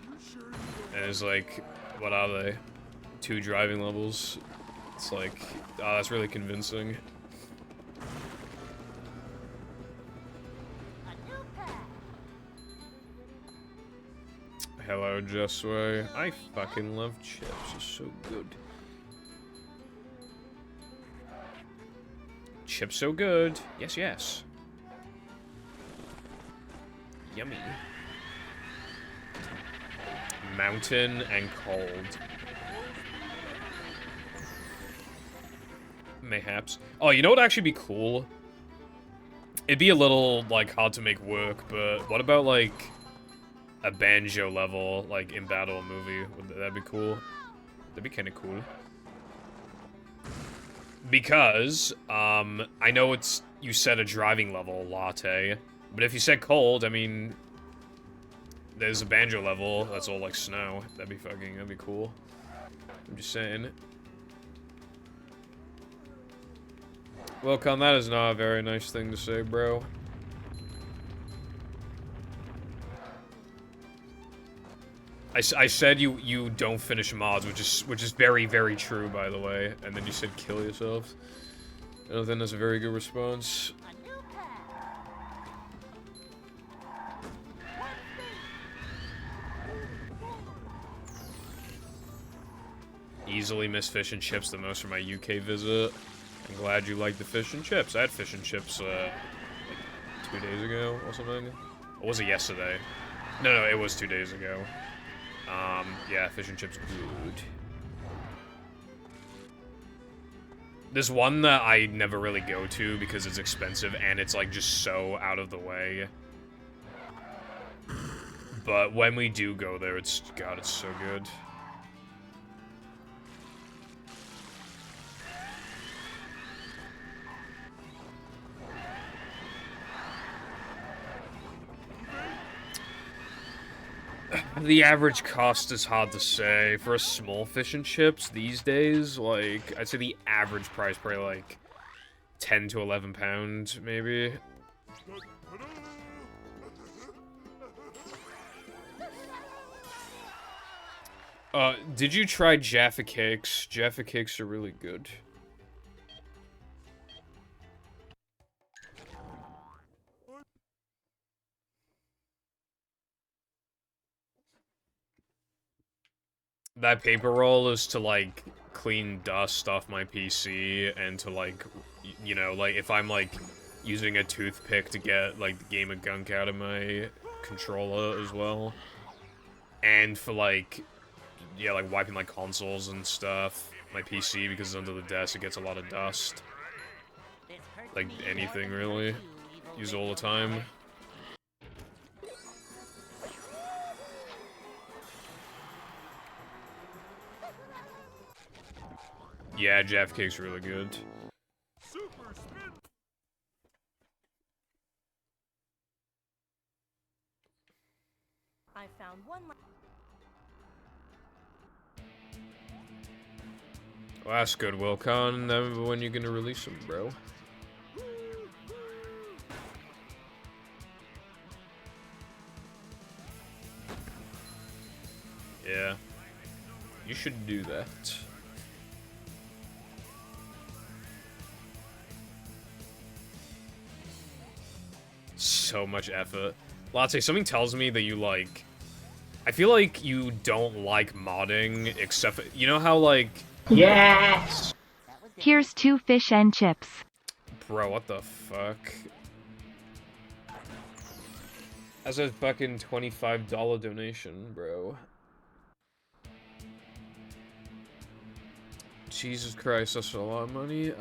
And it's like, what are they? 2 driving levels? It's like, oh, that's really convincing. Hello, Jessway. I fucking love chips. It's so good. Chips so good. Yes, yes. Yummy. Mountain and cold. Mayhaps. Oh, you know what would actually be cool? It'd be a little, like, hard to make work, but what about, like, a banjo level, like, in Battle movie? Would that be cool? That'd be kind of cool. Because, I know it's, you said a driving level, latte, but if you said cold, I mean, there's a banjo level that's all, like, snow. That'd be cool. I'm just saying. Well, Con, that is not a very nice thing to say, bro. I said you don't finish mods, which is very, very true, by the way. And then you said kill yourself. I don't think that's a very good response. Easily miss fish and chips the most from my UK visit. I'm glad you like the fish and chips. I had fish and chips, like 2 days ago or something. Or was it yesterday? No, it was 2 days ago. Yeah, fish and chips good. There's one that I never really go to because it's expensive and it's, like, just so out of the way. But when we do go there, it's so good. The average cost is hard to say. For a small fish and chips these days, like, I'd say the average price probably like 10 to 11 pounds, maybe. Did you try Jaffa Cakes? Jaffa Cakes are really good. That paper roll is to, like, clean dust off my PC and to, like, you know, like, if I'm, like, using a toothpick to get, like, the game of gunk out of my controller as well. And for, like, yeah, like, wiping my consoles and stuff. My PC, because it's under the desk, it gets a lot of dust. Like, anything, really. Use it all the time. Yeah, Jaffa Cake's really good. I found one. Well, that's good, Wilcon. When you're gonna release them, bro? Yeah. You should do that. So much effort. Latte, something tells me that you, like... I feel like you don't like modding, except... You know how, like... Yes! Here's 2 fish and chips. Bro, what the fuck? That's a fucking $25 donation, bro. Jesus Christ, that's a lot of money.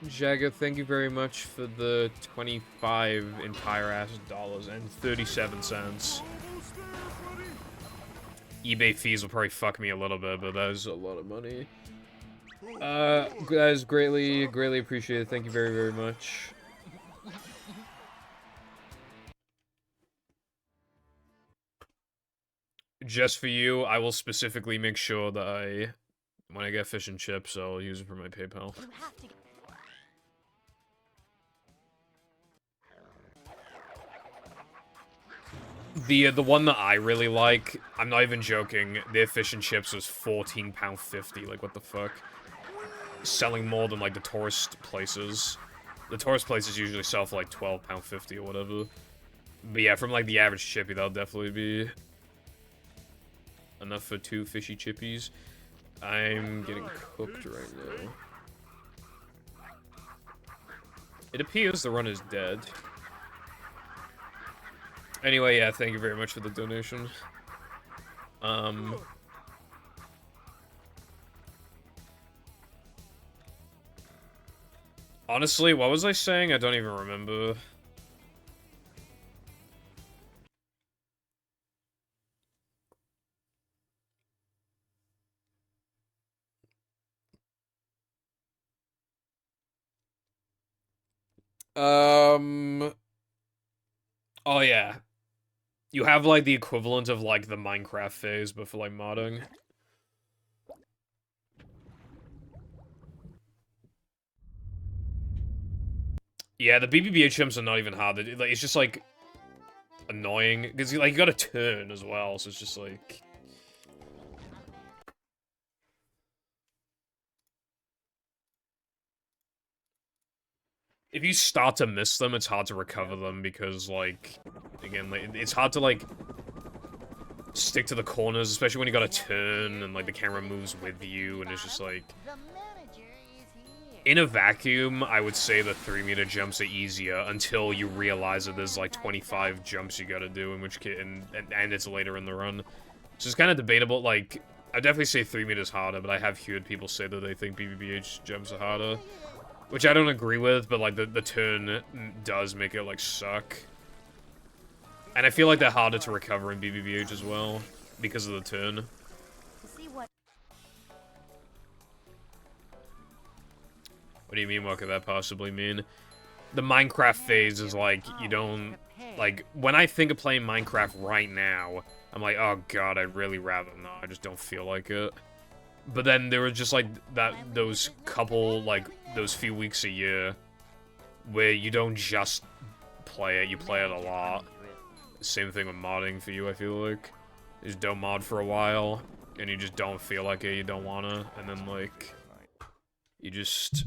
Jagga, thank you very much for the 25 entire ass dollars and 37 cents. eBay fees will probably fuck me a little bit, but that is a lot of money. Guys, greatly appreciate it. Thank you very, very much. just for you, I will specifically make sure that when I get fish and chips, I'll use it for my PayPal. You have to. The one that I really like, I'm not even joking, their fish and chips was £14.50, like what the fuck? Selling more than like the tourist places. The tourist places usually sell for like £12.50 or whatever. But yeah, from like the average chippy, that'll definitely be enough for 2 fishy chippies. I'm getting cooked right now. It appears the run is dead. Anyway, yeah, thank you very much for the donation. Honestly, what was I saying? I don't even remember. Oh yeah. You have like the equivalent of like the Minecraft phase, but for like modding. Yeah, the BBBH jumps are not even hard. It's just like annoying because like you gotta turn as well, so it's just like. If you start to miss them, it's hard to recover them because, like, again, like, it's hard to, like, stick to the corners, especially when you gotta turn and, like, the camera moves with you, and it's just, like... The manager is here. In a vacuum, I would say the 3-meter jumps are easier until you realize that there's, like, 25 jumps you gotta do, in which case, and it's later in the run. So it's kind of debatable, like, I'd definitely say 3 meters harder, but I have heard people say that they think BBBH jumps are harder. Which I don't agree with, but, like, the turn does make it, like, suck. And I feel like they're harder to recover in BBBH as well, because of the turn. To see what What do you mean, what could that possibly mean? The Minecraft phase is, like, you don't... Like, when I think of playing Minecraft right now, I'm like, oh god, I'd really rather not, I just don't feel like it. But then there was just, like, those couple, like, those few weeks a year where you don't just play it, you play it a lot. Same thing with modding for you, I feel like. You just don't mod for a while, and you just don't feel like it, you don't wanna, and then, like, you just...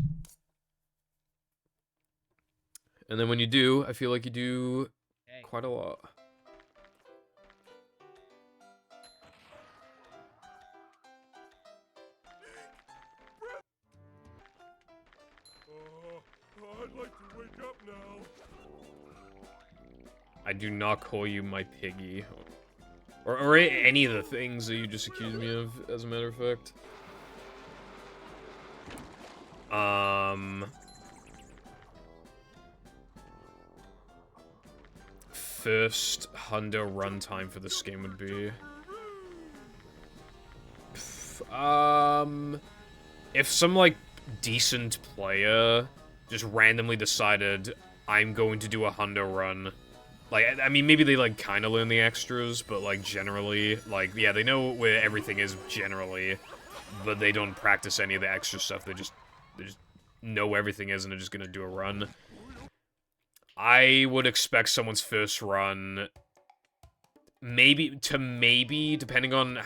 And then when you do, I feel like you do quite a lot. I'd like to wake up now. I do not call you my piggy. Or any of the things that you just accused me of, as a matter of fact. First hundo runtime for this game would be... If some, like, decent player just randomly decided, I'm going to do a hundo run. Like, I mean, maybe they, like, kind of learn the extras, but, like, generally, like, yeah, they know where everything is generally, but they don't practice any of the extra stuff. They just know everything is, and they're just gonna do a run. I would expect someone's first run, maybe, depending on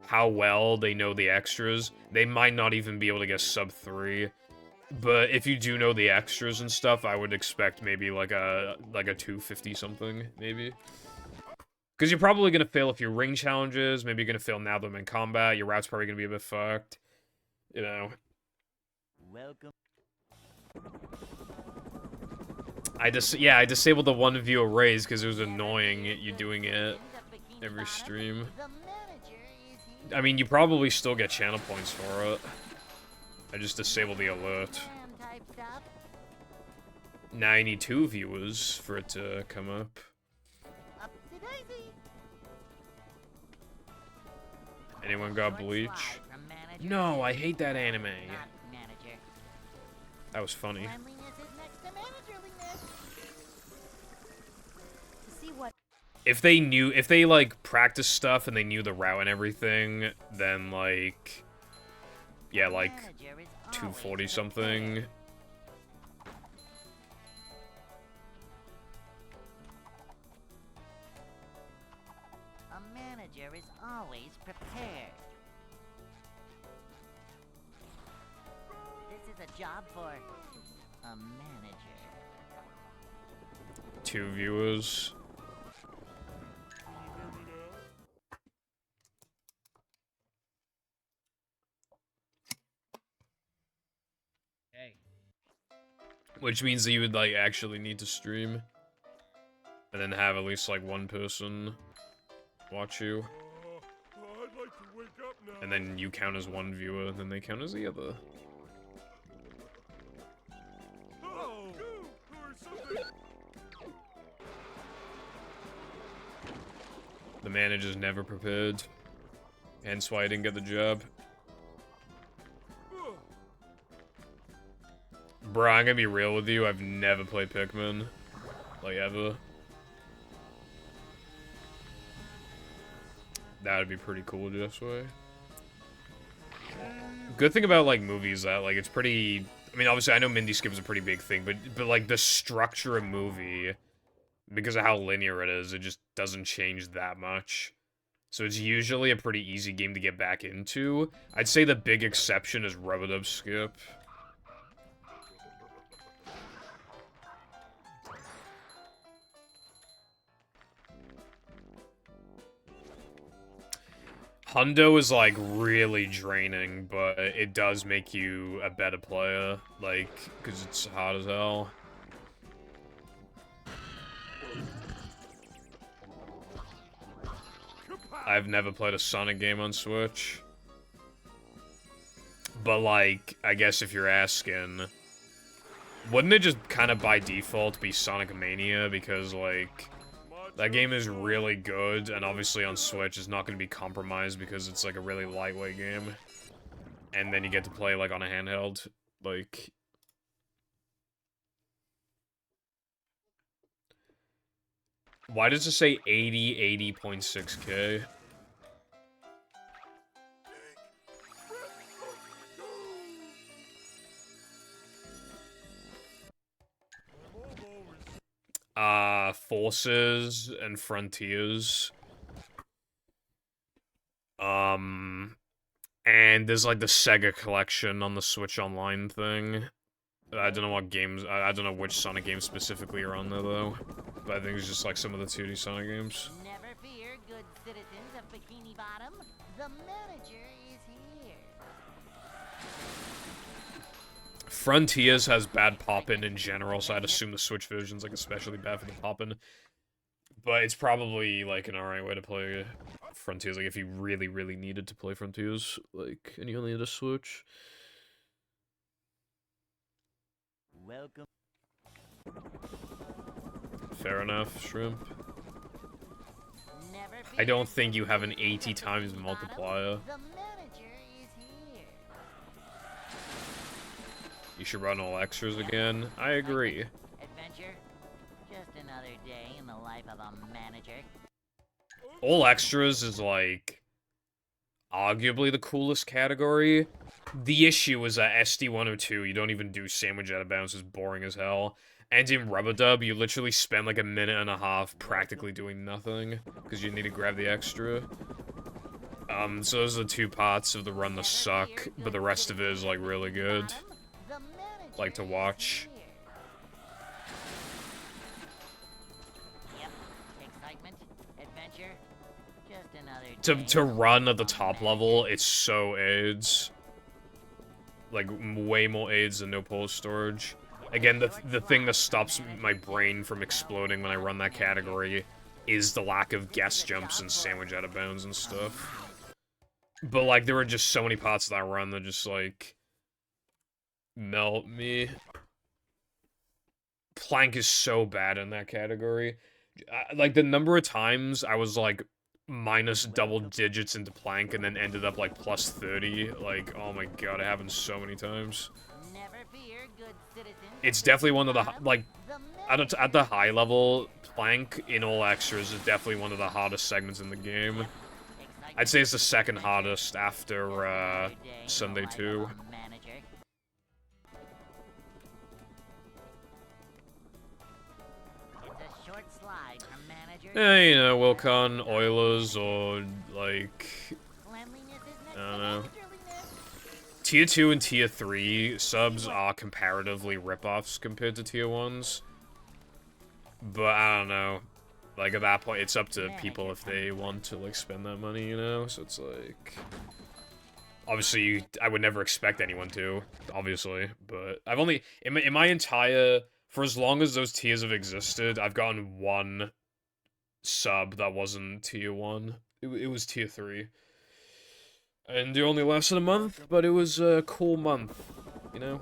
how well they know the extras, they might not even be able to get sub 3. But if you do know the extras and stuff, I would expect maybe like a 250 something, maybe. Because you're probably gonna fail a few ring challenges, maybe you're gonna fail now that I'm in combat, your route's probably gonna be a bit fucked. You know. Welcome. I disabled the 1 viewer raise because it was annoying you doing it every stream. the manager is here. I mean, you probably still get channel points for it. I just disabled the alert. Typed up. Now I need 2 viewers for it to come up. Up to daisy. Anyone got Bleach? Slide from manager No, to I hate that anime. not manager. That was funny. Cleanliness is next to managerliness. To see what if they, like, practice stuff and they knew the route and everything, then, like, yeah, like, Manager is 240 always something. prepared. A manager is always prepared. This is a job for a manager. 2 viewers. Hey. Which means that you would, like, actually need to stream. And then have at least, like, one person watch you. I'd like to wake up now. And then you count as one viewer, then they count as the other. Oh, or something. The manager's never prepared. Hence why I didn't get the job. Bro, I'm gonna be real with you, I've never played Pikmin. Like, ever. That would be pretty cool this way. Good thing about, like, movies that, like, it's pretty... I mean, obviously, I know Mindy Skip is a pretty big thing, but like, the structure of movie, because of how linear it is, it just doesn't change that much. So it's usually a pretty easy game to get back into. I'd say the big exception is Rub-a-Dub Skip. Hundo is, like, really draining, but it does make you a better player, like, because it's hard as hell. I've never played a Sonic game on Switch. But, like, I guess if you're asking, wouldn't it just kind of by default be Sonic Mania? Because, like, that game is really good, and obviously on Switch it's not going to be compromised because it's, like, a really lightweight game. And then you get to play, like, on a handheld, like... Why does it say 80.6K? Forces and Frontiers. And there's, like, the Sega collection on the Switch Online thing. I don't know what games, I don't know which Sonic games specifically are on there, though. But I think it's just, like, some of the 2D Sonic games. Never fear, good citizens of Bikini Bottom. The manager is here. Frontiers has bad pop-in in general, so I'd assume the Switch version's, like, especially bad for the pop-in. But it's probably, like, an alright way to play Frontiers, like, if you really, really needed to play Frontiers, like, and you only had a Switch. Welcome. Fair enough, Shrimp. Never fear, I don't think you have an good citizens 80 of times Bikini multiplier. Bottom. The manager is here. You should run all extras again. I agree. Adventure? Just another day in the life of a manager. All extras is, like, arguably the coolest category. The issue is that SD-102, you don't even do Sandwich Out of Bounds, is boring as hell. And in Rub-a-Dub, you literally spend like a minute and a half practically doing nothing, because you need to grab the extra. So those are the two parts of the run that suck, but the rest of it is, like, really good. Like to watch. Yep. Excitement, adventure, just another To run at the top level, it's so AIDS. Like, way more AIDS than no pole storage. Again, the thing that stops my brain from exploding when I run that category is the lack of guest jumps and Sandwich Out of Bounds and stuff. But, like, there were just so many parts of that run that just, like, melt me. Plank is so bad in that category. Like, the number of times I was, like, minus double digits into Plank and then ended up, like, plus 30. Like, oh my god, it happens so many times. Never fear, good citizens. It's definitely one of the, like, at the high level, Plank in All Extras is definitely one of the hardest segments in the game. I'd say it's the second hardest after Sunday 2. Yeah, you know, Wilcon, Oilers, or like, I don't know. Tier 2 and Tier 3 subs are comparatively rip-offs compared to Tier 1s. But I don't know. Like, at that point, it's up to people if they want to, like, spend that money, you know? So it's like... Obviously, I would never expect anyone to, obviously. But I've only... In my entire... For as long as those tiers have existed, I've gotten one sub that wasn't Tier 1. It was Tier 3. And it only lasted a month, but it was a cool month, you know?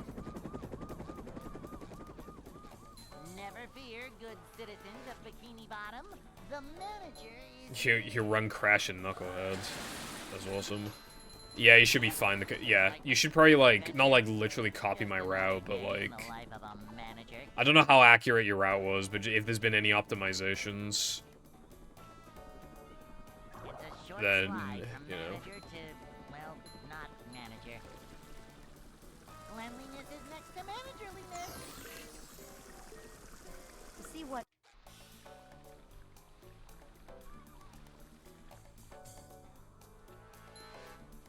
Never fear, good citizens of Bikini Bottom. The manager is... You run crashing knuckleheads. That's awesome. Yeah, you should be fine. Yeah, you should probably, like, not, like, literally copy my route, but, like... I don't know how accurate your route was, but if there's been any optimizations... Then, you know... Well, not manager. Cleanliness is next to managerliness. See what...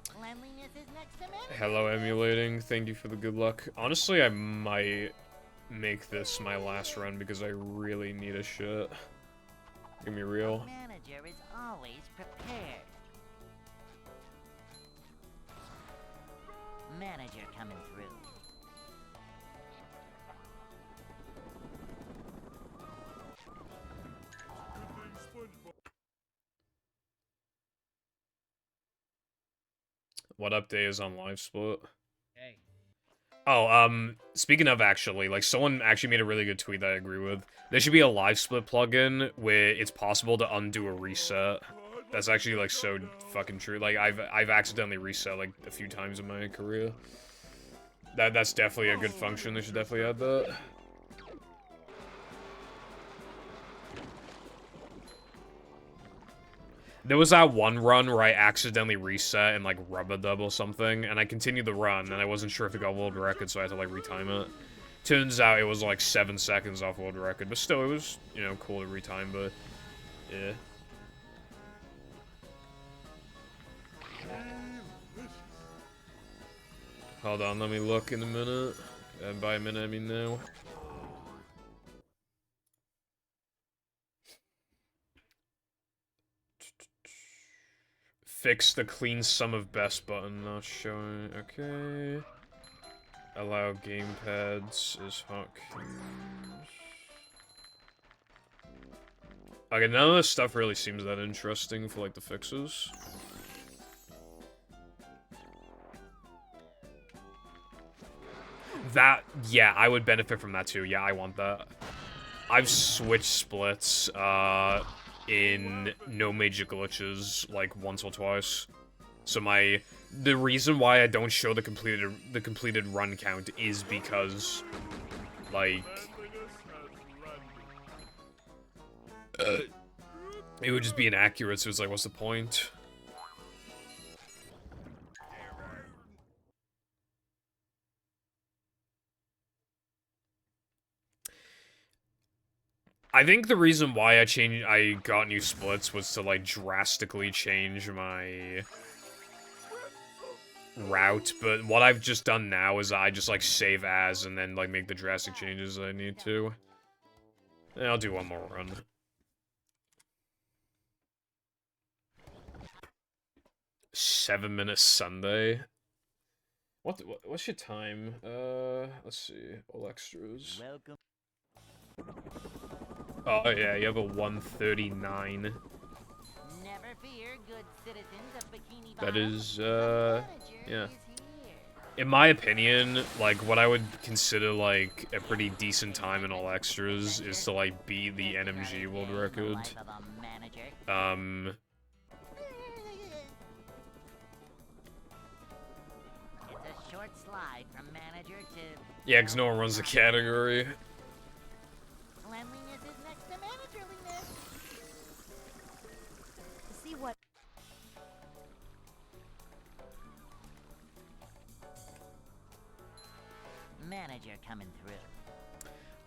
Cleanliness is next to manager. Hello, emulating. Thank you for the good luck. Honestly, I might make this my last run because I really need a shit. Give me real. The manager is always prepared. Manager coming through. What update is on Live Split? Hey. Oh, speaking of actually, like, someone actually made a really good tweet that I agree with. There should be a Live Split plugin where it's possible to undo a reset. That's actually, like, so fucking true. Like, I've accidentally reset, like, a few times in my career. That's definitely a good function. They should definitely add that. There was that one run where I accidentally reset and, like, rubber double something, and I continued the run, and I wasn't sure if it got world record, so I had to, like, retime it. Turns out it was, like, 7 seconds off world record, but still, it was, you know, cool to retime, but, yeah. Hold on, let me look in a minute. And by a minute, I mean now. Fix the clean sum of best button not showing. Okay. Allow gamepads is hotkeys. Okay, none of this stuff really seems that interesting for, like, the fixes. That, yeah, I would benefit from that too. Yeah, I want that. I've switched splits, in no major glitches, like, once or twice. So the reason why I don't show the completed run count is because, like, it would just be inaccurate, so it's like, what's the point? I think the reason why I got new splits was to, like, drastically change my route, but what I've just done now is I just, like, save as and then, like, make the drastic changes I need to. And I'll do one more run. "7-minute Sunday." What's your time? Let's see. All extras. Welcome. Oh yeah, you have a 139. Never fear, good citizens of Bikini That Bottom. is, The yeah. manager is here. In my opinion, like, what I would consider, like, a pretty decent time in All Extras is to, like, beat the NMG world record. Life of a manager. It's a short slide from manager to... Yeah, because no one runs the category. Cleanliness is next to managerliness. manager coming through.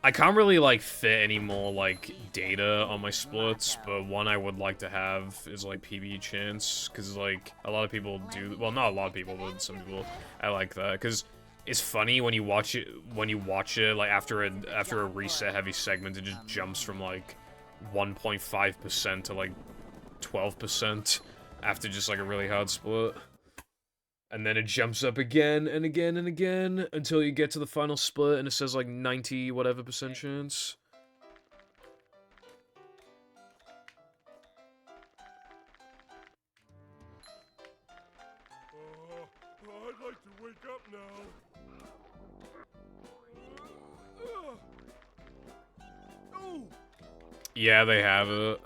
I can't really, like, fit any more, like, data on my splits, but one I would like to have is, like, PB chance, because, like, a lot of people do, well, not a lot of people, but some people, I like that, because it's funny when you watch it, like, after a reset heavy segment, it just jumps from, like, 1.5% to, like, 12% after just, like, a really hard split. And then it jumps up again and again and again until you get to the final split and it says like 90 whatever percent chance. I'd like to wake up now. Oh! Yeah, they have it.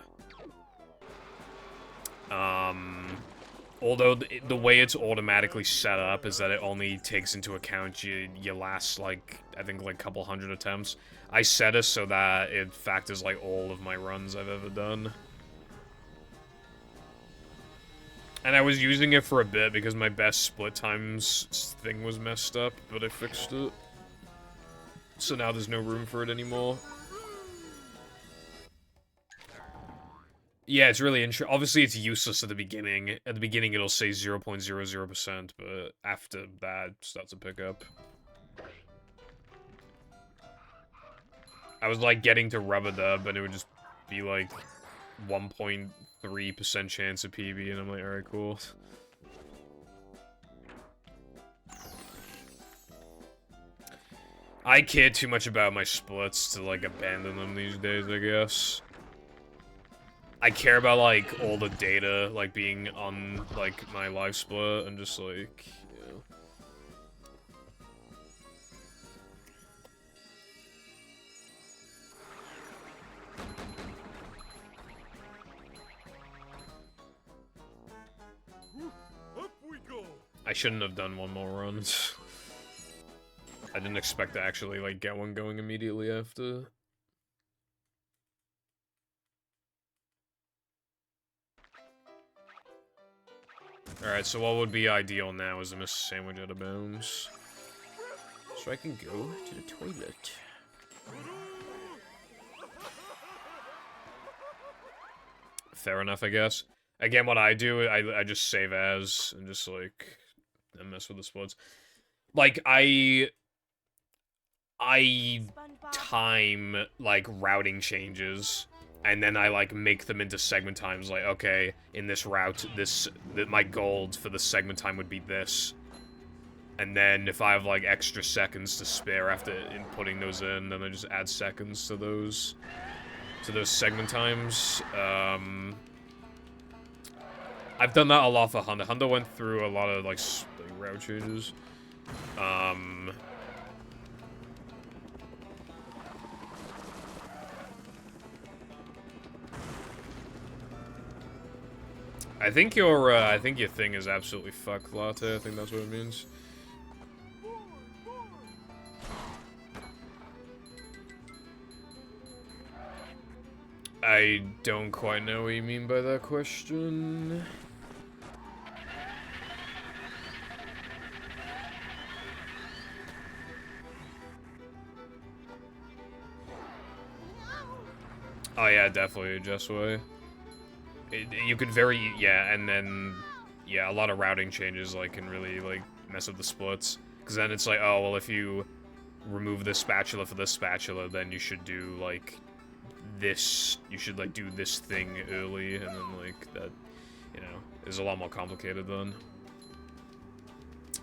Although the way it's automatically set up is that it only takes into account your last, like, I think, like, couple hundred attempts. I set it so that it factors, like, all of my runs I've ever done. And I was using it for a bit because my best split times thing was messed up, but I fixed it. So now there's no room for it anymore. Yeah, it's really interesting. Obviously, it's useless at the beginning. At the beginning, it'll say 0.00%, but after that, it starts to pick up. I was, like, getting to rub-a-dub, and it would just be, like, 1.3% chance of PB, and I'm like, alright, cool. I care too much about my splits to, like, abandon them these days, I guess. I care about, like, all the data, like, being on, like, my live split, and just, like, you know. Up we go. I shouldn't have done one more run. I didn't expect to actually, like, get one going immediately after. Alright, so what would be ideal now is to miss a sandwich out of bounds. So I can go to the toilet. Fair enough, I guess. Again, what I do, I just save as, and just, like, and mess with the splits. Like, I time, like, routing changes, and then I, like, make them into segment times, like, okay, in this route, my goal for the segment time would be this. And then if I have, like, extra seconds to spare after inputting those in, then I just add seconds to those segment times. I've done that a lot for Honda. Honda went through a lot of, like route changes. I think your thing is absolutely fucked, Latte. I think that's what it means. I don't quite know what you mean by that question. Oh yeah, definitely, just way. You could yeah, and then, yeah, a lot of routing changes, like, can really, like, mess up the splits. Because then it's like, oh, well, if you remove this spatula for this spatula, then you should do, like, this, you should, like, do this thing early, and then, like, that, you know, is a lot more complicated then.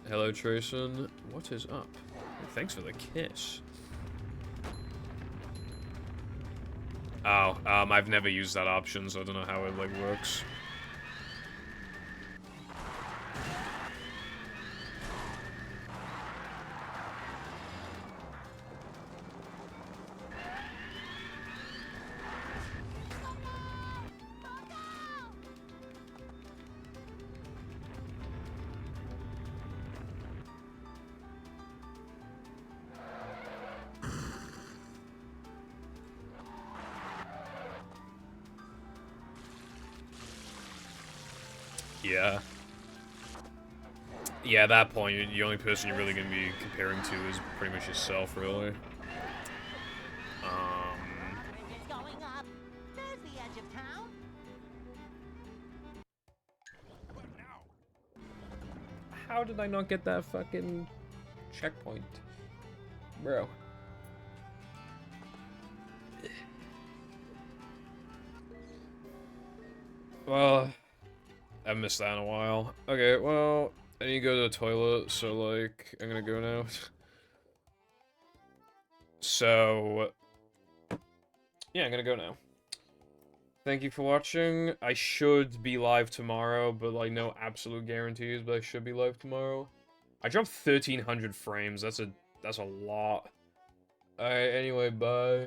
Hello, Trayson. What is up? Thanks for the kiss. Oh, I've never used that option, so I don't know how it, like, works. Yeah, at that point, the only person you're really going to be comparing to is pretty much yourself, really. Bridge is going up. There's the edge of town. How did I not get that fucking checkpoint? Bro. Well, I've missed that in a while. Okay, well, I need to go to the toilet, so, like, I'm gonna go now. So, yeah, I'm gonna go now. Thank you for watching. I should be live tomorrow, but, like, no absolute guarantees, but I should be live tomorrow. I dropped 1,300 frames. That's a lot. Alright, anyway, bye.